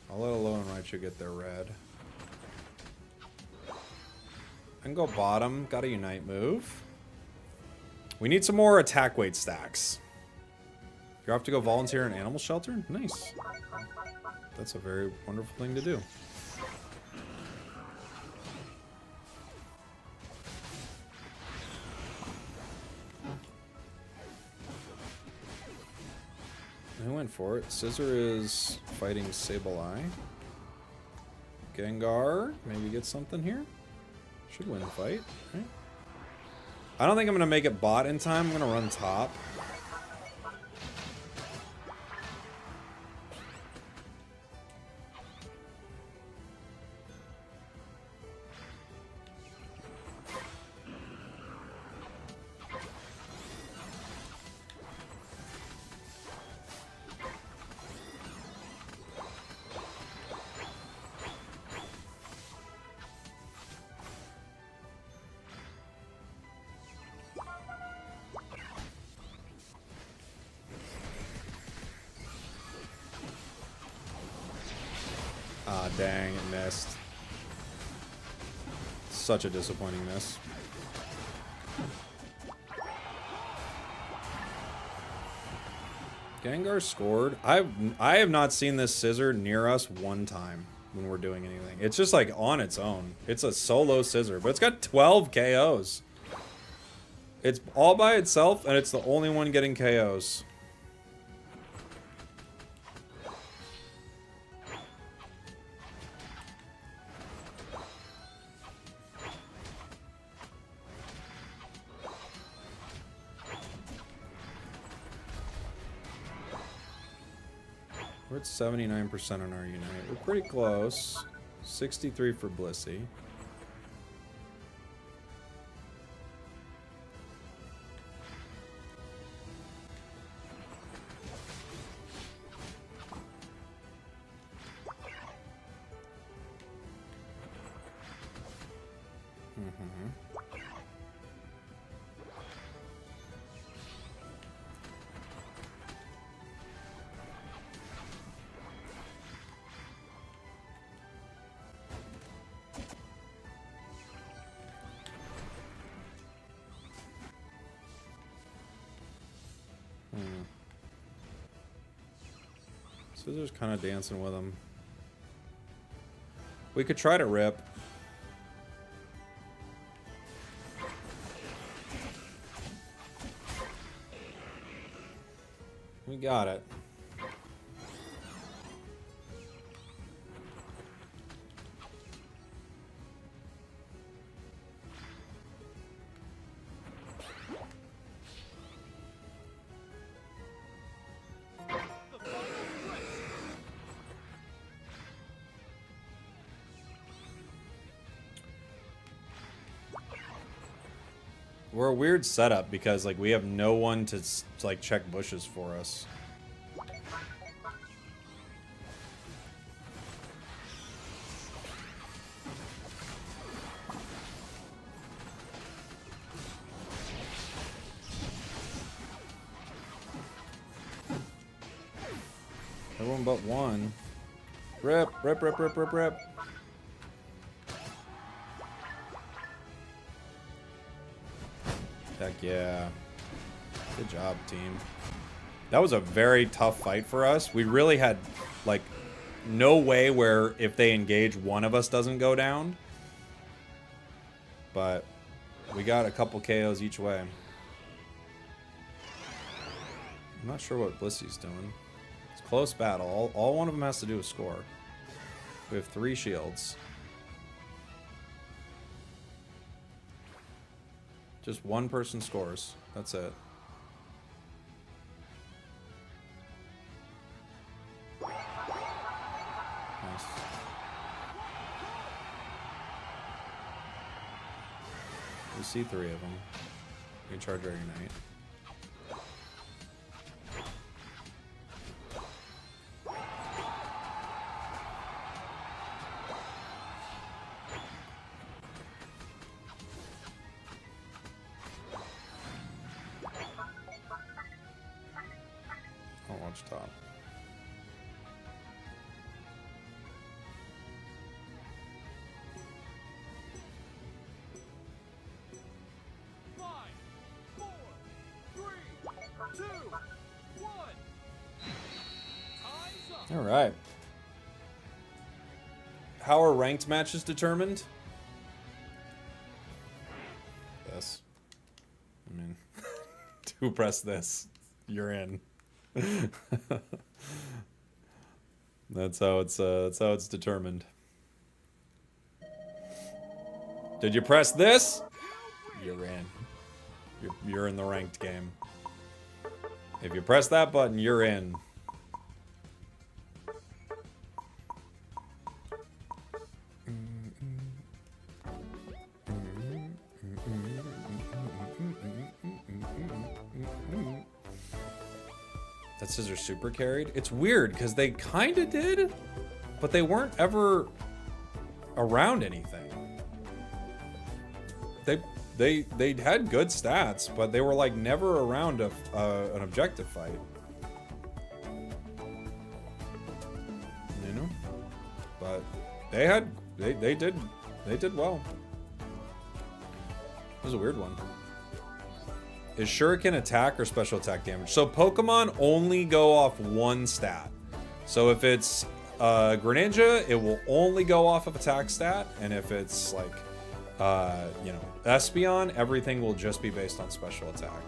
I'll let Alolan Raichu get their red. I can go bottom. Got a Unite move. We need some more attack weight stacks. You have to go volunteer in Animal Shelter? Nice. That's a very wonderful thing to do. I went for it. Scissor is fighting Sableye. Gengar, maybe get something here. Should win the fight, right? I don't think I'm going to make it bot in time. I'm going to run top. Ah, dang, it missed. Such a disappointing miss. Gengar scored. I have not seen this scissor near us one time when we're doing anything. It's just like on its own. It's a solo scissor, but it's got 12 KOs. It's all by itself, and it's the only one getting KOs. We're at 79% on our Unite. We're pretty close. 63 for Blissey. Scissors kind of dancing with him. We could try to rip. We got it. We're a weird setup because like we have no one to like check bushes for us. Everyone but one. Rip, rip, rip, rip, rip, rip. Heck yeah. Good job, team. That was a very tough fight for us. We really had, like, no way where if they engage, one of us doesn't go down. But we got a couple KOs each way. I'm not sure what Blissy's doing. It's a close battle. All one of them has to do is score. We have 3 shields. Just one person scores. That's it. Nice. We see 3 of them. We can charge our Ignite. I'll watch top. All right. How are ranked matches determined? This. I mean, who press this? You're in. That's how it's determined. Did you press this? You're in. You're in the ranked game. If you press that button, you're in. That scissor super carried. It's weird because they kind of did, but they weren't ever around anything. They had good stats, but they were like never around an objective fight. You know, but they did well. It was a weird one. Is Shuriken attack or special attack damage? So Pokemon only go off one stat. So if it's Greninja, it will only go off of attack stat, and if it's like you know, Espeon, everything will just be based on special attack.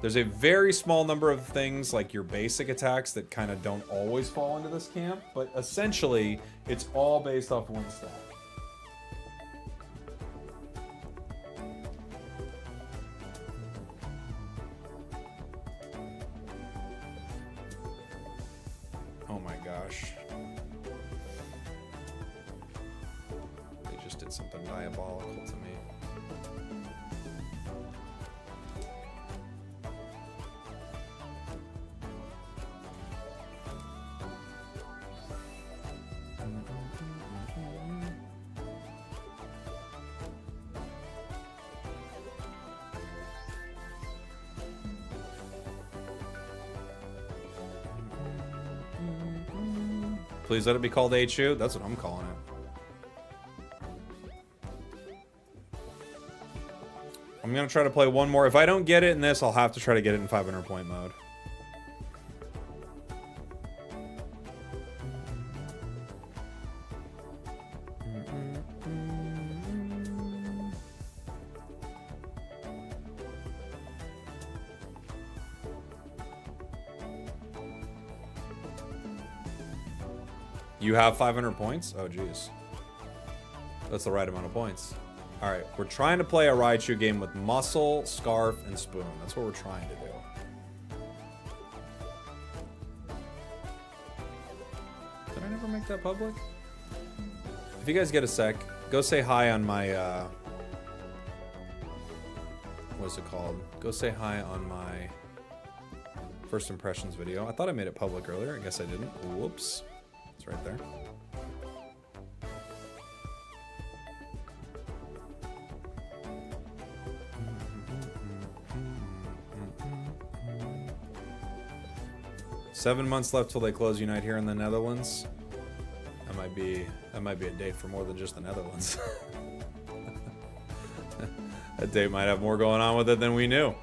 There's a very small number of things like your basic attacks that kind of don't always fall into this camp, but essentially it's all based off one stat. Oh my gosh. They just did something diabolical to me. Please let it be called HU. That's what I'm calling it. I'm going to try to play one more. If I don't get it in this, I'll have to try to get it in 500 point mode. You have 500 points? Oh, geez. That's the right amount of points. All right, we're trying to play a Raichu game with Muscle, Scarf, and Spoon. That's what we're trying to do. Did I never make that public? If you guys get a sec, go say hi on my, what's it called? Go say hi on my first impressions video. I thought I made it public earlier. I guess I didn't. Whoops. It's right there. Seven months left till they close Unite here in the Netherlands. That might be a date for more than just the Netherlands. That date might have more going on with it than we knew.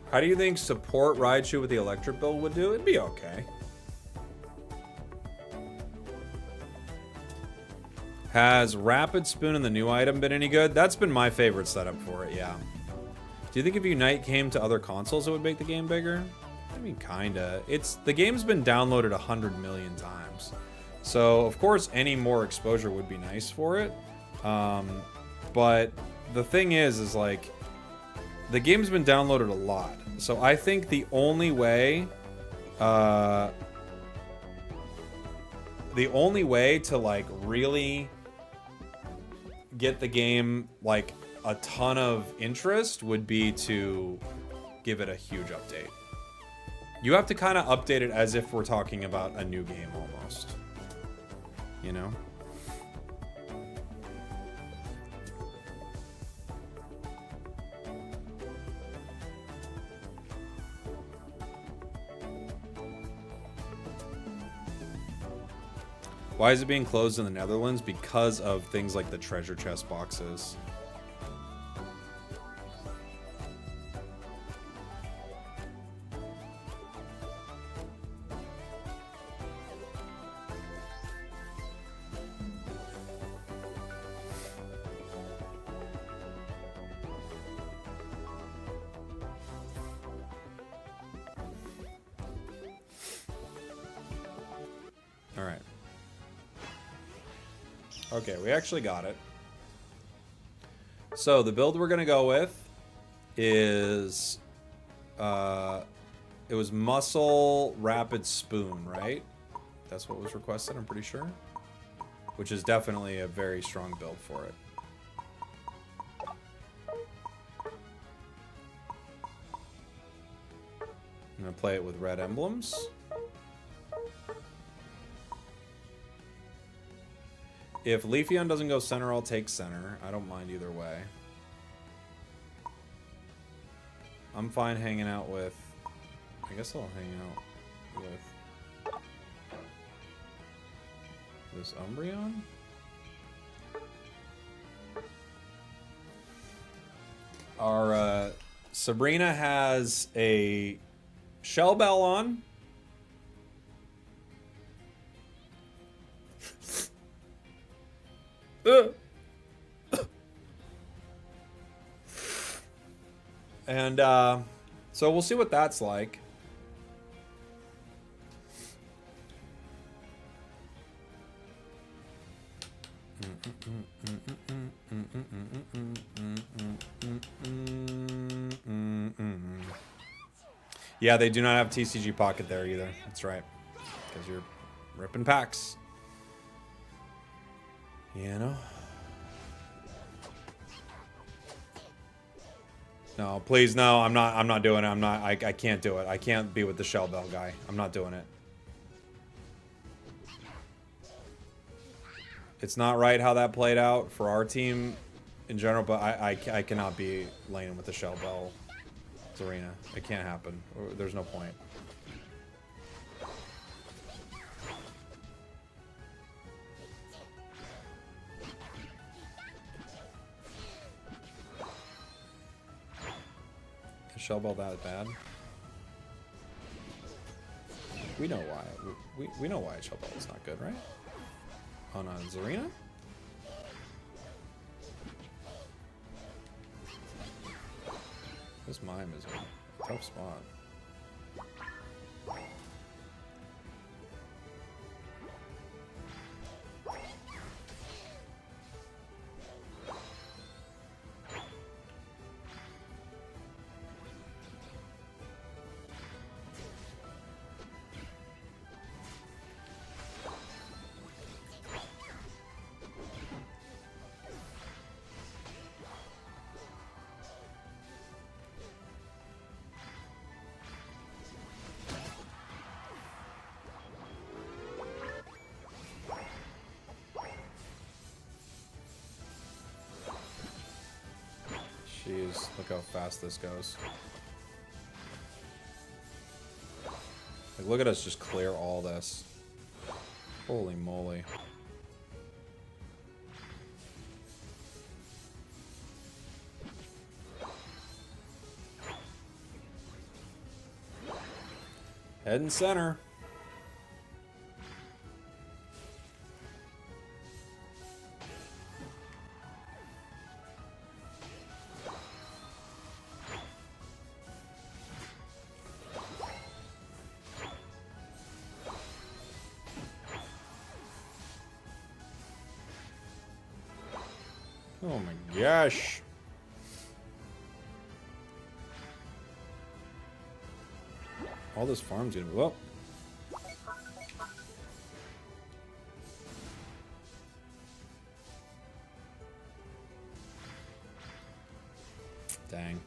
How do you think support Raichu with the electric build would do? It'd be okay. Has Rapid Spoon in the new item been any good? That's been my favorite setup for it, yeah. Do you think if Unite came to other consoles, it would make the game bigger? I mean, kinda. The game's been downloaded 100 million times. So, of course, any more exposure would be nice for it. But the thing is like, the game's been downloaded a lot. So I think the only way to like really get the game like a ton of interest would be to give it a huge update. You have to kind of update it as if we're talking about a new game almost. You know? Why is it being closed in the Netherlands? Because of things like the treasure chest boxes. All right. Okay, we actually got it. So the build we're gonna go with is it was Muscle Rapid Spoon, right? That's what was requested, I'm pretty sure. Which is definitely a very strong build for it. I'm gonna play it with red emblems. If Leafeon doesn't go center, I'll take center. I don't mind either way. I'm fine hanging out with... I guess I'll hang out with... this Umbreon? Our, Sabrina has a Shell Bell on. And so we'll see what that's like. Yeah, they do not have TCG Pocket there either. That's right. Because you're ripping packs. You know? No, please, no. I'm not doing it. I can't do it. I can't be with the Shell Bell guy. I'm not doing it. It's not right how that played out for our team in general, but I cannot be laying with the Shell Bell Arena. It can't happen. There's no point. Is Shell Bell that bad? We know why. We know why Shell Bell is not good, right? On Zarina? This mime is a tough spot. Jeez, look how fast this goes. Like, look at us just clear all this. Holy moly. Head and center. Oh my gosh. All this farm's gonna be well. Dang.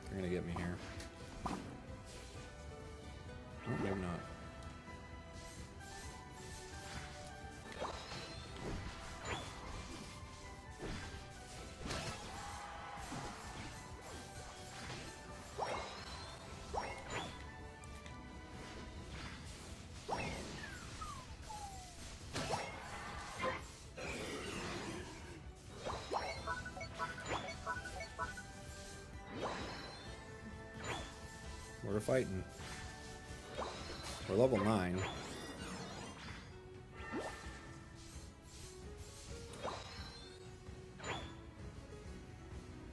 They're gonna get me here. Oh, maybe not. We're fighting. We're level 9.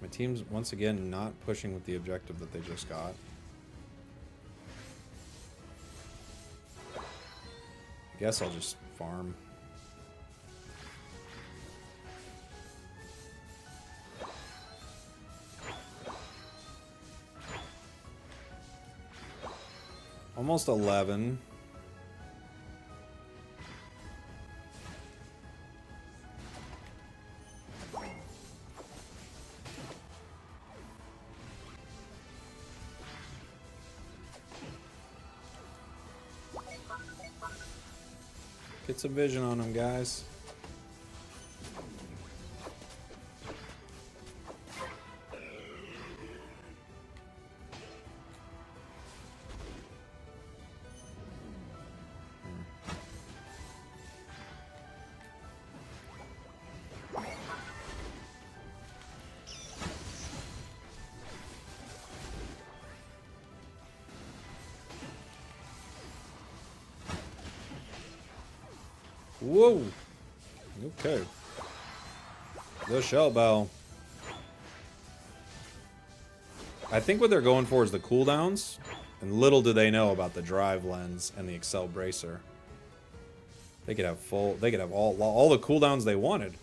My team's once again not pushing with the objective that they just got. I guess I'll just farm. Almost 11. Get some vision on them, guys. Whoa! Okay. The Shell Bell. I think what they're going for is the cooldowns, and little do they know about the Drive Lens and the Excel Bracer. They could have full. They could have all the cooldowns they wanted.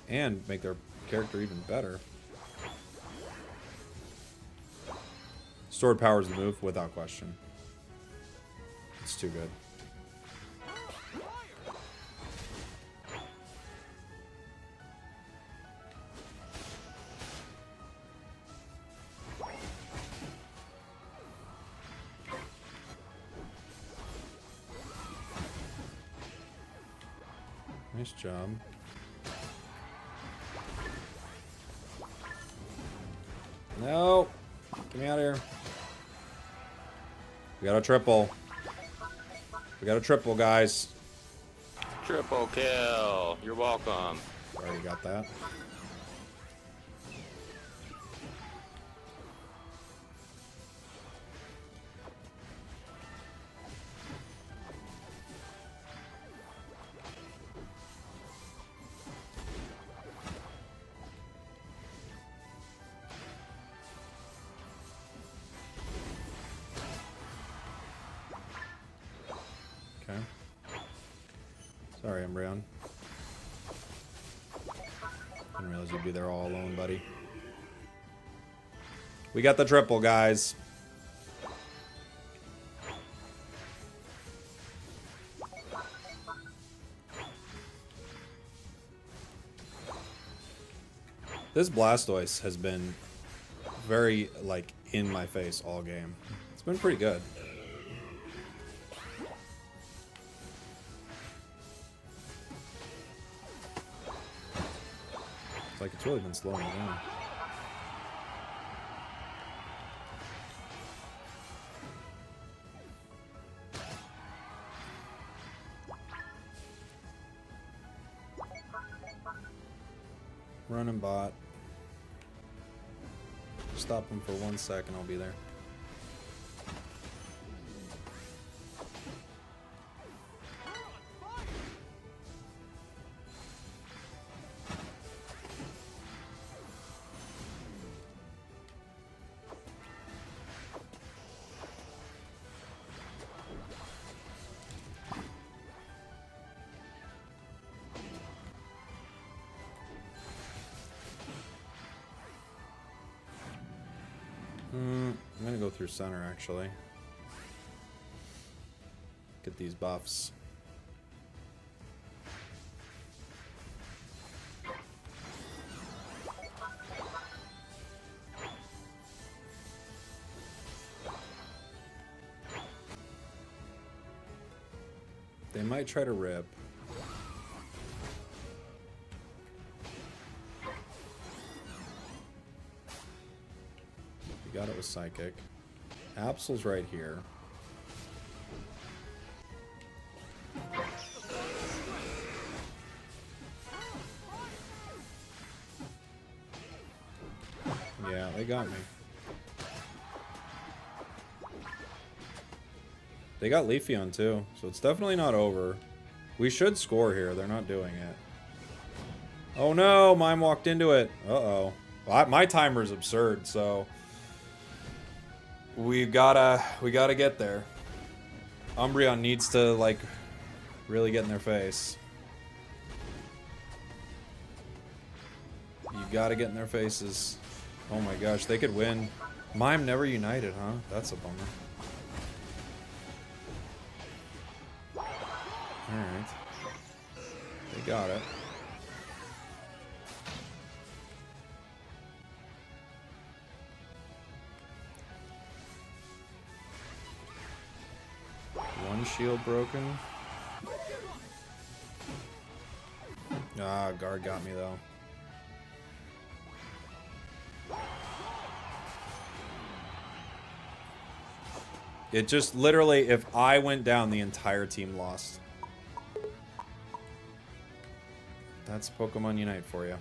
and make their character even better. Stored power is the move, without question. It's too good. Nice job. No! Get me out of here. We got a triple. We got a triple, guys. Triple kill. You're welcome. Already got that. Okay. Sorry, Umbreon. Didn't realize you'd be there all alone, buddy. We got the triple, guys. This Blastoise has been very, like, in my face all game. It's been pretty good. Like, it's really been slowing down. Running bot. Stop him for 1 second, I'll be there. I'm gonna go through center, actually. Get these buffs. They might try to rip. Got it with Psychic. Absol's right here. Yeah, they got me. They got Leafeon too, so it's definitely not over. We should score here. They're not doing it. Oh no, mine walked into it. Uh-oh. Well, my timer's absurd, so we gotta get there. Umbreon needs to, like, really get in their face. You gotta get in their faces. Oh my gosh, they could win. Mime never united, huh? That's a bummer. Alright. They got it. One shield broken. Ah, guard got me though. It just literally, if I went down, the entire team lost. That's Pokemon Unite for you.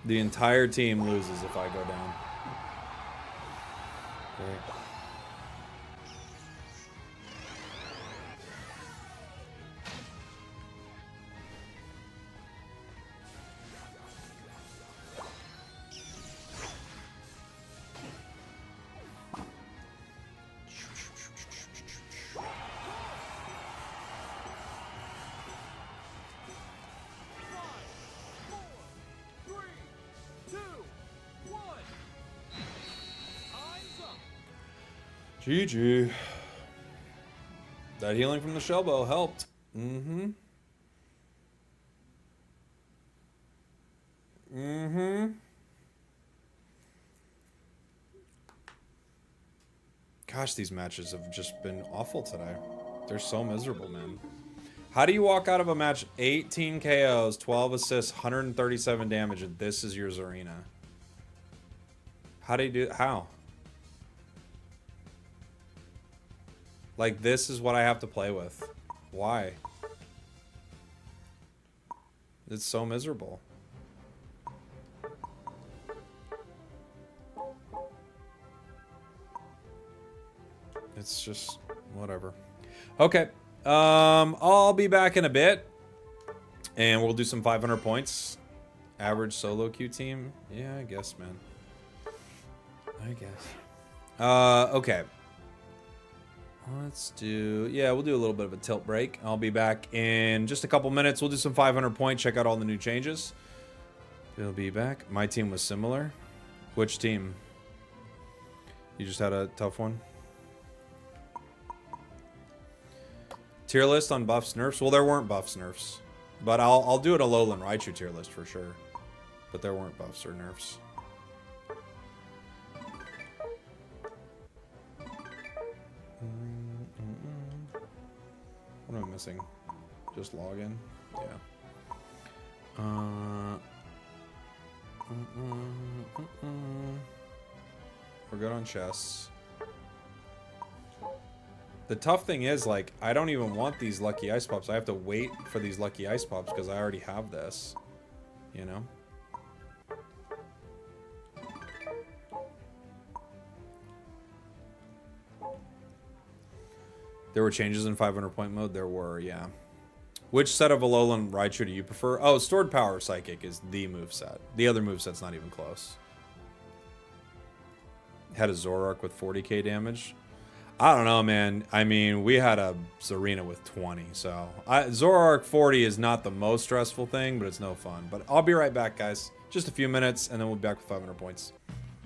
The entire team loses if I go down. Great. GG. That healing from the shell bow helped. Mm-hmm. Mm-hmm. Gosh, these matches have just been awful today. They're so miserable, man. How do you walk out of a match 18 KOs, 12 assists, 137 damage, and this is your Zarina? How do you do? How? Like, this is what I have to play with. Why? It's so miserable. It's just whatever. Okay. I'll be back in a bit. And we'll do some 500 points. Average solo queue team. Yeah, I guess, man. I guess. Okay. Let's do... Yeah, we'll do a little bit of a tilt break. I'll be back in just a couple minutes. We'll do some 500 points. Check out all the new changes. We'll be back. My team was similar. Which team? You just had a tough one? Tier list on buffs, nerfs? Well, there weren't buffs, nerfs. But I'll do it a Alolan Raichu tier list for sure. But there weren't buffs or nerfs. What am I missing? Just login? Yeah. We're good on chests. The tough thing is, like, I don't even want these lucky ice pops. I have to wait for these lucky ice pops because I already have this. You know? There were changes in 500 point mode? There were, yeah. Which set of Alolan Raichu do you prefer? Oh, Stored Power Psychic is the moveset. The other moveset's not even close. Had a Zoroark with 40k damage. I don't know, man. I mean, we had a Zarina with 20, so... Zoroark 40 is not the most stressful thing, but it's no fun. But I'll be right back, guys. Just a few minutes, and then we'll be back with 500 points.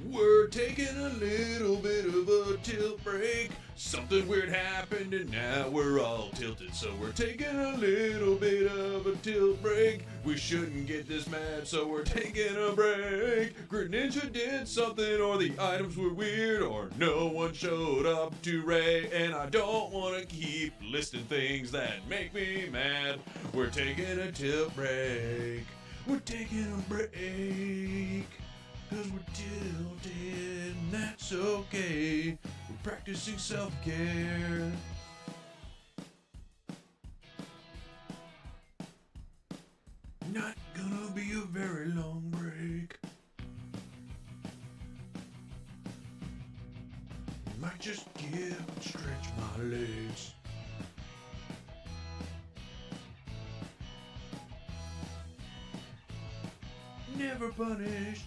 We're taking a little bit of a tilt break. Something weird happened and now we're all tilted. So we're taking a little bit of a tilt break. We shouldn't get this mad, so we're taking a break. Greninja did something, or the items were weird, or no one showed up to Ray. And I don't want to keep listing things that make me mad. We're taking a tilt break. We're taking a break. Cause we're tilted, and that's okay. We're practicing self-care. Not gonna be a very long break. Might just get and stretch my legs. Never punished.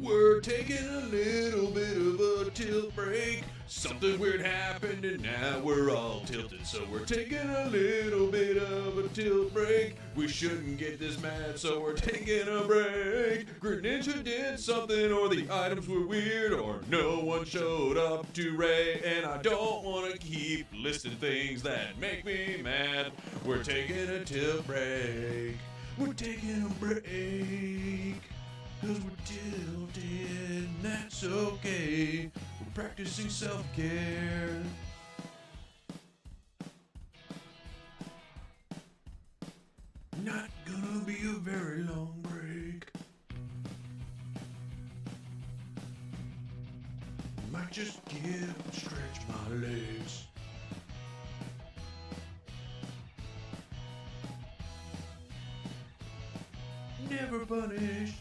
We're taking a little bit of a tilt break. Something weird happened and now we're all tilted. So we're taking a little bit of a tilt break. We shouldn't get this mad, so we're taking a break. Greninja did something, or the items were weird, or no one showed up to Ray. And I don't want to keep listing things that make me mad. We're taking a tilt break. We're taking a break, cause we're tilted, and that's okay. We're practicing self-care. Not gonna be a very long break. Might just get up and stretch my legs. Never punished.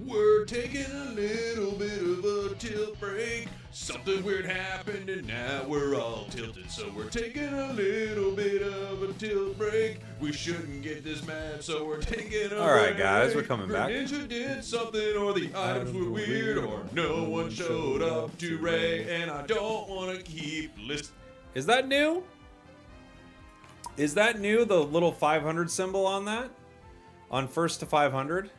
We're taking a little bit of a tilt break. Something weird happened and now we're all tilted. So we're taking a little bit of a tilt break. We shouldn't get this mad, so we're taking a break. Alright guys, we're coming back. Ninja did something, or the items were weird, or no one showed up to Ray, and I don't want to keep listening. Is that new? Is that new, the little 500 symbol on that? On first to 500?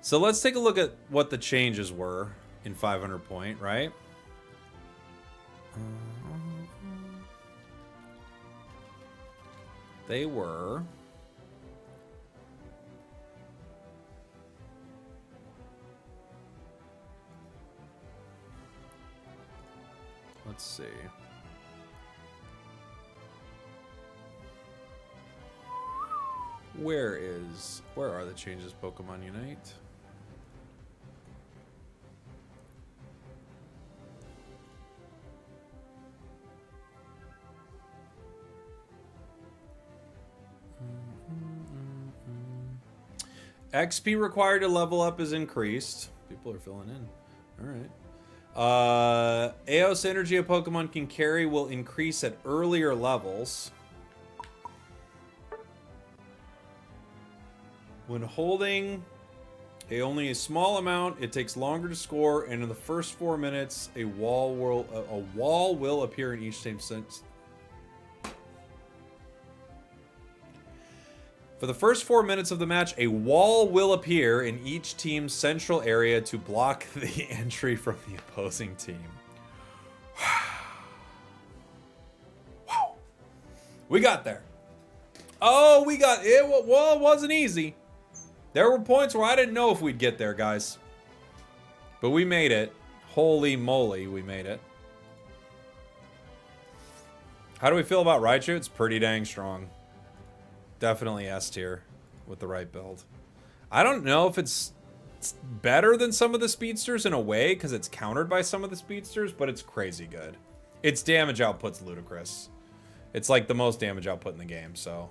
So let's take a look at what the changes were in 500 point, right? They were... Let's see. Where are the changes, Pokemon Unite? XP required to level up is increased. People are filling in. Alright. Eos energy a Pokemon can carry will increase at earlier levels. When holding only a small amount, it takes longer to score, and in the first 4 minutes, a wall will appear in each team's sense. For the first 4 minutes of the match, a wall will appear in each team's central area to block the entry from the opposing team. Wow. We got there. Oh, we got it. Well, it wasn't easy. There were points where I didn't know if we'd get there, guys. But we made it. Holy moly, we made it. How do we feel about Raichu? It's pretty dang strong. Definitely S tier with the right build. I don't know if it's better than some of the speedsters in a way, because it's countered by some of the speedsters, but it's crazy good. Its damage output's ludicrous. It's like the most damage output in the game, so...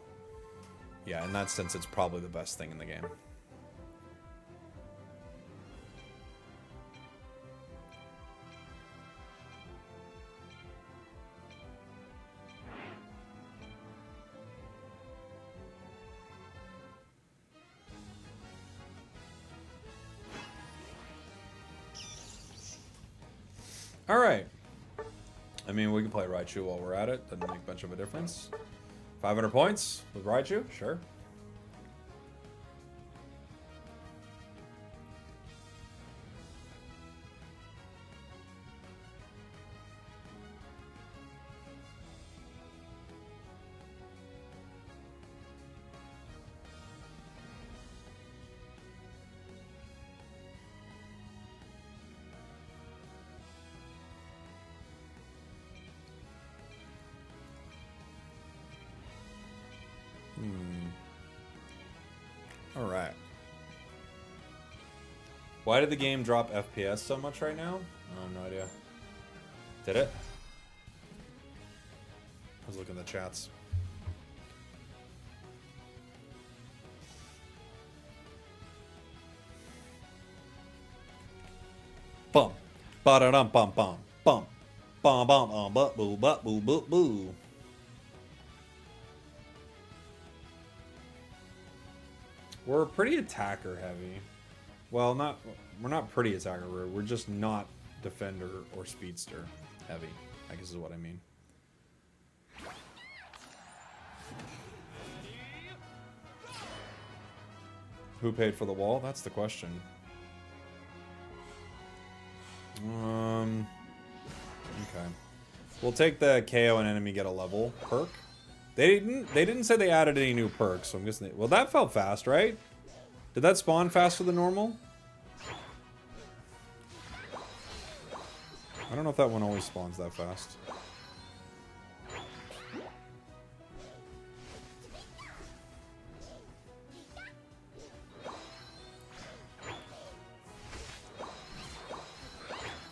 yeah, in that sense, it's probably the best thing in the game. Alright. I mean, we can play Raichu while we're at it. Doesn't make much of a difference. 500 points with Raichu? Sure. All right. Why did the game drop FPS so much right now? I have no idea. Did it? I was looking at the chats. Bum. Ba-da-dum bum bum. Bum. Bum bum bum but boo but boo boo boo. We're pretty attacker heavy. Well, we're not pretty attacker. We're just not defender or speedster heavy, I guess is what I mean. Who paid for the wall? That's the question. Okay. We'll take the KO an enemy get a level perk. They didn't say they added any new perks, so I'm guessing well, that felt fast, right? Did that spawn faster than normal? I don't know if that one always spawns that fast.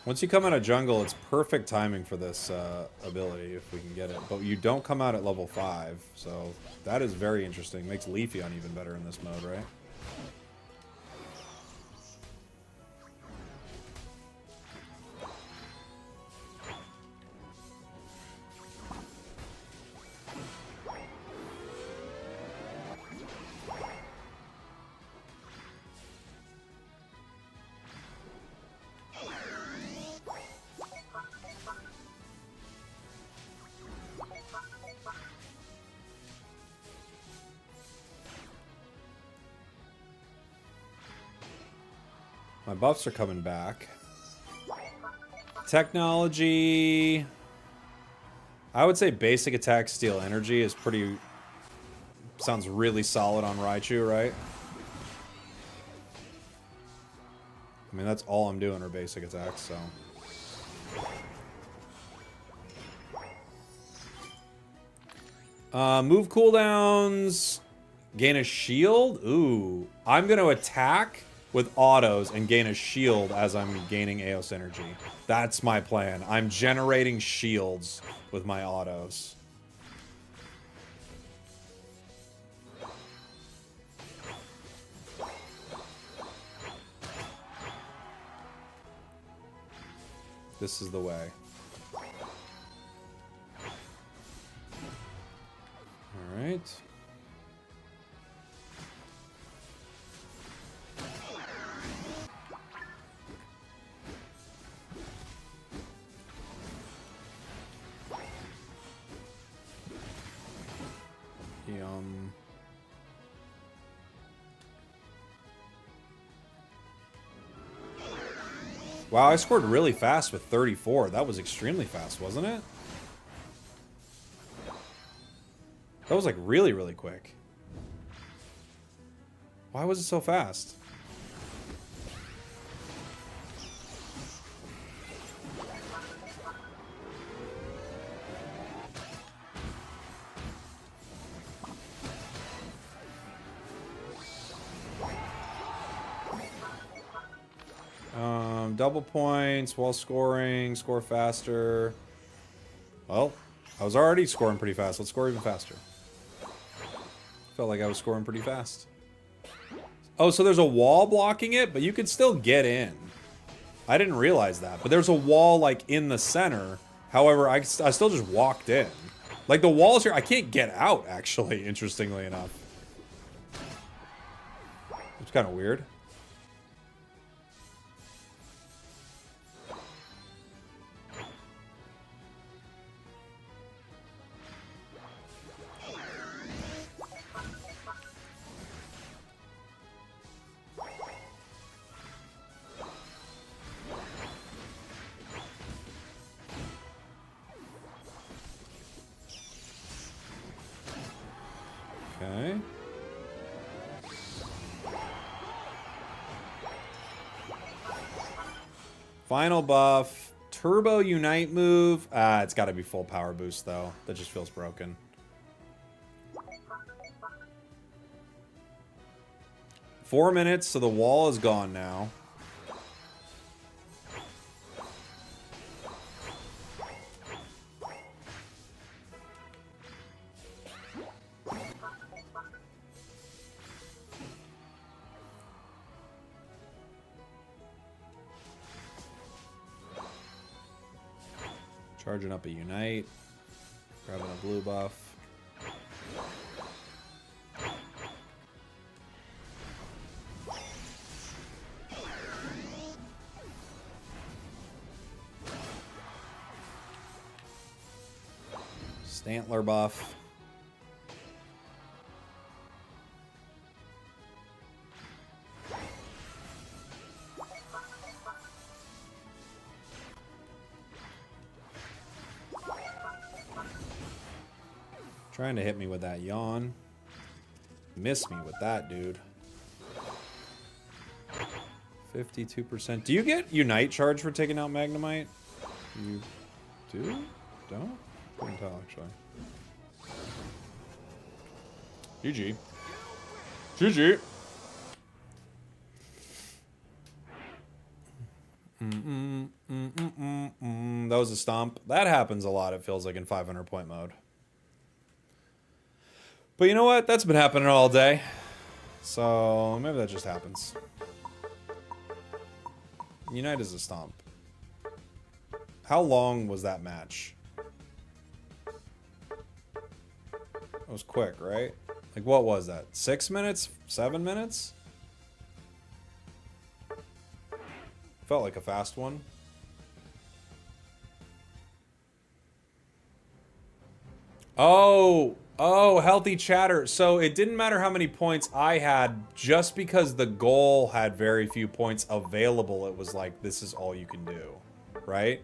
Once you come out of jungle, it's perfect timing for this ability if we can get it. But you don't come out at level 5, so that is very interesting. Makes Leafeon even better in this mode, right? My buffs are coming back. Technology. I would say basic attack, steal energy is pretty... Sounds really solid on Raichu, right? I mean, that's all I'm doing are basic attacks, so... Move cooldowns. Gain a shield? Ooh. I'm going to attack with autos and gain a shield as I'm gaining Eos energy. That's my plan. I'm generating shields with my autos. This is the way. All right. Wow, I scored really fast with 34. That was extremely fast, wasn't it? That was like really, really quick. Why was it so fast? Double points while scoring, score faster. Well, I was already scoring pretty fast. Let's score even faster. Felt like I was scoring pretty fast. Oh, so there's a wall blocking it, but you could still get in. I didn't realize that. But there's a wall, like, in the center. However, I still just walked in. Like, the walls here, I can't get out, actually, interestingly enough. It's kind of weird. Okay. Final buff. Turbo Unite move. Ah, it's got to be full power boost, though. That just feels broken. 4 minutes, so the wall is gone now. Charging up a Unite. Grabbing a blue buff. Stantler buff. Trying to hit me with that yawn. Miss me with that, dude. 52%. Do you get Unite charge for taking out Magnemite? You do? Don't? Couldn't tell, actually. GG. GG. That was a stomp. That happens a lot, it feels like, in 500 point mode. But you know what? That's been happening all day. So maybe that just happens. Unite is a stomp. How long was that match? It was quick, right? Like, what was that? 6 minutes? 7 minutes? Felt like a fast one. Oh, healthy chatter. So it didn't matter how many points I had, just because the goal had very few points available. It was like, this is all you can do, right?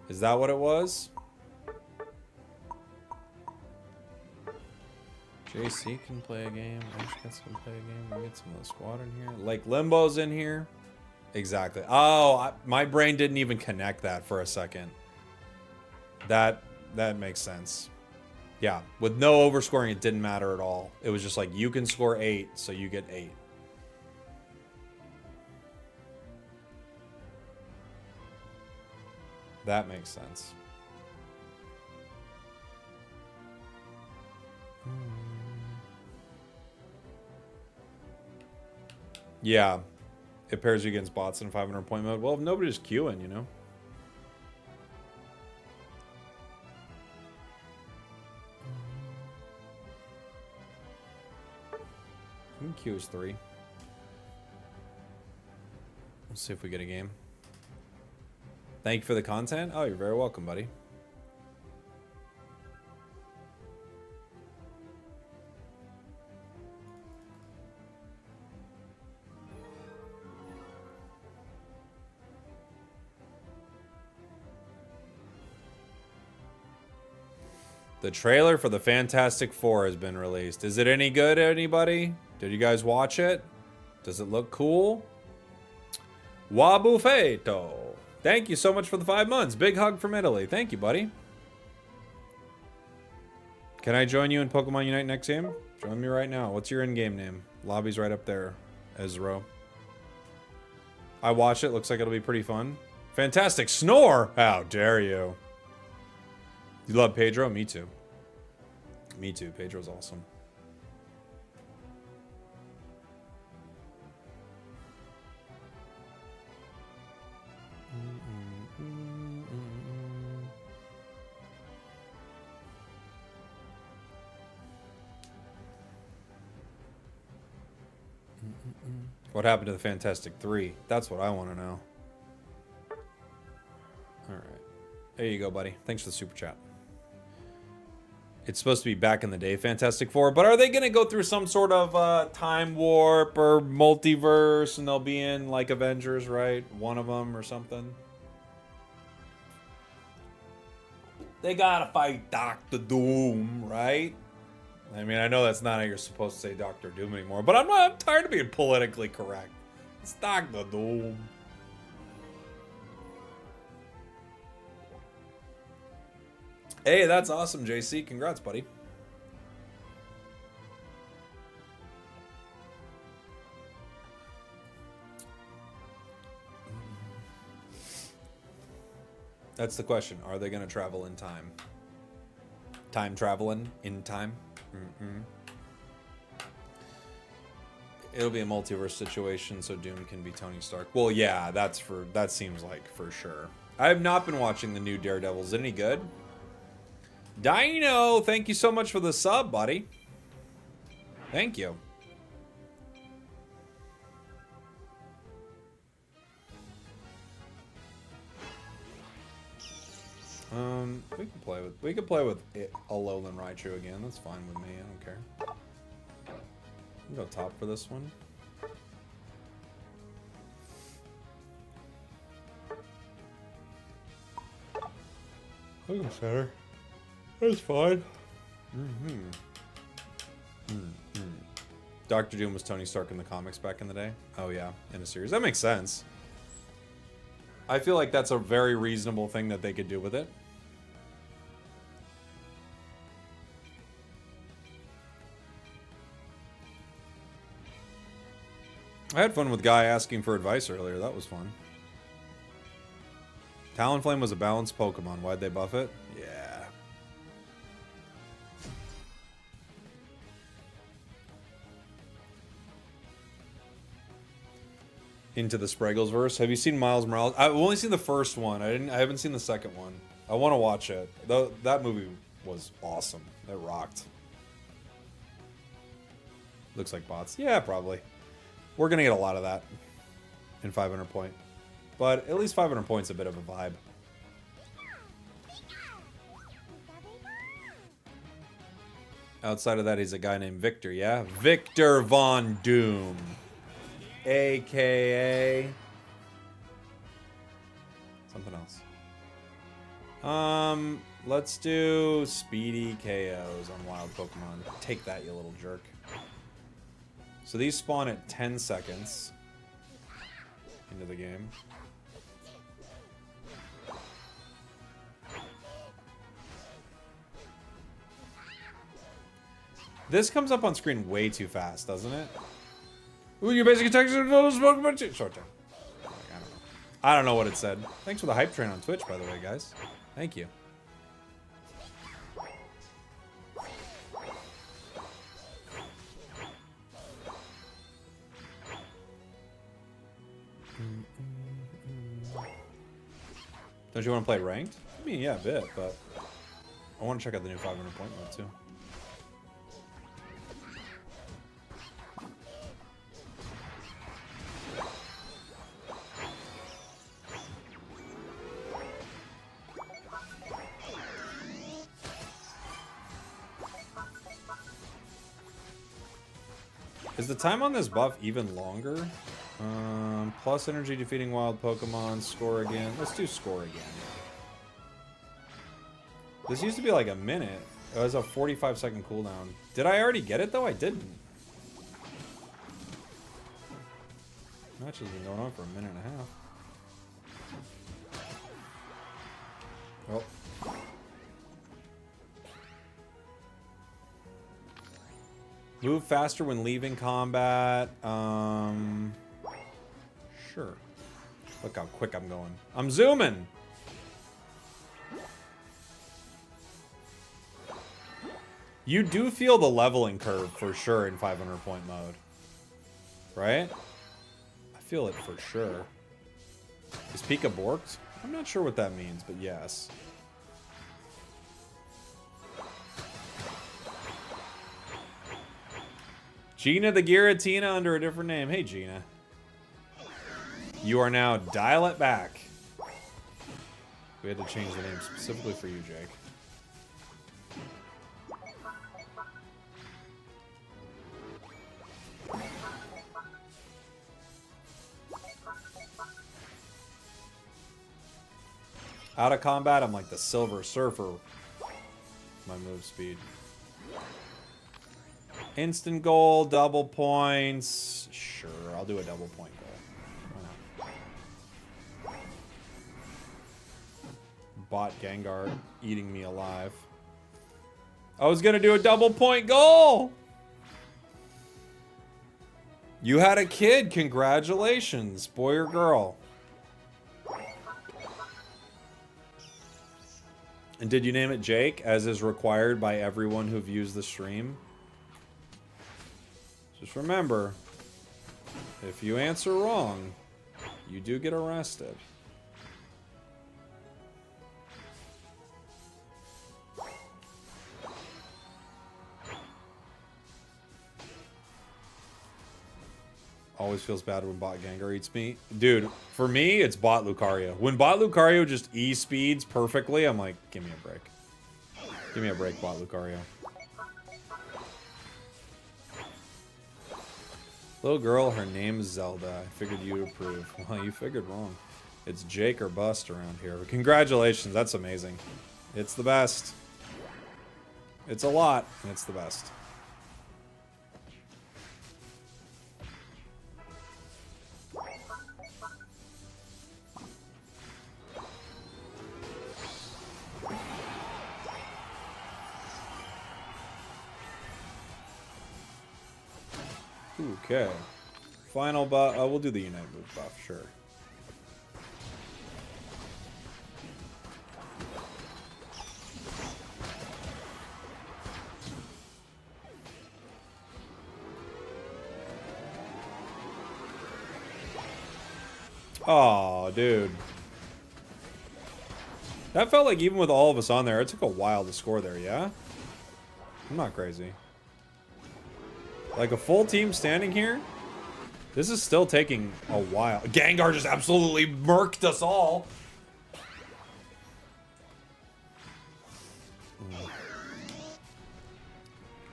Is that what it was? JC can play a game. Ashkats can play a game. We get some of the squad in here. Like Limbo's in here. Exactly. Oh, my brain didn't even connect that for a second. That makes sense. Yeah, with no overscoring, it didn't matter at all. It was just like, you can score 8, so you get 8. That makes sense. Yeah, it pairs you against bots in 500 point mode. Well, if nobody's queuing, you know. Q is 3. Let's see if we get a game. Thank you for the content. Oh, you're very welcome, buddy. The trailer for the Fantastic Four has been released. Is it any good, anybody? Did you guys watch it? Does it look cool? Wabufeto. Thank you so much for the 5 months. Big hug from Italy. Thank you, buddy. Can I join you in Pokemon Unite next game? Join me right now. What's your in-game name? Lobby's right up there, Ezro. I watch it. Looks like it'll be pretty fun. Fantastic Snore! How dare you? You love Pedro? Me too. Me too. Pedro's awesome. What happened to the Fantastic 3? That's what I want to know. Alright. There you go, buddy. Thanks for the super chat. It's supposed to be back in the day, Fantastic Four, but are they going to go through some sort of time warp or multiverse and they'll be in, like, Avengers, right? One of them or something? They gotta fight Doctor Doom, right? I mean, I know that's not how you're supposed to say Doctor Doom anymore, but I'm tired of being politically correct. It's Doctor Doom. Hey, that's awesome, JC. Congrats, buddy. That's the question. Are they going to travel in time? Time traveling in time? Mm-mm. It'll be a multiverse situation, so Doom can be Tony Stark. Well, yeah, that seems like for sure. I have not been watching the new Daredevil. Is it any good? Dino, thank you so much for the sub, buddy. Thank you. We could play with Alolan Raichu again. That's fine with me. I don't care. We can go top for this one. I can center. That's fine. Doctor Doom was Tony Stark in the comics back in the day. Oh yeah, in a series. That makes sense. I feel like that's a very reasonable thing that they could do with it. I had fun with Guy asking for advice earlier. That was fun. Talonflame was a balanced Pokemon. Why'd they buff it? Yeah. Into the Spragels verse. Have you seen Miles Morales? I've only seen the first one. I haven't seen the second one. I want to watch it. That movie was awesome. It rocked. Looks like bots. Yeah, probably. We're gonna get a lot of that in 500 point. But at least 500 points a bit of a vibe. Outside of that, he's a guy named Victor, yeah? Victor Von Doom. AKA... something else. Let's do speedy KOs on wild Pokemon. Take that, you little jerk. So these spawn at 10 seconds into the game. This comes up on screen way too fast, doesn't it? Ooh, your basic attacks are no Pokemon. Short term. I don't know what it said. Thanks for the hype train on Twitch, by the way, guys. Thank you. Don't you want to play ranked? I mean, yeah, a bit, but I want to check out the new 500 point mode too. Is the time on this buff even longer? Plus energy defeating wild Pokemon, score again. Let's do score again. This used to be like a minute. It was a 45-second cooldown. Did I already get it though? I didn't. Match has been going on for a minute and a half. Oh. Move faster when leaving combat. Sure. Look how quick I'm going. I'm zooming! You do feel the leveling curve for sure in 500 point mode. Right? I feel it for sure. Is Pika borked? I'm not sure what that means, but yes. Gina the Giratina under a different name. Hey, Gina. You are now Dial It Back. We had to change the name specifically for you, Jake. Out of combat, I'm like the Silver Surfer. My move speed. Instant goal, double points. Sure, I'll do a double point goal. Why not? Bot Gengar eating me alive. I was gonna do a double point goal! You had a kid, congratulations. Boy or girl? And did you name it Jake, as is required by everyone who views the stream? Just remember, if you answer wrong, you do get arrested. Always feels bad when bot Gengar eats me. Dude, for me, it's bot Lucario. When bot Lucario just E-speeds perfectly, I'm like, give me a break. Give me a break, bot Lucario. Little girl, her name is Zelda. I figured you'd approve. Well, you figured wrong. It's Jake or bust around here. But congratulations, that's amazing. It's the best. It's a lot, and it's the best. Okay. Final buff. We'll do the Unite move buff, sure. Oh, dude. That felt like even with all of us on there, it took a while to score there, yeah? I'm not crazy. Like a full team standing here? This is still taking a while. Gengar just absolutely murked us all.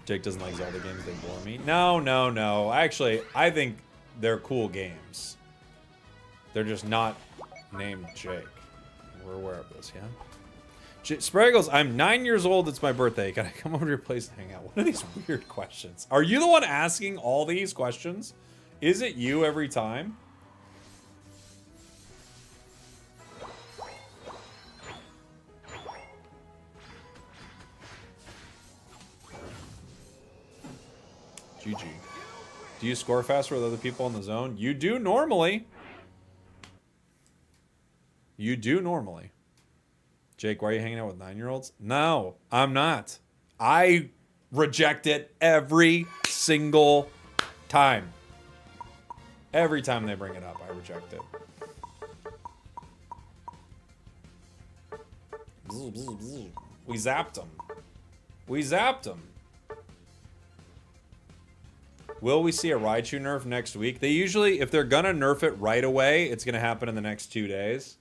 Jake doesn't like Zelda games, they bore me. No, no, no. Actually, I think they're cool games. They're just not named Jake. We're aware of this, yeah? Spragels, I'm 9 years old. It's my birthday. Can I come over to your place and hang out? What are these weird questions? Are you the one asking all these questions? Is it you every time? GG. Do you score faster with other people in the zone? You do normally. You do normally. Jake, why are you hanging out with 9-year-olds? No, I'm not. I reject it every single time. Every time they bring it up, I reject it. We zapped them. We zapped them. Will we see a Raichu nerf next week? They usually, if they're gonna nerf it right away, it's gonna happen in the next 2 days.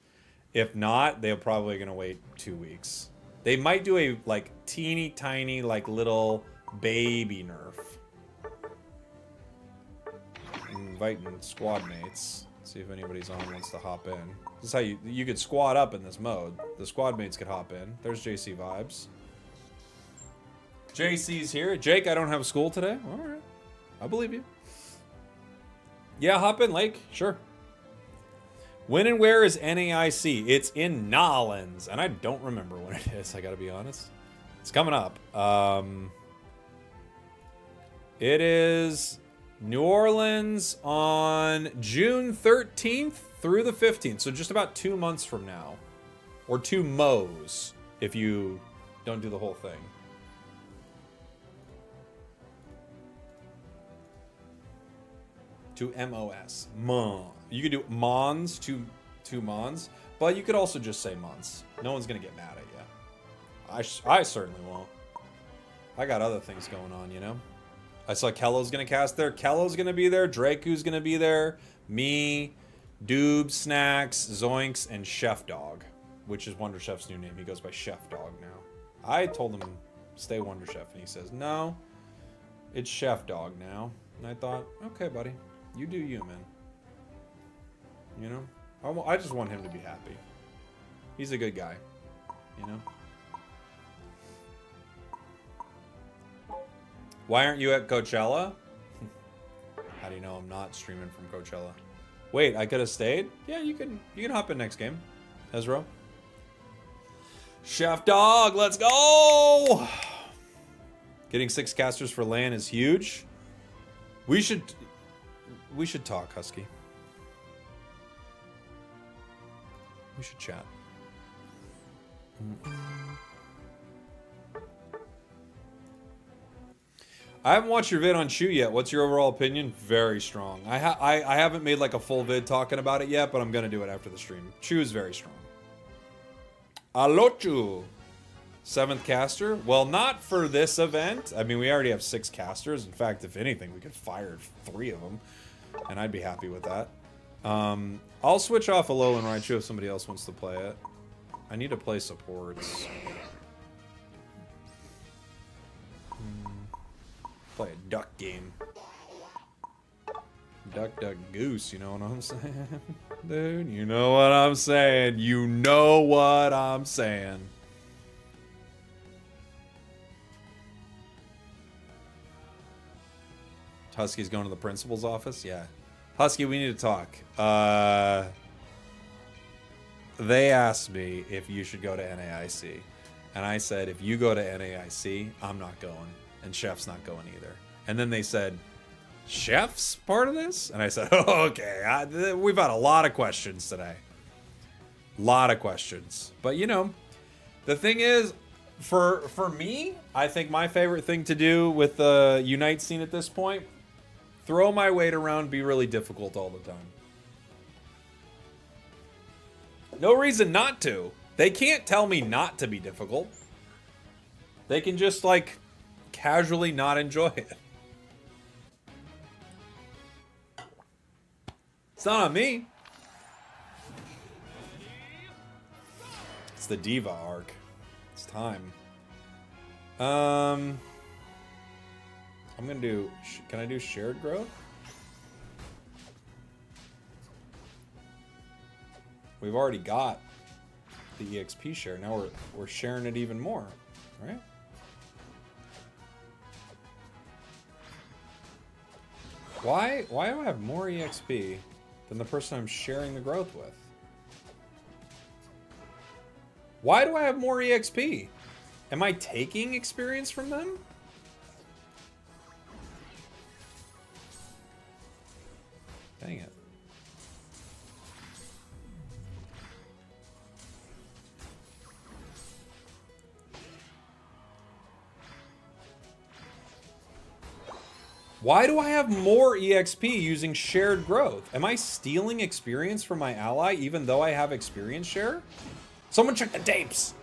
If not, they're probably gonna wait 2 weeks. They might do a like teeny tiny like little baby nerf. Inviting squad mates. See if anybody's on wants to hop in. This is how you could squad up in this mode. The squad mates could hop in. There's JC vibes. JC's here. Jake, I don't have school today. All right, I believe you. Yeah, hop in, Lake. Sure. When and where is NAIC? It's in Nolens, and I don't remember when it is, I gotta be honest. It's coming up. It is New Orleans on June 13th through the 15th, so just about 2 months from now. Or 2 mo's, if you don't do the whole thing. To MOS. Mon. You could do Mons, two Mons, but you could also just say months. No one's gonna get mad at you. I certainly won't. I got other things going on, you know? I saw Kello's gonna cast there. Kello's gonna be there. Draku's gonna be there. Me, Doob, Snacks, Zoinks, and Chef Dog, which is Wonder Chef's new name. He goes by Chef Dog now. I told him stay Wonder Chef, and he says no, it's Chef Dog now. And I thought, okay, buddy, you do you, man. You know, I just want him to be happy. He's a good guy, you know. Why aren't you at Coachella? How do you know I'm not streaming from Coachella? Wait, I could have stayed? Yeah, you can hop in next game, Ezra. Chef Dog, let's go! Getting 6 casters for LAN is huge. We should talk, Husky. We should chat. I haven't watched your vid on Chew yet. What's your overall opinion? Very strong. I haven't made like a full vid talking about it yet, but I'm gonna do it after the stream. Chew is very strong. Alochu. 7th caster? Well, not for this event. I mean, we already have 6 casters. In fact, if anything, we could fire 3 of them, and I'd be happy with that. I'll switch off Alolan Raichu if somebody else wants to play it. I need to play supports. Play a duck game. Duck, duck, goose, you know what I'm saying? Dude, you know what I'm saying. You know what I'm saying. Husky's going to the principal's office? Yeah. Husky, we need to talk. They asked me if you should go to NAIC. And I said, if you go to NAIC, I'm not going. And Chef's not going either. And then they said, Chef's part of this? And I said, oh, okay. We've had a lot of questions today. Lot of questions. But, you know, the thing is, for me, I think my favorite thing to do with the Unite scene at this point, throw my weight around, be really difficult all the time. No reason not to. They can't tell me not to be difficult. They can just, like, casually not enjoy it. It's not on me. It's the Diva arc. It's time. I'm gonna do... Can I do shared growth? We've already got the EXP share. Now we're sharing it even more, right? Why do I have more EXP than the person I'm sharing the growth with? Why do I have more EXP? Am I taking experience from them? Dang it. Why do I have more EXP using shared growth? Am I stealing experience from my ally even though I have experience share? Someone check the tapes!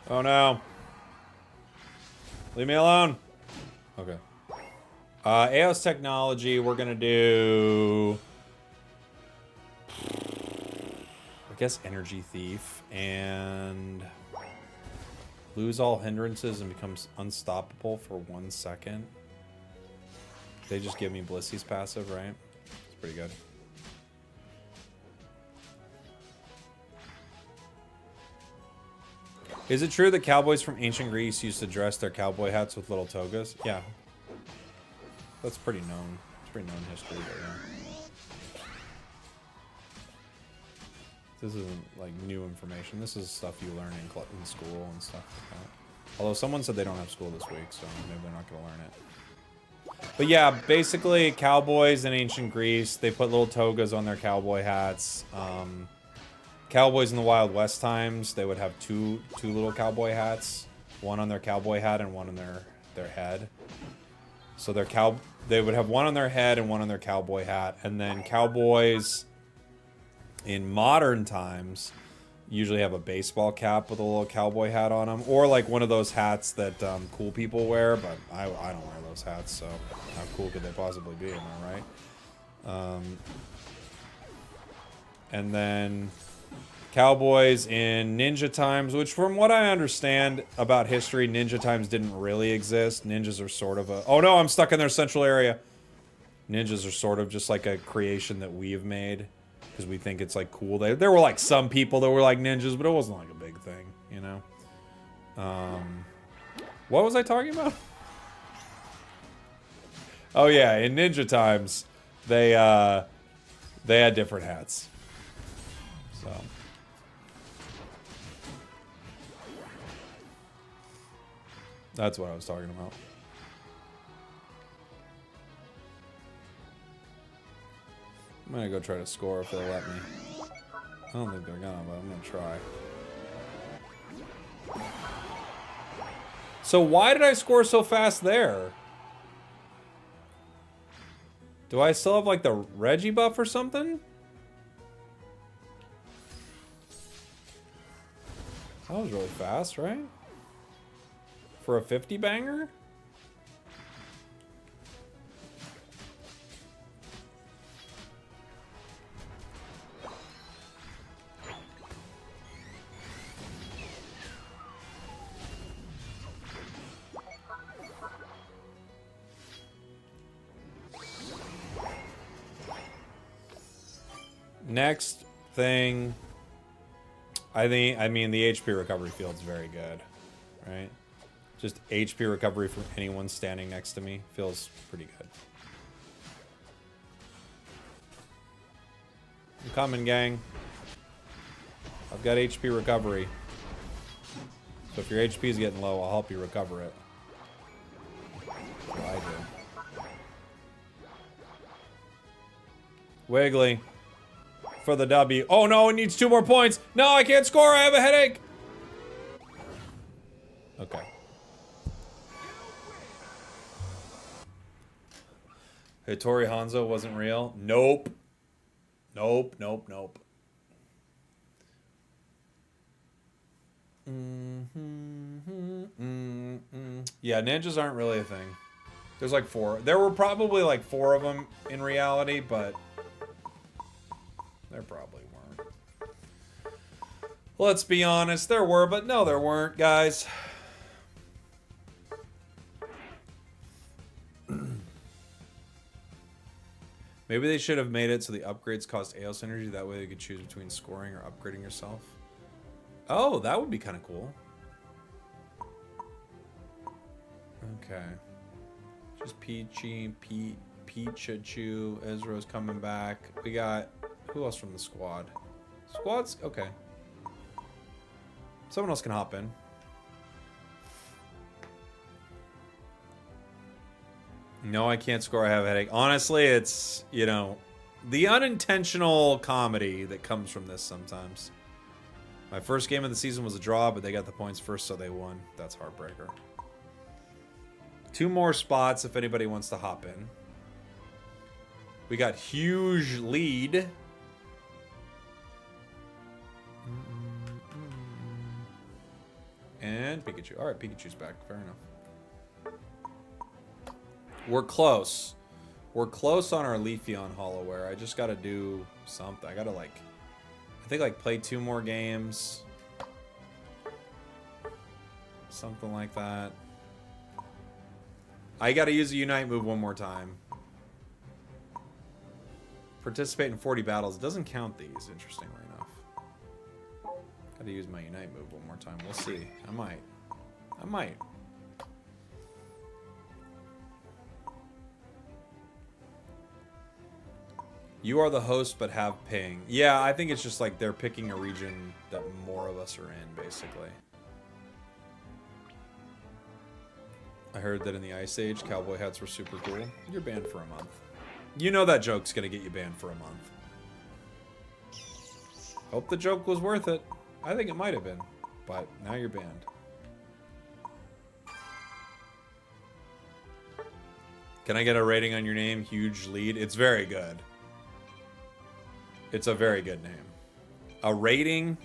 Oh no. Leave me alone. Okay. AOS technology, we're gonna do... I guess Energy Thief, and... lose all hindrances and becomes unstoppable for 1 second. They just give me Blissy's passive, right? It's pretty good. Is it true that cowboys from ancient Greece used to dress their cowboy hats with little togas? Yeah. That's pretty known. It's pretty known history, but yeah. This isn't, like, new information. This is stuff you learn in school and stuff like that. Although someone said they don't have school this week, so maybe they're not going to learn it. But yeah, basically, cowboys in ancient Greece, they put little togas on their cowboy hats. Cowboys in the Wild West times, they would have two little cowboy hats, one on their cowboy hat and one on their head. So they would have one on their head and one on their cowboy hat, and then cowboys in modern times usually have a baseball cap with a little cowboy hat on them, or like one of those hats that cool people wear, but I don't wear those hats, so how cool could they possibly be, am I right? And then cowboys in ninja times, which from what I understand about history, ninja times didn't really exist. Ninjas are sort of a... Oh no, I'm stuck in their central area. Ninjas are sort of just like a creation that we've made. because we think it's like cool. There were like some people that were like ninjas, but it wasn't like a big thing, you know. What was I talking about? Oh yeah, in Ninja Times, they had different hats. So that's what I was talking about. I'm gonna go try to score if they'll let me. I don't think they're gonna, but I'm gonna try. So why did I score so fast there? Do I still have like the Reggie buff or something? That was really fast, right? For a 50 banger? Next thing, I mean the HP recovery field's very good, right? Just HP recovery from anyone standing next to me feels pretty good. I'm coming, gang. I've got HP recovery. So if your HP is getting low, I'll help you recover it. That's what I do. Wiggly. For the W. Oh no, it needs 2 more points. No, I can't score. I have a headache. Okay. Hattori Hanzo wasn't real? Nope. Nope, nope, nope. Yeah, ninjas aren't really a thing. There's like 4. There were probably like 4 of them in reality, but there probably weren't. Let's be honest, there were, but no, there weren't, guys. Maybe they should have made it so the upgrades cost AOS energy. That way they could choose between scoring or upgrading yourself. Oh, that would be kind of cool. Okay. Just Peachy, Peachachu, Ezra's coming back. We got... Who else from the squad? Squad's... Okay. Someone else can hop in. No, I can't score. I have a headache. Honestly, it's, you know, the unintentional comedy that comes from this sometimes. My first game of the season was a draw, but they got the points first, so they won. That's heartbreaker. 2 more spots if anybody wants to hop in. We got huge lead. And Pikachu. All right, Pikachu's back. Fair enough. We're close. We're close on our Leafeon Hollowware. I just got to do something. I got to, like... I think, like, play 2 more games. Something like that. I got to use a Unite move 1 more time. Participate in 40 battles. It doesn't count these, interestingly enough. Got to use my Unite move 1 more time. We'll see. I might. I might. You are the host, but have ping. Yeah, I think it's just like they're picking a region that more of us are in, basically. I heard that in the Ice Age, cowboy hats were super cool. You're banned for a month. You know that joke's gonna get you banned for a month. Hope the joke was worth it. I think it might have been, but now you're banned. Can I get a rating on your name? Huge lead. It's very good. It's a very good name. A rating.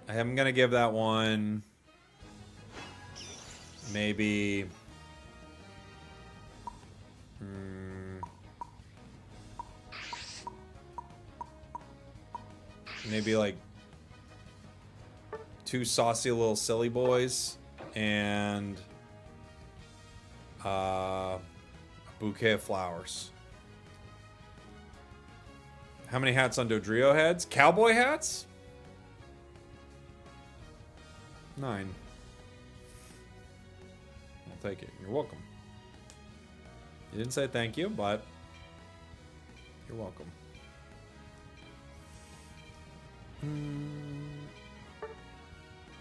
I am going to give that one maybe maybe like 2 saucy little silly boys and a bouquet of flowers. How many hats on Dodrio heads? Cowboy hats? 9. I'll take it. You're welcome. You didn't say thank you, but you're welcome.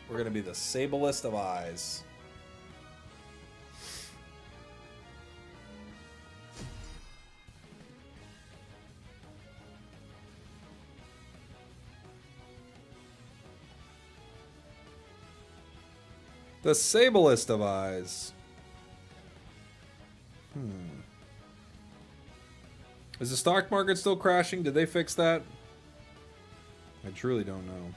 We're gonna be the sablest of eyes. The sablest of eyes. Is the stock market still crashing? Did they fix that? I truly don't know.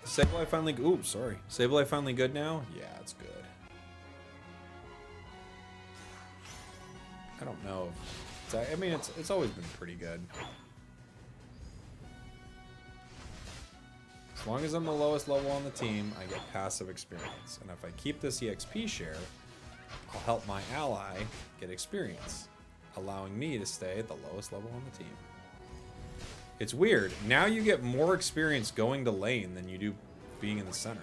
Sableye finally... Ooh, sorry. Sableye finally good now? Yeah, it's good. I don't know. I mean, it's always been pretty good. As long as I'm the lowest level on the team, I get passive experience. And if I keep this EXP share, I'll help my ally get experience, allowing me to stay at the lowest level on the team. It's weird. Now you get more experience going to lane than you do being in the center.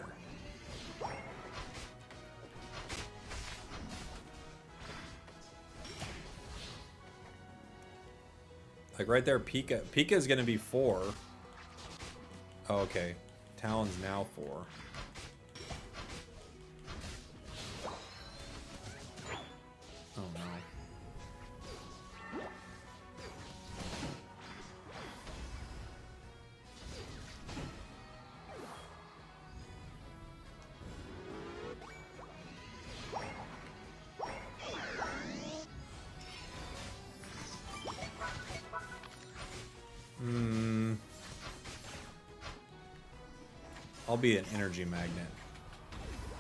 Like right there, Pika. Pika is going to be 4. Oh, okay. Talon's now 4. Oh no. I'll be an energy magnet.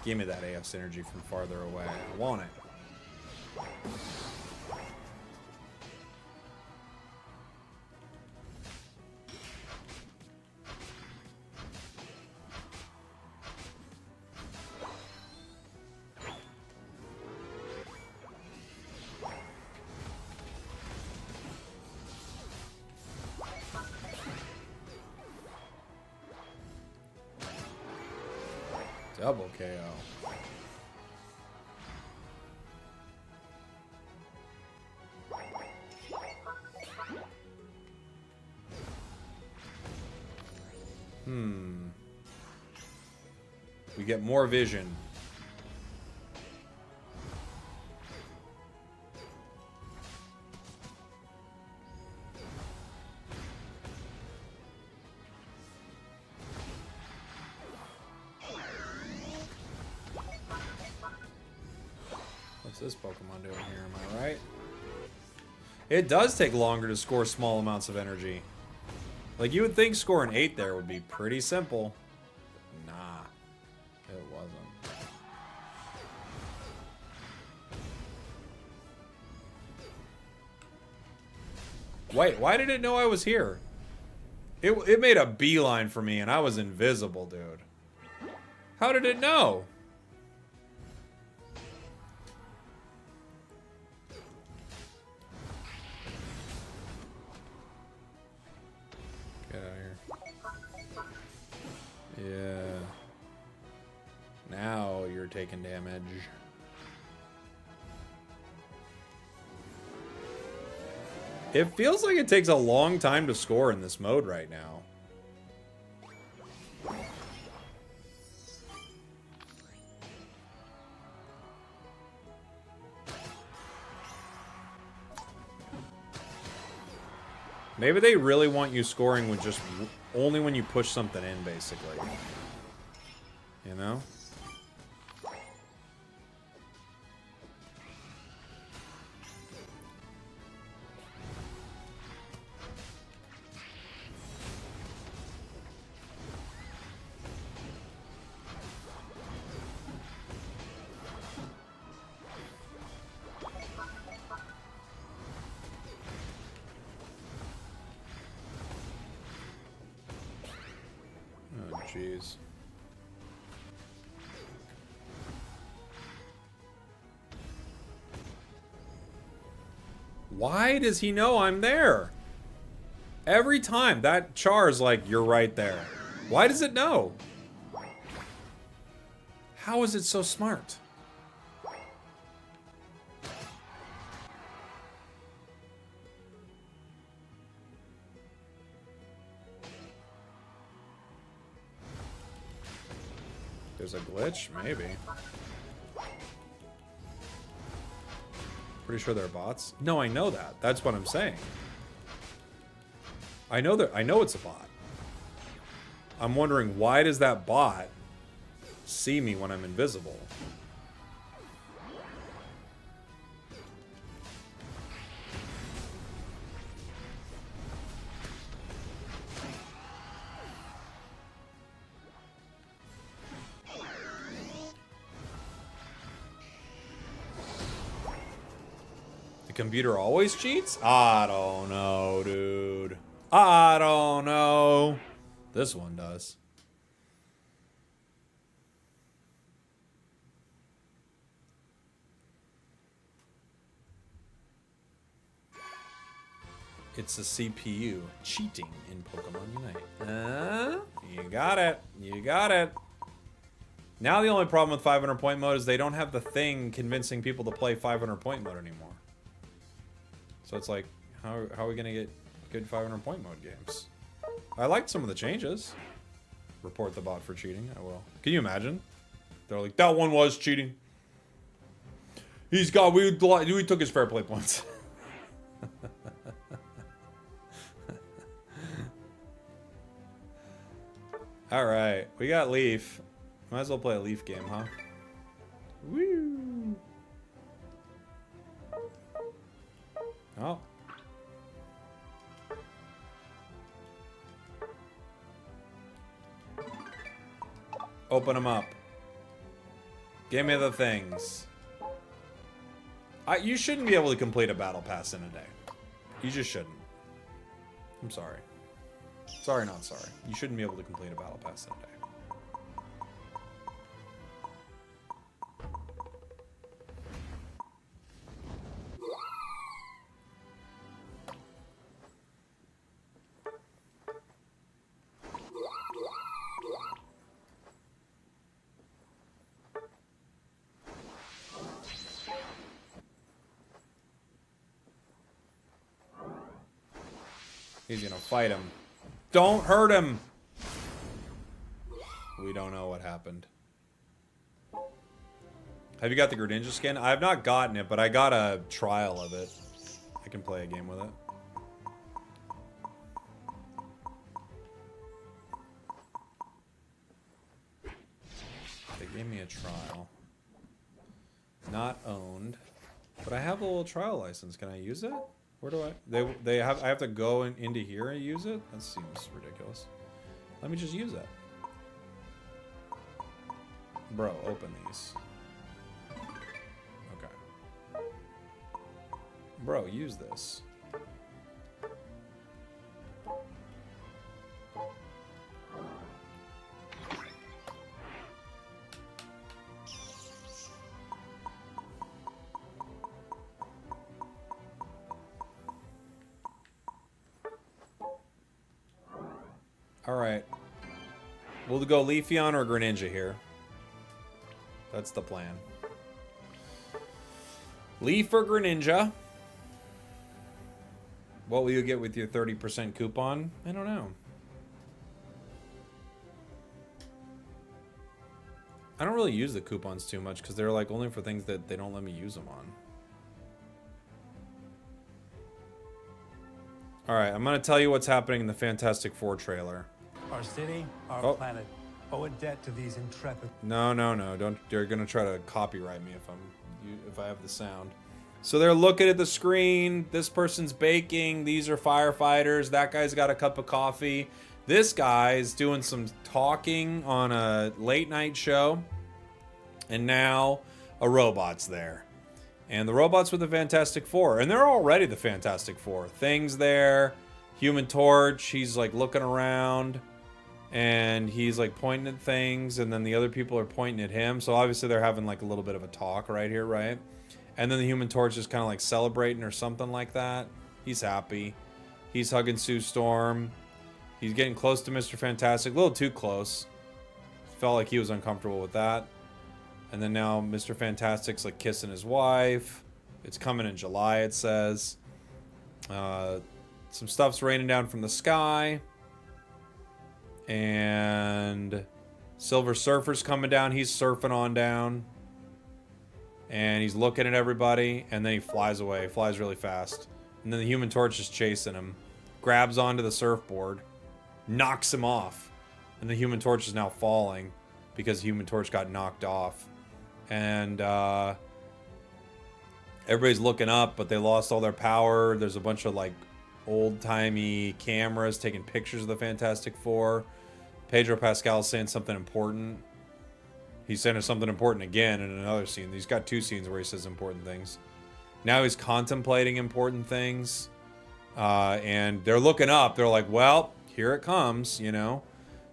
Give me that AS energy from farther away. I want it. Double KO. We get more vision. What's this Pokemon doing here? Am I right? It does take longer to score small amounts of energy. Like, you would think scoring 8 there would be pretty simple. But nah, it wasn't. Wait, why did it know I was here? It made a beeline for me and I was invisible, dude. How did it know? Get out of here. Yeah. Now you're taking damage. It feels like it takes a long time to score in this mode right now. Maybe they really want you scoring with just only when you push something in, basically. You know? Oh, jeez. Why does he know I'm there? Every time that char's like, you're right there. Why does it know? How is it so smart? There's a glitch? Maybe. Pretty sure they're bots. No, I know that. That's what I'm saying. I know it's a bot. I'm wondering, why does that bot see me when I'm invisible? The computer always cheats? I don't know, dude. I don't know. This one does. It's the CPU cheating in Pokemon Unite. You got it. You got it. Now the only problem with 500 point mode is they don't have the thing convincing people to play 500 point mode anymore. So it's like, how are we going to get good 500 point mode games? I liked some of the changes. Report the bot for cheating. I will. Can you imagine? They're like, that one was cheating. We took his fair play points. Alright, we got Leaf. Might as well play a Leaf game, huh? Woo! Oh. Open them up. Give me the things. You shouldn't be able to complete a battle pass in a day. You just shouldn't. I'm sorry. Sorry, not sorry. You shouldn't be able to complete a battle pass in a day. He's gonna fight him. Don't hurt him! We don't know what happened. Have you got the Greninja skin? I have not gotten it, but I got a trial of it. I can play a game with it. They gave me a trial. Not owned. But I have a little trial license. Can I use it? Where do I... I have to go into here and use it? That seems ridiculous. Let me just use it. Bro, open these. Okay. Bro, use this. Alright. We'll go Leafeon or Greninja here. That's the plan. Leaf or Greninja. What will you get with your 30% coupon? I don't know. I don't really use the coupons too much because they're like only for things that they don't let me use them on. Alright, I'm going to tell you what's happening in the Fantastic Four trailer. Our city, our planet, owe a debt to these intrepid... No. Don't. They're gonna try to copyright me if I have the sound. So they're looking at the screen. This person's baking. These are firefighters. That guy's got a cup of coffee. This guy's doing some talking on a late night show. And now a robot's there. And the robot's with the Fantastic Four. And they're already the Fantastic Four. Thing's there. Human Torch. He's like looking around. And he's like pointing at things, and then the other people are pointing at him. So obviously they're having like a little bit of a talk right here, right? And then the Human Torch is kind of like celebrating or something like that. He's happy. He's hugging Sue Storm. He's getting close to Mr. Fantastic. A little too close. Felt like he was uncomfortable with that. And then now Mr. Fantastic's like kissing his wife. It's coming in July, it says. Some stuff's raining down from the sky. And Silver Surfer's coming down. He's surfing on down. And he's looking at everybody. And then he flies away. Flies really fast. And then the Human Torch is chasing him. Grabs onto the surfboard. Knocks him off. And the Human Torch is now falling. Because the Human Torch got knocked off. And everybody's looking up, but they lost all their power. There's a bunch of like old-timey cameras taking pictures of the Fantastic Four. Pedro Pascal's saying something important. He's saying something important again in another scene. He's got 2 scenes where he says important things. Now he's contemplating important things. And they're looking up. They're like, well, here it comes, you know.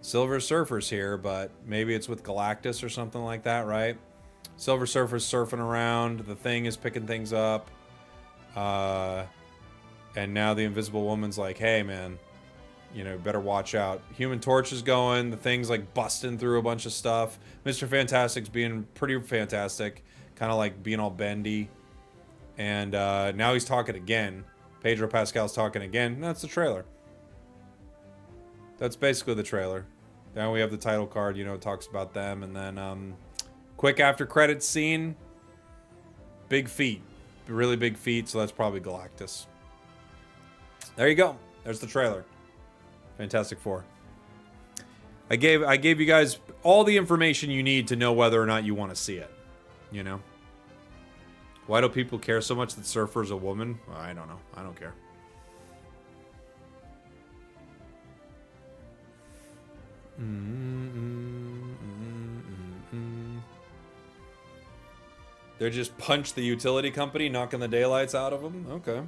Silver Surfer's here, but maybe it's with Galactus or something like that, right? Silver Surfer's surfing around. The Thing is picking things up. And now the Invisible Woman's like, hey, man, you know, better watch out. Human Torch is going. The Thing's like busting through a bunch of stuff. Mr. Fantastic's being pretty fantastic. Kind of like being all bendy. And now he's talking again. Pedro Pascal's talking again. That's the trailer. That's basically the trailer. Now we have the title card, you know, it talks about them. And then quick after credits scene. Big feet. Really big feet, so that's probably Galactus. There you go. There's the trailer. Fantastic Four. I gave you guys all the information you need to know whether or not you want to see it. You know? Why do people care so much that Surfer's a woman? Well, I don't know. I don't care. They just punch the utility company, knocking the daylights out of them? Okay.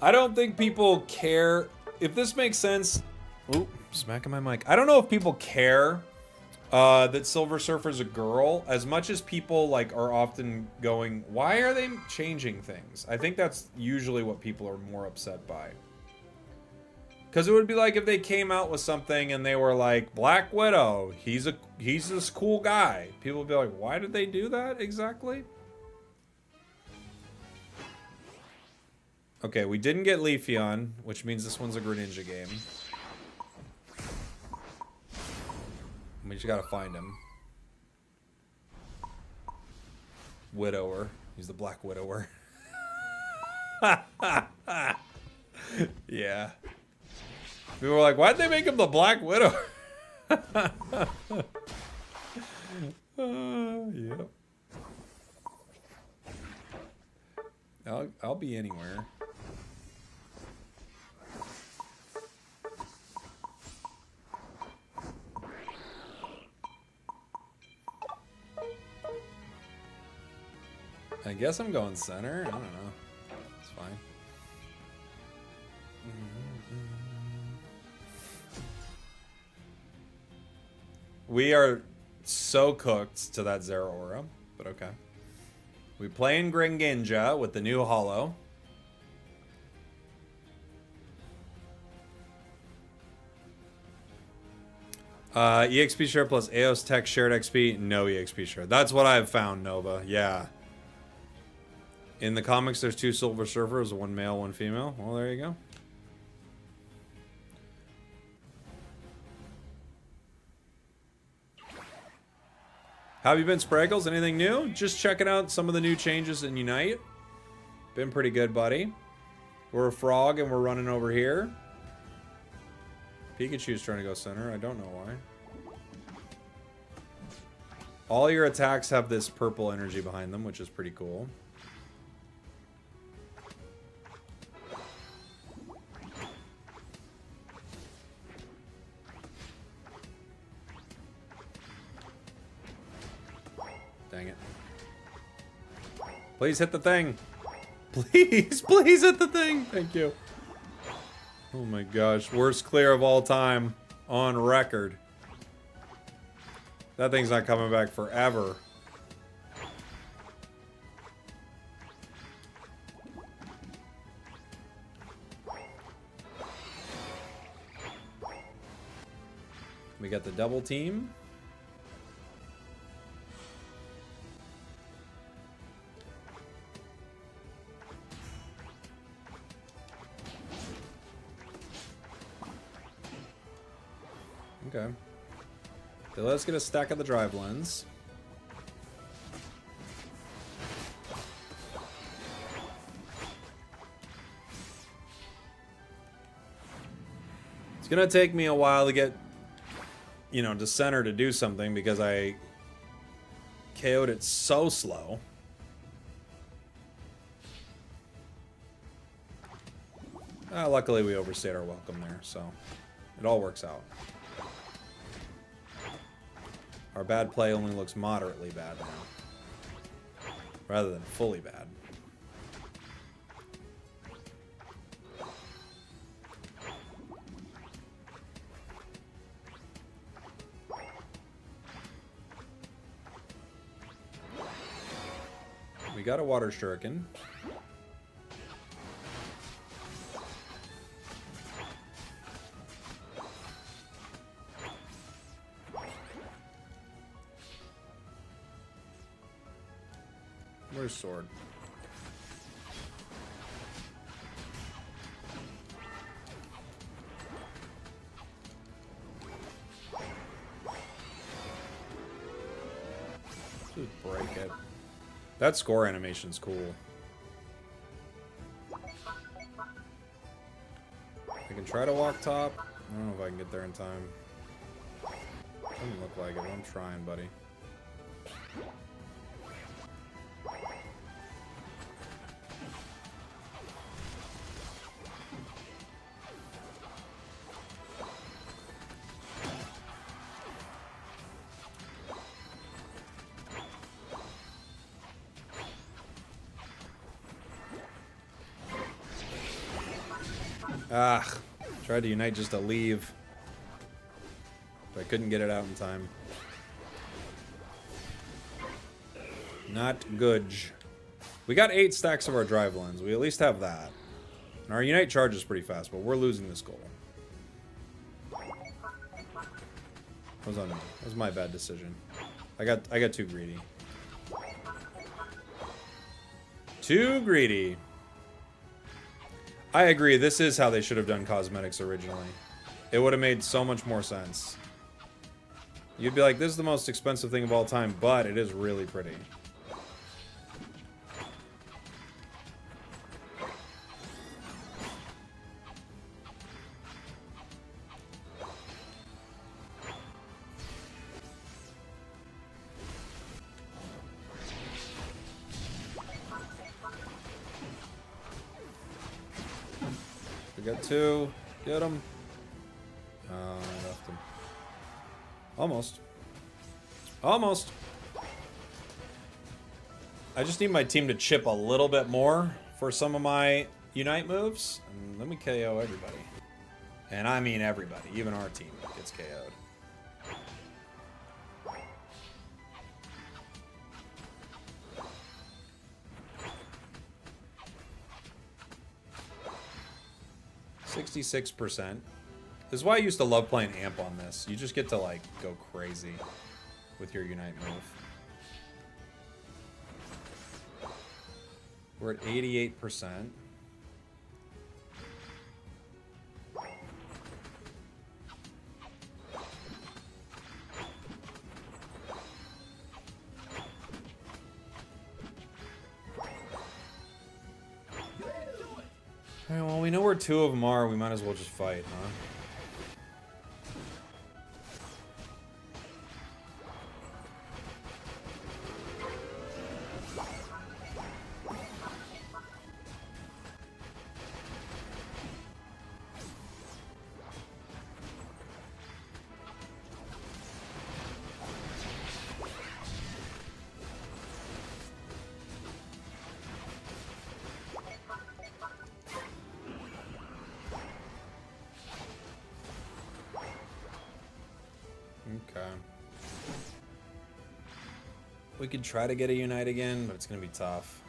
I don't think people care. If this makes sense... Ooh, smacking my mic. I don't know if people care that Silver Surfer's a girl as much as people like are often going, why are they changing things? I think that's usually what people are more upset by. Because it would be like if they came out with something and they were like, Black Widow, he's this cool guy. People would be like, why did they do that exactly? Okay, we didn't get Leafeon, which means this one's a Greninja game. We just gotta find him. Widower. He's the Black Widower. Yeah. We were like, why'd they make him the Black Widow? Yep. I'll be anywhere. I guess I'm going center. I don't know. It's fine. We are so cooked to that Zeraora, but okay. We play in Greninja with the new Holo. EXP share plus AOS Tech shared XP. No EXP share. That's what I've found, Nova. Yeah. In the comics, there's 2 Silver Surfers, 1 male, 1 female. Well, there you go. How have you been, Spragels? Anything new? Just checking out some of the new changes in Unite. Been pretty good, buddy. We're a frog and we're running over here. Pikachu's trying to go center. I don't know why. All your attacks have this purple energy behind them, which is pretty cool. Dang it. Please hit the thing. Please, please hit the thing. Thank you. Oh my gosh. Worst clear of all time. On record. That thing's not coming back forever. We got the double team. Okay. So let's get a stack of the drive lens. It's gonna take me a while to get, you know, to center to do something because I KO'd it so slow. Luckily we overstayed our welcome there, so it all works out. Our bad play only looks moderately bad now, rather than fully bad. We got a water shuriken. Where's sword? Just break it. That score animation's cool. I can try to walk top. I don't know if I can get there in time. Doesn't look like it, but I'm trying, buddy. Ah, tried to unite just to leave. But I couldn't get it out in time. Not good. We got 8 stacks of our drive lens. We at least have that. And our unite charge is pretty fast, but we're losing this goal. That was on me. That was my bad decision. I got too greedy. Too greedy. I agree, this is how they should have done cosmetics originally. It would have made so much more sense. You'd be like, this is the most expensive thing of all time, but it is really pretty. We got 2. Get him. I left him. Almost. Almost. I just need my team to chip a little bit more for some of my unite moves. And let me KO everybody. And I mean everybody. Even our team gets KO'd. %. This is why I used to love playing Amp on this. You just get to, like, go crazy with your Unite move. We're at 88%. Alright, well, we know where 2 of them are. We might as well just fight, huh? Okay. We could try to get a unite again, but it's gonna be tough.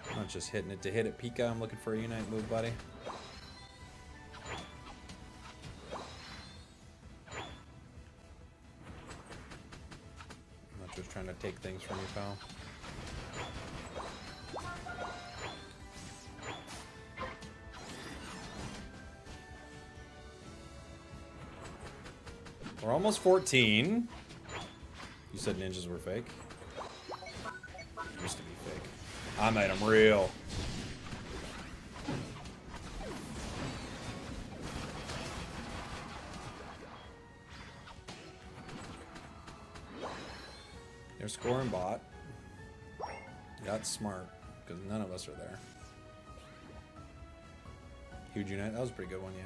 I'm not just hitting it to hit it, Pika. I'm looking for a unite move, buddy. I'm not just trying to take things from you, pal. We're almost 14. You said ninjas were fake. Used to be fake. I made them real. They're scoring bot. That's smart, because none of us are there. Huge unite. That was a pretty good one, yeah.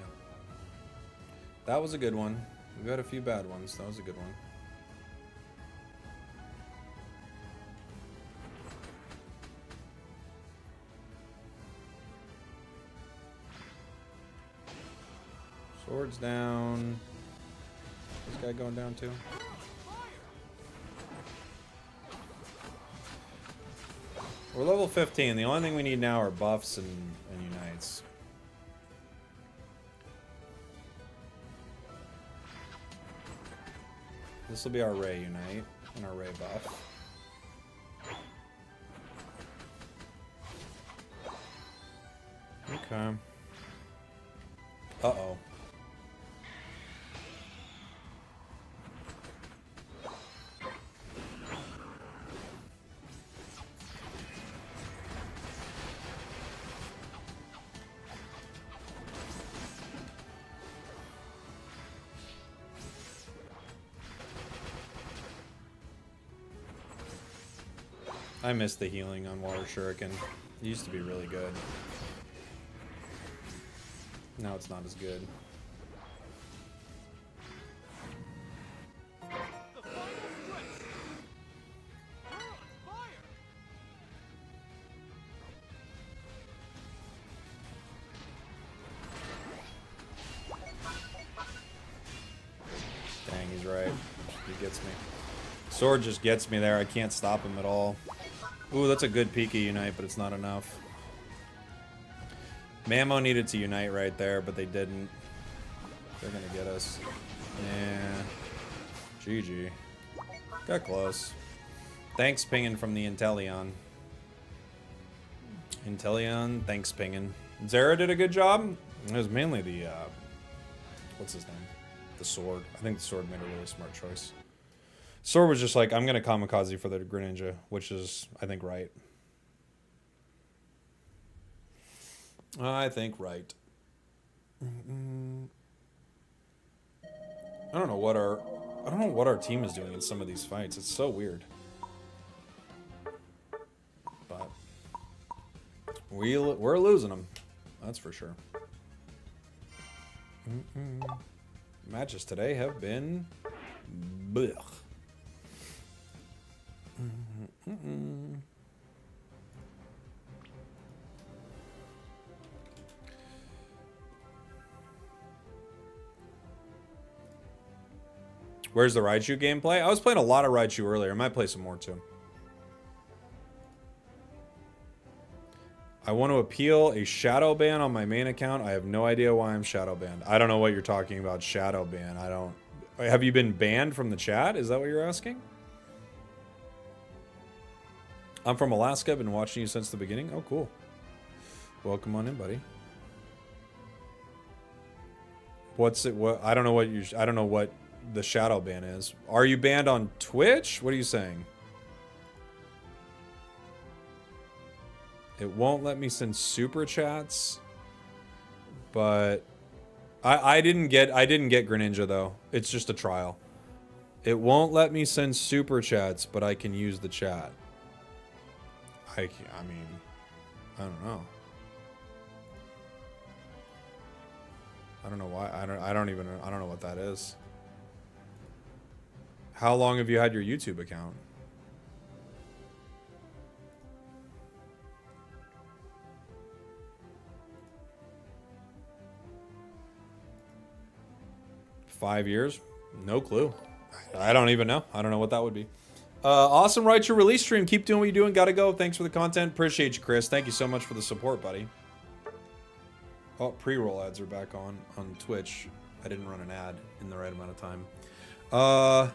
That was a good one. We've had a few bad ones. That was a good one. Swords down. This guy going down too. We're level 15. The only thing we need now are buffs and unites. This will be our Ray unite and our Ray buff. Okay. Uh-oh. I miss the healing on Water Shuriken. It used to be really good. Now it's not as good. Dang, he's right. He gets me. Sword just gets me there. I can't stop him at all. Ooh, that's a good Pika unite, but it's not enough. Mamo needed to unite right there, but they didn't. They're gonna get us. Yeah. GG. Got close. Thanks, Pingin from the Inteleon. Inteleon, thanks, Pingin. Zera did a good job. It was mainly the, what's his name? The sword. I think the sword made a really smart choice. Sword was just like, I'm going to kamikaze for the Greninja, which is, I think, right. I think right. I don't know what our team is doing in some of these fights. It's so weird. But we're losing them. That's for sure. Matches today have been blech. Where's the Raichu gameplay? I was playing a lot of Raichu earlier. I might play some more too. I want to appeal a shadow ban on my main account. I have no idea why I'm shadow banned. I don't know what you're talking about, shadow ban. I don't... Have you been banned from the chat? Is that what you're asking? I'm from Alaska. I've been watching you since the beginning. Oh, cool. Welcome on in, buddy. What's it? What? I don't know what you... I don't know what the shadow ban is. Are you banned on Twitch? What are you saying? It won't let me send super chats, but I didn't get Greninja though. It's just a trial. It won't let me send super chats, but I can use the chat. I mean, I don't know. I don't know why. I don't know what that is. How long have you had your YouTube account? 5 years? No clue. I don't even know. I don't know what that would be. Awesome, right? Your release stream. Keep doing what you're doing. Gotta go. Thanks for the content. Appreciate you, Chris. Thank you so much for the support, buddy. Oh, pre-roll ads are back on Twitch. I didn't run an ad in the right amount of time.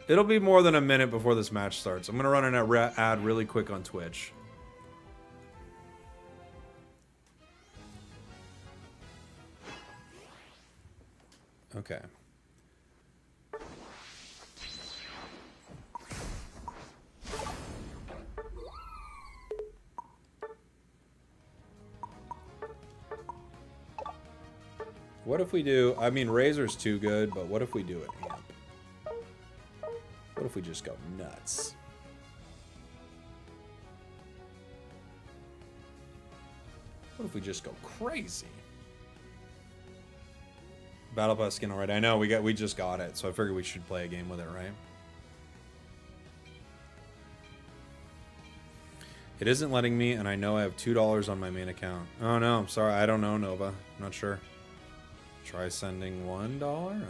It'll be more than a minute before this match starts. I'm gonna run an ad really quick on Twitch. Okay. What if we do, I mean, Razor's too good, but what if we do it amp? What if we just go nuts? What if we just go crazy? Battle Pass skin already. I know we just got it, so I figured we should play a game with it, right? It isn't letting me, and I know I have $2 on my main account. Oh no, I'm sorry. I don't know, Nova. I'm not sure. Try sending $1? I don't know.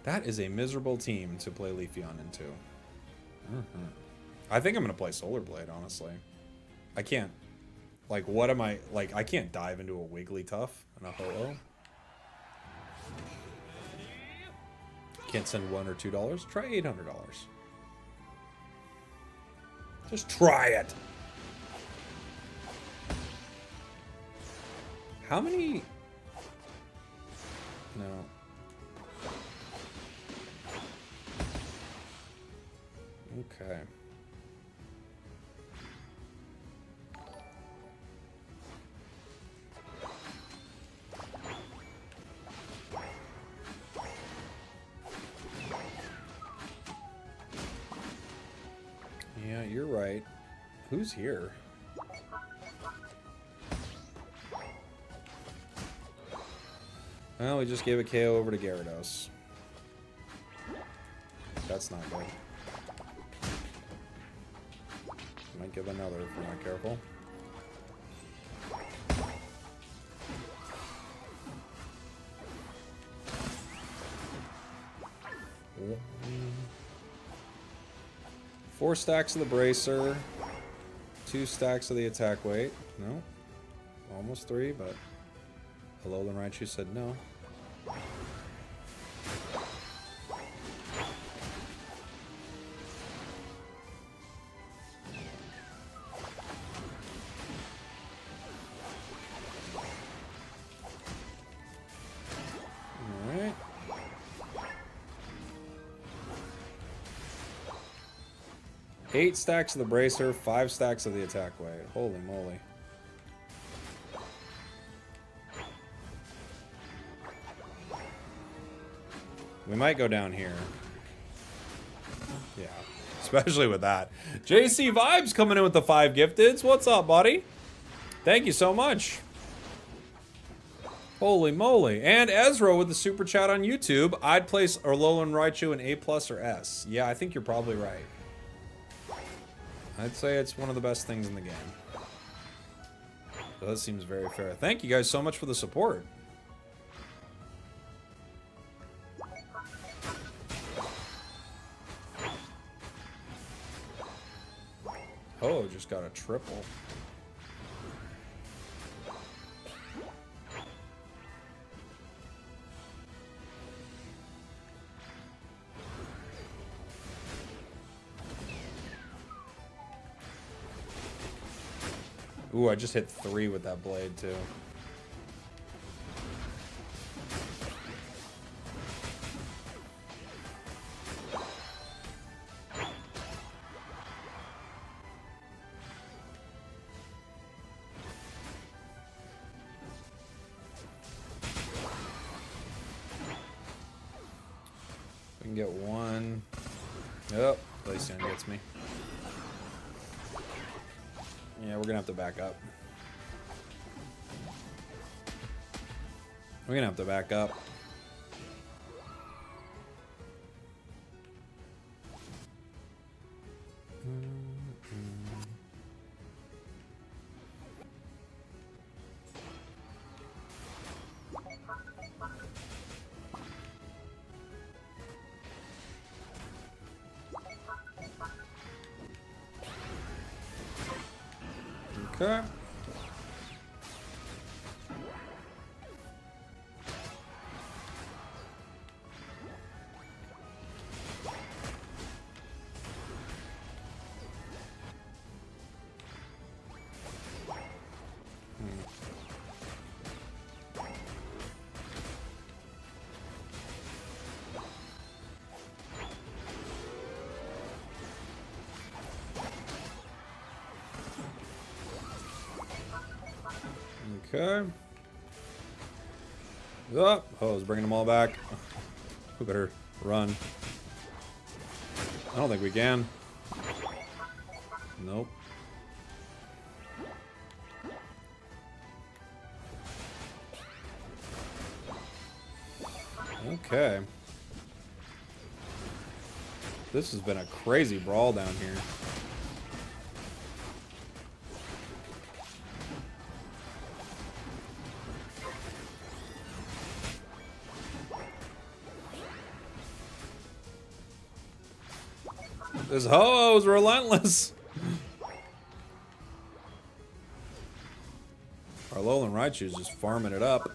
That is a miserable team to play Leafeon into. I think I'm going to play Solar Blade, honestly. I can't. Like, what am I... Like, I can't dive into a Wigglytuff and a Ho-Oh. Can't send $1 or $2. Try $800. Just try it. How many... No. Okay. Yeah, you're right. Who's here? Well, we just gave a KO over to Gyarados. That's not good. Might give another if we're not careful. Four stacks of the bracer. 2 stacks of the attack weight. No. Almost 3, but Alolan Raichu said no. Alright. Eight stacks of the bracer, 5 stacks of the attack weight. Holy moly. We might go down here. Yeah, especially with that. JC Vibes coming in with the 5 gifteds. What's up, buddy? Thank you so much. Holy moly. And Ezra with the super chat on YouTube. I'd place Alolan Raichu in A+ or S. Yeah, I think you're probably right. I'd say it's one of the best things in the game. So that seems very fair. Thank you guys so much for the support. Oh, just got a triple. Ooh, I just hit 3 with that blade, too. We can get 1. Oh, Glaceon gets me. Yeah, we're gonna have to back up. We're gonna have to back up. Okay. Okay. Oh, I was bringing them all back. We better run. I don't think we can. Nope. Okay. This has been a crazy brawl down here. This ho is relentless. Our Lowland Raichu's just farming it up.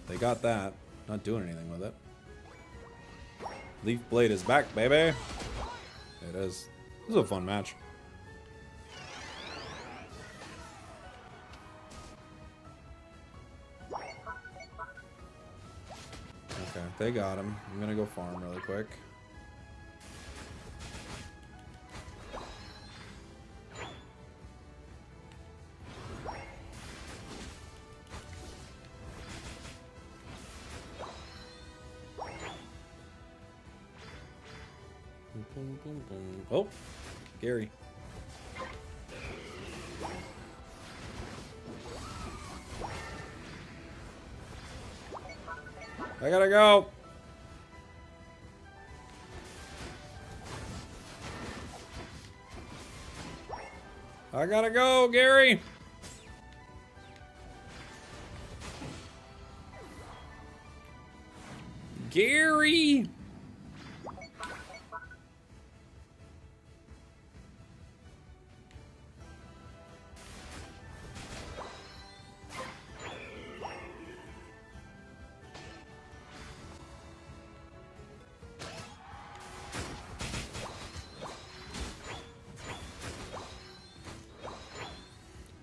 They got that. Not doing anything with it. Leaf Blade is back, baby. It is. This is a fun match. Okay, they got him. I'm gonna go farm really quick. Boom, boom, boom. Oh, Gary. I gotta go. I gotta go, Gary. Gary.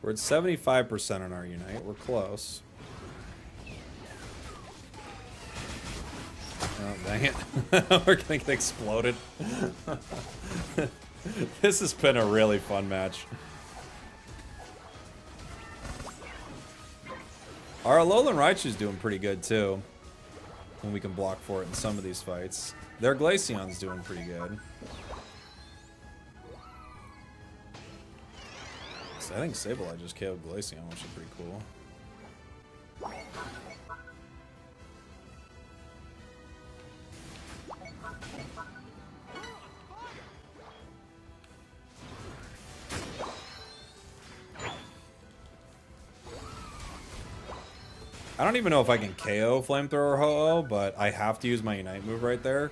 We're at 75% on our Unite. We're close. Oh, dang it. We're gonna get exploded. This has been a really fun match. Our Alolan Raichu's doing pretty good, too. When we can block for it in some of these fights. Their Glaceon's doing pretty good. I think Sableye just KO'd Glaceon, which is pretty cool. I don't even know if I can KO Flamethrower Ho-Oh, but I have to use my Unite move right there.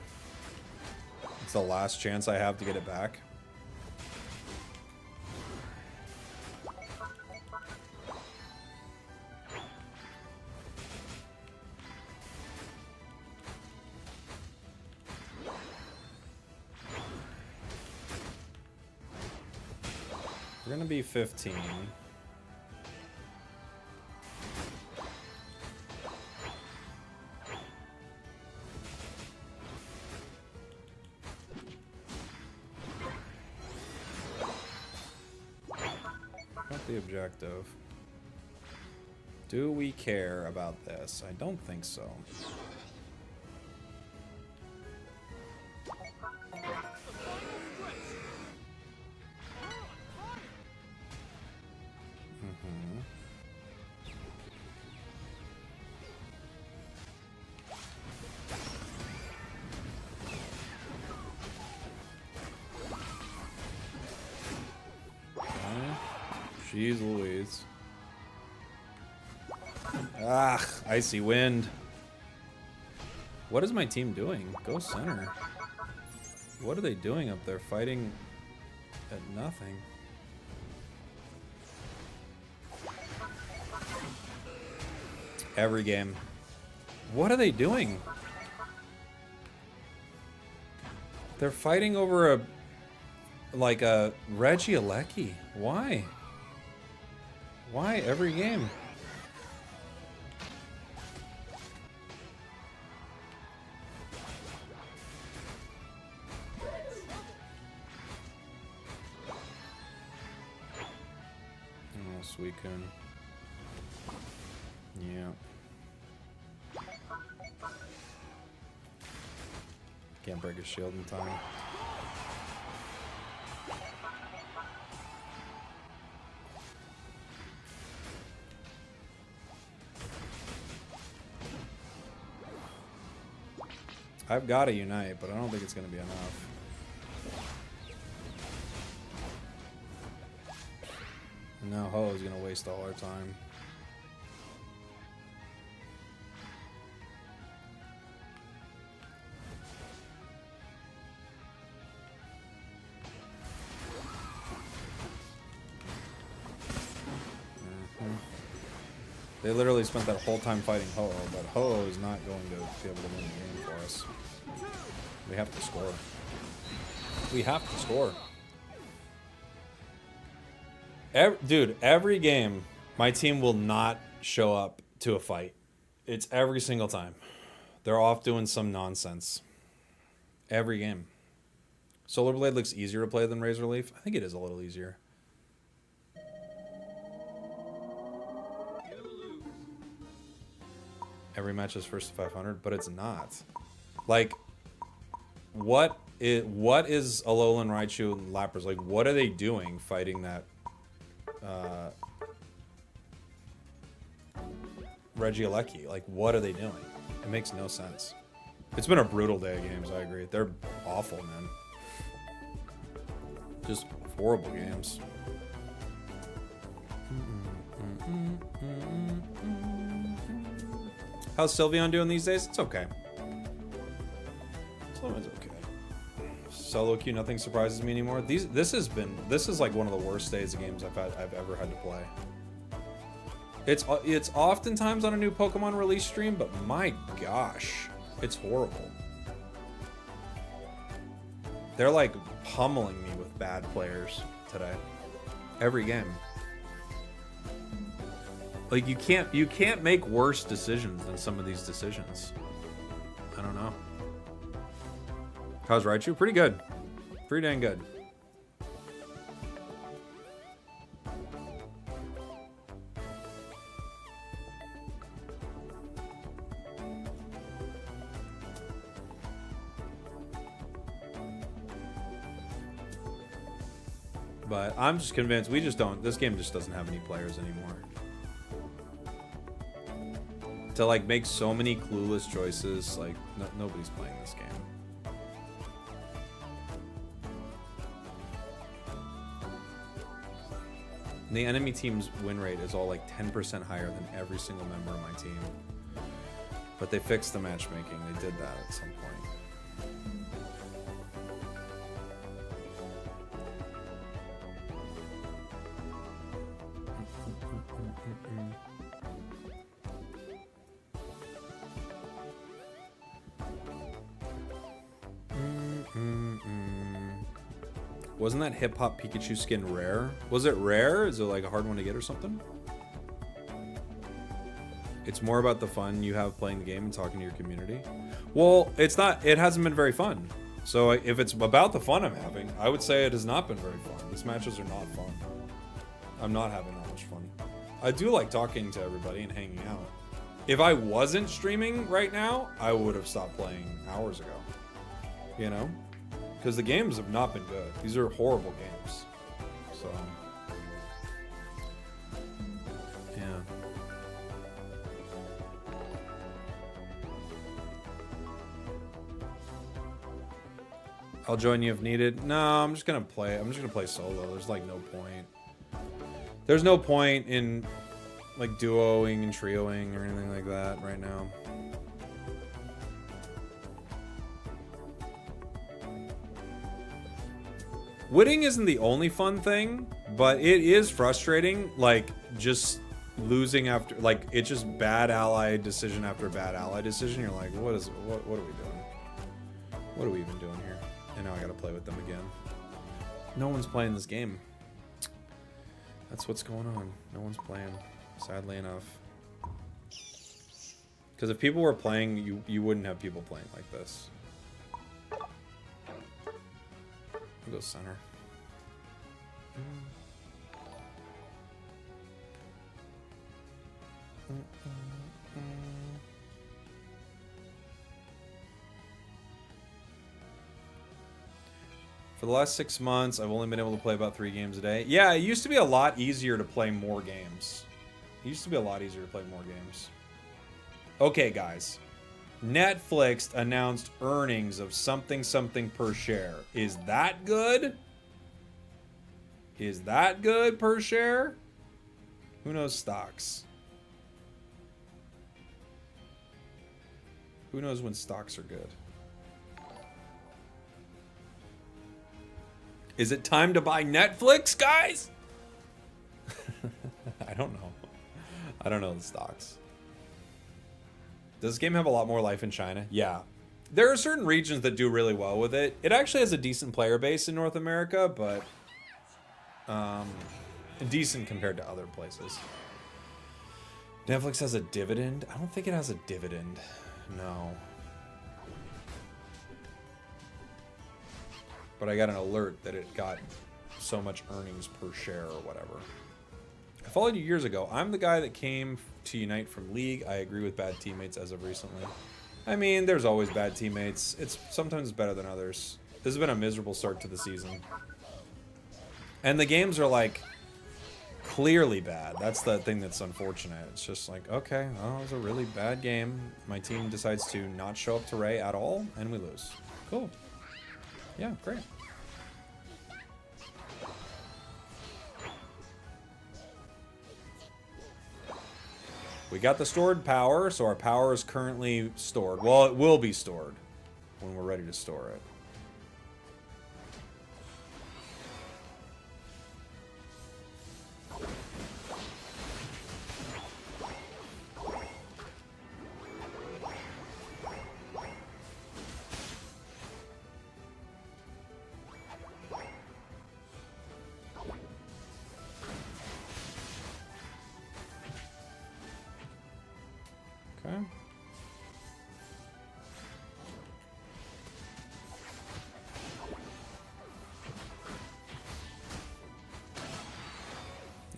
It's the last chance I have to get it back. We're gonna be 15. Not the objective. Do we care about this? I don't think so. Jeez Louise. Ah, icy wind. What is my team doing? Go center. What are they doing up there? Fighting at nothing. Every game. What are they doing? They're fighting over a... like a Reggie Alecki. Why? Why every game? Oh, Suicune. Yeah. Can't break his shield in time. I've got to unite, but I don't think it's going to be enough. And now Ho is going to waste all our time. They literally spent that whole time fighting Ho, but Ho is not going to be able to win the game for us. We have to score. We have to score. Dude, every game, my team will not show up to a fight. It's every single time. They're off doing some nonsense. Every game. Solar Blade looks easier to play than Razor Leaf. I think it is a little easier. Every match is first to 500, but it's not. Like, what is Alolan, Raichu, and Lapras? Like, what are they doing fighting that Regieleki? Like, what are they doing? It makes no sense. It's been a brutal day of games, I agree. They're awful, man. Just horrible games. How's Sylveon doing these days? It's okay. Sylveon's okay. Solo queue, nothing surprises me anymore. This is like one of the worst days of games I've ever had to play. It's oftentimes on a new Pokemon release stream, but my gosh, it's horrible. They're like pummeling me with bad players today. Every game. Like, you can't make worse decisions than some of these decisions. I don't know. How's Raichu? Pretty good. Pretty dang good. But I'm just convinced this game just doesn't have any players anymore. To like make so many clueless choices, like nobody's playing this game. The enemy team's win rate is all like 10% higher than every single member of my team. But they fixed the matchmaking. They did that at some point. Wasn't that Hip Hop Pikachu skin rare? Was it rare? Is it like a hard one to get or something? It's more about the fun you have playing the game and talking to your community. Well, it's not. It hasn't been very fun. So if it's about the fun I'm having, I would say it has not been very fun. These matches are not fun. I'm not having that much fun. I do like talking to everybody and hanging out. If I wasn't streaming right now, I would have stopped playing hours ago. You know? Because the games have not been good. These are horrible games. So, yeah. I'll join you if needed. No, I'm just gonna play solo. There's like no point. There's no point in like duoing and trioing or anything like that right now. Winning isn't the only fun thing, but it is frustrating, like, just losing after, like, it's just bad ally decision after bad ally decision. You're like, what are we doing? What are we even doing here? And now I gotta play with them again. No one's playing this game. That's what's going on. No one's playing, sadly enough. Because if people were playing, you wouldn't have people playing like this. I'll go center. For the last 6 months, I've only been able to play about 3 games a day. Yeah, it used to be a lot easier to play more games. It used to be a lot easier to play more games. Okay, guys. Netflix announced earnings of something per share. Is that good? Is that good per share? Who knows stocks? Who knows when stocks are good? Is it time to buy Netflix, guys? I don't know. I don't know the stocks. Does this game have a lot more life in China? Yeah. There are certain regions that do really well with it. It actually has a decent player base in North America, but decent compared to other places. Netflix has a dividend? I don't think it has a dividend. No. But I got an alert that it got so much earnings per share or whatever. I followed you years ago. I'm the guy that came to Unite from League. I agree with bad teammates as of recently. I mean, there's always bad teammates. It's sometimes better than others. This has been a miserable start to the season. And the games are like clearly bad. That's the thing that's unfortunate. It's just like, okay, well, it was a really bad game. My team decides to not show up to Ray at all, and we lose. Cool. Yeah, great. We got the stored power, so our power is currently stored. Well, it will be stored when we're ready to store it. Okay.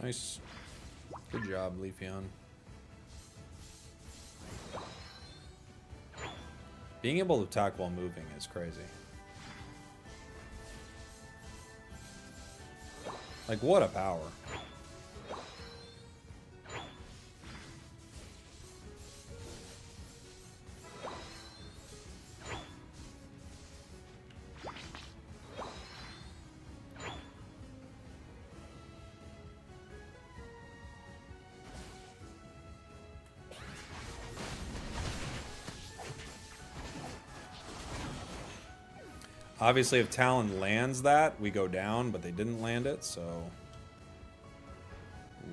Nice. Good job, Leafeon. Being able to attack while moving is crazy. Like, what a power. Obviously, if Talon lands that, we go down, but they didn't land it, so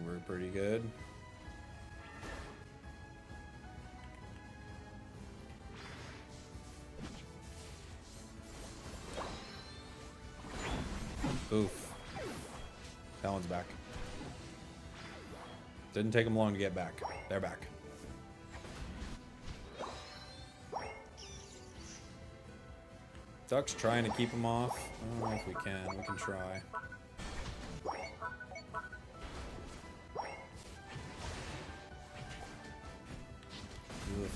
we're pretty good. Oof. Talon's back. Didn't take them long to get back. They're back. Duck's trying to keep him off. I don't know if we can. We can try. Ugh.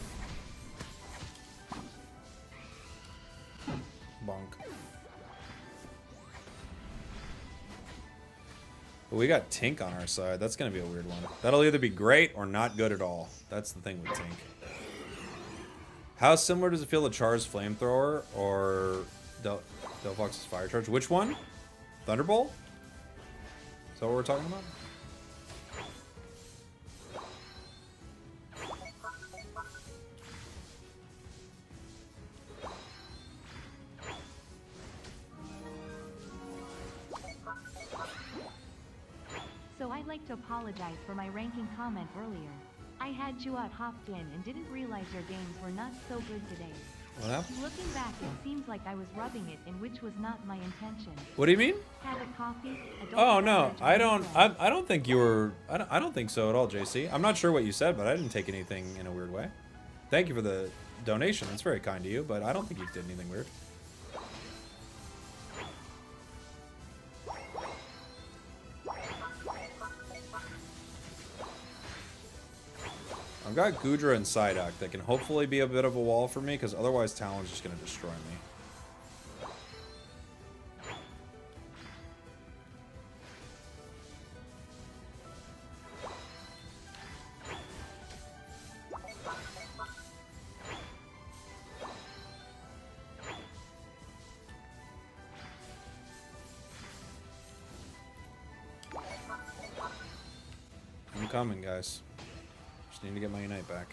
Bonk. But we got Tink on our side. That's going to be a weird one. That'll either be great or not good at all. That's the thing with Tink. How similar does it feel to Char's Flamethrower or Delphox's Fire Charge? Which one? Thunderbolt? Is that what we're talking about? like to apologize for my ranking comment earlier. I had you out hopped in and didn't realize your games were not so good today. What happened? Looking back, it seems like I was rubbing it in, which was not my intention. What do you mean? Have a coffee? Oh no, I don't think you were. I don't think so at all, JC. I'm not sure what you said, but I didn't take anything in a weird way. Thank you for the donation. That's very kind of you, but I don't think you did anything weird. I've got Gudra and Psyduck that can hopefully be a bit of a wall for me, because otherwise Talon's just going to destroy me. I'm coming, guys. Just need to get my Unite back.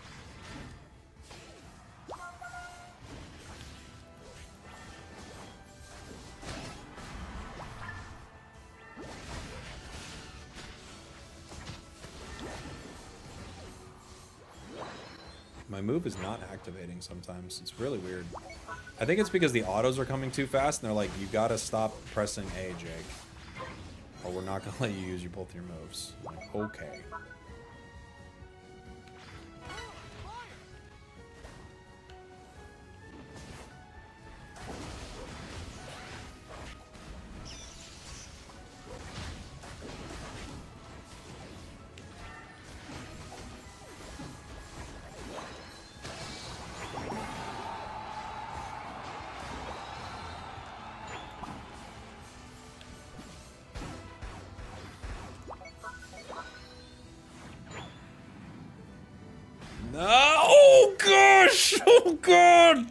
My move is not activating sometimes. It's really weird. I think it's because the autos are coming too fast, and they're like, you gotta stop pressing A, Jake, or we're not gonna let you use both your moves. I'm like, okay. No! Oh gosh! Oh god!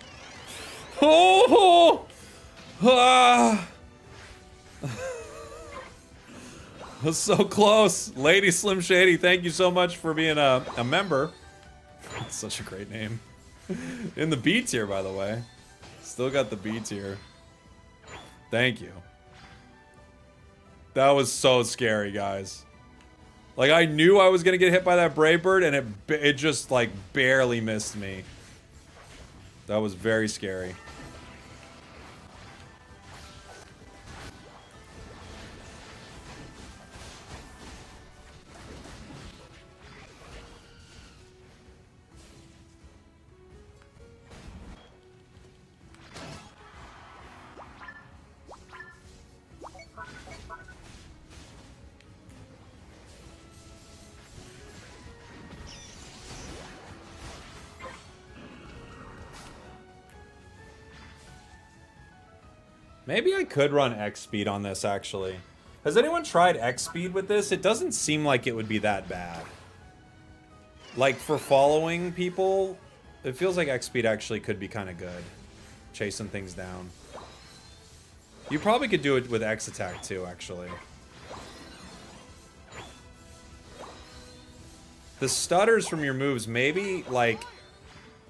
Oh! Ah! Was so close. Lady Slim Shady, thank you so much for being a member. That's such a great name. In the B tier, by the way. Still got the B tier. Thank you. That was so scary, guys. Like, I knew I was gonna get hit by that Brave Bird, and it just, like, barely missed me. That was very scary. Maybe I could run X speed on this, actually. Has anyone tried X speed with this? It doesn't seem like it would be that bad. Like, for following people, it feels like X speed actually could be kind of good. Chasing things down. You probably could do it with X attack, too, actually. The stutters from your moves, maybe, like,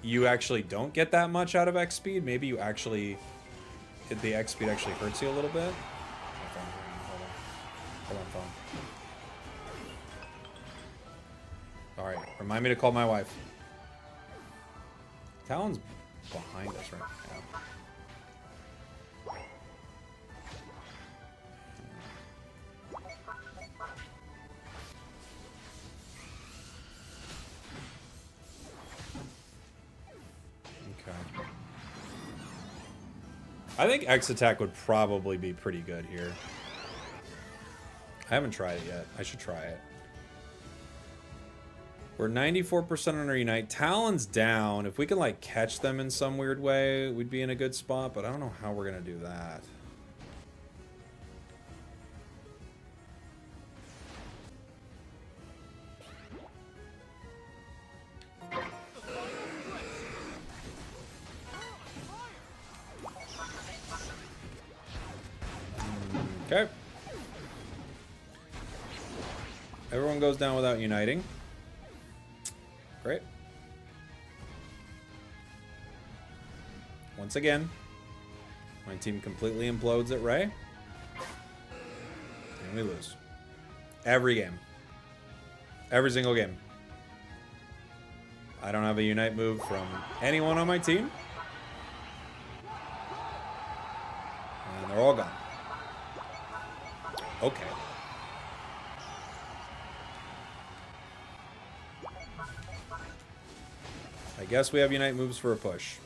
you actually don't get that much out of X speed. Maybe you actually... the X speed actually hurts you a little bit. Hold on, phone. Alright, remind me to call my wife. Talon's behind us right now. Okay. I think X attack would probably be pretty good here. I haven't tried it yet. I should try it. We're 94% on our Unite. Talon's down. If we can, like, catch them in some weird way, we'd be in a good spot, but I don't know how we're going to do that. Okay. Everyone goes down without uniting. Great. Once again, my team completely implodes at Ray. And we lose. Every game. Every single game. I don't have a Unite move from anyone on my team. And they're all gone. Okay. I guess we have Unite moves for a push.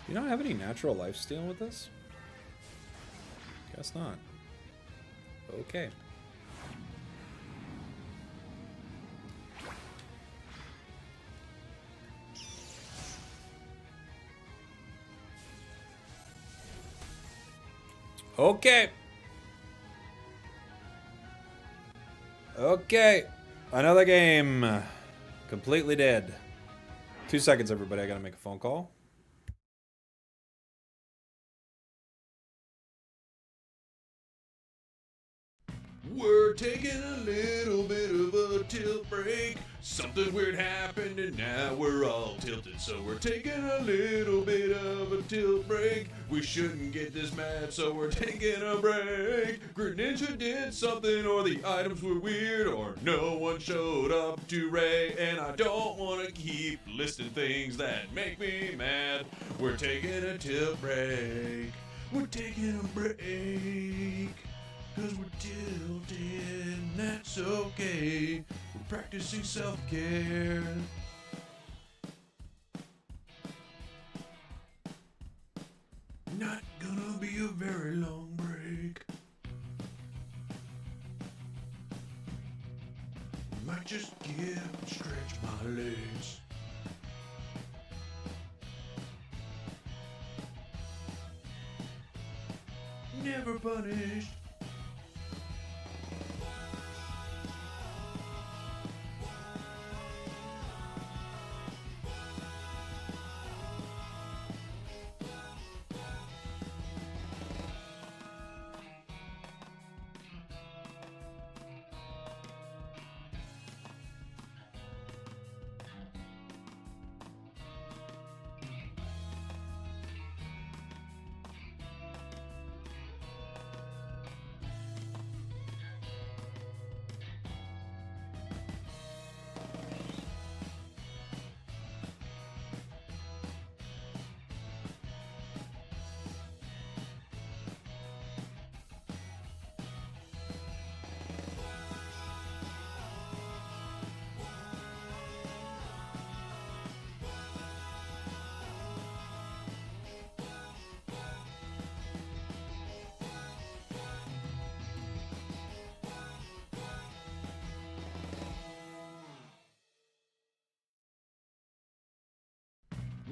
Do you not have any natural lifesteal with this? Guess not. Okay. Okay. Okay. Another game. Completely dead. 2 seconds, everybody. I gotta make a phone call. We're taking a little bit of a tilt break. Something weird happened and now we're all tilted. So we're taking a little bit of a tilt break. We shouldn't get this mad, so we're taking a break. Greninja did something, or the items were weird, or no one showed up to Ray. And I don't want to keep listing things that make me mad. We're taking a tilt break. We're taking a break. Cause we're tilted, and that's okay. We're practicing self-care. Not gonna be a very long break. Might just get stretch my legs. Never punished.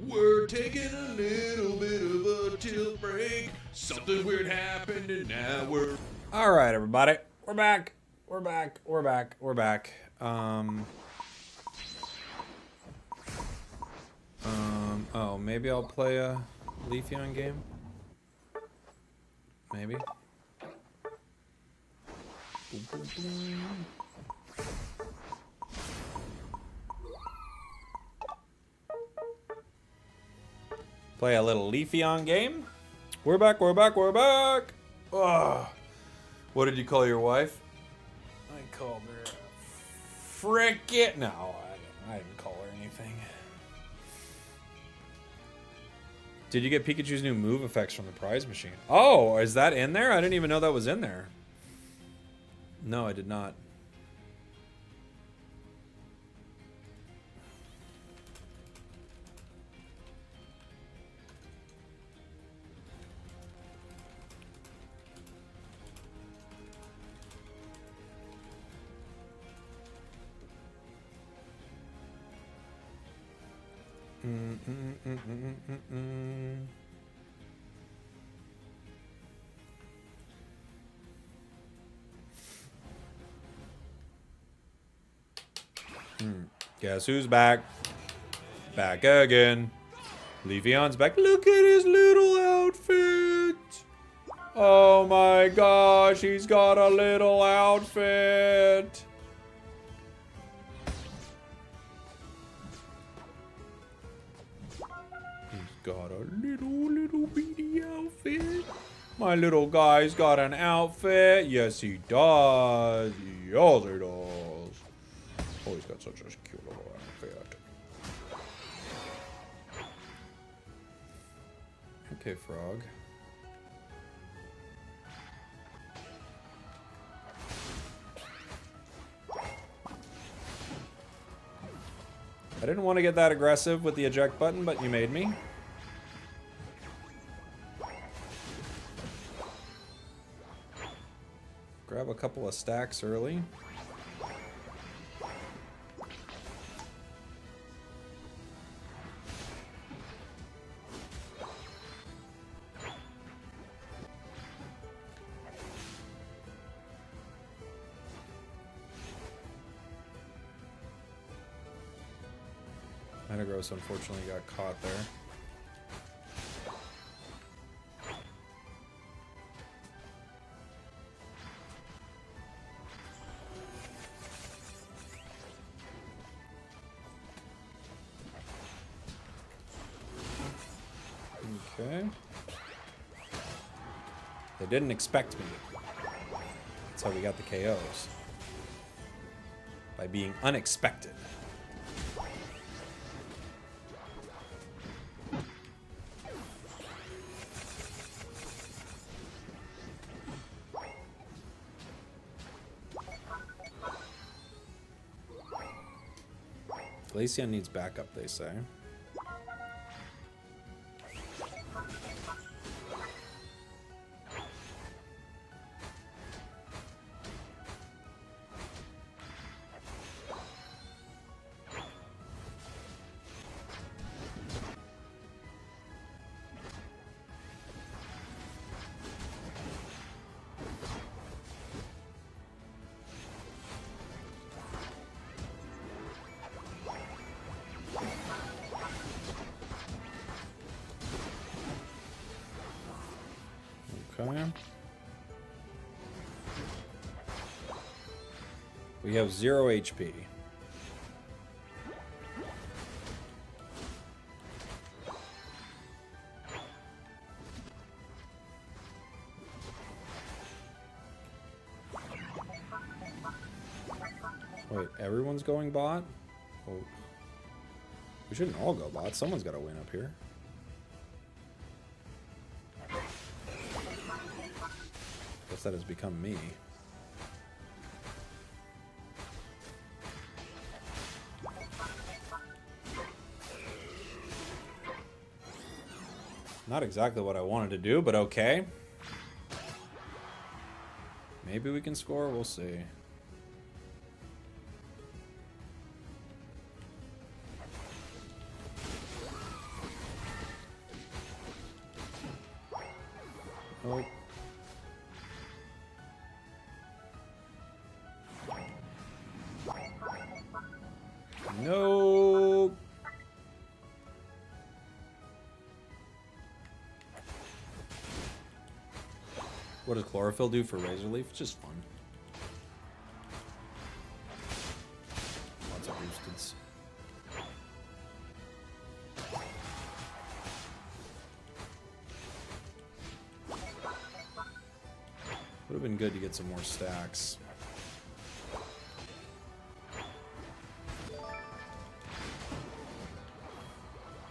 We're taking a little bit of a tilt break. Something weird happened and now we're... Alright, everybody. We're back. We're back. We're back. We're back. Oh, maybe I'll play a Leafeon game? Maybe. Boom, boom, boom. Play a little Leafeon game. We're back, we're back, we're back! Ugh. What did you call your wife? I called her frickin'... No, I didn't call her anything. Did you get Pikachu's new move effects from the prize machine? Oh, is that in there? I didn't even know that was in there. No, I did not. Guess who's back? Back again. Leafeon's back. Look at his little outfit. Oh my gosh, he's got a little outfit. He's got a little bitty outfit. My little guy's got an outfit. Yes, he does. Yes, he does. Oh, he's got such a cute little outfit. Okay, frog. I didn't want to get that aggressive with the eject button, but you made me. Grab a couple of stacks early. Metagross unfortunately got caught there. Okay. They didn't expect me. That's how we got the KOs. By being unexpected. Glaceon needs backup, they say. Okay. We have 0 HP. Wait, everyone's going bot? Oh. We shouldn't all go bot. Someone's got to win up here. Guess that has become me. Not exactly what I wanted to do, but okay. Maybe we can score, we'll see. Oh. No. What does chlorophyll do for Razor Leaf? It's just fun. Lots of boosteds. Would have been good to get some more stacks.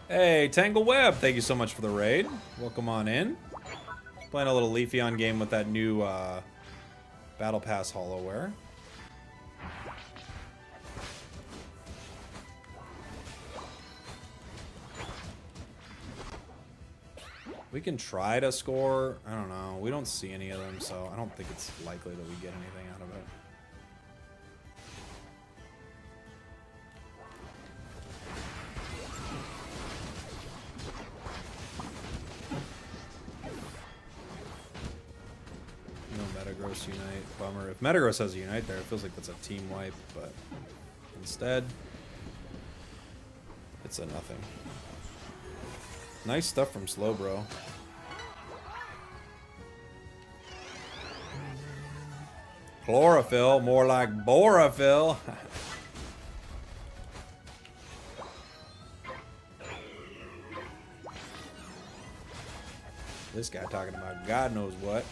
Hey, Tangle Web, thank you so much for the raid. Welcome on in. Playing a little Leafeon game with that new Battle Pass Hollowware. We can try to score. I don't know. We don't see any of them, so I don't think it's likely that we get anything out of it. Metagross Unite. Bummer. If Metagross has a Unite there, it feels like that's a team wipe, but instead, That's a nothing. Nice stuff from Slowbro. Chlorophyll, more like borophyll. This guy talking about God knows what.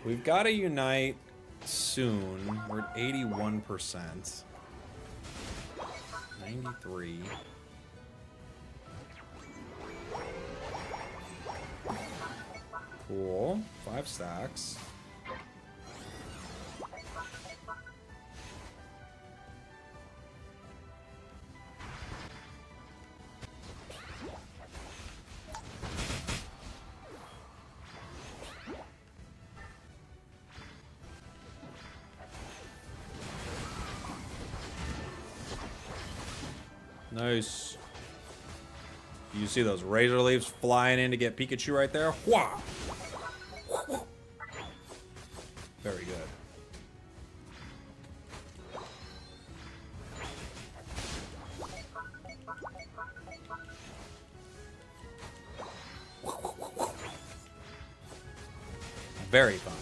We've got to unite soon. We're at 81%. 93. Cool. 5 stacks. Nice. You see those razor leaves flying in to get Pikachu right there? Wah! Very good. Very fun.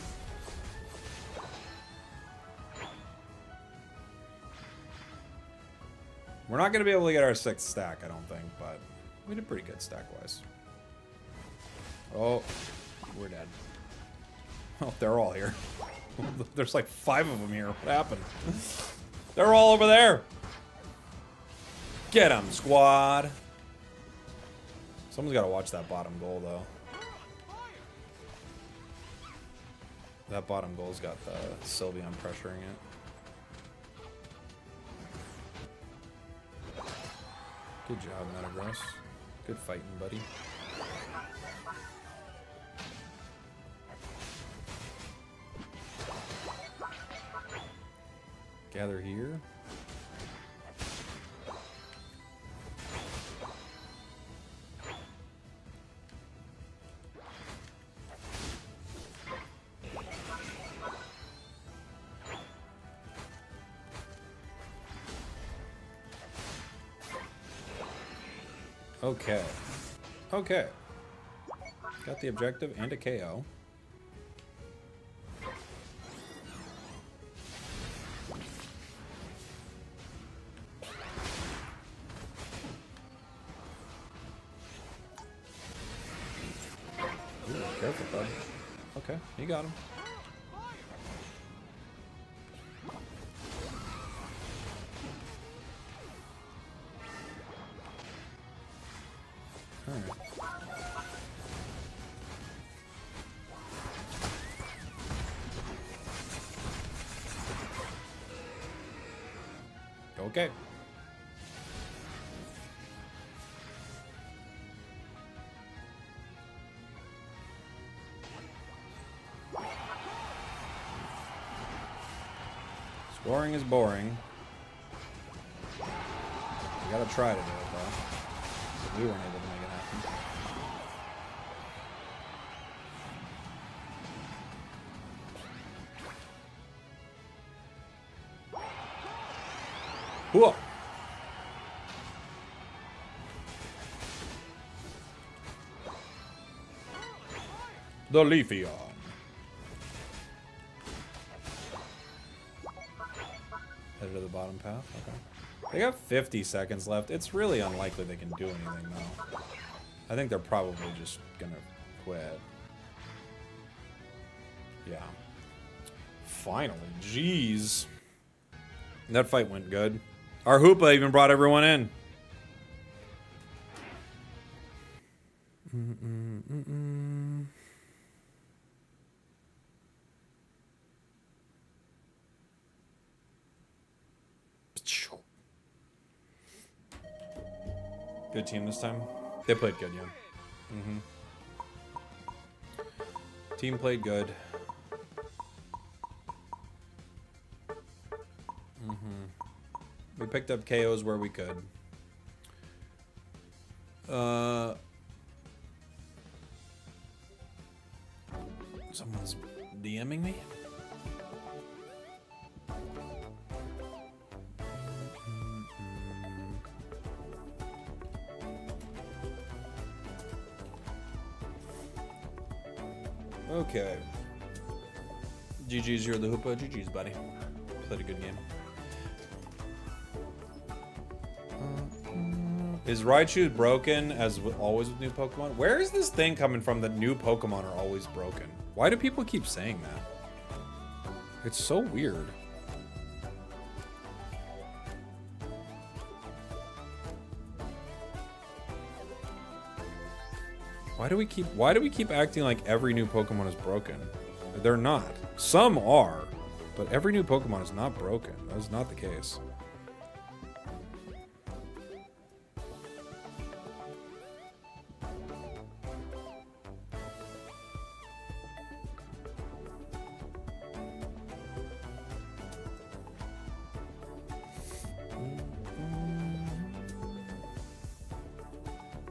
We're not going to be able to get our 6th stack, I don't think, but we did pretty good stack-wise. Oh, we're dead. Oh, they're all here. There's like 5 of them here. What happened? They're all over there. Get them, squad. Someone's got to watch that bottom goal, though. That bottom goal's got the Sylveon pressuring it. Good job, Metagross. Good fighting, buddy. Gather here. Okay. Okay. Got the objective and a KO. Ooh, careful, bud. Okay, you got him. Okay. Scoring is boring. We gotta try to do it, though. We weren't able to make it happen. Whoa! The Leafeon. Headed to the bottom path? Okay. They got 50 seconds left. It's really unlikely they can do anything, though. I think they're probably just gonna quit. Yeah. Finally. Jeez. That fight went good. Our Hoopa even brought everyone in. Good team this time. They played good, yeah. Team played good. We picked up KOs where we could. Someone's DMing me? Okay. GG's, you're the hoopa. GG's, buddy. Played a good game. Is Raichu broken as always with new Pokemon? Where is this thing coming from that new Pokemon are always broken? Why do people keep saying that? It's so weird. Why do we keep acting like every new Pokemon is broken? They're not. Some are, but every new Pokemon is not broken. That is not the case.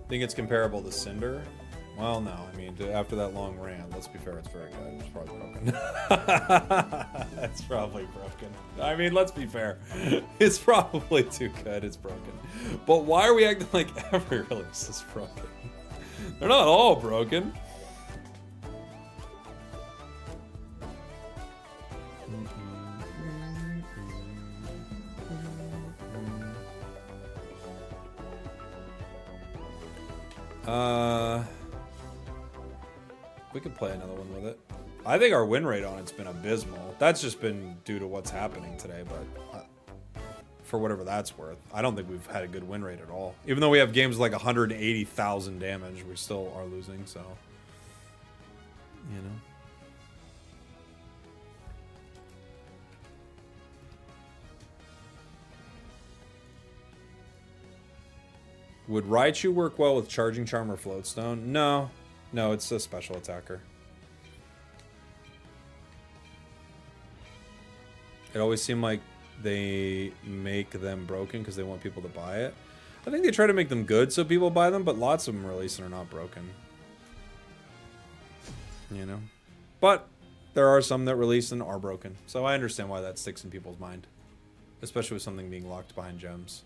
Think it's comparable to Cinder? Well, no. I mean, after that long rant, let's be fair, it's very good. It's probably broken. It's probably broken. I mean, let's be fair. It's probably too good. It's broken. But why are we acting like every release is broken? They're not all broken. We could play another one with it. I think our win rate on it's been abysmal. That's just been due to what's happening today, but for whatever that's worth, I don't think we've had a good win rate at all. Even though we have games like 180,000 damage, we still are losing, so, you know. Would Raichu work well with Charging Charm or Floatstone? No. No, it's a special attacker. It always seemed like they make them broken because they want people to buy it. I think they try to make them good so people buy them, but lots of them release and are not broken. You know? But there are some that release and are broken. So I understand why that sticks in people's mind. Especially with something being locked behind gems.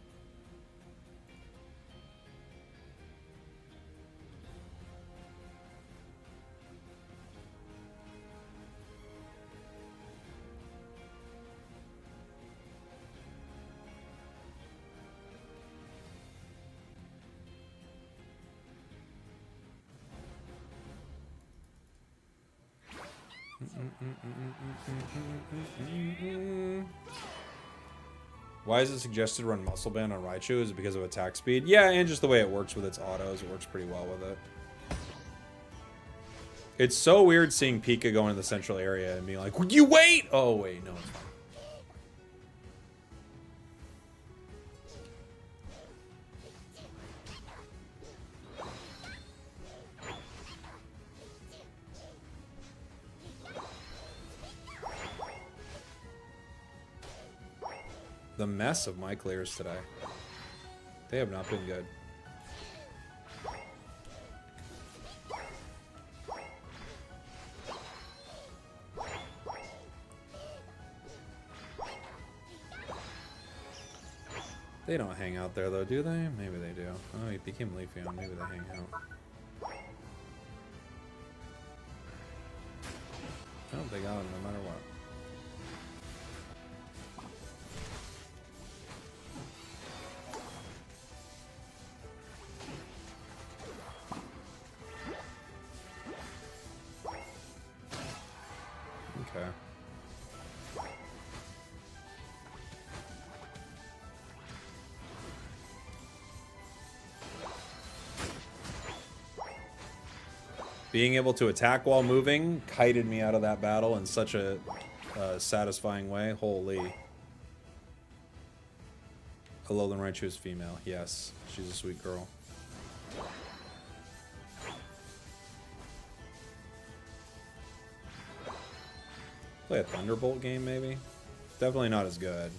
Why is it suggested to run Muscle Band on Raichu? Is it because of attack speed? Yeah, and just the way it works with its autos. It works pretty well with it. It's so weird seeing Pika go into the central area and being like, would you wait? Oh, wait, no, it's fine. The mess of my clears today. They have not been good. They don't hang out there though, do they? Maybe they do. Oh, he became Leafeon. Maybe they hang out. Oh, they got him no matter what. Okay. Being able to attack while moving kited me out of that battle in such a satisfying way. Holy. Alolan Raichu is female. Yes, she's a sweet girl. Play a Thunderbolt game, maybe? Definitely not as good.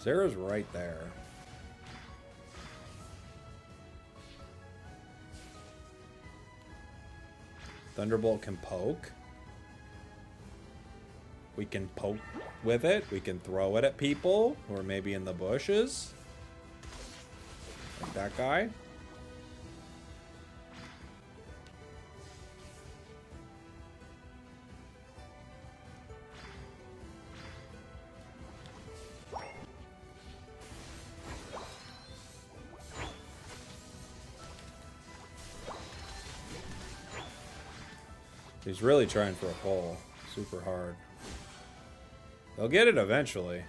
Sarah's right there. Thunderbolt can poke. We can poke with it. We can throw it at people who are maybe in the bushes. Like that guy. He's really trying for a pull. Super hard. They'll get it eventually.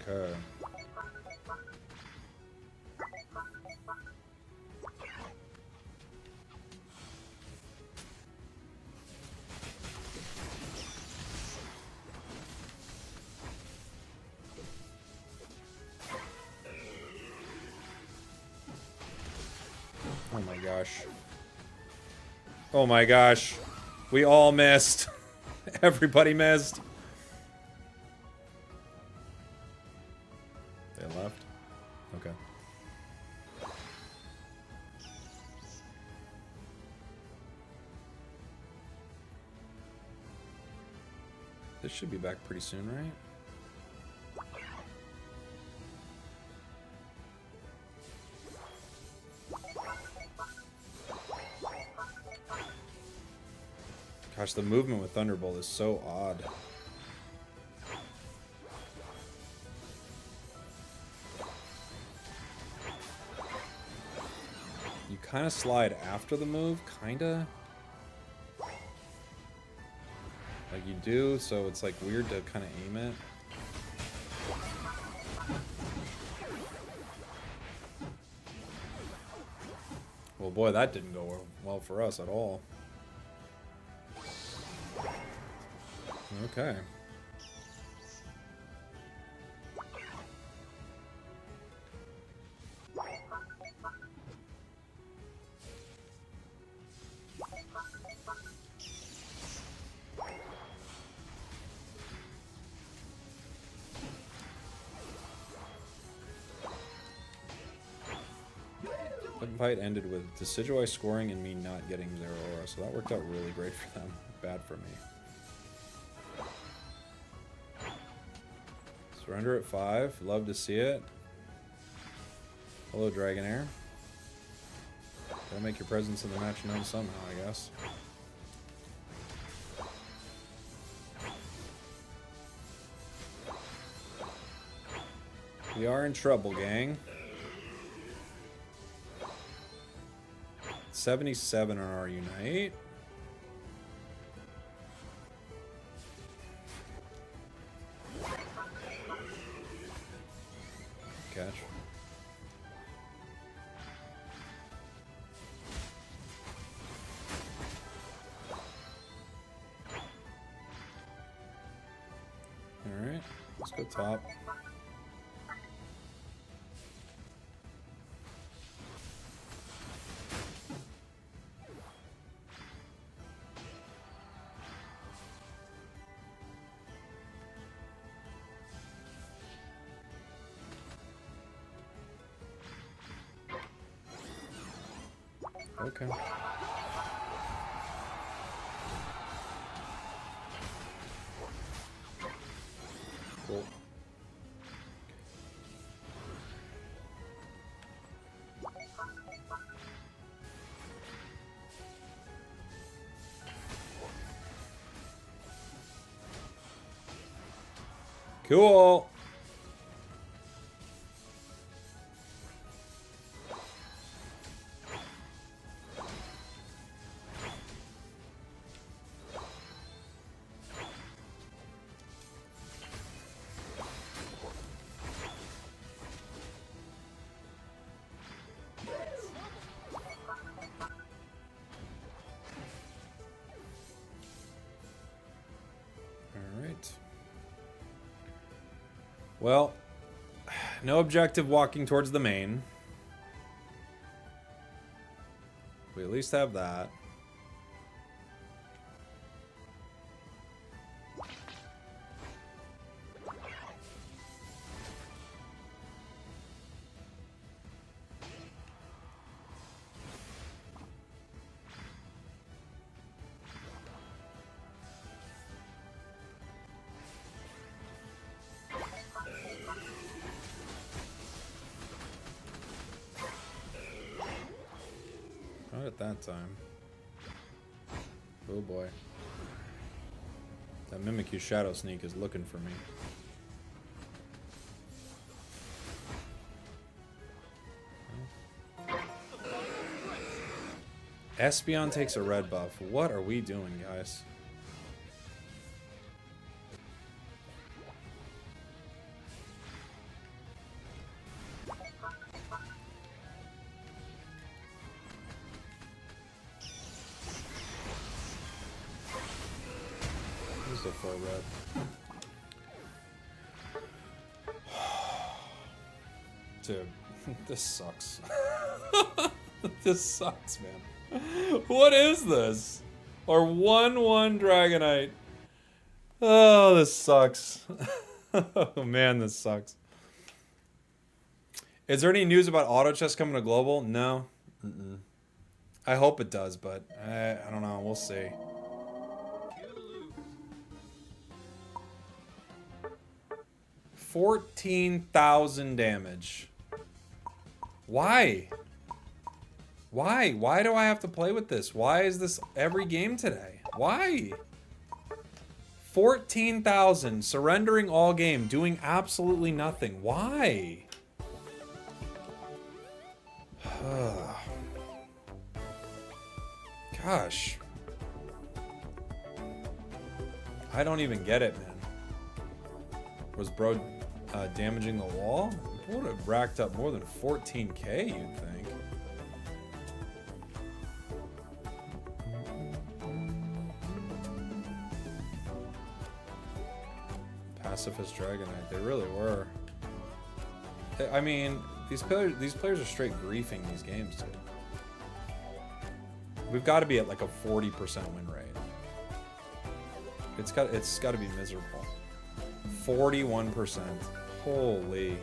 Okay. Oh my gosh. Oh my gosh. We all missed. Everybody missed. They left? Okay. This should be back pretty soon, right? Gosh, the movement with Thunderbolt is so odd. You kind of slide after the move, kinda. Like you do, so it's like weird to kind of aim it. Well, boy, that didn't go well for us at all. Okay. The fight ended with Decidueye scoring and me not getting their aura, so that worked out really great for them. Bad for me. Surrender at 5. Love to see it. Hello, Dragonair. Gotta make your presence in the match known somehow, I guess. We are in trouble, gang. 77 on our Unite. Catch. Alright, let's go top. Okay. Cool. Cool. Well, no objective walking towards the main. We at least have that. Not at that time. Oh boy. That Mimikyu Shadow Sneak is looking for me. Espeon takes a red buff. What are we doing, guys? This is a full red. Dude, this sucks. This sucks, man. What is this? Or 1/1 Dragonite. Oh, this sucks. Oh man, this sucks. Is there any news about Auto Chess coming to Global? No. I hope it does, but I don't know. We'll see. $14,000 damage. Why? Why? Why do I have to play with this? Why is this every game today? Why? 14,000, surrendering all game, doing absolutely nothing. Why? Gosh. I don't even get it, man. Was bro damaging the wall? It would have racked up more than 14K, you'd think. Pacifist Dragonite, they really were. I mean, these players are straight griefing these games, dude. We've got to be at like a 40% win rate. It's got to be miserable. 41%. Holy,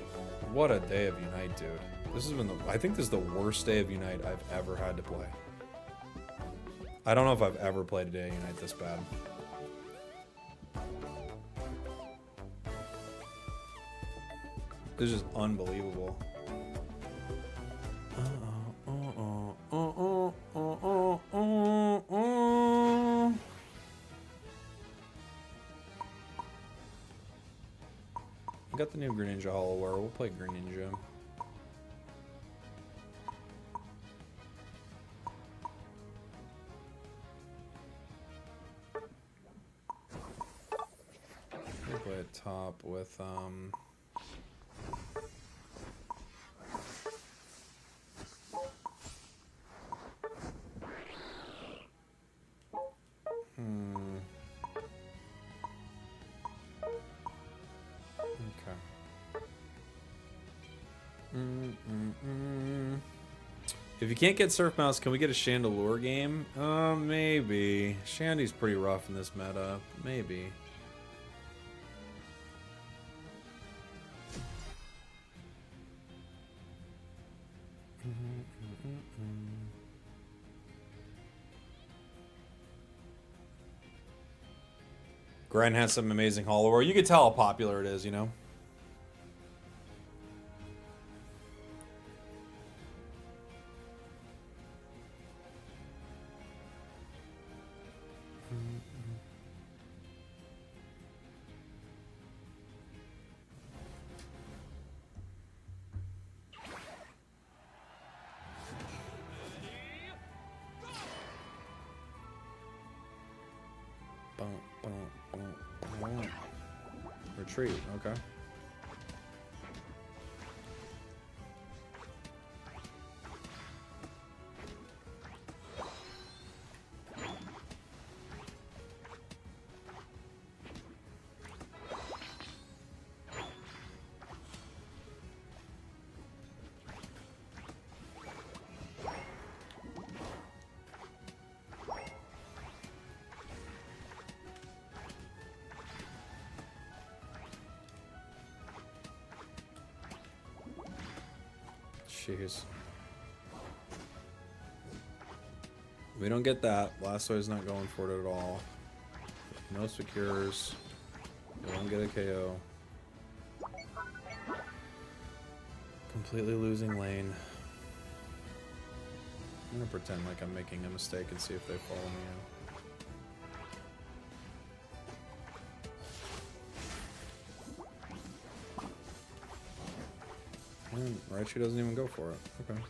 what a day of Unite, dude. This has been I think this is the worst day of Unite I've ever had to play. I don't know if I've ever played a day of Unite this bad. This is just unbelievable. I got the new Greninja Hollow. We'll play Greninja. We'll play a top with If you can't get Surf Mouse, can we get a Chandelure game? Maybe. Shandy's pretty rough in this meta. Maybe. Gren has some amazing Hollow. You can tell how popular it is, you know? Retreat, okay. jeez. We don't get that. Blastoise's not going for it at all. No secures. We don't get a KO. Completely losing lane. I'm gonna pretend like I'm making a mistake and see if they follow me out. And Raichu doesn't even go for it. Okay.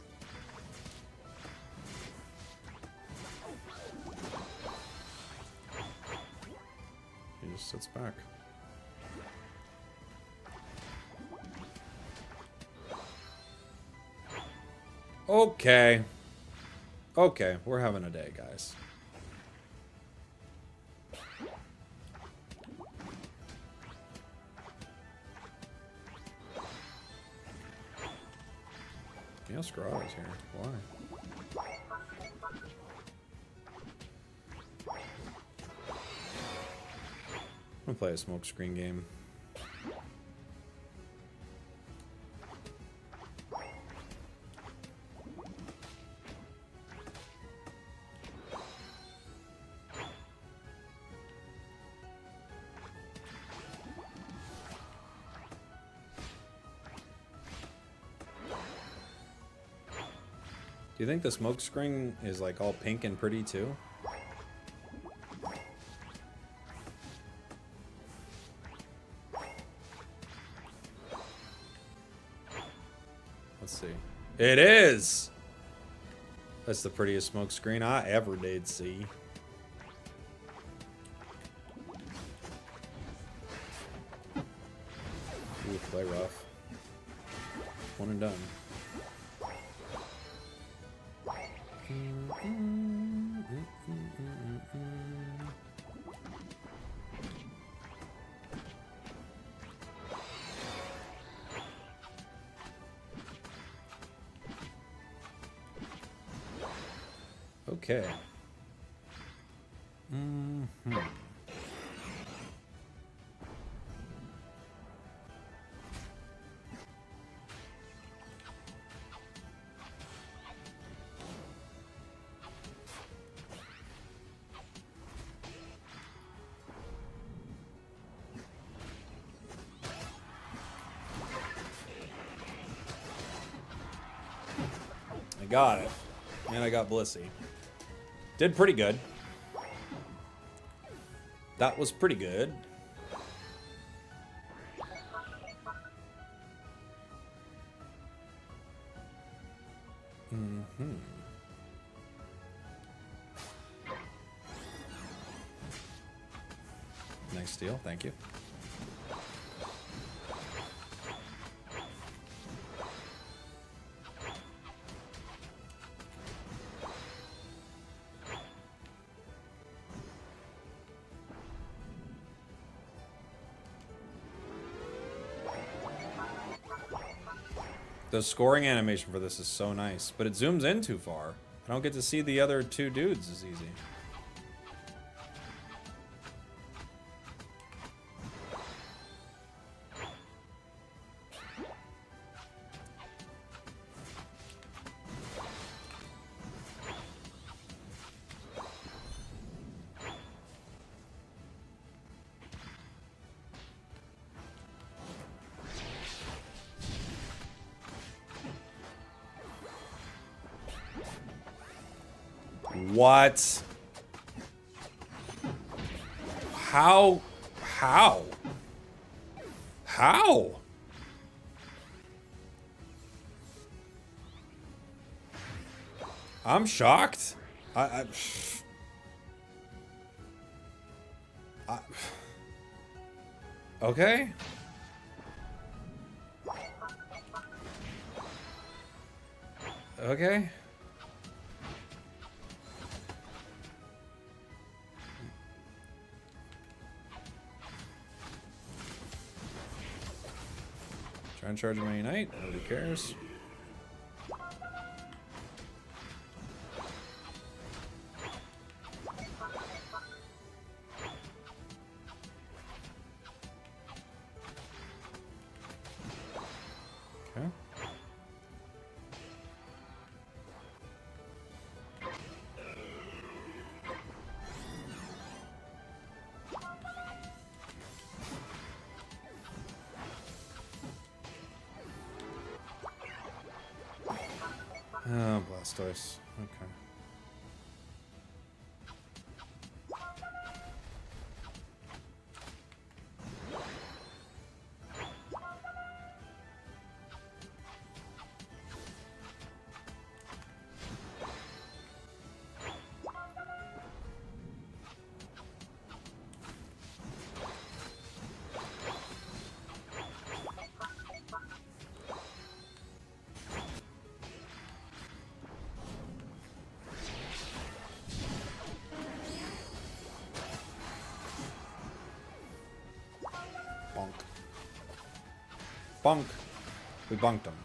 He just sits back. Okay. Okay, we're having a day, guys. Yeah, Scrawl's here. Why? I'm gonna play a smokescreen game. Do you think the smoke screen is like all pink and pretty too? Let's see. It is! That's the prettiest smoke screen I ever did see. Ooh, play rough. One and done. Okay. I got it. And I got Blissey. Did pretty good. That was pretty good. Nice steal, thank you. The scoring animation for this is so nice, but it zooms in too far. I don't get to see the other two dudes as easy. What? How? How? How? I'm shocked. Okay. Okay. Try and charge my Unite. Nobody cares. Okay. Oh, Blastoise. Okay. Bonk. Bonk. We bonked them.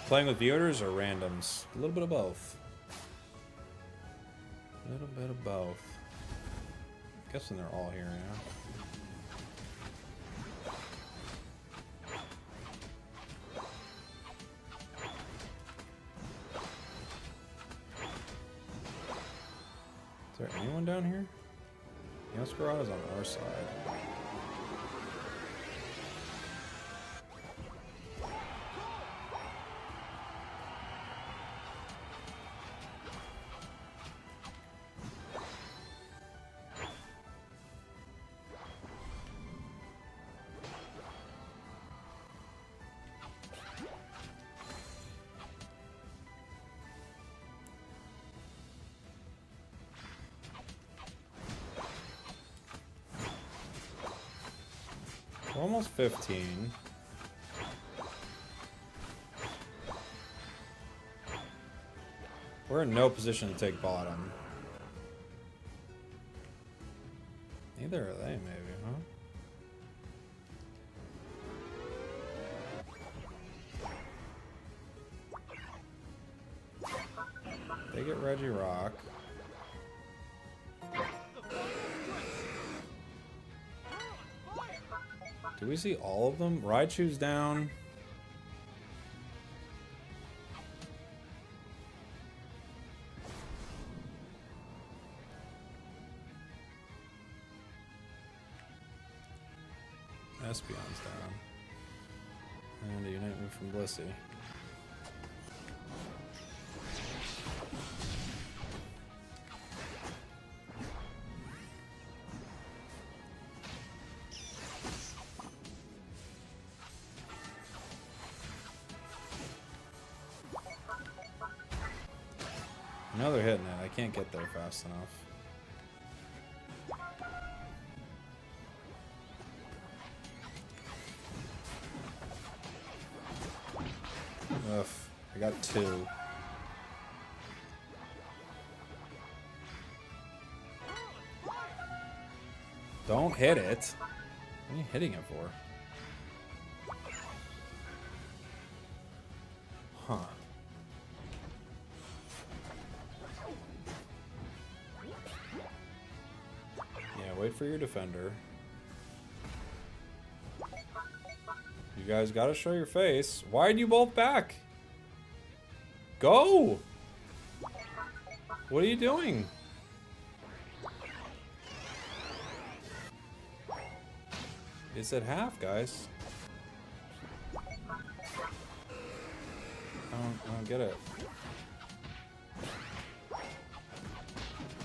Playing with viewers or randoms? A little bit of both. A little bit of both. Guessing they're all here, yeah. Is there anyone down here? Yaskarad is on our side. We're almost 15. We're in no position to take bottom. Neither are they, maybe, huh? They get Regirock. Do we see all of them? Raichu's down. Espeon's down. And a Unite move from Blissey. I know they're hitting it. I can't get there fast enough. Ugh, I got 2. Don't hit it. What are you hitting it for? Huh. Yeah, wait for your defender. You guys gotta show your face. Why'd you both back? Go! What are you doing? It's at half, guys. I don't get it.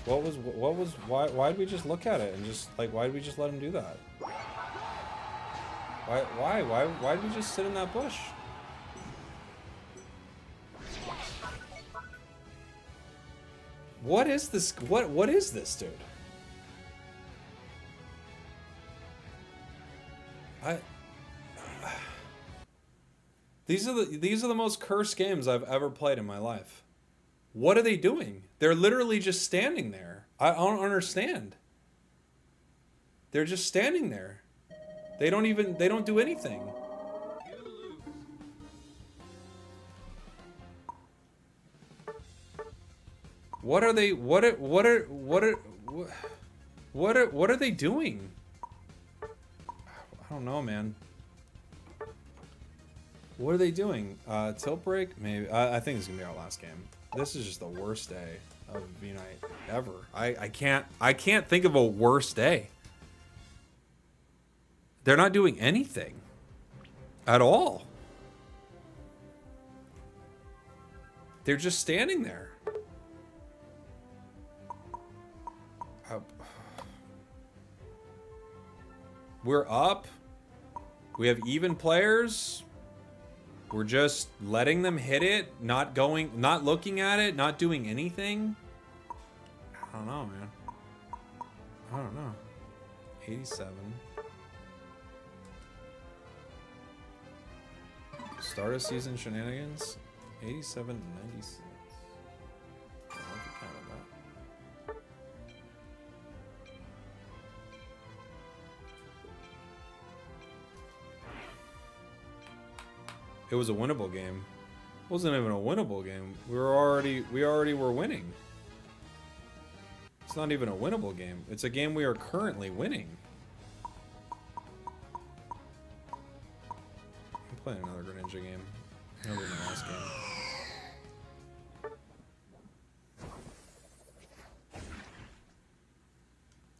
Why'd we just look at it and just, like, why'd we just let him do that? Why'd we just sit in that bush? What is this? What is this, dude? These are the most cursed games I've ever played in my life. What are they doing? They're literally just standing there. I don't understand. They're just standing there. They don't do anything. What are they doing? I don't know, man. What are they doing? Tilt break? Maybe. I think this is gonna be our last game. This is just the worst day of Unite ever. I can't think of a worse day. They're not doing anything at all. They're just standing there. We're up. We have even players. We're just letting them hit it, not looking at it, not doing anything. I don't know, man. I don't know. 87. Start of season shenanigans. 87, 96. I don't know if you counted that. It was a winnable game. It wasn't even a winnable game. We already were winning. It's not even a winnable game. It's a game we are currently winning. I'm playing another Greninja game. That'll be my last game.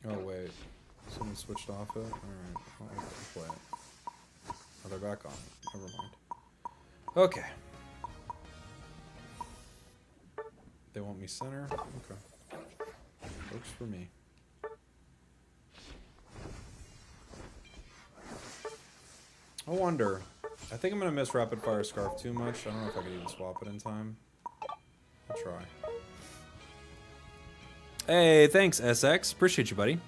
Oh wait, someone switched off it. All right, I'll play it. Oh, they're back on. Never mind. Okay. They want me center? Okay. Works for me. I wonder. I think I'm going to miss Rapid Fire Scarf too much. I don't know if I could even swap it in time. I'll try. Hey, thanks, SX. Appreciate you, buddy.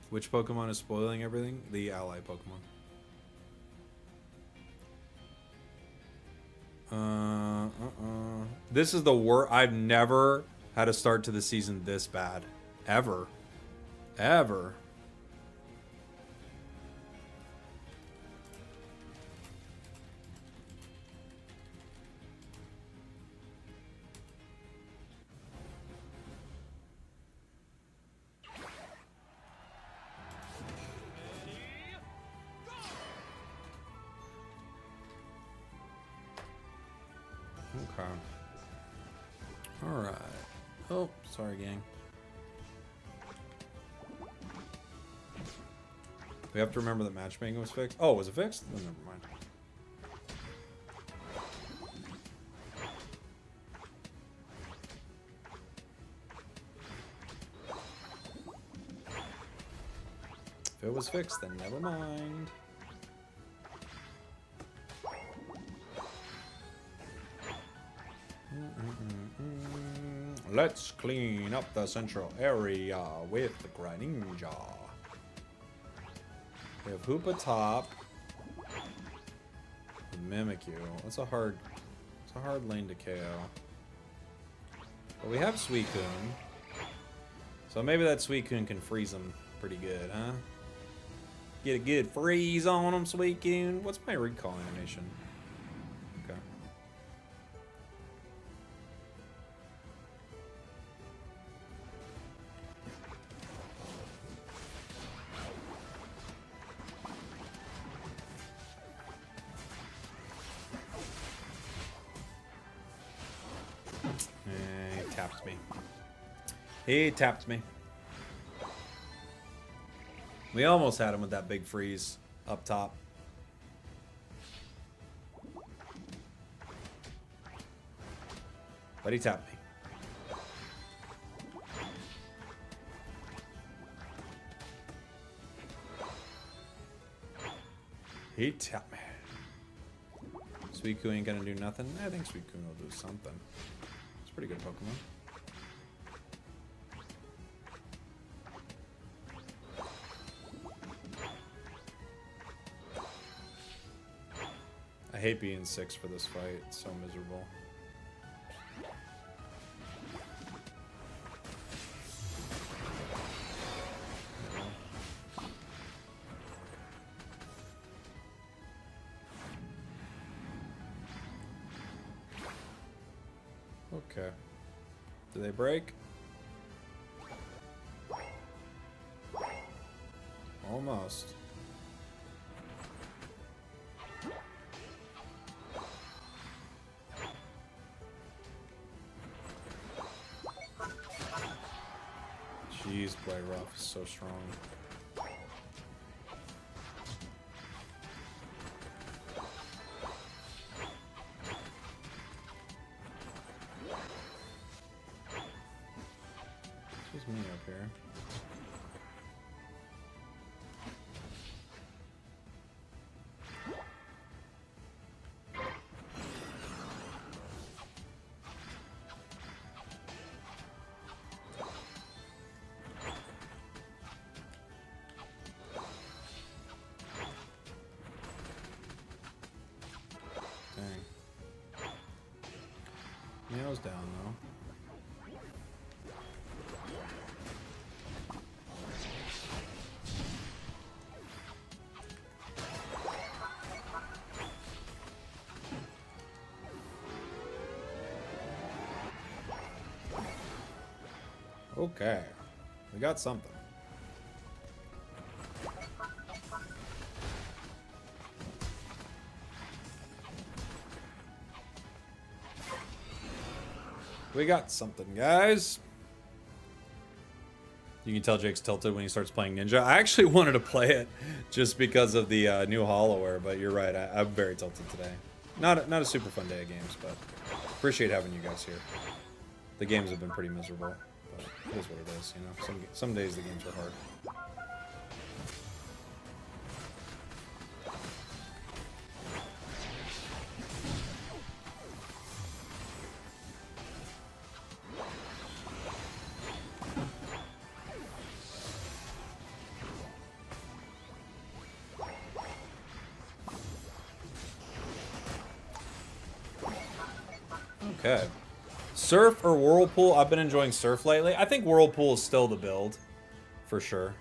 Which Pokemon is spoiling everything? The ally Pokemon. This is the worst. I've never had a start to the season this bad. Ever. Ever. Okay. Alright. Oh, sorry, gang. We have to remember that matchmaking was fixed. Oh, was it fixed? Then never mind. If it was fixed, then never mind. Let's clean up the central area with the Greninja. We have Hoopa top. Mimikyu. It's a hard lane to KO. But we have Suicune. So maybe that Suicune can freeze him pretty good, huh? Get a good freeze on him, Suicune. What's my recall animation? Okay. He tapped me. He tapped me. We almost had him with that big freeze up top. But he tapped me. He tapped me. Suicune ain't gonna do nothing. I think Suicune will do something. It's a pretty good Pokemon. I hate being 6 for this fight. It's so miserable. Okay. Do they break? Almost. Jeez, Play Rough is so strong. Just me up here. Meow's down though. Okay, we got something. We got something, guys. You can tell Jake's tilted when he starts playing Ninja. I actually wanted to play it just because of the new Hollowware, but you're right. I'm very tilted today. Not a super fun day of games, but appreciate having you guys here. The games have been pretty miserable, but it is what it is. You know, some days the games are hard. Okay. Surf or Whirlpool? I've been enjoying Surf lately. I think Whirlpool is still the build, for sure.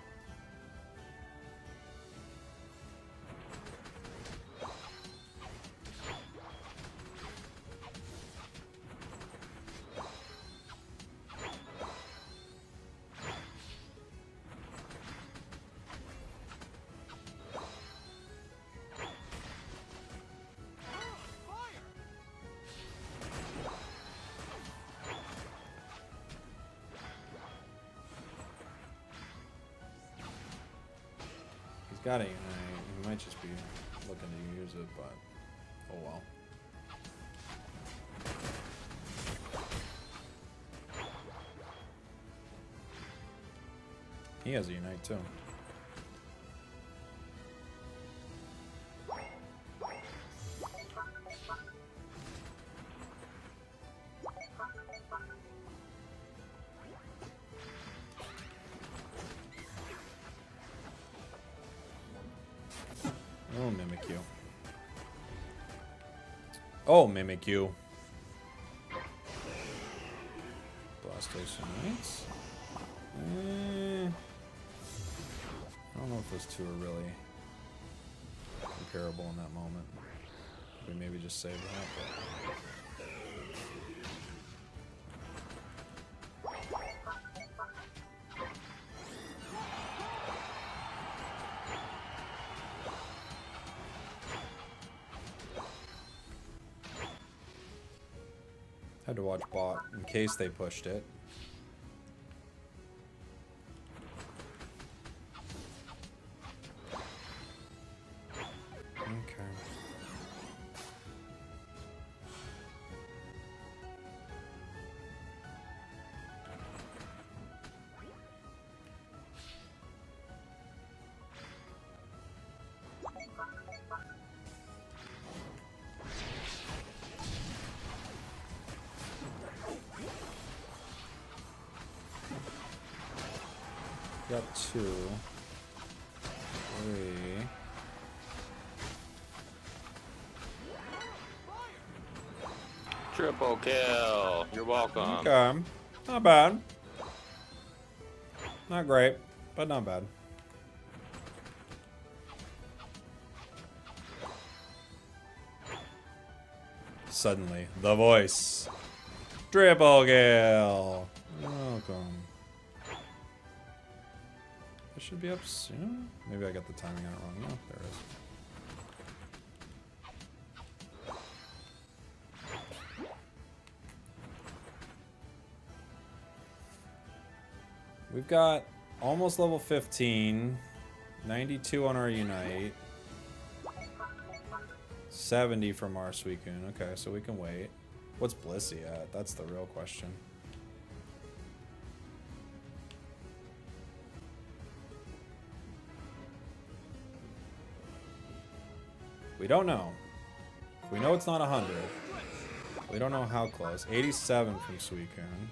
Got it, he might just be looking to use it, but oh well. He has a Unite too. Oh, Mimikyu. Oh, Mimikyu. Blastoise Unites. I don't know if those two are really comparable in that moment. We maybe just save that, but... Had to watch bot in case they pushed it. Okay. Got 2, 3. Triple kill. You're welcome. Okay. Not bad. Not great, but not bad. Suddenly, the voice. Triple kill. Welcome. It should be up soon. Maybe I got the timing on it wrong. No, there it is. We've got almost level 15, 92 on our Unite, 70 from our Suicune. Okay, so we can wait. What's Blissey at? That's the real question. We don't know. We know it's not 100. We don't know how close. 87 from Suicune.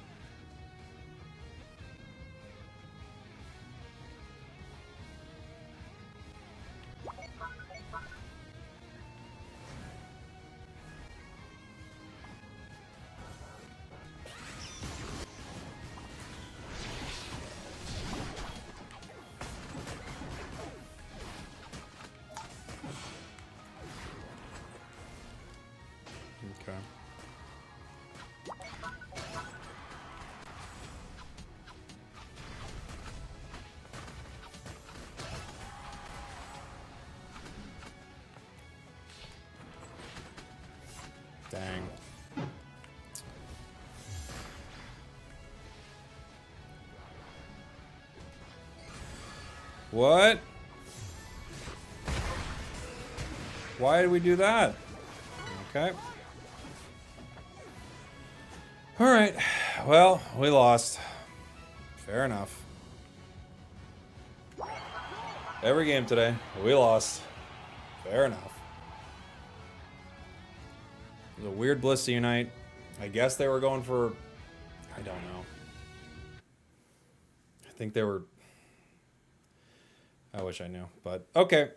Okay. Dang. What? Why did we do that? Okay. All right. Well, we lost. Fair enough. Every game today, we lost. Fair enough. It was a weird Blissey Unite. I guess they were going for... I don't know. I think they were... I wish I knew, but okay.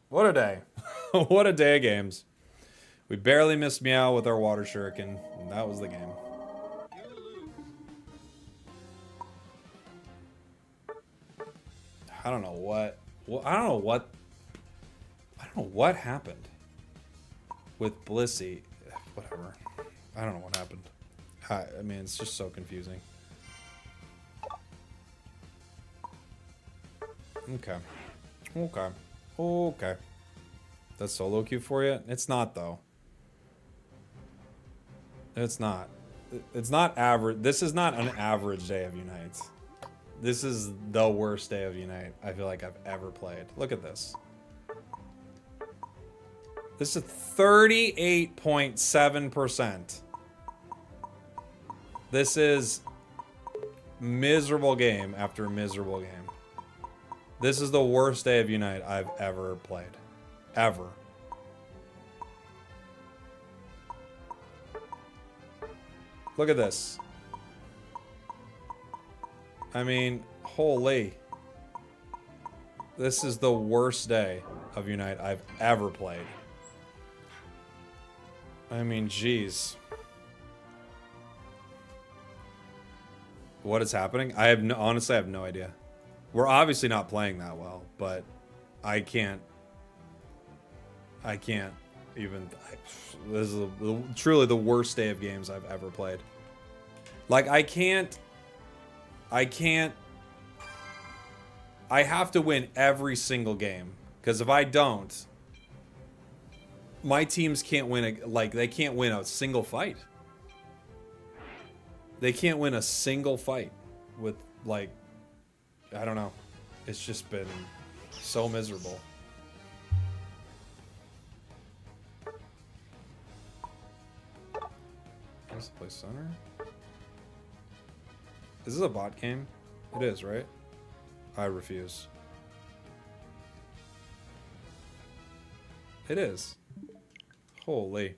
What a day. What a day of games. We barely missed Meow with our water shuriken, and that was the game. I don't know what... Well, I don't know what happened with Blissey. Whatever. I don't know what happened. I mean, it's just so confusing. Okay. Okay. Okay. That's solo queue for you? It's not, though. It's not. It's not average. This is not an average day of Unites. This is the worst day of Unite I feel like I've ever played. Look at this. This is 38.7%. This is miserable game after miserable game. This is the worst day of Unite I've ever played. Ever. Look at this. I mean, holy. This is the worst day of Unite I've ever played. I mean, jeez. What is happening? Honestly, I have no idea. We're obviously not playing that well, but I can't even... This is truly the worst day of games I've ever played. Like, I have to win every single game. Because if I don't, my teams can't win, they can't win a single fight. They can't win a single fight with, like, I don't know. It's just been so miserable. Let's play center. Is this a bot game? It is, right? I refuse. It is. Holy.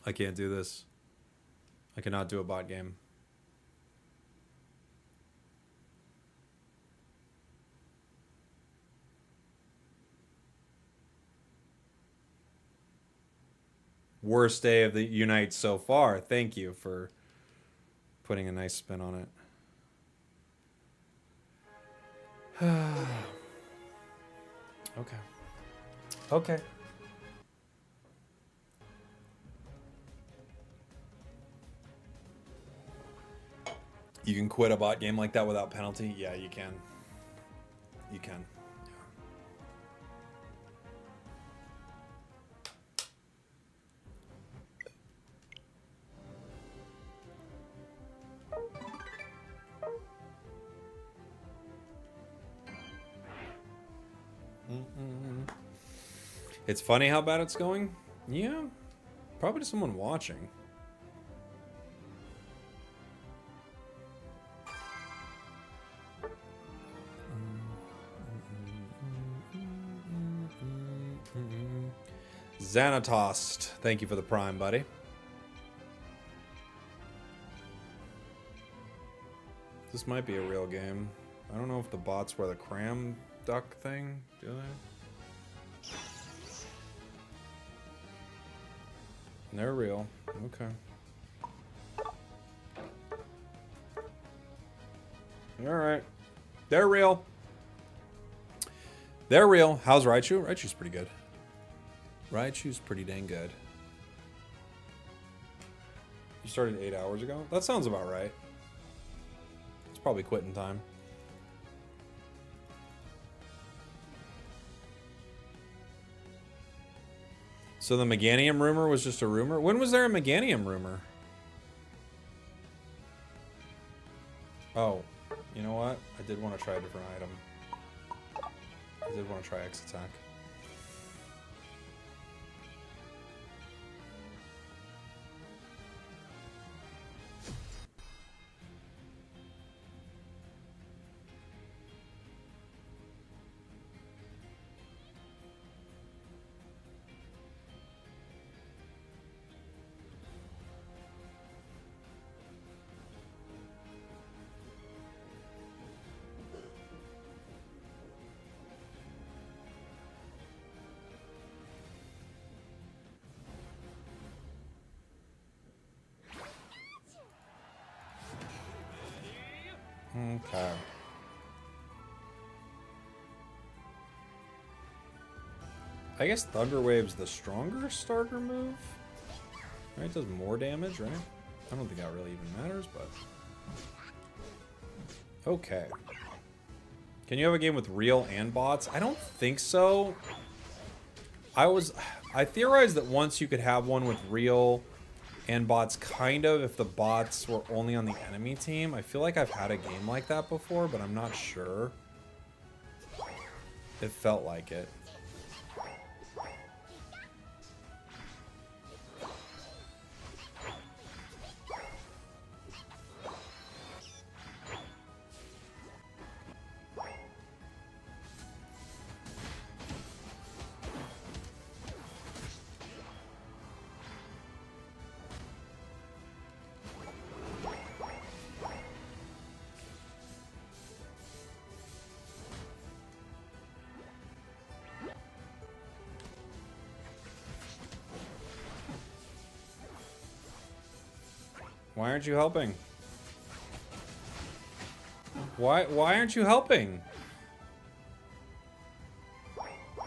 I can't do this. I cannot do a bot game. Worst day of the Unite so far. Thank you for putting a nice spin on it. Okay. Okay. You can quit a bot game like that without penalty? Yeah, you can. You can. It's funny how bad it's going. Yeah, Probably to someone watching. Xanatost, thank you for the prime, buddy. This might be a real game. I don't know if the bots wear the cram duck thing, do they? They're real. Okay. Alright. They're real. They're real. How's Raichu? Raichu's pretty good. Raichu's pretty dang good. You started 8 hours ago? That sounds about right. It's probably quitting time. So the Meganium rumor was just a rumor? When was there a Meganium rumor? Oh, you know what? I did want to try a different item. I did want to try X Attack. Okay. I guess Thunder Wave's the stronger starter move. Right? It does more damage, right? I don't think that really even matters, but... Okay. Can you have a game with real and bots? I don't think so. I theorized that once you could have one with real and bots, kind of, if the bots were only on the enemy team. I feel like I've had a game like that before, but I'm not sure. It felt like it. Why aren't you helping? Why aren't you helping?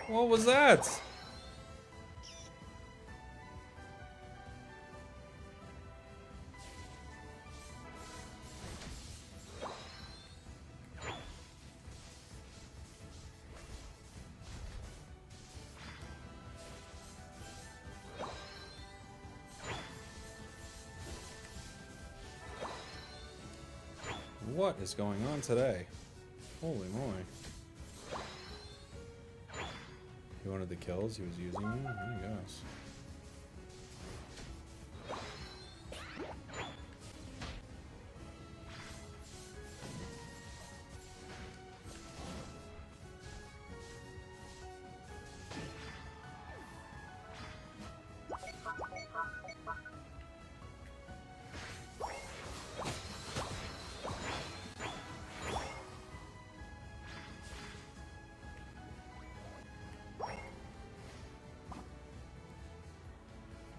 What was that? What is going on today? Holy moly. He wanted the kills, he was using them? I guess.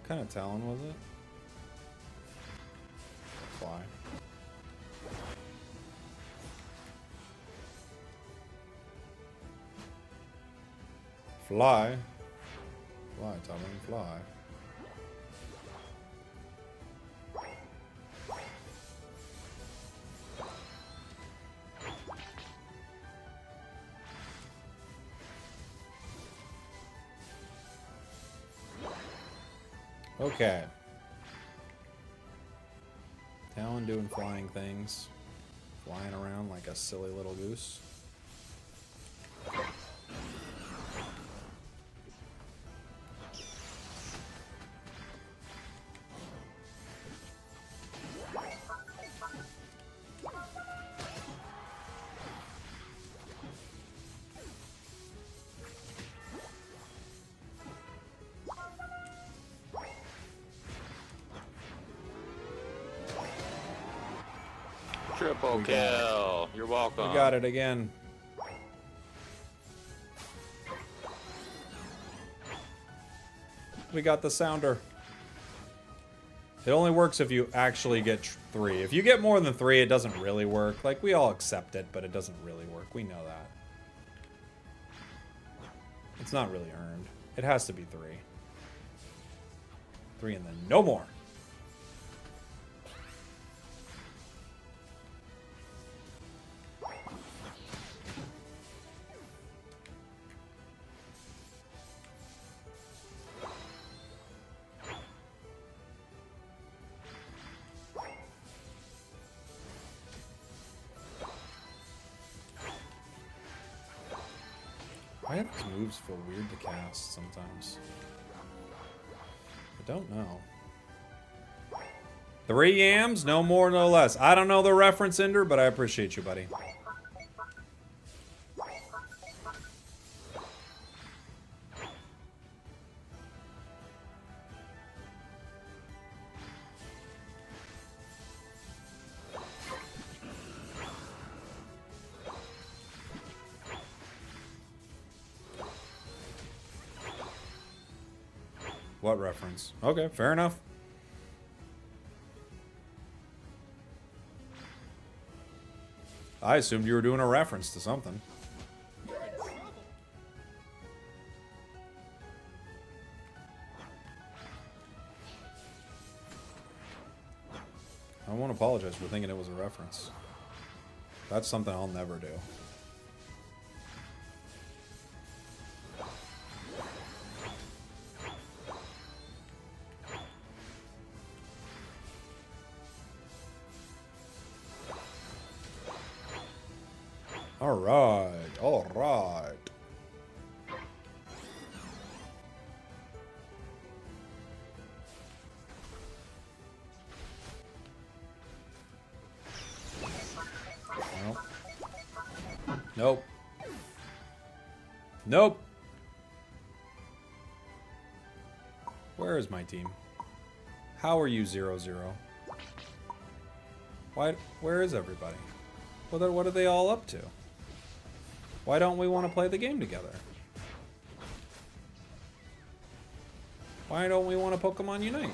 What kind of Talon was it? Fly. Fly. Fly, Talon, fly. Okay. Talon doing flying things. Flying around like a silly little goose. Triple kill. You're welcome. We got it again. We got the sounder. It only works if you actually get 3. If you get more than 3, it doesn't really work. Like, we all accept it, but it doesn't really work. We know that. It's not really earned. It has to be 3. 3 and then no more. Why do these moves feel weird to cast sometimes? I don't know. 3 yams, no more, no less. I don't know the reference, Ender, but I appreciate you, buddy. What reference? Okay, fair enough. I assumed you were doing a reference to something. I won't apologize for thinking it was a reference. That's something I'll never do. Alright, alright. Nope. Nope. Where is my team? How are you 0-0? Why? Where is everybody? What are they all up to? Why don't we want to play the game together? Why don't we want to Pokemon Unite?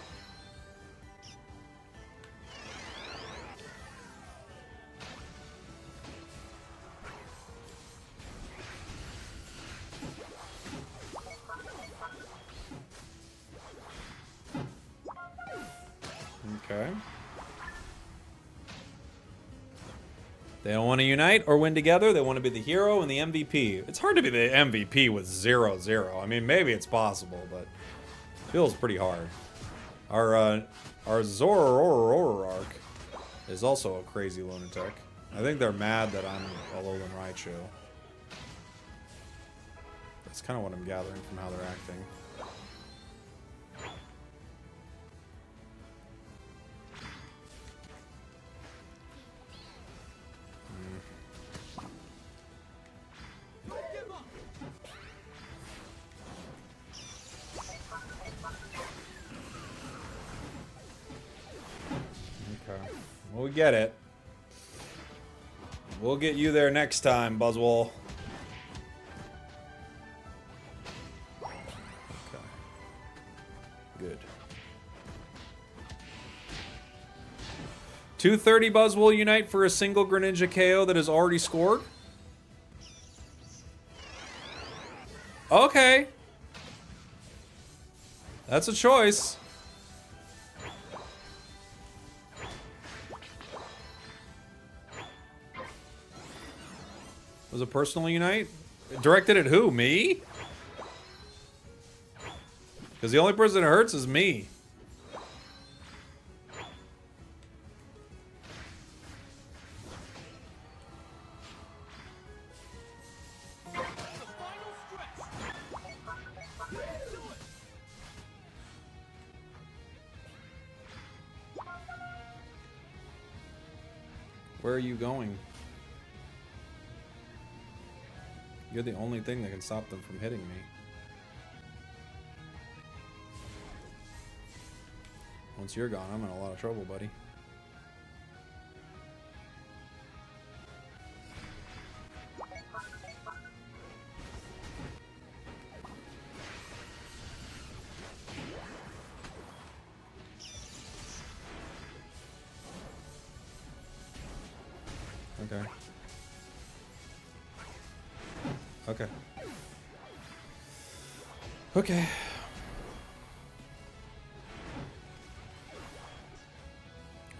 Okay. They don't want to unite or win together. They want to be the hero and the MVP. It's hard to be the MVP with 0-0. I mean, maybe it's possible, but it feels pretty hard. Our Zoroark is also a crazy lunatic. I think they're mad that I'm Alolan Raichu. That's kind of what I'm gathering from how they're acting. We'll get it. We'll get you there next time, Buzzwole. Okay. Good. 230 Buzzwole unite for a single Greninja KO that has already scored? Okay. That's a choice. Was a personal unite? Directed at who? Me? Because the only person it hurts is me. Where are you going? You're the only thing that can stop them from hitting me. Once you're gone, I'm in a lot of trouble, buddy. Okay. Okay. Okay.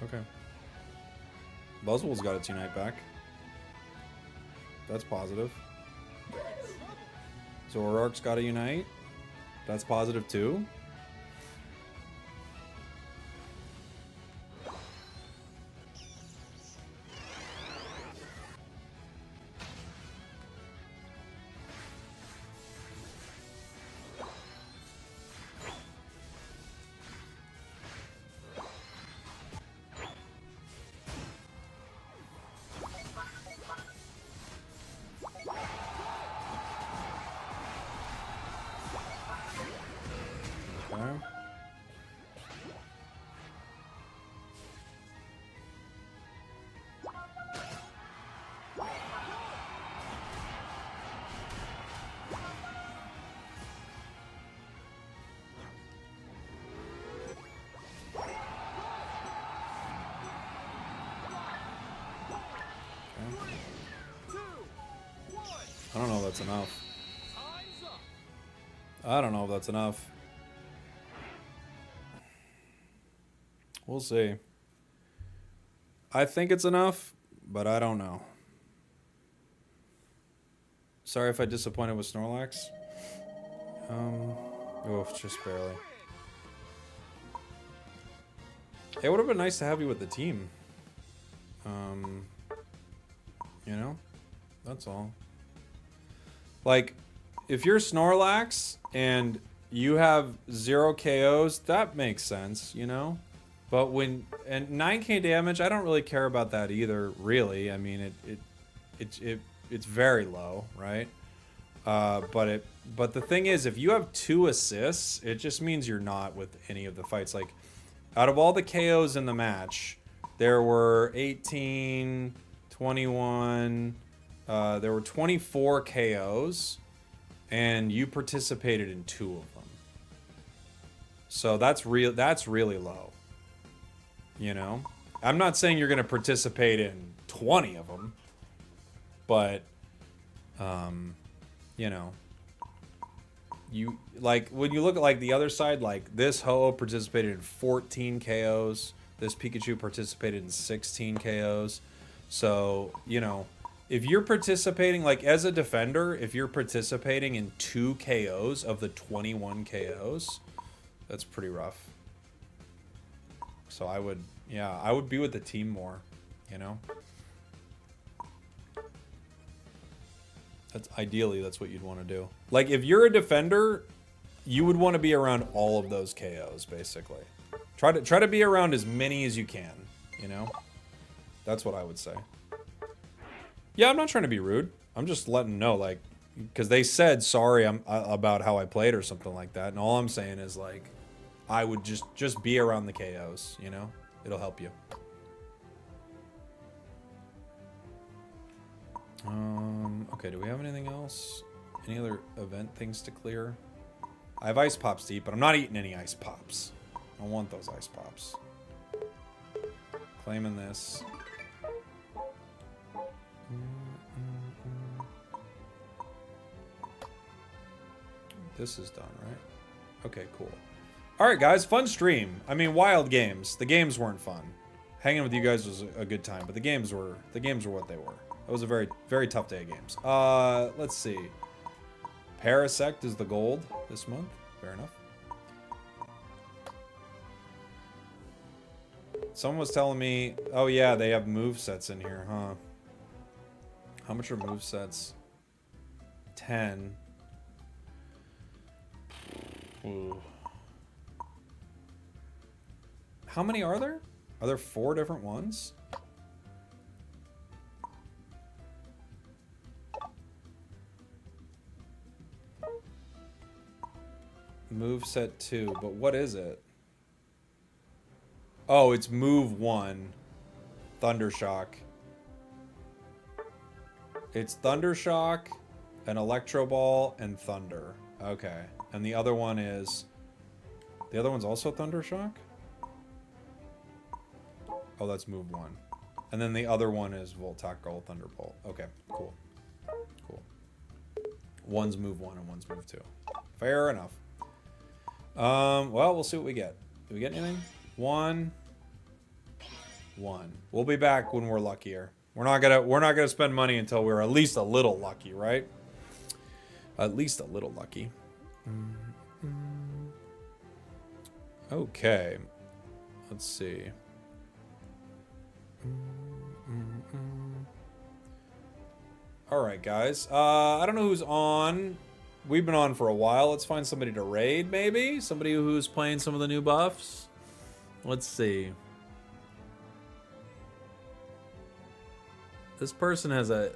Okay. Buzzwole's got its Unite back. That's positive. Zoroark's got a Unite. That's positive too. Okay. I don't know if that's enough. I don't know if that's enough. We'll see. I think it's enough, but I don't know. Sorry if I disappointed with Snorlax. Oof, just barely. It would have been nice to have you with the team. You know? That's all. Like, if you're Snorlax and you have 0 KOs, that makes sense, you know? But when, and 9k damage, I don't really care about that either, really. I mean, it's very low, right? But the thing is, if you have 2 assists, it just means you're not with any of the fights. Like, out of all the KOs in the match, there were 18, 21, there were 24 KOs, and you participated in 2 of them. So that's really low. You know? I'm not saying you're going to participate in 20 of them, but you know, you like when you look at like the other side, like this Ho participated in 14 KOs, this Pikachu participated in 16 KOs. So, you know, if you're participating, like as a defender, if you're participating in 2 KOs of the 21 KOs, that's pretty rough. So I would be with the team more, you know? Ideally, that's what you'd want to do. Like, if you're a defender, you would want to be around all of those KOs, basically. Try to be around as many as you can, you know? That's what I would say. Yeah, I'm not trying to be rude. I'm just letting know, like, because they said sorry about how I played or something like that, and all I'm saying is, like, I would just be around the KOs, you know? It'll help you. Okay, do we have anything else? Any other event things to clear? I have ice pops to eat, but I'm not eating any ice pops. I don't want those ice pops. Claiming this. This is done, right? Okay, cool. Alright, guys, fun stream. I mean, wild games. The games weren't fun. Hanging with you guys was a good time, but the games were what they were. It was a very, very tough day of games. Let's see. Parasect is the gold this month. Fair enough. Someone was telling me, oh yeah, they have movesets in here, huh? How much are movesets? 10. Ooh. How many are there? Are there 4 different ones? Moveset 2, but what is it? Oh, it's move 1. Thundershock. It's Thundershock, an Electro Ball, and Thunder. Okay. And the other one is... The other one's also Thundershock? Oh, that's move 1. And then the other one is Volt Tackle, Thunderbolt. Okay, cool. Cool. One's move 1 and one's move 2. Fair enough. Well, we'll see what we get. Do we get anything? 1. 1. We'll be back when we're luckier. We're not gonna spend money until we're at least a little lucky, right? At least a little lucky. Okay. Let's see. Alright, guys. I don't know who's on. We've been on for a while. Let's find somebody to raid, maybe? Somebody who's playing some of the new buffs. Let's see. This person has a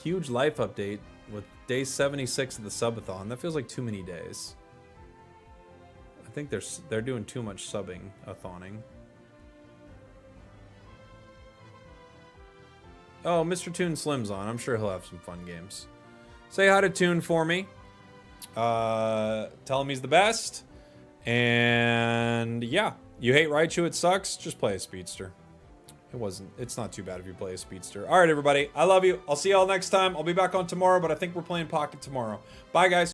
huge life update with day 76 of the subathon. That feels like too many days. I think they're doing too much subbing, a-thoning. Oh, Mr. Toon Slim's on. I'm sure he'll have some fun games. Say hi to Toon for me. Tell him he's the best. And yeah, you hate Raichu, it sucks. Just play a Speedster. It's not too bad if you play a Speedster. All right, everybody. I love you. I'll see y'all next time. I'll be back on tomorrow, but I think we're playing Pocket tomorrow. Bye, guys.